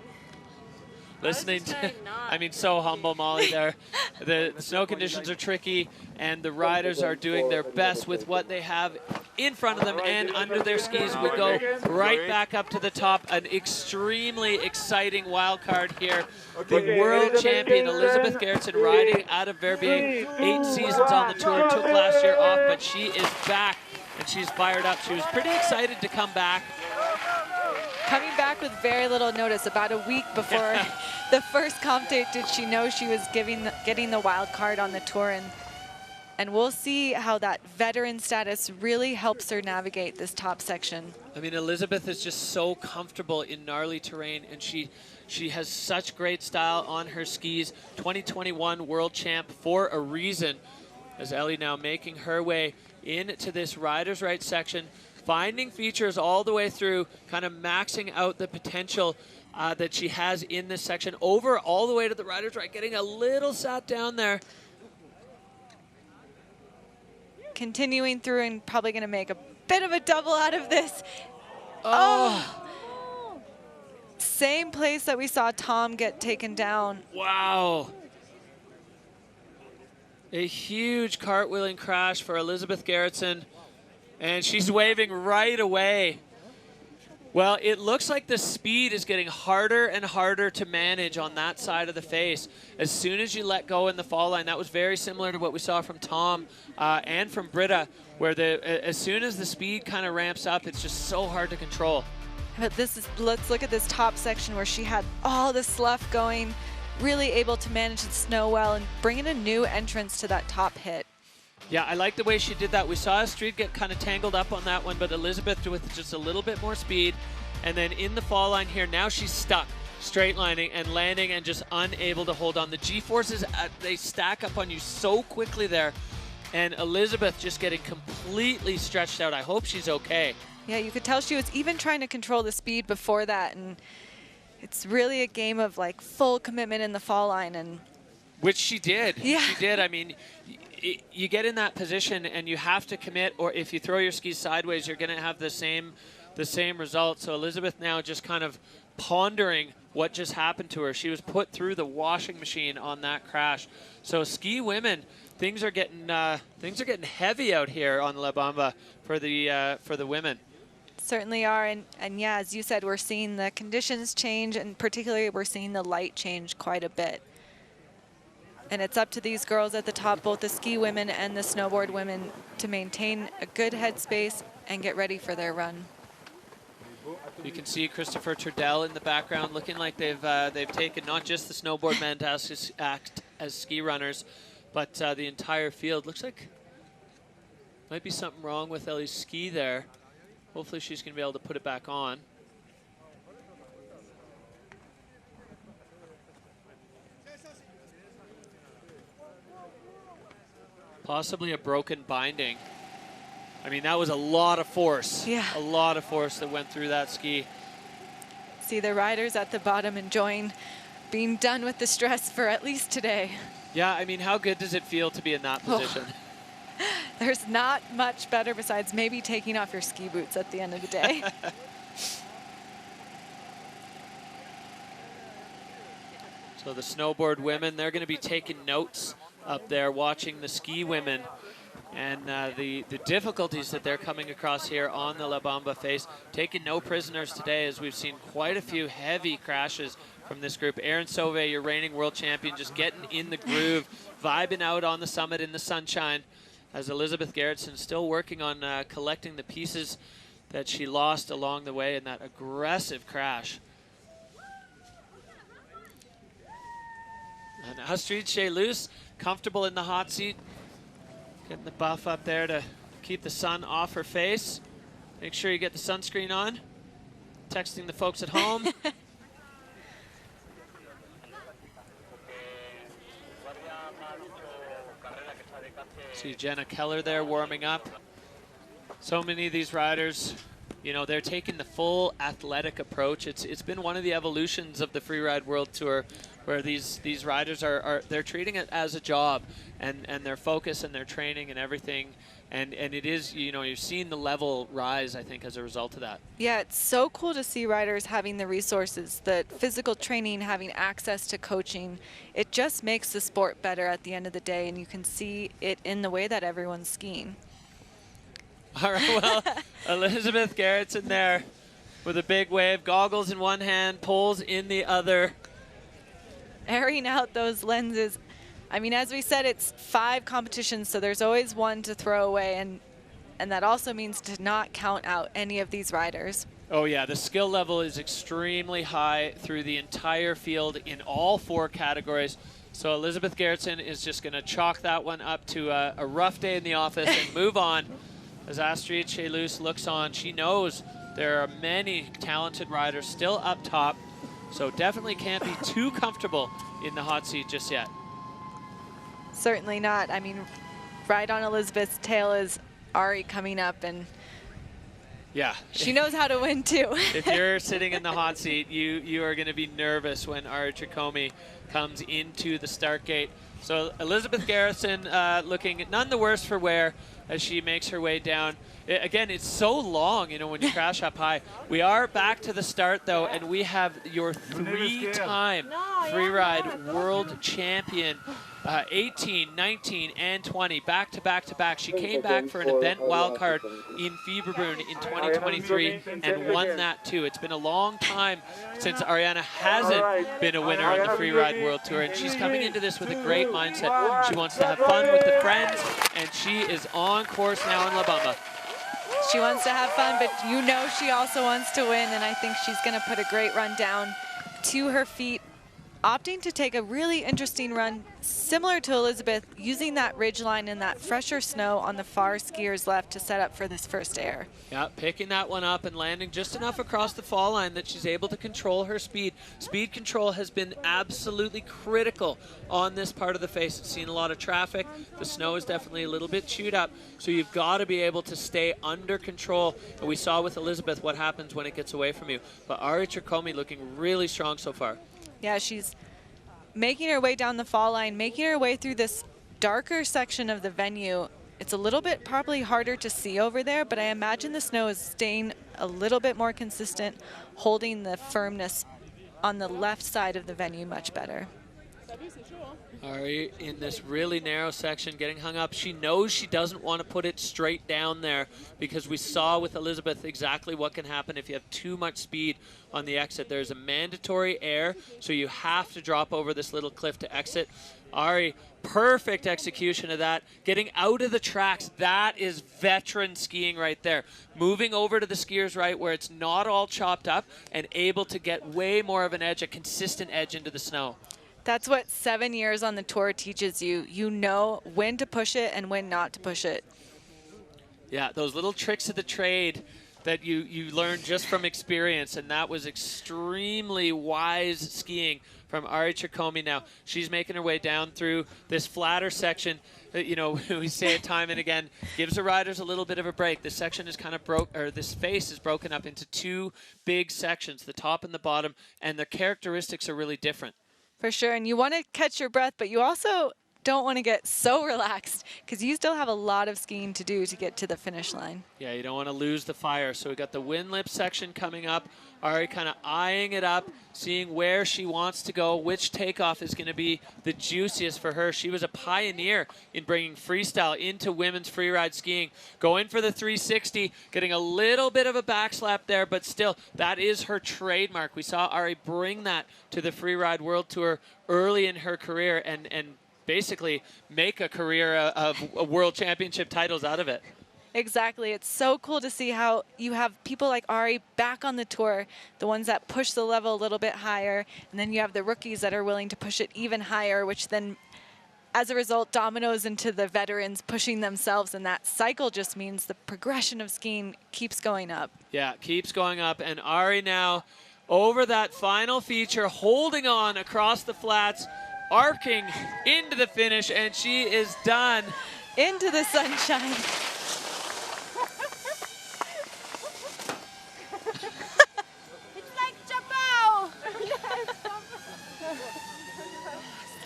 Listening to, I mean, so humble, Molly there. The snow conditions are tricky, and the riders are doing their best with what they have in front of them and under their skis. We go right back up to the top. An extremely exciting wild card here. The world champion, Elizabeth Gerritsen, riding out of Verbier. 8 seasons on the tour, took last year off, but she is back, and she's fired up. She was pretty excited to come back. Coming back with very little notice, about a week before the first comp date did she know she was getting the wild card on the tour, and we'll see how that veteran status really helps her navigate this top section. I mean, Elizabeth is just so comfortable in gnarly terrain, and she has such great style on her skis. 2021 world champ for a reason, as Ellie now making her way into this rider's right section, finding features all the way through, kind of maxing out the potential that she has in this section, over all the way to the rider's right, getting a little sat down there. Continuing through and probably going to make a bit of a double out of this. Oh. Same place that we saw Tom get taken down. Wow. A huge cartwheeling crash for Elizabeth Gerritsen. And she's waving right away. Well, it looks like the speed is getting harder and harder to manage on that side of the face. As soon as you let go in the fall line, that was very similar to what we saw from Tom and from Britta, where as soon as the speed kind of ramps up, it's just so hard to control. But let's look at this top section where she had all the slough going, really able to manage the snow well and bringing a new entrance to that top hit. Yeah, I like the way she did that. We saw Astrid get kind of tangled up on that one, but Elizabeth with just a little bit more speed. And then in the fall line here, now she's stuck, straight lining and landing and just unable to hold on. The G-forces, they stack up on you so quickly there. And Elizabeth just getting completely stretched out. I hope she's okay. Yeah, you could tell she was even trying to control the speed before that. And it's really a game of like full commitment in the fall line. And which she did. Yeah. She did. I mean, you get in that position and you have to commit, or if you throw your skis sideways, you're going to have the same result. So Elizabeth now just kind of pondering what just happened to her. She was put through the washing machine on that crash. So ski women, things are getting heavy out here on La Bamba for the women. Certainly are, and yeah, as you said, we're seeing the conditions change, and particularly we're seeing the light change quite a bit. And it's up to these girls at the top, both the ski women and the snowboard women, to maintain a good headspace and get ready for their run. You can see Christopher Turdell in the background, looking like they've taken not just the snowboard men to act as ski runners, but the entire field. Looks like might be something wrong with Ellie's ski there. Hopefully she's going to be able to put it back on. Possibly a broken binding. I mean, that was a lot of force. Yeah. A lot of force that went through that ski. See the riders at the bottom enjoying being done with the stress for at least today. Yeah, I mean, how good does it feel to be in that position? Oh. There's not much better besides maybe taking off your ski boots at the end of the day. So the snowboard women, they're going to be taking notes up there, watching the ski women and the difficulties that they're coming across here on the La Bamba face. Taking no prisoners today, as we've seen quite a few heavy crashes from this group. Erin Sauvé, your reigning world champion, just getting in the groove, vibing out on the summit in the sunshine. as Elizabeth Gerritsen still working on collecting the pieces that she lost along the way in that aggressive crash. And Astrid Chabloz, comfortable in the hot seat, getting the buff up there to keep the sun off her face. Make sure you get the sunscreen on. Texting the folks at home. See Jenna Keller there warming up. So many of these riders, you know, they're taking the full athletic approach. It's been one of the evolutions of the Freeride World Tour, where these riders they're treating it as a job, and their focus and their training and everything. And it is, you know, you've seen the level rise, I think, as a result of that. Yeah, it's so cool to see riders having the resources, the physical training, having access to coaching. It just makes the sport better at the end of the day, and you can see it in the way that everyone's skiing. All right, well, Elizabeth Gerritsen there with a big wave, goggles in one hand, poles in the other. Airing out those lenses. I mean, as we said, it's 5 competitions, so there's always one to throw away, and that also means to not count out any of these riders. Oh yeah, the skill level is extremely high through the entire field in all 4 categories. So Elizabeth Gerritsen is just going to chalk that one up to a rough day in the office and move on. As Astrid Chabloz looks on, she knows there are many talented riders still up top, so definitely can't be too comfortable in the hot seat just yet. Certainly not. I mean, right on Elizabeth's tail is Ari coming up, and yeah, she knows how to win too. If you're sitting in the hot seat, you are going to be nervous when Ariana Tricomi comes into the start gate. So Elizabeth Gerritsen looking none the worse for wear as she makes her way down. Again, it's so long, you know, when you crash up high. We are back to the start, though, and we have your 3-time Freeride World Champion, 18, 19, and 20, back to back to back. She came back for an event wildcard in Fieberbrunn in 2023 and won that, too. It's been a long time since Ariana hasn't been a winner on the Freeride World Tour, and she's coming into this with a great mindset. She wants to have fun with the friends, and she is on course now in La Bamba. She wants to have fun, but you know she also wants to win, and I think she's going to put a great run down to her feet, opting to take a really interesting run, similar to Elizabeth, using that ridgeline and that fresher snow on the far skiers left to set up for this first air. Yeah, picking that one up and landing just enough across the fall line that she's able to control her speed. Speed control has been absolutely critical on this part of the face. It's seen a lot of traffic. The snow is definitely a little bit chewed up, so you've got to be able to stay under control. And we saw with Elizabeth what happens when it gets away from you. But Ariana Tricomi looking really strong so far. Yeah, she's making her way down the fall line, making her way through this darker section of the venue. It's a little bit probably harder to see over there, but I imagine the snow is staying a little bit more consistent, holding the firmness on the left side of the venue much better. Ari in this really narrow section getting hung up. She knows she doesn't want to put it straight down there because we saw with Elizabeth exactly what can happen if you have too much speed on the exit. There's a mandatory air, so you have to drop over this little cliff to exit. Ari, perfect execution of that. Getting out of the tracks, that is veteran skiing right there. Moving over to the skier's right where it's not all chopped up and able to get way more of an edge, a consistent edge into the snow. That's what 7 years on the tour teaches you. You know when to push it and when not to push it. Yeah, those little tricks of the trade that you learn just from experience, and that was extremely wise skiing from Ariana Tricomi. Now she's making her way down through this flatter section that, you know, we say it time and again, gives the riders a little bit of a break. This section is kind of this face is broken up into 2 big sections, the top and the bottom, and the characteristics are really different. For sure, and you want to catch your breath, but you also don't want to get so relaxed because you still have a lot of skiing to do to get to the finish line. Yeah, you don't want to lose the fire. So we got the wind lip section coming up. Ari kind of eyeing it up, seeing where she wants to go, which takeoff is going to be the juiciest for her. She was a pioneer in bringing freestyle into women's freeride skiing. Going for the 360, getting a little bit of a backslap there, but still, that is her trademark. We saw Ari bring that to the Freeride World Tour early in her career, and basically make a career of world championship titles out of it. Exactly. It's so cool to see how you have people like Ari back on the tour, the ones that push the level a little bit higher, and then you have the rookies that are willing to push it even higher, which then, as a result, dominoes into the veterans pushing themselves, and that cycle just means the progression of skiing keeps going up. Yeah, keeps going up, and Ari now over that final feature, holding on across the flats, arcing into the finish, and she is done. Into the sunshine.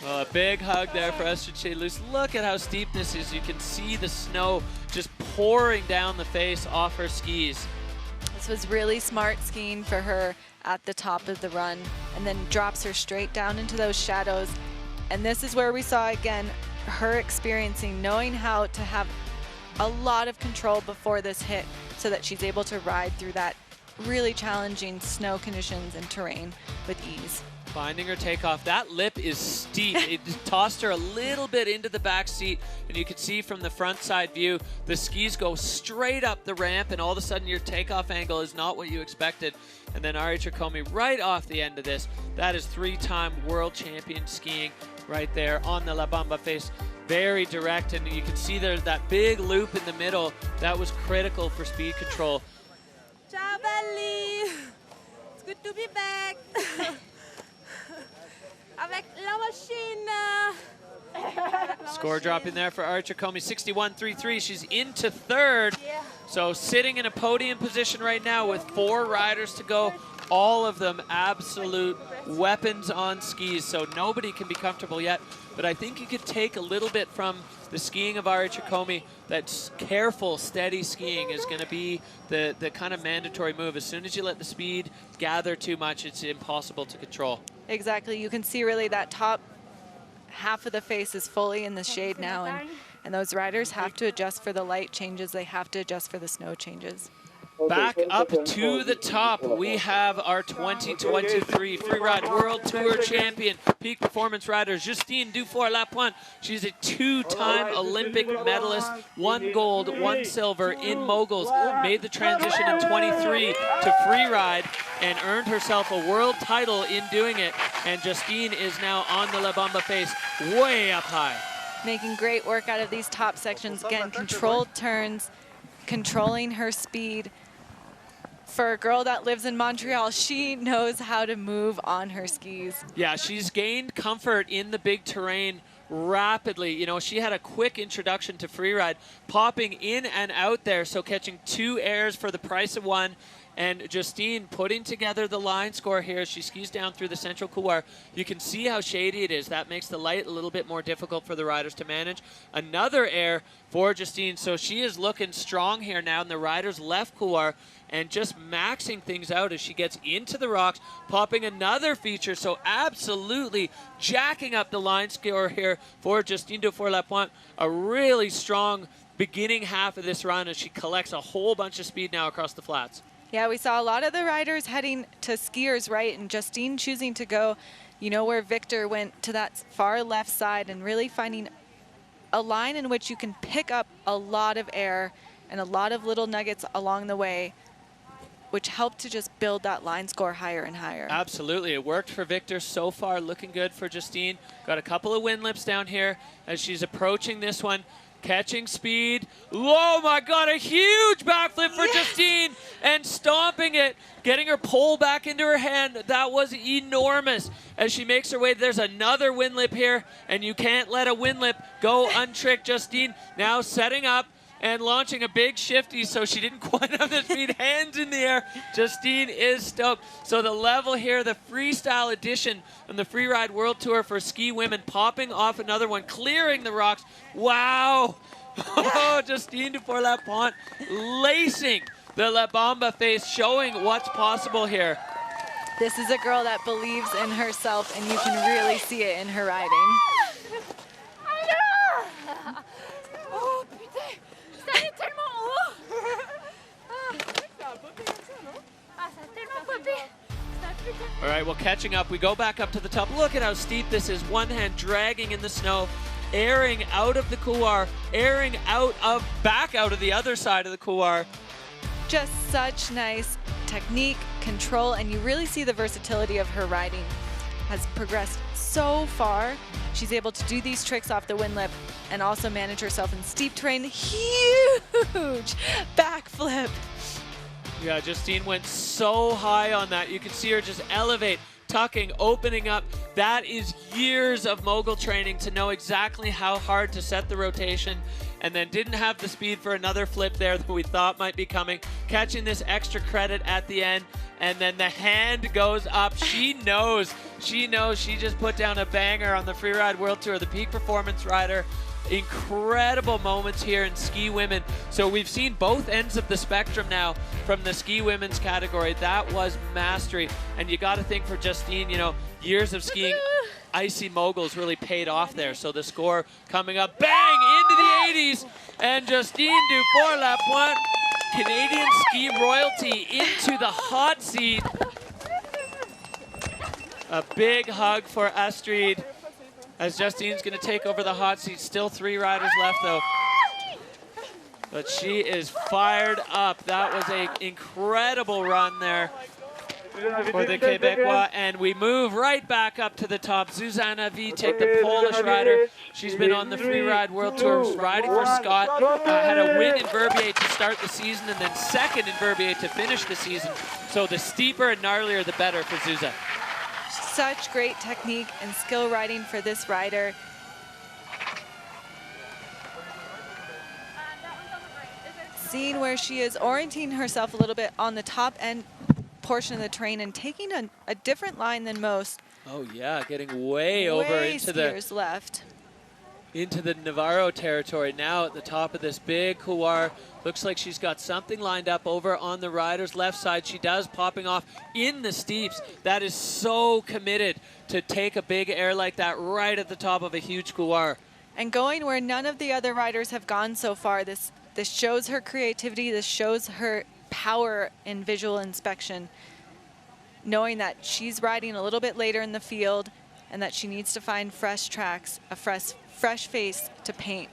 Well, a big hug there for Astrid R&eacute. Look at how steep this is. You can see the snow just pouring down the face off her skis. This was really smart skiing for her at the top of the run, and then drops her straight down into those shadows. And this is where we saw again her experiencing, knowing how to have a lot of control before this hit so that she's able to ride through that really challenging snow conditions and terrain with ease. Finding her takeoff. That lip is steep. It tossed her a little bit into the back seat, and you can see from the front side view, the skis go straight up the ramp, and all of a sudden your takeoff angle is not what you expected. And then Ariana Tricomi right off the end of this. That is 3-time world champion skiing right there on the La Bamba face. Very direct, and you can see there's that big loop in the middle. That was critical for speed control. Ciao, Belly. It's good to be back. Avec la machine. Score dropping there for Ariana Tricomi, 61.33. She's into third. Yeah. So sitting in a podium position right now with 4 riders to go. All of them absolute weapons on skis, so nobody can be comfortable yet. But I think you could take a little bit from the skiing of Ariana Tricomi. That careful, steady skiing is going to be the kind of mandatory move. As soon as you let the speed gather too much, it's impossible to control. Exactly. You can see really that top half of the face is fully in the shade now, and those riders have to adjust for the light changes. They have to adjust for the snow changes. Back up to the top, we have our 2023 Freeride World Tour champion, peak performance rider, Justine D-F. She's a 2-time Olympic medalist, 1 gold, 1 silver in moguls, made the transition in 23 to freeride, and earned herself a world title in doing it. And Justine is now on the La Bamba face, way up high. Making great work out of these top sections. Again, controlled turns, controlling her speed. For a girl that lives in Montreal, she knows how to move on her skis. Yeah, she's gained comfort in the big terrain rapidly. You know, she had a quick introduction to freeride, popping in and out there, so catching 2 airs for the price of 1. And Justine putting together the line score here. She skis down through the central couloir. You can see how shady it is. That makes the light a little bit more difficult for the riders to manage. Another air for Justine. So she is looking strong here now in the rider's left couloir and just maxing things out as she gets into the rocks, popping another feature. So absolutely jacking up the line score here for Justine D-F. A really strong beginning half of this run as she collects a whole bunch of speed now across the flats. Yeah, we saw a lot of the riders heading to skiers right, and Justine choosing to go, you know, where Victor went to that far left side, and really finding a line in which you can pick up a lot of air and a lot of little nuggets along the way, which helped to just build that line score higher and higher. Absolutely. It worked for Victor so far. Looking good for Justine. Got a couple of wind lips down here as she's approaching this one. Catching speed. Oh my God, a huge backflip for Justine, and stomping it, getting her pole back into her hand. That was enormous as she makes her way. There's another wind lip here, and you can't let a wind lip go untricked. Justine now setting up and launching a big shifty, so she didn't quite have the speed. Hands in the air. Justine is stoked. So the level here, the freestyle edition on the Freeride World Tour for ski women, popping off another one, clearing the rocks. Wow. Oh, Justine D-F lacing the La Bamba face, showing what's possible here. This is a girl that believes in herself, and you can really see it in her riding. All right, well, catching up, we go back up to the top. Look at how steep this is. One hand dragging in the snow, airing out of the couloir, airing back out of the other side of the couloir. Just such nice technique, control, and you really see the versatility of her riding has progressed so far. She's able to do these tricks off the windlip and also manage herself in steep terrain. Huge backflip. Yeah, Justine went so high on that. You can see her just elevate, tucking, opening up. That is years of mogul training to know exactly how hard to set the rotation, and then didn't have the speed for another flip there that we thought might be coming. Catching this extra credit at the end, and then the hand goes up. She knows she just put down a banger on the Freeride World Tour, the peak performance rider. Incredible moments here in ski women. So we've seen both ends of the spectrum now from the ski women's category. That was mastery. And you got to think for Justine, you know, years of skiing icy moguls really paid off there. So the score coming up, bang, into the 80s. And Justine Dufour-Lapointe, Canadian ski royalty, into the hot seat. A big hug for Astrid, as Justine's going to take over the hot seat. Still 3 riders left, though. But she is fired up. That was an incredible run there for the Quebecois. And we move right back up to the top. Zuzanna Witych, the Polish rider. She's been on the Freeride World Tour, riding for Scott. Had a win in Verbier to start the season, and then second in Verbier to finish the season. So the steeper and gnarlier, the better for Zuzanna. Such great technique and skill riding for this rider. Seeing where she is orienting herself a little bit on the top end portion of the terrain and taking a different line than most. Oh yeah, getting way over into the Navarro territory. Now at the top of this big couloir. Looks like she's got something lined up over on the rider's left side. She does, popping off in the steeps. That is so committed to take a big air like that right at the top of a huge couloir. And going where none of the other riders have gone so far. This shows her creativity. This shows her power in visual inspection. Knowing that she's riding a little bit later in the field and that she needs to find fresh tracks, a fresh face to paint.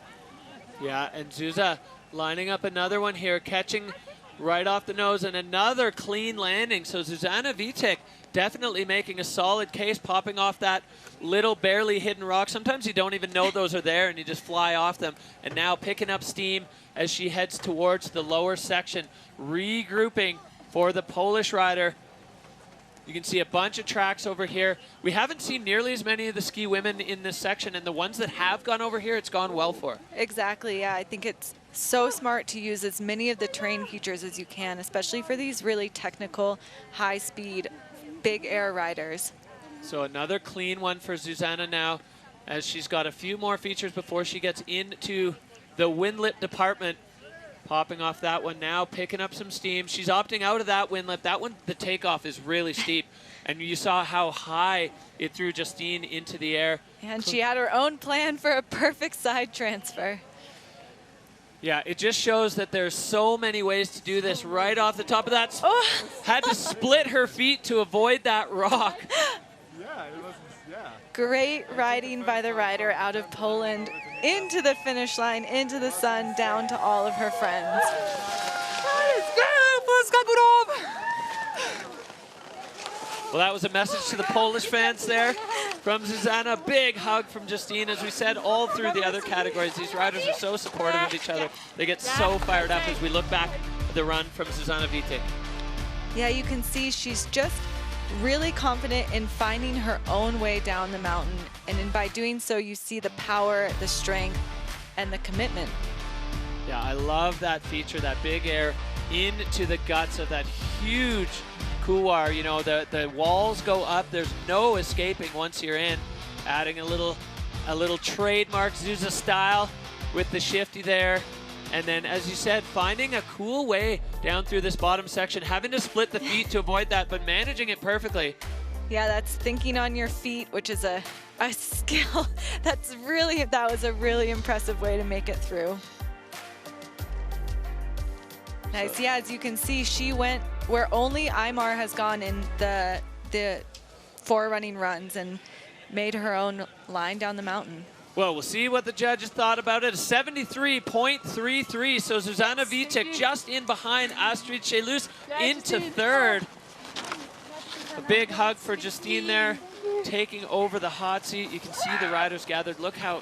Yeah, and Zuzanna lining up another one here, catching right off the nose, and another clean landing. So Zuzanna Witych definitely making a solid case, popping off that little barely hidden rock. Sometimes you don't even know those are there and you just fly off them. And now picking up steam as she heads towards the lower section, regrouping for the Polish rider. You can see a bunch of tracks over here. We haven't seen nearly as many of the ski women in this section, and the ones that have gone over here, it's gone well for. Exactly, yeah. I think it's so smart to use as many of the terrain features as you can, especially for these really technical, high-speed, big air riders. So another clean one for Zuzanna now, as she's got a few more features before she gets into the windlip department. Popping off that one now, picking up some steam. She's opting out of that windlip. That one, the takeoff is really steep. And you saw how high it threw Justine into the air. And she had her own plan for a perfect side transfer. Yeah, it just shows that there's so many ways to do this right off the top of that. Had to split her feet to avoid that rock. Yeah, it was, yeah. Great riding by the rider out of Poland into the finish line, into the sun, down to all of her friends. Well, that was a message to the Polish fans there from Zuzanna. Big hug from Justine, as we said, all through the other categories. These riders are so supportive of each other. They get so fired up as we look back at the run from Zuzanna Witych. Yeah, you can see she's just really confident in finding her own way down the mountain. And by doing so, you see the power, the strength, and the commitment. Yeah, I love that feature, that big air into the guts of that huge couloir. You know, the walls go up. There's no escaping once you're in. Adding a little trademark Zuzanna style with the shifty there. And then, as you said, finding a cool way down through this bottom section, having to split the feet to avoid that, but managing it perfectly. Yeah, that's thinking on your feet, which is a skill. That was a really impressive way to make it through. Nice, yeah, as you can see, she went where only Aymar has gone in the 4 running runs and made her own line down the mountain. Well, we'll see what the judges thought about it. 73.33. So Zuzanna Witych just in behind Astrid Chabloz into third. A big hug for Justine there, taking over the hot seat. You can see the riders gathered. Look how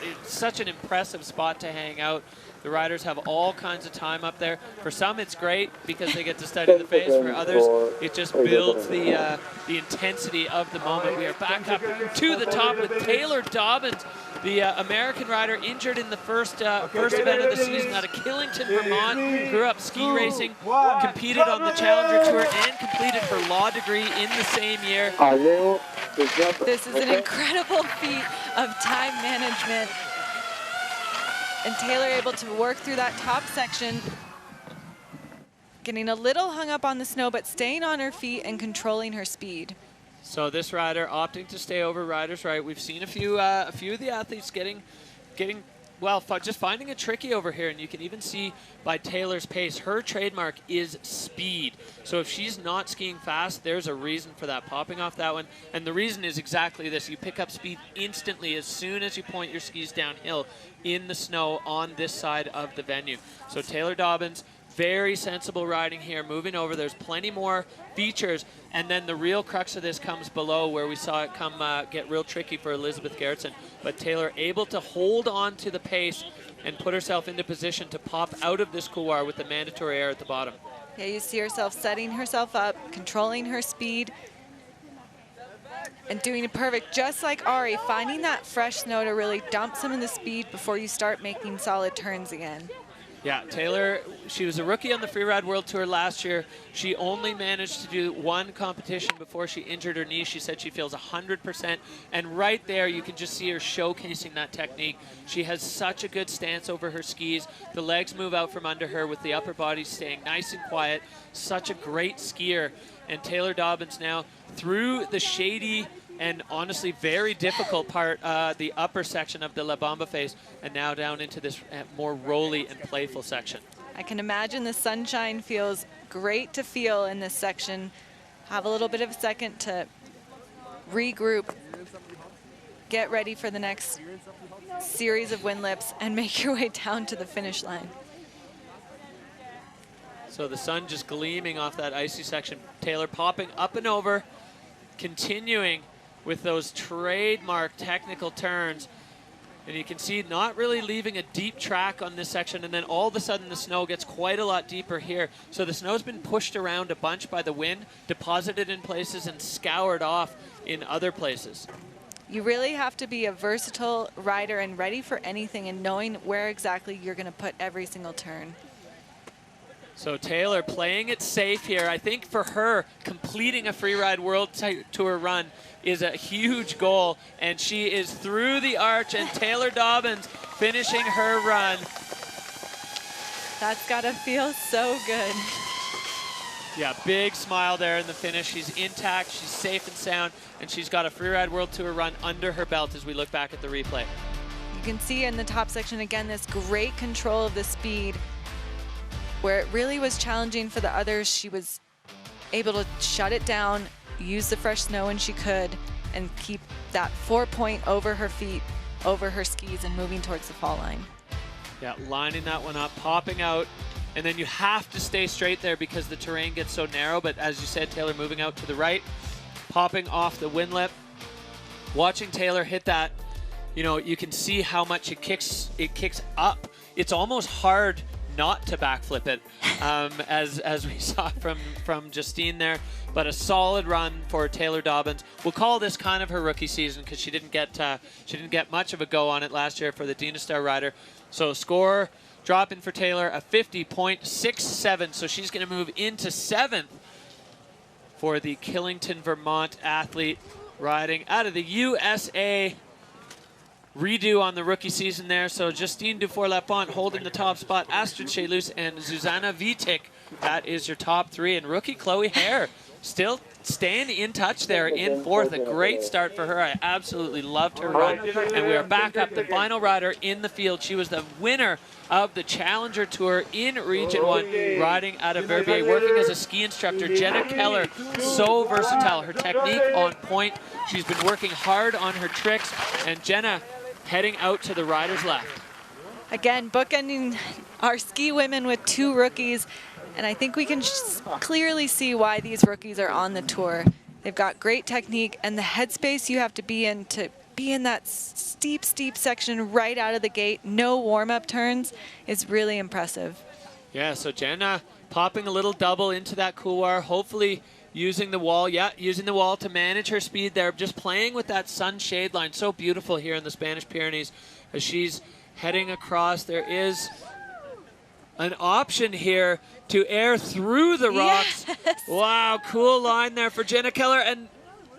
it's such an impressive spot to hang out. The riders have all kinds of time up there. For some, it's great because they get to study the face. For others, it just builds the intensity of the moment. We are back up to the top with Taylor Dobbins, the American rider injured in the first event of the season out of Killington, Vermont. Grew up ski racing, competed on the Challenger Tour, and completed her law degree in the same year. This is an incredible feat of time management. And Taylor able to work through that top section, getting a little hung up on the snow, but staying on her feet and controlling her speed. So this rider opting to stay over riders right. We've seen a few of the athletes getting well, just finding it tricky over here, and you can even see by Taylor's pace, her trademark is speed. So if she's not skiing fast, there's a reason for that, popping off that one. And the reason is exactly this. You pick up speed instantly as soon as you point your skis downhill in the snow on this side of the venue. So Taylor Dobbins, very sensible riding here, moving over. There's plenty more features, and then the real crux of this comes below, where we saw it get real tricky for Elizabeth Gerritsen. But Taylor able to hold on to the pace and put herself into position to pop out of this couloir with the mandatory air at the bottom. Yeah, you see herself setting herself up, controlling her speed, and doing it perfect, just like Ari, finding that fresh snow to really dump some of the speed before you start making solid turns again. Yeah, Taylor, she was a rookie on the Freeride World Tour last year. She only managed to do one competition before she injured her knee. She said she feels 100%, and right there you can just see her showcasing that technique. She has such a good stance over her skis. The legs move out from under her with the upper body staying nice and quiet. Such a great skier. And Taylor Dobbins now through the shady and honestly very difficult part, the upper section of the La Bamba face, and now down into this more rolly and playful section. I can imagine the sunshine feels great to feel in this section. Have a little bit of a second to regroup, get ready for the next series of windlips, and make your way down to the finish line. So the sun just gleaming off that icy section. Taylor popping up and over, continuing with those trademark technical turns. And you can see not really leaving a deep track on this section, and then all of a sudden the snow gets quite a lot deeper here. So the snow's been pushed around a bunch by the wind, deposited in places, and scoured off in other places. You really have to be a versatile rider and ready for anything, and knowing where exactly you're going to put every single turn. So Taylor playing it safe here. I think for her, completing a Freeride World Tour run is a huge goal, and she is through the arch, and Taylor Dobbins finishing her run. That's gotta feel so good. Yeah, big smile there in the finish. She's intact, she's safe and sound, and she's got a Freeride World Tour run under her belt as we look back at the replay. You can see in the top section again this great control of the speed, where it really was challenging for the others. She was able to shut it down, use the fresh snow when she could, and keep that 4-point over her feet, over her skis, and moving towards the fall line. Yeah, lining that one up, popping out, and then you have to stay straight there because the terrain gets so narrow. But as you said, Taylor moving out to the right, popping off the windlip. Watching Taylor hit that, you know, you can see how much it kicks up. It's almost hard not to backflip it, as we saw from Justine there. But a solid run for Taylor Dobbins. We'll call this kind of her rookie season because she didn't get much of a go on it last year for the Dynastar rider. So score dropping for Taylor, a 50.67. So she's going to move into 7th for the Killington, Vermont athlete riding out of the USA. Redo on the rookie season there. So Justine Dufour-Lapont holding the top spot. Astrid Chabloz and Zuzanna Witych. That is your top 3. And rookie Chloe Hare still staying in touch there in 4th. A great start for her. I absolutely loved her run. And we are back up the final rider in the field. She was the winner of the Challenger Tour in Region 1, riding out of Verbier, working as a ski instructor. Jenna Keller, so versatile. Her technique on point. She's been working hard on her tricks. And Jenna heading out to the riders left. Again, bookending our ski women with 2 rookies, and I think we can clearly see why these rookies are on the tour. They've got great technique, and the headspace you have to be in that steep, steep section right out of the gate, no warm-up turns, is really impressive. Yeah, so Jenna popping a little double into that couloir, hopefully using the wall, using the wall to manage her speed there, just playing with that sun shade line. So beautiful here in the Spanish Pyrenees as she's heading across. There is an option here to air through the rocks. Yes. Wow, cool line there for Jenna Keller, and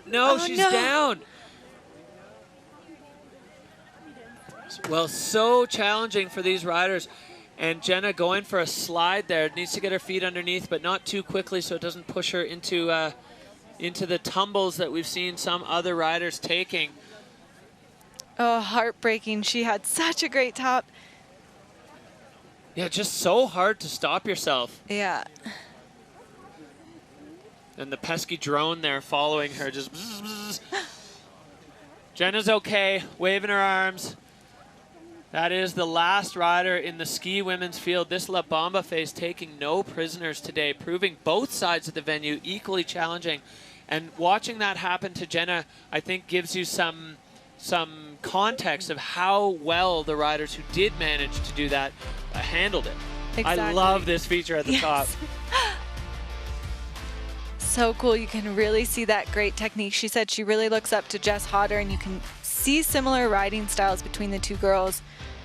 no, she's down. Well, so challenging for these riders. And Jenna going for a slide there. Needs to get her feet underneath, but not too quickly so it doesn't push her into the tumbles that we've seen some other riders taking. Oh, heartbreaking. She had such a great top. Yeah, just so hard to stop yourself. Yeah. And the pesky drone there following her, just bzz, bzz. Jenna's okay, waving her arms. That is the last rider in the ski women's field. This La Bamba phase taking no prisoners today, proving both sides of the venue equally challenging. And watching that happen to Jenna, I think gives you some context of how well the riders who did manage to do that handled it. Exactly. I love this feature at the top. So cool. You can really see that great technique. She said she really looks up to Jess Hodder, and you can see similar riding styles between the 2 girls.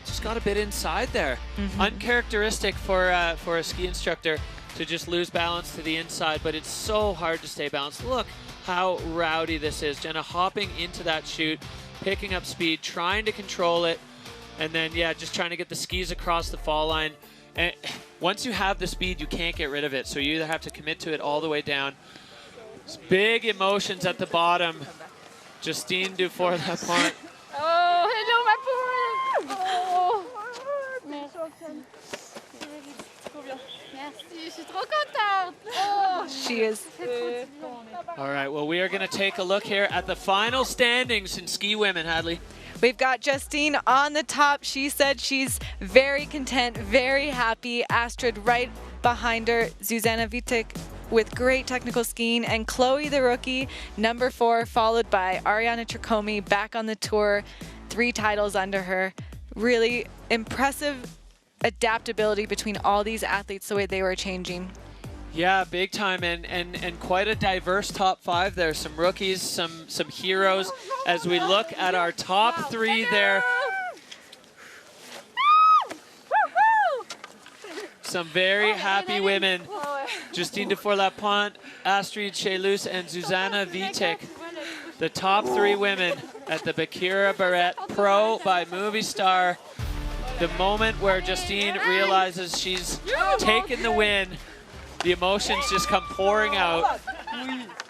Just got a bit inside there. Uncharacteristic for a ski instructor to just lose balance to the inside, but it's so hard to stay balanced. Look how rowdy this is. Jenna hopping into that chute, picking up speed, trying to control it, and then, yeah, just trying to get the skis across the fall line. And once you have the speed, you can't get rid of it, so you either have to commit to it all the way down. It's big emotions at the bottom. Justine Dufour-Lapointe. Oh, hello, ma poule. Oh, merci, je suis trop contente. Oh, she is. All right, well, we are going to take a look here at the final standings in ski women, Hadley. We've got Justine on the top. She said she's very content, very happy. Astrid right behind her. Zuzanna Witych with great technical skiing, and Chloe, the rookie, number 4, followed by Ariana Tricomi, back on the tour, 3 titles under her. Really impressive adaptability between all these athletes, the way they were changing. Yeah, big time, and quite a diverse top 5 there. Some rookies, some heroes. As we look at our top 3 there, some very happy women. Justine Dufour-Lapointe, Astrid R&eacute, and Zuzanna Witych. The top 3 women at the Baqueira Beret Pro by Movistar. The moment where Justine realizes she's taken the win, the emotions just come pouring out.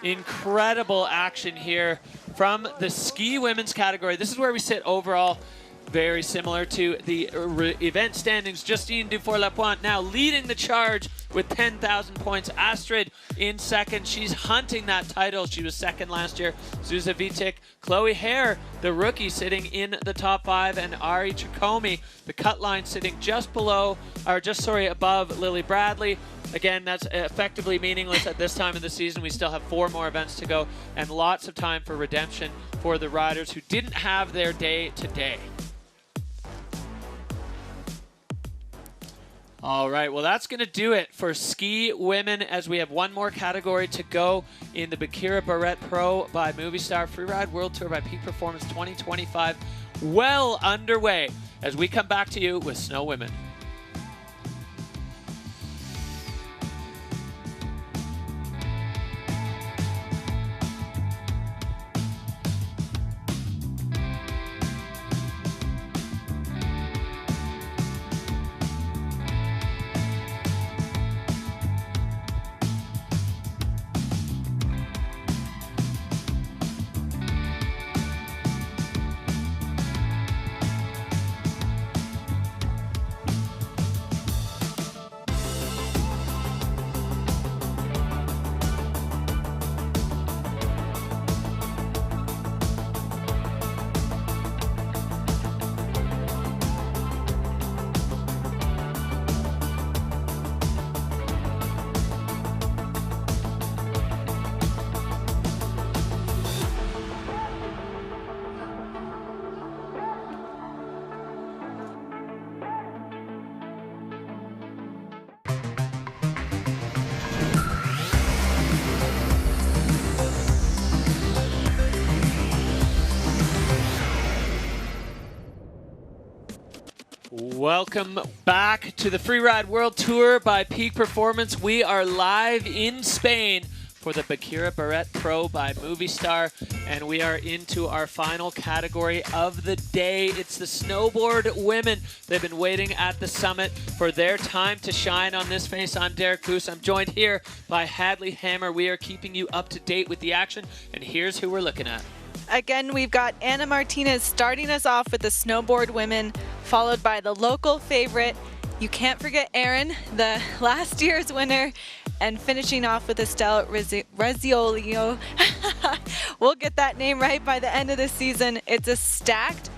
Incredible action here from the ski women's category. This is where we sit overall. Very similar to the event standings. Justine Dufour-Lapointe now leading the charge with 10,000 points. Astrid in second. She's hunting that title. She was second last year. Zuzanna Witych. Chloe Hare, the rookie, sitting in the top 5. And Ariana Tricomi, the cut line, sitting just below, or just, sorry, above Lily Bradley. Again, that's effectively meaningless at this time of the season. We still have 4 more events to go and lots of time for redemption for the riders who didn't have their day today. All right, well, that's going to do it for ski women, as we have 1 more category to go in the Baqueira Beret Pro by Movistar. Freeride World Tour by Peak Performance 2025 well underway as we come back to you with Snow Women. Welcome back to the Freeride World Tour by Peak Performance. We are live in Spain for the Baqueira Beret Pro by Movistar, and we are into our final category of the day. It's the snowboard women. They've been waiting at the summit for their time to shine on this face. I'm Derek Boos. I'm joined here by Hadley Hammer. We are keeping you up to date with the action, and here's who we're looking at. Again, we've got Ana Martinez starting us off with the snowboard women, followed by the local favorite. You can't forget Erin, the last year's winner, and finishing off with Estelle Rouchon. We'll get that name right by the end of the season. It's a stacked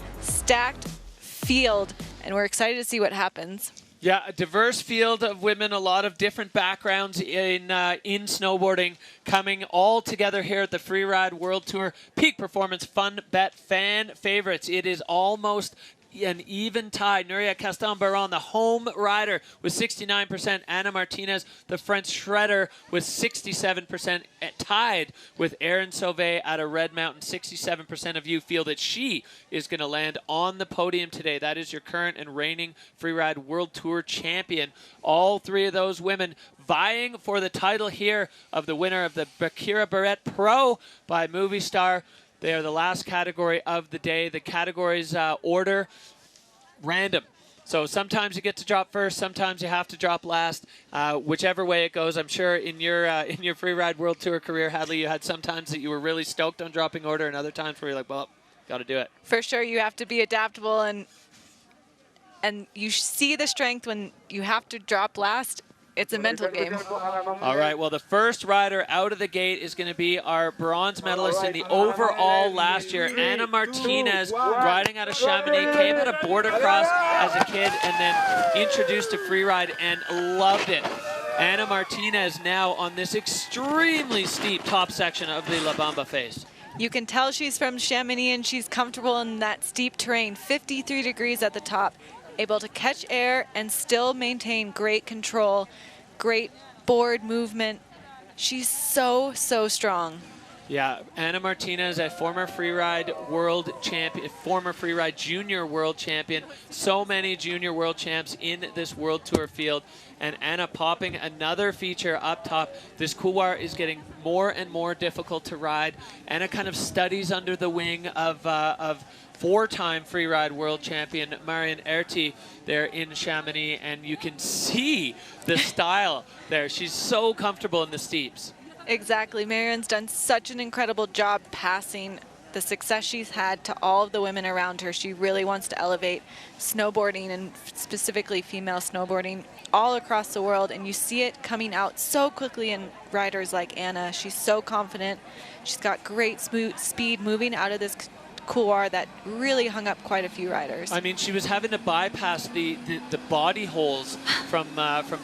field, and we're excited to see what happens. Yeah, a diverse field of women, a lot of different backgrounds in snowboarding coming all together here at the Freeride World Tour. Peak Performance Fun Bet fan favorites. It is almost an even tie. Nuria Castan-Baron, the home rider, with 69%. Ana Martinez, the French shredder, with 67%, tied with Erin Sauvé out of Red Mountain. 67% of you feel that she is going to land on the podium today. That is your current and reigning Freeride World Tour champion. All three of those women vying for the title here of the winner of the Baqueira Beret Pro by Movistar. They are the last category of the day. The categories order random. So sometimes you get to drop first, sometimes you have to drop last. Whichever way it goes, I'm sure in your Freeride World Tour career, Hadley, you had some times that you were really stoked on dropping order, and other times where you're like, well, got to do it. For sure, you have to be adaptable, and you see the strength when you have to drop last. It's a mental game. All right, well, the first rider out of the gate is going to be our bronze medalist in the overall last year, Ana Martinez, riding out of Chamonix, came out of border cross as a kid and then introduced to freeride and loved it. Ana Martinez now on this extremely steep top section of the La Bamba face. You can tell she's from Chamonix and she's comfortable in that steep terrain, 53 degrees at the top. Able to catch air and still maintain great control, great board movement. She's so strong. Yeah, Ana Martinez, a former Freeride world champion, former Freeride junior world champion. So many junior world champs in this World Tour field. And Ana popping another feature up top. This couloir is getting more and more difficult to ride. Ana kind of studies under the wing of four-time Freeride world champion Marion Erti there in Chamonix, and you can see the style there. She's so comfortable in the steeps. Exactly. Marion's done such an incredible job passing the success she's had to all of the women around her. She really wants to elevate snowboarding, and specifically female snowboarding, all across the world, and you see it coming out so quickly in riders like Ana. She's so confident. She's got great smooth speed moving out of this couloir that really hung up quite a few riders. I mean, she was having to bypass the body holes from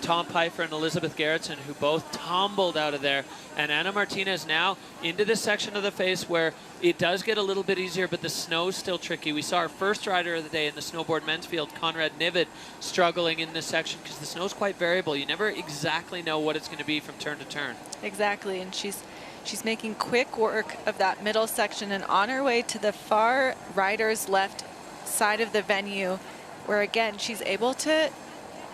Tom Pfeiffer and Elizabeth Gerritsen, who both tumbled out of there. And Ana Martinez now into this section of the face where it does get a little bit easier, but the snow's still tricky. We saw our first rider of the day in the snowboard men's field, Conrad Nivid, struggling in this section because the snow's quite variable. You never exactly know what it's going to be from turn to turn. Exactly, and she's making quick work of that middle section and on her way to the far rider's left side of the venue, where again she's able to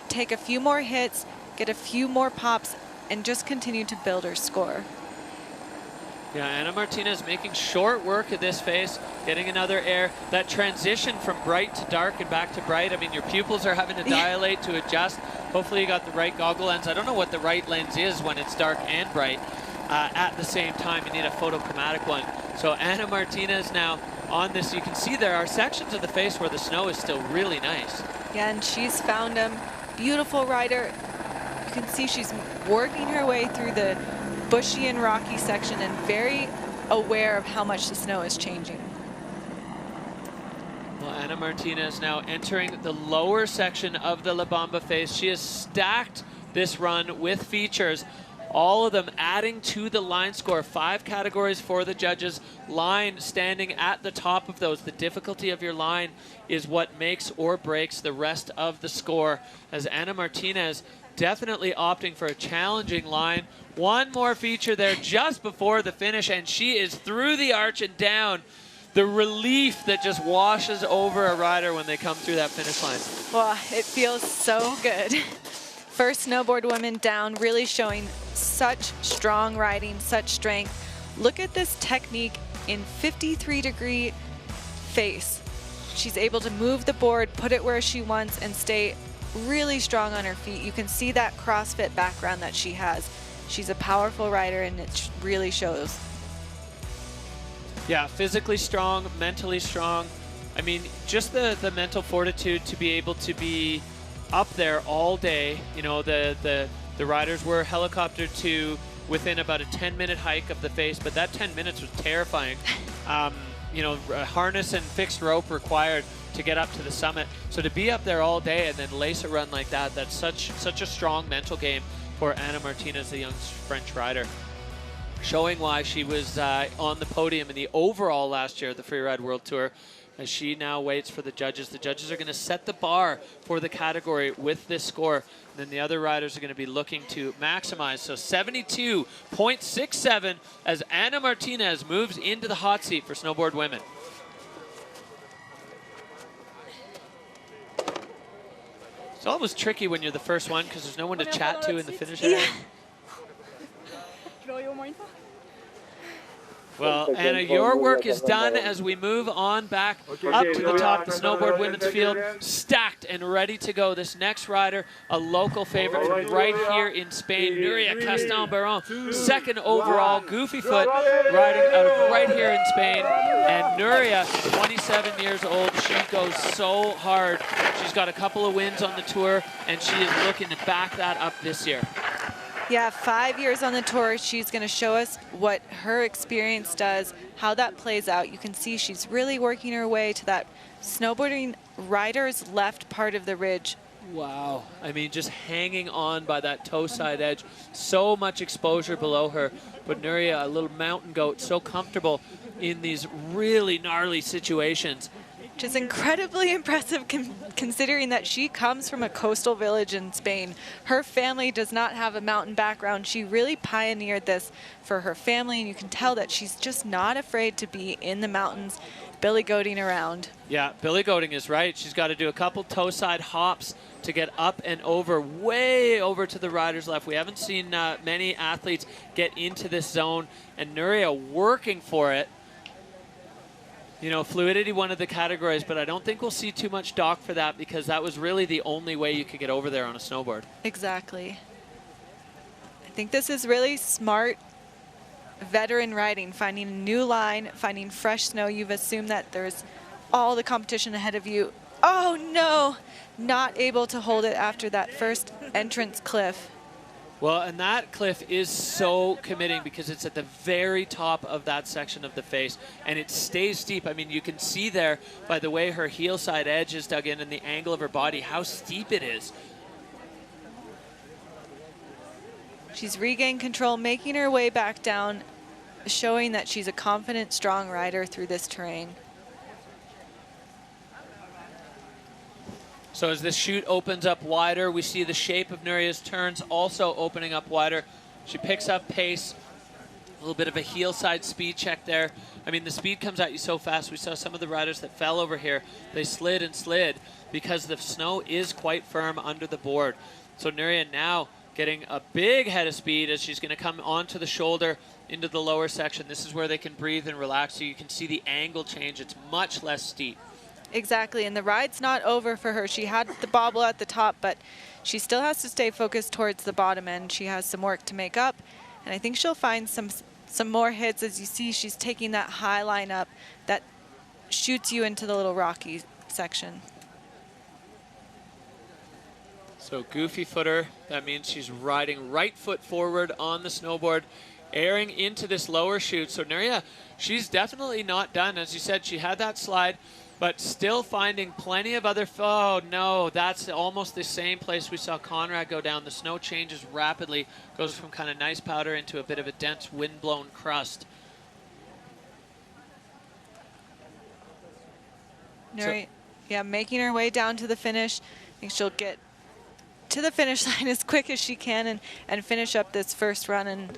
take a few more hits, get a few more pops, and just continue to build her score. Yeah, Ana Martinez making short work of this face, getting another air. That transition from bright to dark and back to bright, I mean, your pupils are having to dilate to adjust. Hopefully you got the right goggle lens. I don't know what the right lens is when it's dark and bright. At the same time, you need a photochromatic one. So Ana Martinez now on this. You can see there are sections of the face where the snow is still really nice. Yeah, and she's found him. Beautiful rider. You can see she's working her way through the bushy and rocky section and very aware of how much the snow is changing. Well, Ana Martinez now entering the lower section of the La Bamba face. She has stacked this run with features, all of them adding to the line score. 5 categories for the judges. Line standing at the top of those. The difficulty of your line is what makes or breaks the rest of the score, as Ana Martinez definitely opting for a challenging line. One more feature there just before the finish, and she is through the arch and down. the relief that just washes over a rider when they come through that finish line. Well, it feels so good. First snowboard woman down, really showing such strong riding, such strength. Look at this technique in 53-degree face. She's able to move the board, put it where she wants, and stay really strong on her feet. You can see that CrossFit background that she has. She's a powerful rider, and it really shows. Yeah, physically strong, mentally strong. I mean, just the mental fortitude to be able to be up there all day. You know, the riders were helicoptered to within about a 10-minute hike of the face, but that 10 minutes was terrifying. You know, a harness and fixed rope required to get up to the summit. So to be up there all day and then lace a run like that, that's such a strong mental game for Anna Martinez, the young French rider. Showing why she was on the podium in the overall last year at the Freeride World Tour, as she now waits for the judges. The judges are going to set the bar for the category with this score. And then the other riders are going to be looking to maximize. So 72.67 as Anna Martinez moves into the hot seat for snowboard women. It's always tricky when you're the first one because there's no one to chat to in the finish area. Well, Anna, your work is done as we move on back up to the top of the snowboard women's field, stacked and ready to go. This next rider, a local favorite from right here in Spain, Nuria Castan-Baron, second overall, Goofy Foot, riding out of right here in Spain. And Nuria, 27 years old, she goes so hard. She's got a couple of wins on the tour, and she is looking to back that up this year. Yeah, 5 years on the tour. She's going to show us what her experience does, how that plays out. You can see she's really working her way to that snowboarding rider's left part of the ridge. Wow. I mean, just hanging on by that toe side edge. So much exposure below her. But Nuria, a little mountain goat, so comfortable in these really gnarly situations. Which is incredibly impressive considering that she comes from a coastal village in Spain. Her family does not have a mountain background. She really pioneered this for her family, and you can tell that she's just not afraid to be in the mountains, billy goating around. Yeah, billy goating is right. She's got to do a couple toe side hops to get up and over, way over to the rider's left. We haven't seen many athletes get into this zone, and Nuria working for it. You know, fluidity, one of the categories, but I don't think we'll see too much dock for that because that was really the only way you could get over there on a snowboard. Exactly. I think this is really smart veteran riding, finding a new line, finding fresh snow. You've assumed that there's all the competition ahead of you. Oh no, not able to hold it after that first entrance cliff. Well, and that cliff is so committing because it's at the very top of that section of the face, and it stays steep. I mean, you can see there by the way her heel side edge is dug in and the angle of her body, how steep it is. She's regained control, making her way back down, showing that she's a confident, strong rider through this terrain. So as this chute opens up wider, we see the shape of Nuria's turns also opening up wider. She picks up pace, a little bit of a heel side speed check there. I mean, the speed comes at you so fast. We saw some of the riders that fell over here. They slid and slid because the snow is quite firm under the board. So Nuria now getting a big head of speed as she's going to come onto the shoulder into the lower section. This is where they can breathe and relax, so you can see the angle change. It's much less steep. Exactly, and the ride's not over for her. She had the bobble at the top, but she still has to stay focused towards the bottom end. She has some work to make up, and I think she'll find some more hits. As you see, she's taking that high line up that shoots you into the little rocky section. So goofy footer, that means she's riding right foot forward on the snowboard, airing into this lower chute. So Nuria, she's definitely not done. As you said, she had that slide, but still finding plenty of other, oh no, that's almost the same place we saw Conrad go down. The snow changes rapidly, goes from kind of nice powder into a bit of a dense wind-blown crust. Nuria, yeah, making her way down to the finish. I think she'll get to the finish line as quick as she can and finish up this first run,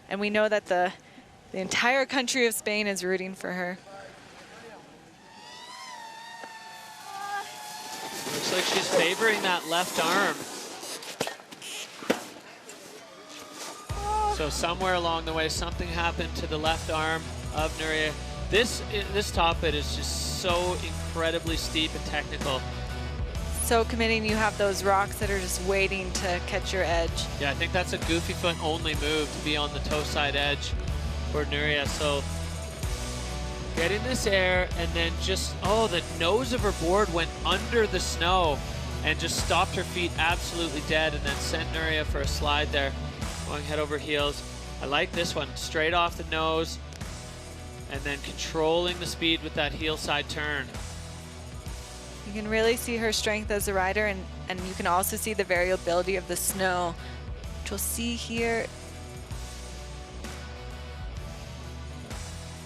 and we know that the entire country of Spain is rooting for her. she's favoring that left arm. So somewhere along the way, something happened to the left arm of Nuria. This top bit is just so incredibly steep and technical. So committing, you have those rocks that are just waiting to catch your edge. Yeah, I think that's a goofy foot only move to be on the toe side edge for Nuria. So getting this air and then just, oh, the nose of her board went under the snow and just stopped her feet absolutely dead and then sent Nuria for a slide there, going head over heels. I like this one, straight off the nose and then controlling the speed with that heel side turn. You can really see her strength as a rider, and you can also see the variability of the snow, which we'll see here.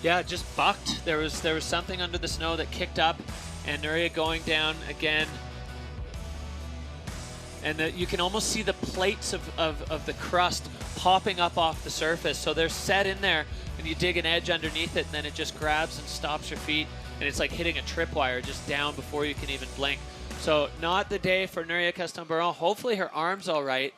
Yeah, it just bucked. There was something under the snow that kicked up, and Nuria going down again. And you can almost see the plates of the crust popping up off the surface. So they're set in there, and you dig an edge underneath it, and then it just grabs and stops your feet. And it's like hitting a tripwire just down before you can even blink. So not the day for Nuria Castan-Baron. Hopefully her arm's all right.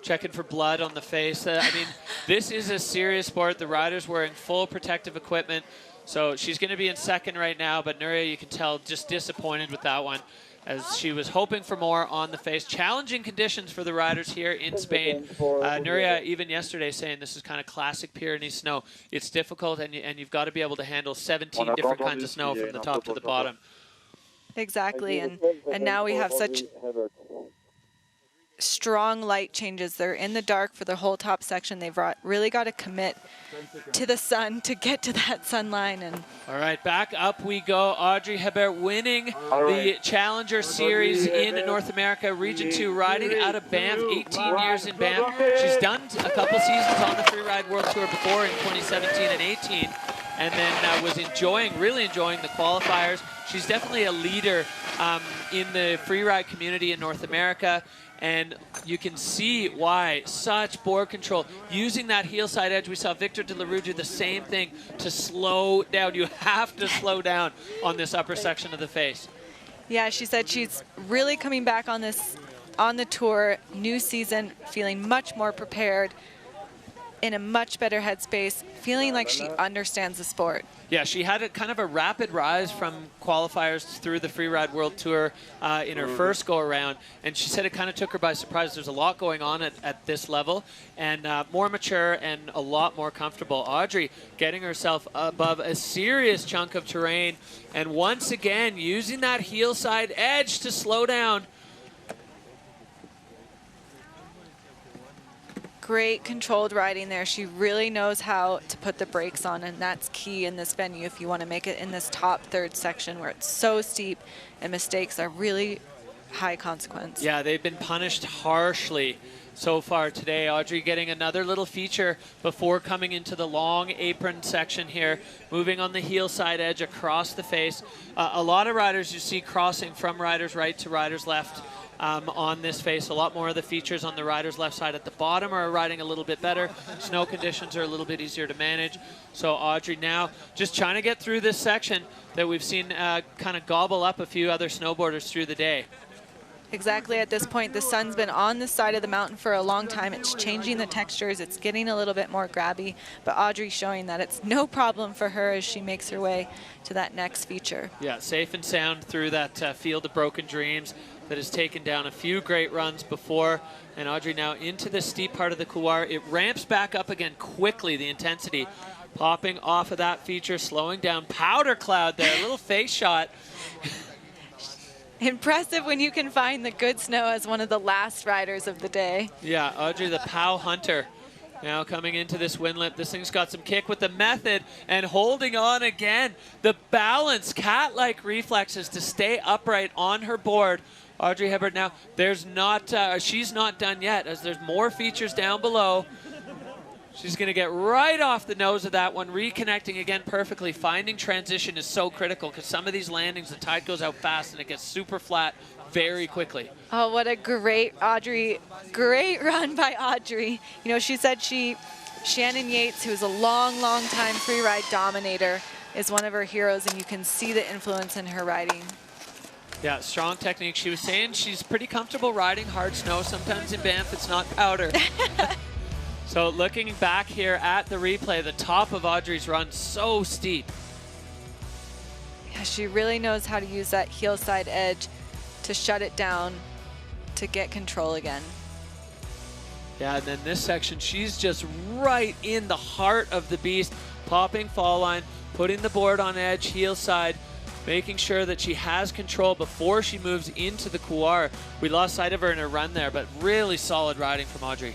Checking for blood on the face. I mean, this is a serious sport. The rider's wearing full protective equipment. So she's going to be in second right now, but Nuria, you can tell, just disappointed with that one, as she was hoping for more on the face. Challenging conditions for the riders here in Spain. Nuria, even yesterday, saying this is kind of classic Pyrenees snow. It's difficult, and you've got to be able to handle 17 different kinds of snow from the top to the bottom. Exactly, and now we have such strong light changes. They're in the dark for the whole top section. They've really got to commit to the sun to get to that sun line. And all right, back up we go. Audrey Hebert winning the Challenger Series in North America, Region 2, riding out of Banff, 18 years in Banff. She's done a couple seasons on the Freeride World Tour before in 2017 and 18, and then was really enjoying the qualifiers. She's definitely a leader in the freeride community in North America. And you can see why such board control. Using that heel side edge, we saw Victor de la Rue do the same thing to slow down. You have to slow down on this upper section of the face. Yeah, she said she's really coming back on the tour, new season, feeling much more prepared, in a much better headspace, feeling like she understands the sport. Yeah, she had a kind of a rapid rise from qualifiers through the Freeride World Tour in her first go-around, and she said it kind of took her by surprise. There's a lot going on at this level, and more mature and a lot more comfortable. Audrey getting herself above a serious chunk of terrain, and once again using that heel side edge to slow down. Great controlled riding there. She really knows how to put the brakes on, and that's key in this venue if you want to make it in this top third section where it's so steep and mistakes are really high consequence. Yeah, they've been punished harshly so far today. Audrey getting another little feature before coming into the long apron section here, moving on the heel side edge across the face. A lot of riders you see crossing from riders right to riders left on this face. A lot more of the features on the rider's left side at the bottom are riding a little bit better. Snow conditions are a little bit easier to manage. So Audrey now just trying to get through this section that we've seen kind of gobble up a few other snowboarders through the day. Exactly. At this point, the sun's been on this side of the mountain for a long time. It's changing the textures. It's getting a little bit more grabby, but Audrey's showing that it's no problem for her as she makes her way to that next feature. Yeah, safe and sound through that field of broken dreams that has taken down a few great runs before. And Audrey now into the steep part of the couloir. It ramps back up again quickly, the intensity. Popping off of that feature, slowing down. Powder cloud there, a little face shot. Impressive when you can find the good snow as one of the last riders of the day. Yeah, Audrey the POW hunter. Now coming into this windlip, this thing's got some kick with the method and holding on again. The balance, cat-like reflexes to stay upright on her board. Audrey Hebert now, she's not done yet as there's more features down below. She's going to get right off the nose of that one, reconnecting again perfectly. Finding transition is so critical because some of these landings, the tide goes out fast and it gets super flat very quickly. Oh, what a great run by Audrey. You know, she said Shannon Yates, who's a long time freeride dominator, is one of her heroes, and you can see the influence in her riding. Yeah, strong technique. She was saying she's pretty comfortable riding hard snow. Sometimes in Banff, it's not powder. So looking back here at the replay, the top of Audrey's run, so steep. Yeah, she really knows how to use that heel side edge to shut it down, to get control again. Yeah, and then this section, she's just right in the heart of the beast, popping fall line, putting the board on edge, heel side, making sure that she has control before she moves into the couloir. We lost sight of her in her run there, but really solid riding from Audrey.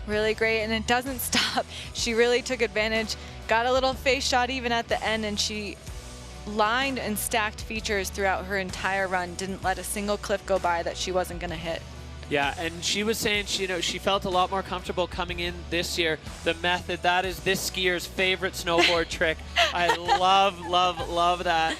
Really great, and it doesn't stop. She really took advantage, got a little face shot even at the end, and she lined and stacked features throughout her entire run, didn't let a single cliff go by that she wasn't gonna hit. Yeah, and she was saying she felt a lot more comfortable coming in this year. The method, that is this skier's favorite snowboard trick. I love, love, love that.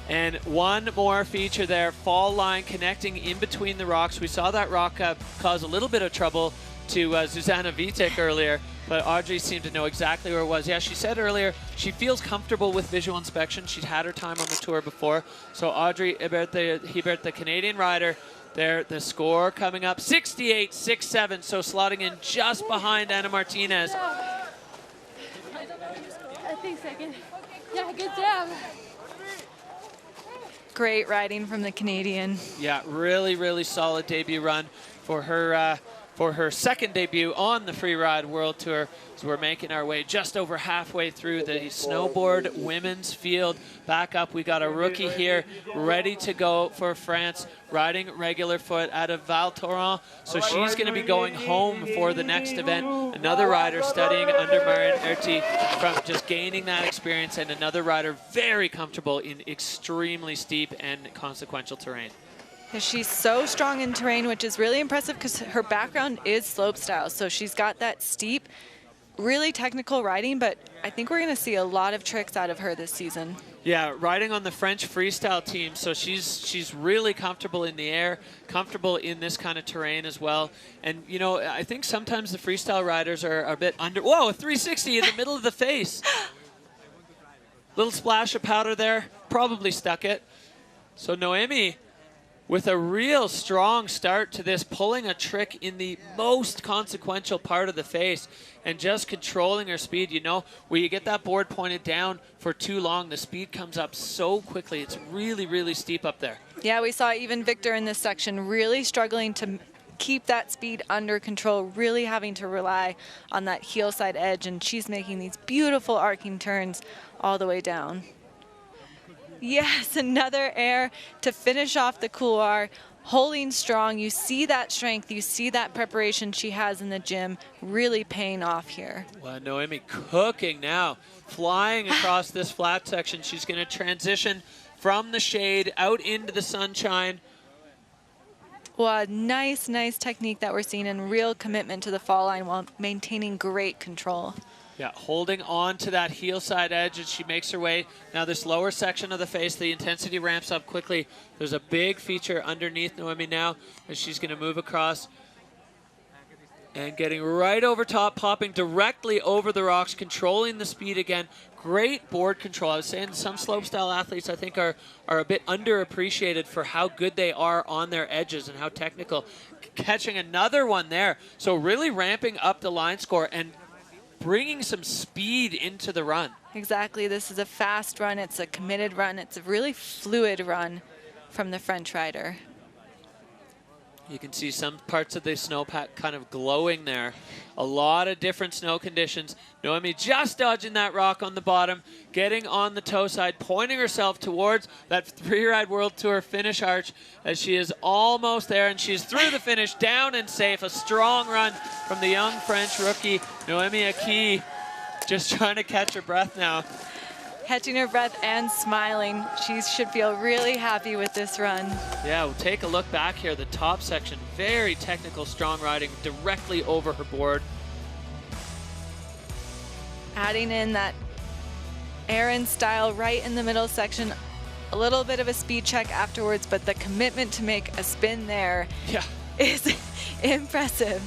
And one more feature there, fall line connecting in between the rocks. We saw that rock cause a little bit of trouble to Zuzanna Witych earlier, but Audrey seemed to know exactly where it was. Yeah, she said earlier she feels comfortable with visual inspection. She'd had her time on the tour before. So Audrey Hebert, the Canadian rider, there, the score coming up, 68.67, so slotting in just behind Anna Martinez. I think second. Yeah, good job. Great riding from the Canadian. Yeah, really, really solid debut run for her second debut on the Freeride World Tour. So we're making our way just over halfway through the snowboard women's field. Back up, we got a rookie here ready to go for France, riding regular foot out of Val Thorens. So she's going to be going home for the next event. Another rider studying under Marion Erti from just gaining that experience, and another rider very comfortable in extremely steep and consequential terrain. She's so strong in terrain, which is really impressive because her background is slopestyle. So she's got that steep, really technical riding, but I think we're going to see a lot of tricks out of her this season. Yeah, riding on the French freestyle team, so she's really comfortable in the air, comfortable in this kind of terrain as well. And, you know, I think sometimes the freestyle riders are a bit under... Whoa, a 360 in the middle of the face. Little splash of powder there, probably stuck it. So Noemi, with a real strong start to this, pulling a trick in the most consequential part of the face and just controlling her speed. You know, when you get that board pointed down for too long, the speed comes up so quickly. It's really, really steep up there. Yeah, we saw even Victor in this section really struggling to keep that speed under control, really having to rely on that heel side edge, and she's making these beautiful arcing turns all the way down. Yes, another air to finish off the couloir, holding strong. You see that strength, you see that preparation she has in the gym really paying off here. Well, Noemi cooking now, flying across this flat section. She's going to transition from the shade out into the sunshine. Well, nice, nice technique that we're seeing, and real commitment to the fall line while maintaining great control. Yeah, holding on to that heel side edge as she makes her way. Now this lower section of the face, the intensity ramps up quickly. There's a big feature underneath Noemi now as she's going to move across. And getting right over top, popping directly over the rocks, controlling the speed again. Great board control. I was saying some slopestyle athletes I think are a bit underappreciated for how good they are on their edges and how technical. Catching another one there. So really ramping up the line score and bringing some speed into the run. Exactly. This is a fast run. It's a committed run. It's a really fluid run from the French rider. You can see some parts of the snowpack kind of glowing there. A lot of different snow conditions. Noemi just dodging that rock on the bottom, getting on the toe side, pointing herself towards that Freeride World Tour finish arch as she is almost there, and she's through the finish, down and safe. A strong run from the young French rookie, Noemi Aki, just trying to catch her breath now. Catching her breath and smiling. She should feel really happy with this run. Yeah, we'll take a look back here. The top section, very technical, strong riding directly over her board. Adding in that Aaron style right in the middle section. A little bit of a speed check afterwards, but the commitment to make a spin there is impressive.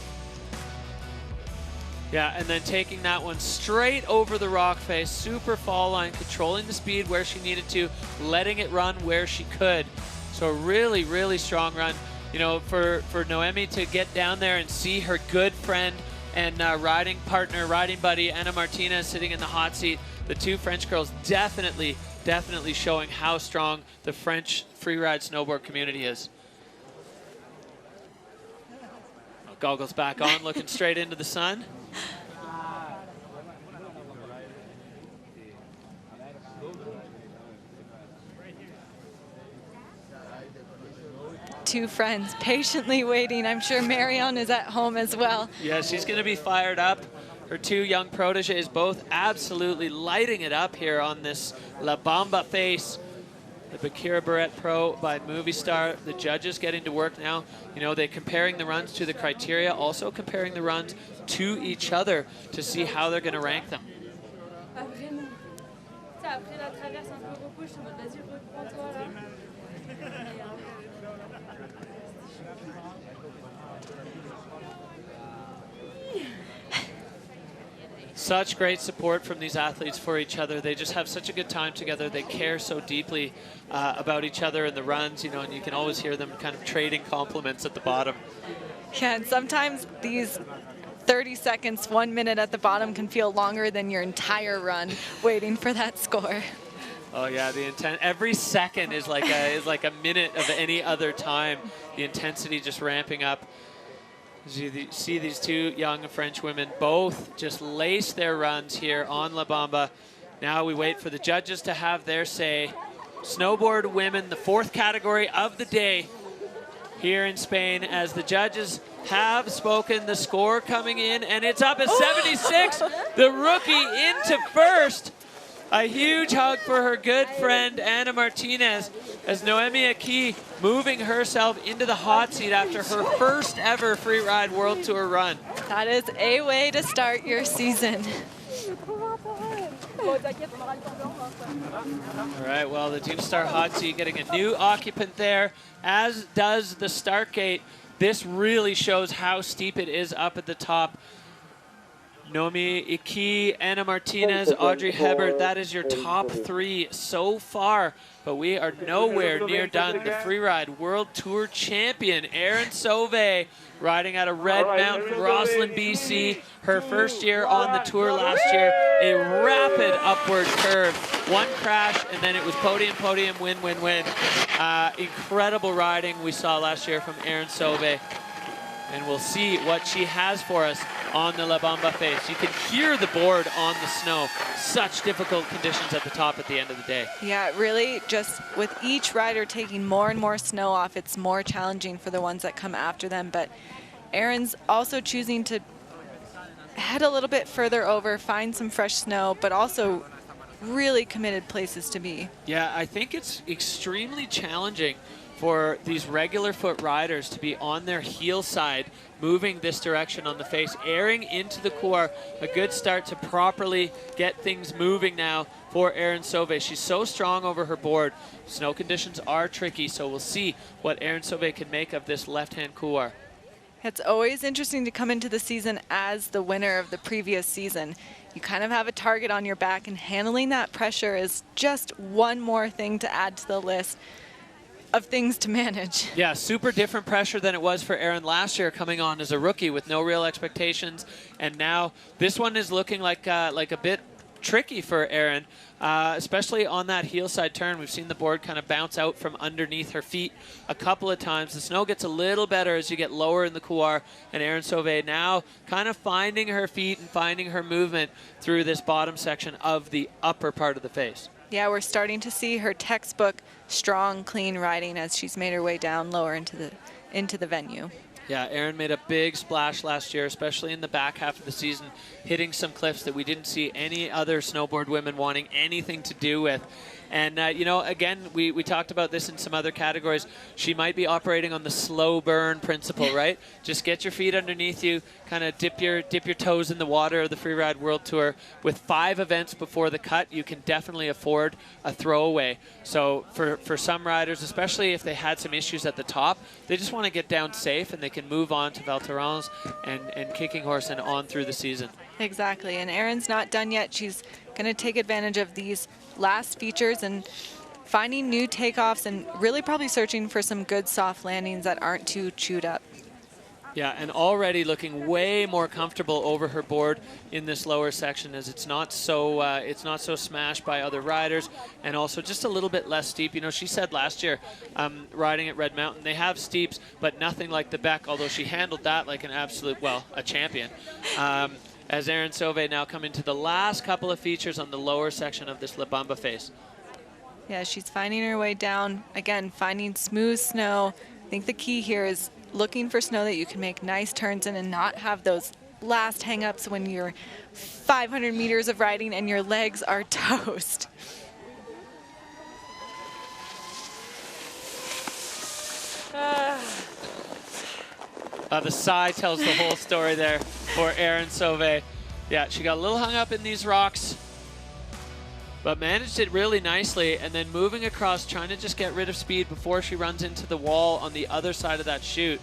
Yeah, and then taking that one straight over the rock face, super fall line, controlling the speed where she needed to, letting it run where she could. So a really, really strong run. You know, for Noemi to get down there and see her good friend and riding partner, riding buddy, Anna Martinez sitting in the hot seat. The two French girls definitely showing how strong the French freeride snowboard community is. Goggles back on, looking straight into the sun. Two friends patiently waiting. I'm sure Marion is at home as well. Yeah, she's going to be fired up. Her two young proteges both absolutely lighting it up here on this La Bamba face. The Baqueira Beret Pro by Movistar. The judges getting to work now. You know, they're comparing the runs to the criteria, also comparing the runs to each other to see how they're going to rank them. Such great support from these athletes for each other. They just have such a good time together. They care so deeply about each other in the runs, you know, and you can always hear them kind of trading compliments at the bottom. Yeah, and sometimes these 30 seconds, 1 minute at the bottom can feel longer than your entire run waiting for that score. Oh yeah, the intent. Every second is like a minute of any other time. The intensity just ramping up. As you see these two young French women both just lace their runs here on La Bamba. Now we wait for the judges to have their say. Snowboard women, the fourth category of the day here in Spain, as the judges have spoken. The score coming in, and it's up at 76. The rookie into first. A huge hug for her good friend, Anna Martinez, as Noemi Aki moving herself into the hot seat after her first ever Freeride World Tour run. That is a way to start your season. All right, well, the Team Star hot seat getting a new occupant there, as does the start gate. This really shows how steep it is up at the top. Noemi Iki, Anna Martinez, Audrey Hebert, that is your top three so far. But we are nowhere near done. The Freeride World Tour champion, Erin Sauvé, riding out of Red Mountain, Roslyn, BC. Her first year on the tour last year. A rapid upward curve. One crash, and then it was podium, podium, win, win, win. Incredible riding we saw last year from Erin Sauvé. And we'll see what she has for us on the La Bamba face. You can hear the board on the snow. Such difficult conditions at the top at the end of the day. Yeah, really just with each rider taking more and more snow off, it's more challenging for the ones that come after them. But Erin's also choosing to head a little bit further over, find some fresh snow, but also really committed places to be. Yeah, I think it's extremely challenging for these regular foot riders to be on their heel side, moving this direction on the face, airing into the core. A good start to properly get things moving now for Erin Sauvé. She's so strong over her board. Snow conditions are tricky, so we'll see what Erin Sauvé can make of this left-hand couloir. It's always interesting to come into the season as the winner of the previous season. You kind of have a target on your back, and handling that pressure is just one more thing to add to the list of things to manage. Yeah, super different pressure than it was for Erin last year, coming on as a rookie with no real expectations. And now this one is looking like a bit tricky for Erin, especially on that heel side turn. We've seen the board kind of bounce out from underneath her feet a couple of times. The snow gets a little better as you get lower in the couloir, and Erin Sauvé now kind of finding her feet and finding her movement through this bottom section of the upper part of the face. Yeah, we're starting to see her textbook strong, clean riding as she's made her way down lower into the venue. Yeah, Erin made a big splash last year, especially in the back half of the season, hitting some cliffs that we didn't see any other snowboard women wanting anything to do with. And, you know, again, we talked about this in some other categories. She might be operating on the slow burn principle, right? Just get your feet underneath you, kind of dip your toes in the water of the Freeride World Tour. With 5 events before the cut, you can definitely afford a throwaway. So for some riders, especially if they had some issues at the top, they just want to get down safe and they can move on to Val Thorens and Kicking Horse and on through the season. Exactly, and Erin's not done yet. She's going to take advantage of these last features and finding new takeoffs and really probably searching for some good soft landings that aren't too chewed up. Yeah, and already looking way more comfortable over her board in this lower section, as it's not so smashed by other riders, and also just a little bit less steep. You know, she said last year, riding at Red Mountain, they have steeps, but nothing like the Beck, although she handled that like an absolute, well, a champion. As Erin Sauvé now come into the last couple of features on the lower section of this La Bamba face. Yeah, she's finding her way down. Again, finding smooth snow. I think the key here is looking for snow that you can make nice turns in and not have those last hang-ups when you're 500 meters of riding and your legs are toast. The sigh tells the whole story there for Erin Sauvé. Yeah, she got a little hung up in these rocks, but managed it really nicely, and then moving across, trying to just get rid of speed before she runs into the wall on the other side of that chute.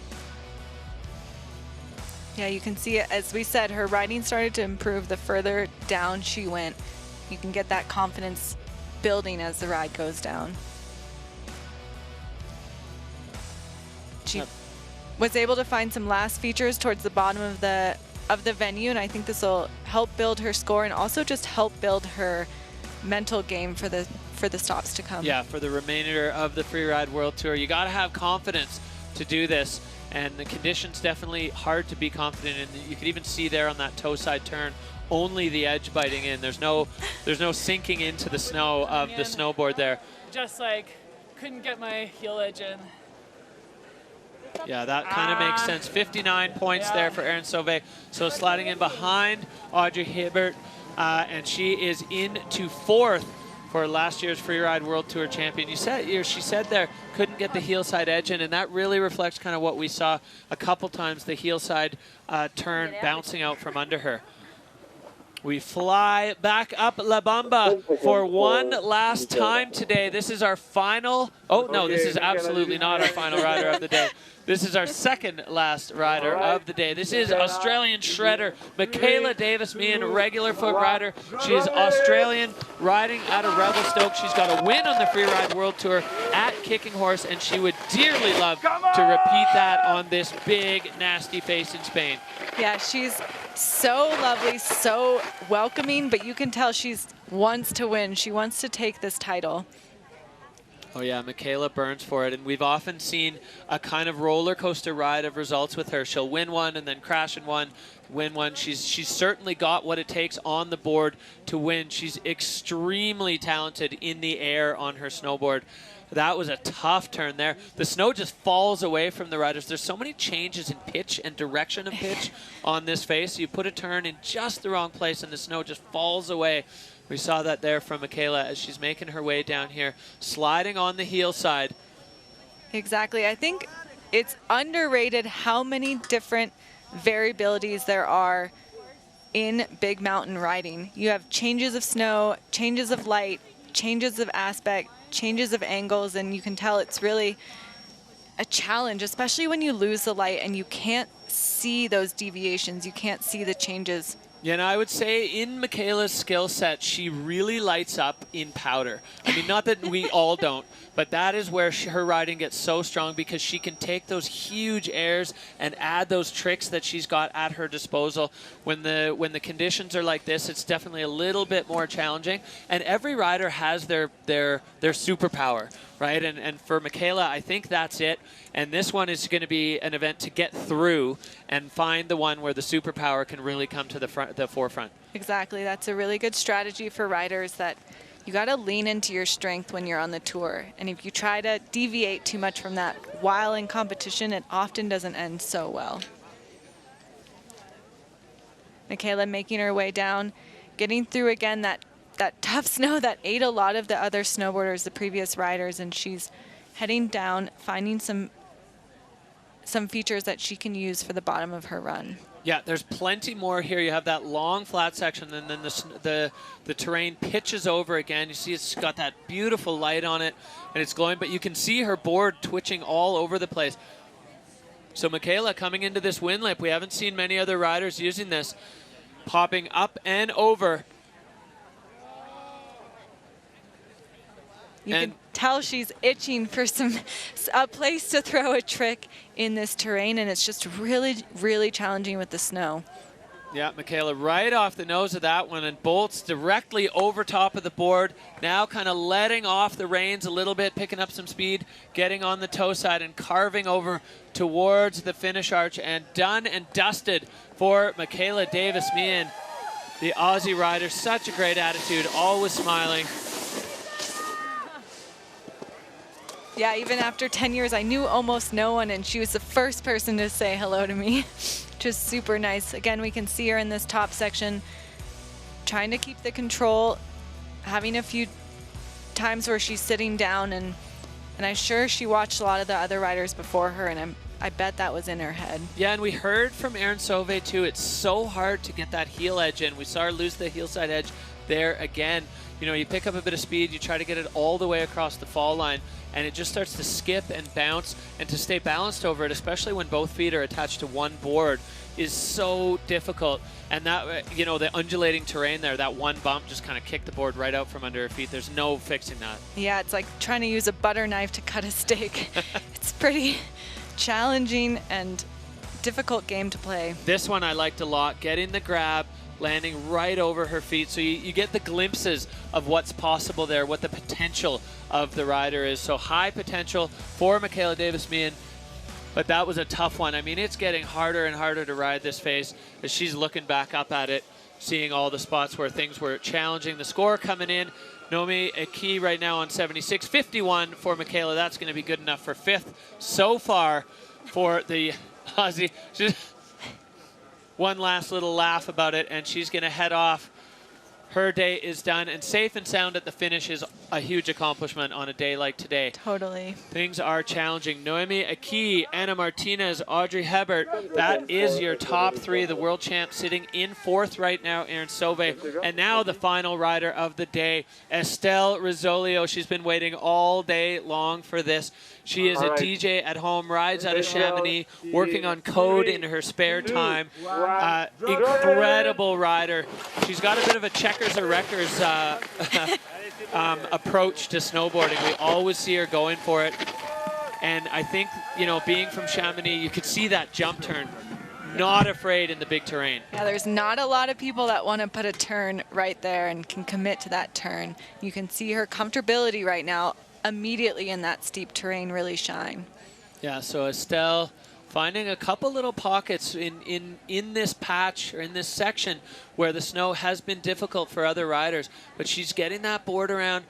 Yeah, you can see it. As we said, her riding started to improve the further down she went. You can get that confidence building as the ride goes down. She was able to find some last features towards the bottom of the venue, and I think this will help build her score and also just help build her mental game for the stops to come. Yeah, for the remainder of the Freeride World Tour. You got to have confidence to do this, and the conditions definitely hard to be confident in. You could even see there on that toe side turn, only the edge biting in. There's no sinking into the snow of the snowboard there. Just like couldn't get my heel edge in. Yeah, that kind of makes sense. 59 points there for Erin Sauvé. So sliding in behind Audrey Hibbert, and she is into 4th for last year's Freeride World Tour champion. She said there, couldn't get the heel side edge in, and that really reflects kind of what we saw a couple times, the heel side turn bouncing out from under her. We fly back up La Bamba for one last time today. This is our final, oh no, this is absolutely not our final rider of the day. This is our second last rider of the day. This is Australian shredder Michaela Davis-Meehan, regular foot rider. She is Australian, riding out of Revelstoke. She's got a win on the Freeride World Tour at Kicking Horse, and she would dearly love to repeat that on this big, nasty face in Spain. Yeah, she's so lovely, so welcoming, but you can tell she wants to win. She wants to take this title. Oh yeah, Michaela burns for it, and we've often seen a kind of roller coaster ride of results with her. She'll win one and then crash in one, win one. She's certainly got what it takes on the board to win. She's extremely talented in the air on her snowboard. That was a tough turn there. The snow just falls away from the riders. There's so many changes in pitch and direction of pitch on this face. You put a turn in just the wrong place and the snow just falls away. We saw that there from Michaela as she's making her way down here, sliding on the heel side. Exactly. I think it's underrated how many different variabilities there are in big mountain riding. You have changes of snow, changes of light, changes of aspect, changes of angles, and you can tell it's really a challenge, especially when you lose the light and you can't see those deviations, you can't see the changes. Yeah, and I would say in Michaela's skill set, she really lights up in powder. I mean, not that we all don't, but that is where her riding gets so strong, because she can take those huge airs and add those tricks that she's got at her disposal. When the conditions are like this, it's definitely a little bit more challenging. And every rider has their superpower, right? And for Michaela, I think that's it. And this one is going to be an event to get through and find the one where the superpower can really come to the forefront. Exactly. That's a really good strategy for riders, that you got to lean into your strength when you're on the tour. And if you try to deviate too much from that while in competition, it often doesn't end so well. Michaela making her way down, getting through again that tough snow that ate a lot of the other snowboarders, the previous riders, and she's heading down, finding some features that she can use for the bottom of her run. Yeah, there's plenty more here. You have that long flat section, and then the terrain pitches over again. You see it's got that beautiful light on it, and it's glowing, but you can see her board twitching all over the place. So Michaela coming into this wind lip, we haven't seen many other riders using this, popping up and over. You can tell she's itching for a place to throw a trick in this terrain, and it's just really, really challenging with the snow. Yeah, Michaela right off the nose of that one and bolts directly over top of the board. Now kind of letting off the reins a little bit, picking up some speed, getting on the toe side and carving over towards the finish arch, and done and dusted for Michaela Davis-Meehan. The Aussie rider, such a great attitude, always smiling. Yeah, even after 10 years, I knew almost no one, and she was the first person to say hello to me. Just super nice. Again, we can see her in this top section, trying to keep the control, having a few times where she's sitting down, and I'm sure she watched a lot of the other riders before her, and I bet that was in her head. Yeah, and we heard from Erin Sauvé too, it's so hard to get that heel edge in. We saw her lose the heel side edge there again. You know, you pick up a bit of speed, you try to get it all the way across the fall line, and it just starts to skip and bounce, and to stay balanced over it, especially when both feet are attached to one board, is so difficult. And that, you know, the undulating terrain there, that one bump just kind of kicked the board right out from under her feet. There's no fixing that. Yeah, it's like trying to use a butter knife to cut a steak. It's pretty challenging and difficult game to play. This one I liked a lot, getting the grab, landing right over her feet. So you get the glimpses of what's possible there, what the potential of the rider is. So high potential for Michaela Davis-Meehan, but that was a tough one. I mean, it's getting harder and harder to ride this face as she's looking back up at it, seeing all the spots where things were challenging. The score coming in, Naomi Aki right now on 76.51 for Michaela. That's going to be good enough for 5th so far for the Aussie. One last little laugh about it, and she's going to head off. Her day is done, and safe and sound at the finish is a huge accomplishment on a day like today. Totally. Things are challenging. Noemi Aki, Anna Martinez, Audrey Hebert. That is your top 3. The world champ sitting in 4th right now, Erin Sauvé. And now the final rider of the day, Estelle Rouchon. She's been waiting all day long for this. She is a DJ at home, rides out of Chamonix, working on code in her spare time. Incredible rider. She's got a bit of a checkers or wreckers approach to snowboarding. We always see her going for it. And I think, you know, being from Chamonix, you could see that jump turn. Not afraid in the big terrain. Yeah, there's not a lot of people that want to put a turn right there and can commit to that turn. You can see her comfortability right now immediately in that steep terrain really shine. Yeah, so Estelle finding a couple little pockets in this patch or in this section where the snow has been difficult for other riders, but she's getting that board around,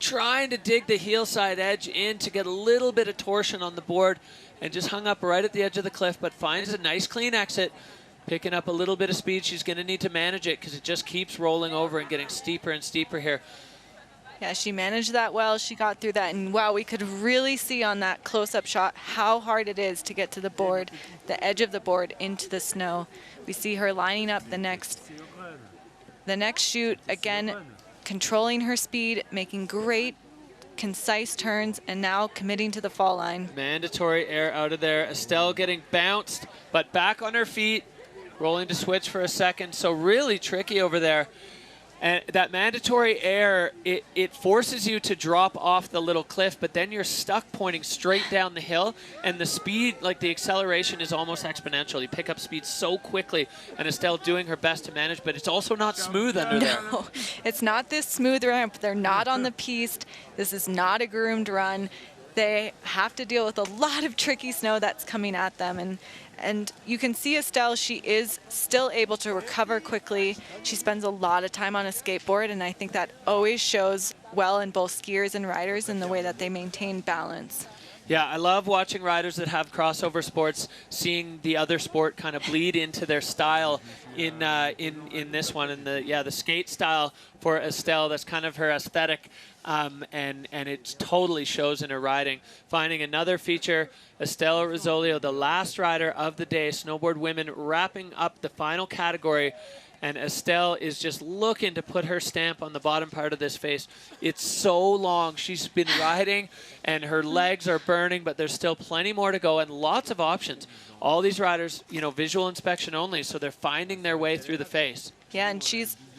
trying to dig the heel side edge in to get a little bit of torsion on the board, and just hung up right at the edge of the cliff, but finds a nice clean exit, picking up a little bit of speed. She's going to need to manage it because it just keeps rolling over and getting steeper and steeper here. Yeah, she managed that well. She got through that, and wow, we could really see on that close-up shot how hard it is to get to the board, the edge of the board into the snow. We see her lining up the next shoot, again, controlling her speed, making great, concise turns, and now committing to the fall line. Mandatory air out of there. Estelle getting bounced, but back on her feet, rolling to switch for a second, so really tricky over there. And that mandatory air, it forces you to drop off the little cliff, but then you're stuck pointing straight down the hill, and the speed, like the acceleration, is almost exponential. You pick up speed so quickly, and Estelle doing her best to manage, but it's also not smooth under there. No, it's not this smooth ramp. They're not on the piste. This is not a groomed run. They have to deal with a lot of tricky snow that's coming at them, and you can see Estelle, she is still able to recover quickly. She spends a lot of time on a skateboard, and I think that always shows well in both skiers and riders in the way that they maintain balance. Yeah, I love watching riders that have crossover sports, seeing the other sport kind of bleed into their style in this one. And the skate style for Estelle, that's kind of her aesthetic, and it totally shows in her riding. Finding another feature, Estelle Rouchon, the last rider of the day, snowboard women, wrapping up the final category. And Estelle is just looking to put her stamp on the bottom part of this face. It's so long. She's been riding, and her legs are burning, but there's still plenty more to go and lots of options. All these riders, you know, visual inspection only, so they're finding their way through the face. Yeah, and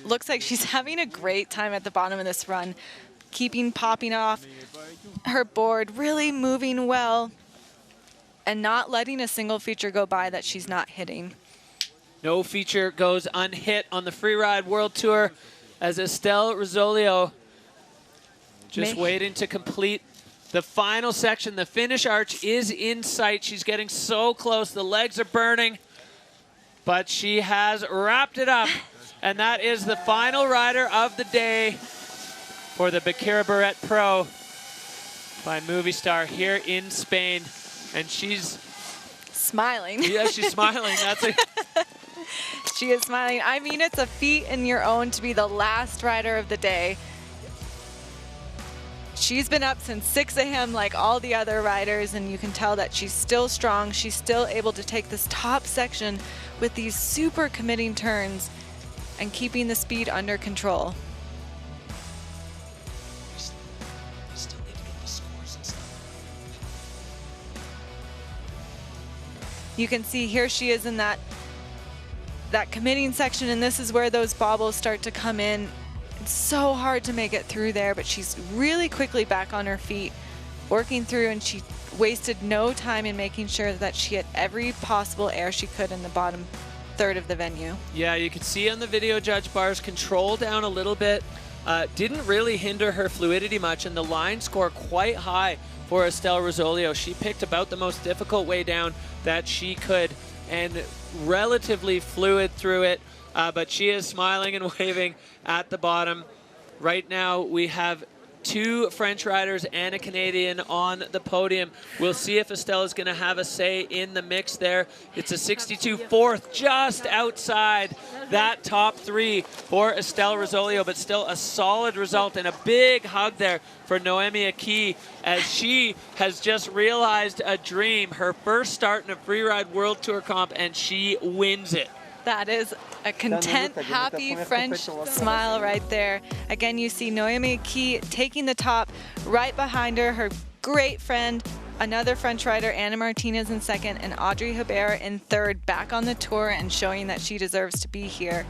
looks like she's having a great time at the bottom of this run. popping off her board, really moving well, and not letting a single feature go by that she's not hitting. No feature goes unhit on the Freeride World Tour as Estelle Rouchon just waiting to complete the final section. The finish arch is in sight. She's getting so close. The legs are burning, but she has wrapped it up. And that is the final rider of the day for the Baqueira Beret Pro by Movistar here in Spain. And she's smiling. Yeah, she's smiling. That's it. She is smiling. I mean, it's a feat in your own to be the last rider of the day. She's been up since 6 a.m. like all the other riders, and you can tell that she's still strong. She's still able to take this top section with these super committing turns and keeping the speed under control. You can see here she is in that committing section, and this is where those bobbles start to come in. It's so hard to make it through there, but she's really quickly back on her feet, working through, and she wasted no time in making sure that she had every possible air she could in the bottom third of the venue. Yeah, you can see on the video judge bars, control down a little bit. Didn't really hinder her fluidity much, and the line score quite high for Estelle Rouchon. She picked about the most difficult way down that she could, and relatively fluid through it. But she is smiling and waving at the bottom. Right now, we have 2 French riders and a Canadian on the podium. We'll see if Estelle is going to have a say in the mix there. It's a 62-4th, just outside that top 3 for Estelle Rouchon, but still a solid result, and a big hug there for R&eacute as she has just realized a dream. Her first start in a Freeride World Tour comp, and she wins it. That is a content, happy French smile right there. Again, you see R&eacute taking the top. Right behind her, her great friend, another French rider, Anna Martinez in second, and Audrey Rivera in third, back on the tour and showing that she deserves to be here.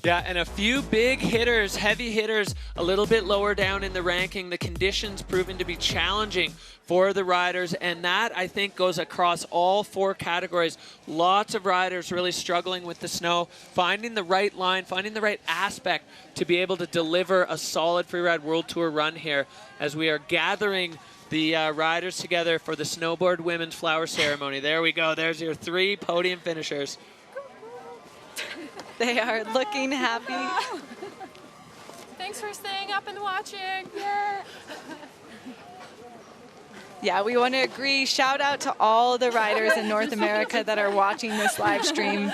Yeah, and a few big hitters, heavy hitters, a little bit lower down in the ranking. The conditions proven to be challenging for the riders, and that, I think, goes across all 4 categories. Lots of riders really struggling with the snow, finding the right line, finding the right aspect to be able to deliver a solid Freeride World Tour run here as we are gathering the riders together for the Snowboard Women's Flower Ceremony. There we go. There's your 3 podium finishers. They are looking happy. Thanks for staying up and watching. Yeah, we want to agree. Shout out to all the riders in North America that are watching this live stream,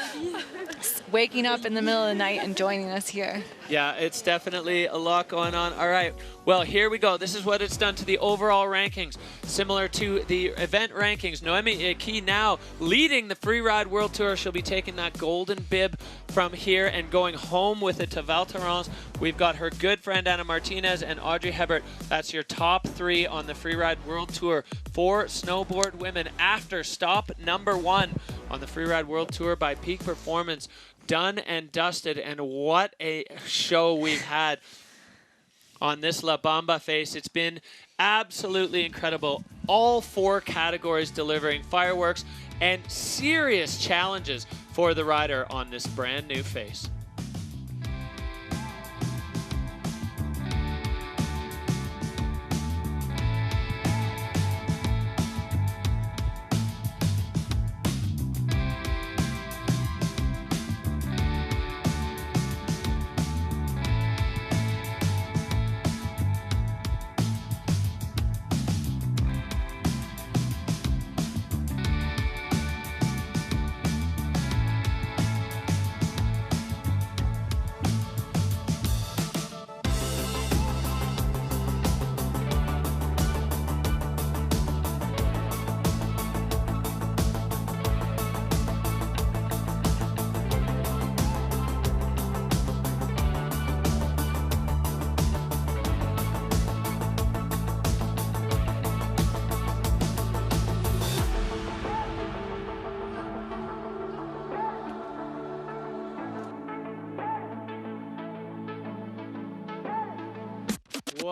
waking up in the middle of the night and joining us here. Yeah, it's definitely a lot going on. All right, well, here we go. This is what it's done to the overall rankings. Similar to the event rankings, R&eacute now leading the Freeride World Tour. She'll be taking that golden bib from here and going home with it to Val Thorens. We've got her good friend Anna Martinez and Audrey Hebert. That's your top 3 on the Freeride World Tour for snowboard women after stop number 1 on the Freeride World Tour by Peak Performance. Done and dusted, and what a show we've had on this La Bamba face. It's been absolutely incredible. All 4 categories delivering fireworks and serious challenges for the rider on this brand new face.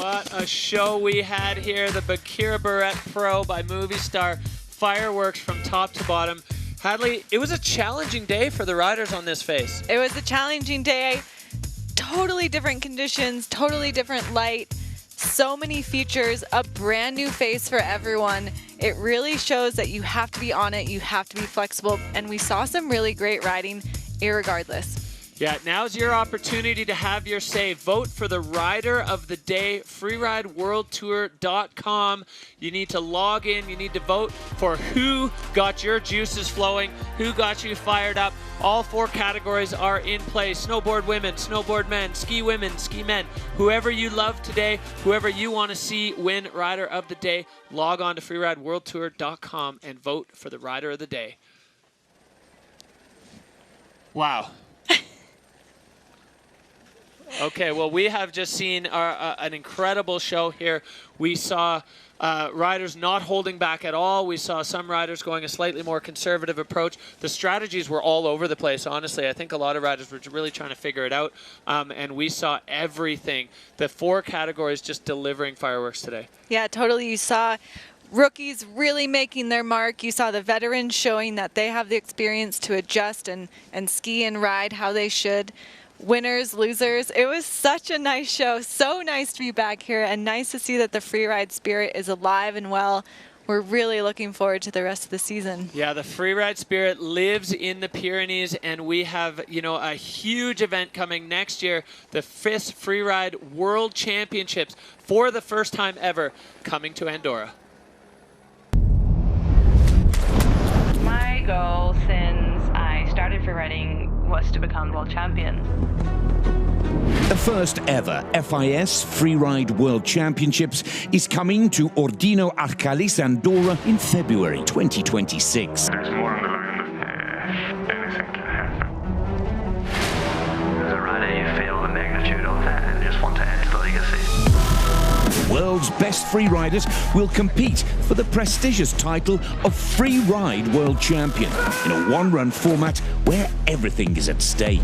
What a show we had here. The Baqueira Beret Pro by Movistar. Fireworks from top to bottom. Hadley, it was a challenging day for the riders on this face. It was a challenging day. Totally different conditions, totally different light. So many features, a brand new face for everyone. It really shows that you have to be on it, you have to be flexible, and we saw some really great riding irregardless. Yeah, now's your opportunity to have your say. Vote for the Rider of the Day, freerideworldtour.com. You need to log in. You need to vote for who got your juices flowing, who got you fired up. All 4 categories are in play. Snowboard women, snowboard men, ski women, ski men. Whoever you love today, whoever you want to see win Rider of the Day, log on to freerideworldtour.com and vote for the Rider of the Day. Wow. Okay, well, we have just seen an incredible show here. We saw riders not holding back at all. We saw some riders going a slightly more conservative approach. The strategies were all over the place, honestly. I think a lot of riders were really trying to figure it out, and we saw everything. The 4 categories just delivering fireworks today. Yeah, totally. You saw rookies really making their mark. You saw the veterans showing that they have the experience to adjust and ski and ride how they should. Winners, losers. It was such a nice show. So nice to be back here and nice to see that the freeride spirit is alive and well. We're really looking forward to the rest of the season. Yeah, the freeride spirit lives in the Pyrenees, and we have, you know, a huge event coming next year, the FIS Freeride World Championships, for the first time ever, coming to Andorra. My goal since I started freeriding was to become world champion. The first ever FIS Freeride World Championships is coming to Ordino Arcalis, Andorra in February 2026. There's more on the line. Anything can happen. As a rider, you feel the magnitude of that and just want to add to the legacy. The world's best freeriders will compete for the prestigious title of Freeride World Champion in a one-run format where everything is at stake.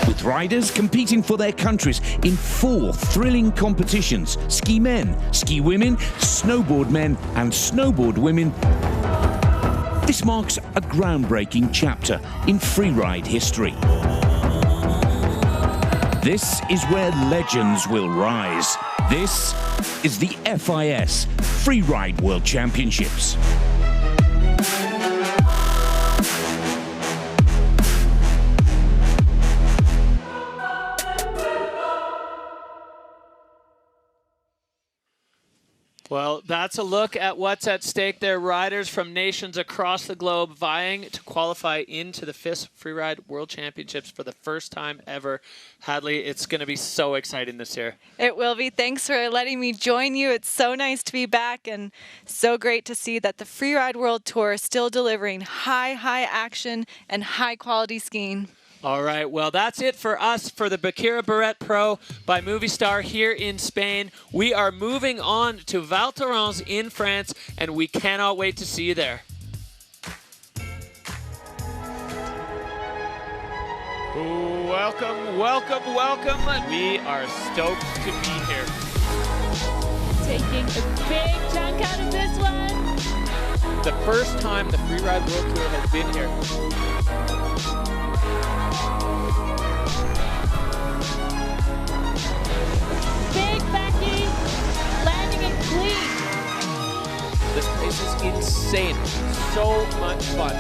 With riders competing for their countries in 4 thrilling competitions: ski men, ski women, snowboard men and snowboard women. This marks a groundbreaking chapter in freeride history. This is where legends will rise. This is the FIS Freeride World Championships. Well, that's a look at what's at stake there. Riders from nations across the globe vying to qualify into the FIS Freeride World Championships for the first time ever. Hadley, it's going to be so exciting this year. It will be. Thanks for letting me join you. It's so nice to be back and so great to see that the Freeride World Tour is still delivering high action and high quality skiing. All right, well, that's it for us for the Baqueira Beret Pro by Movistar here in Spain. We are moving on to Val Thorens in France, and we cannot wait to see you there. Welcome, welcome, welcome. We are stoked to be here. Taking a big chunk out of this one. The first time the Freeride World Tour has been here. Big Becky, landing it clean. This place is insane. So much fun.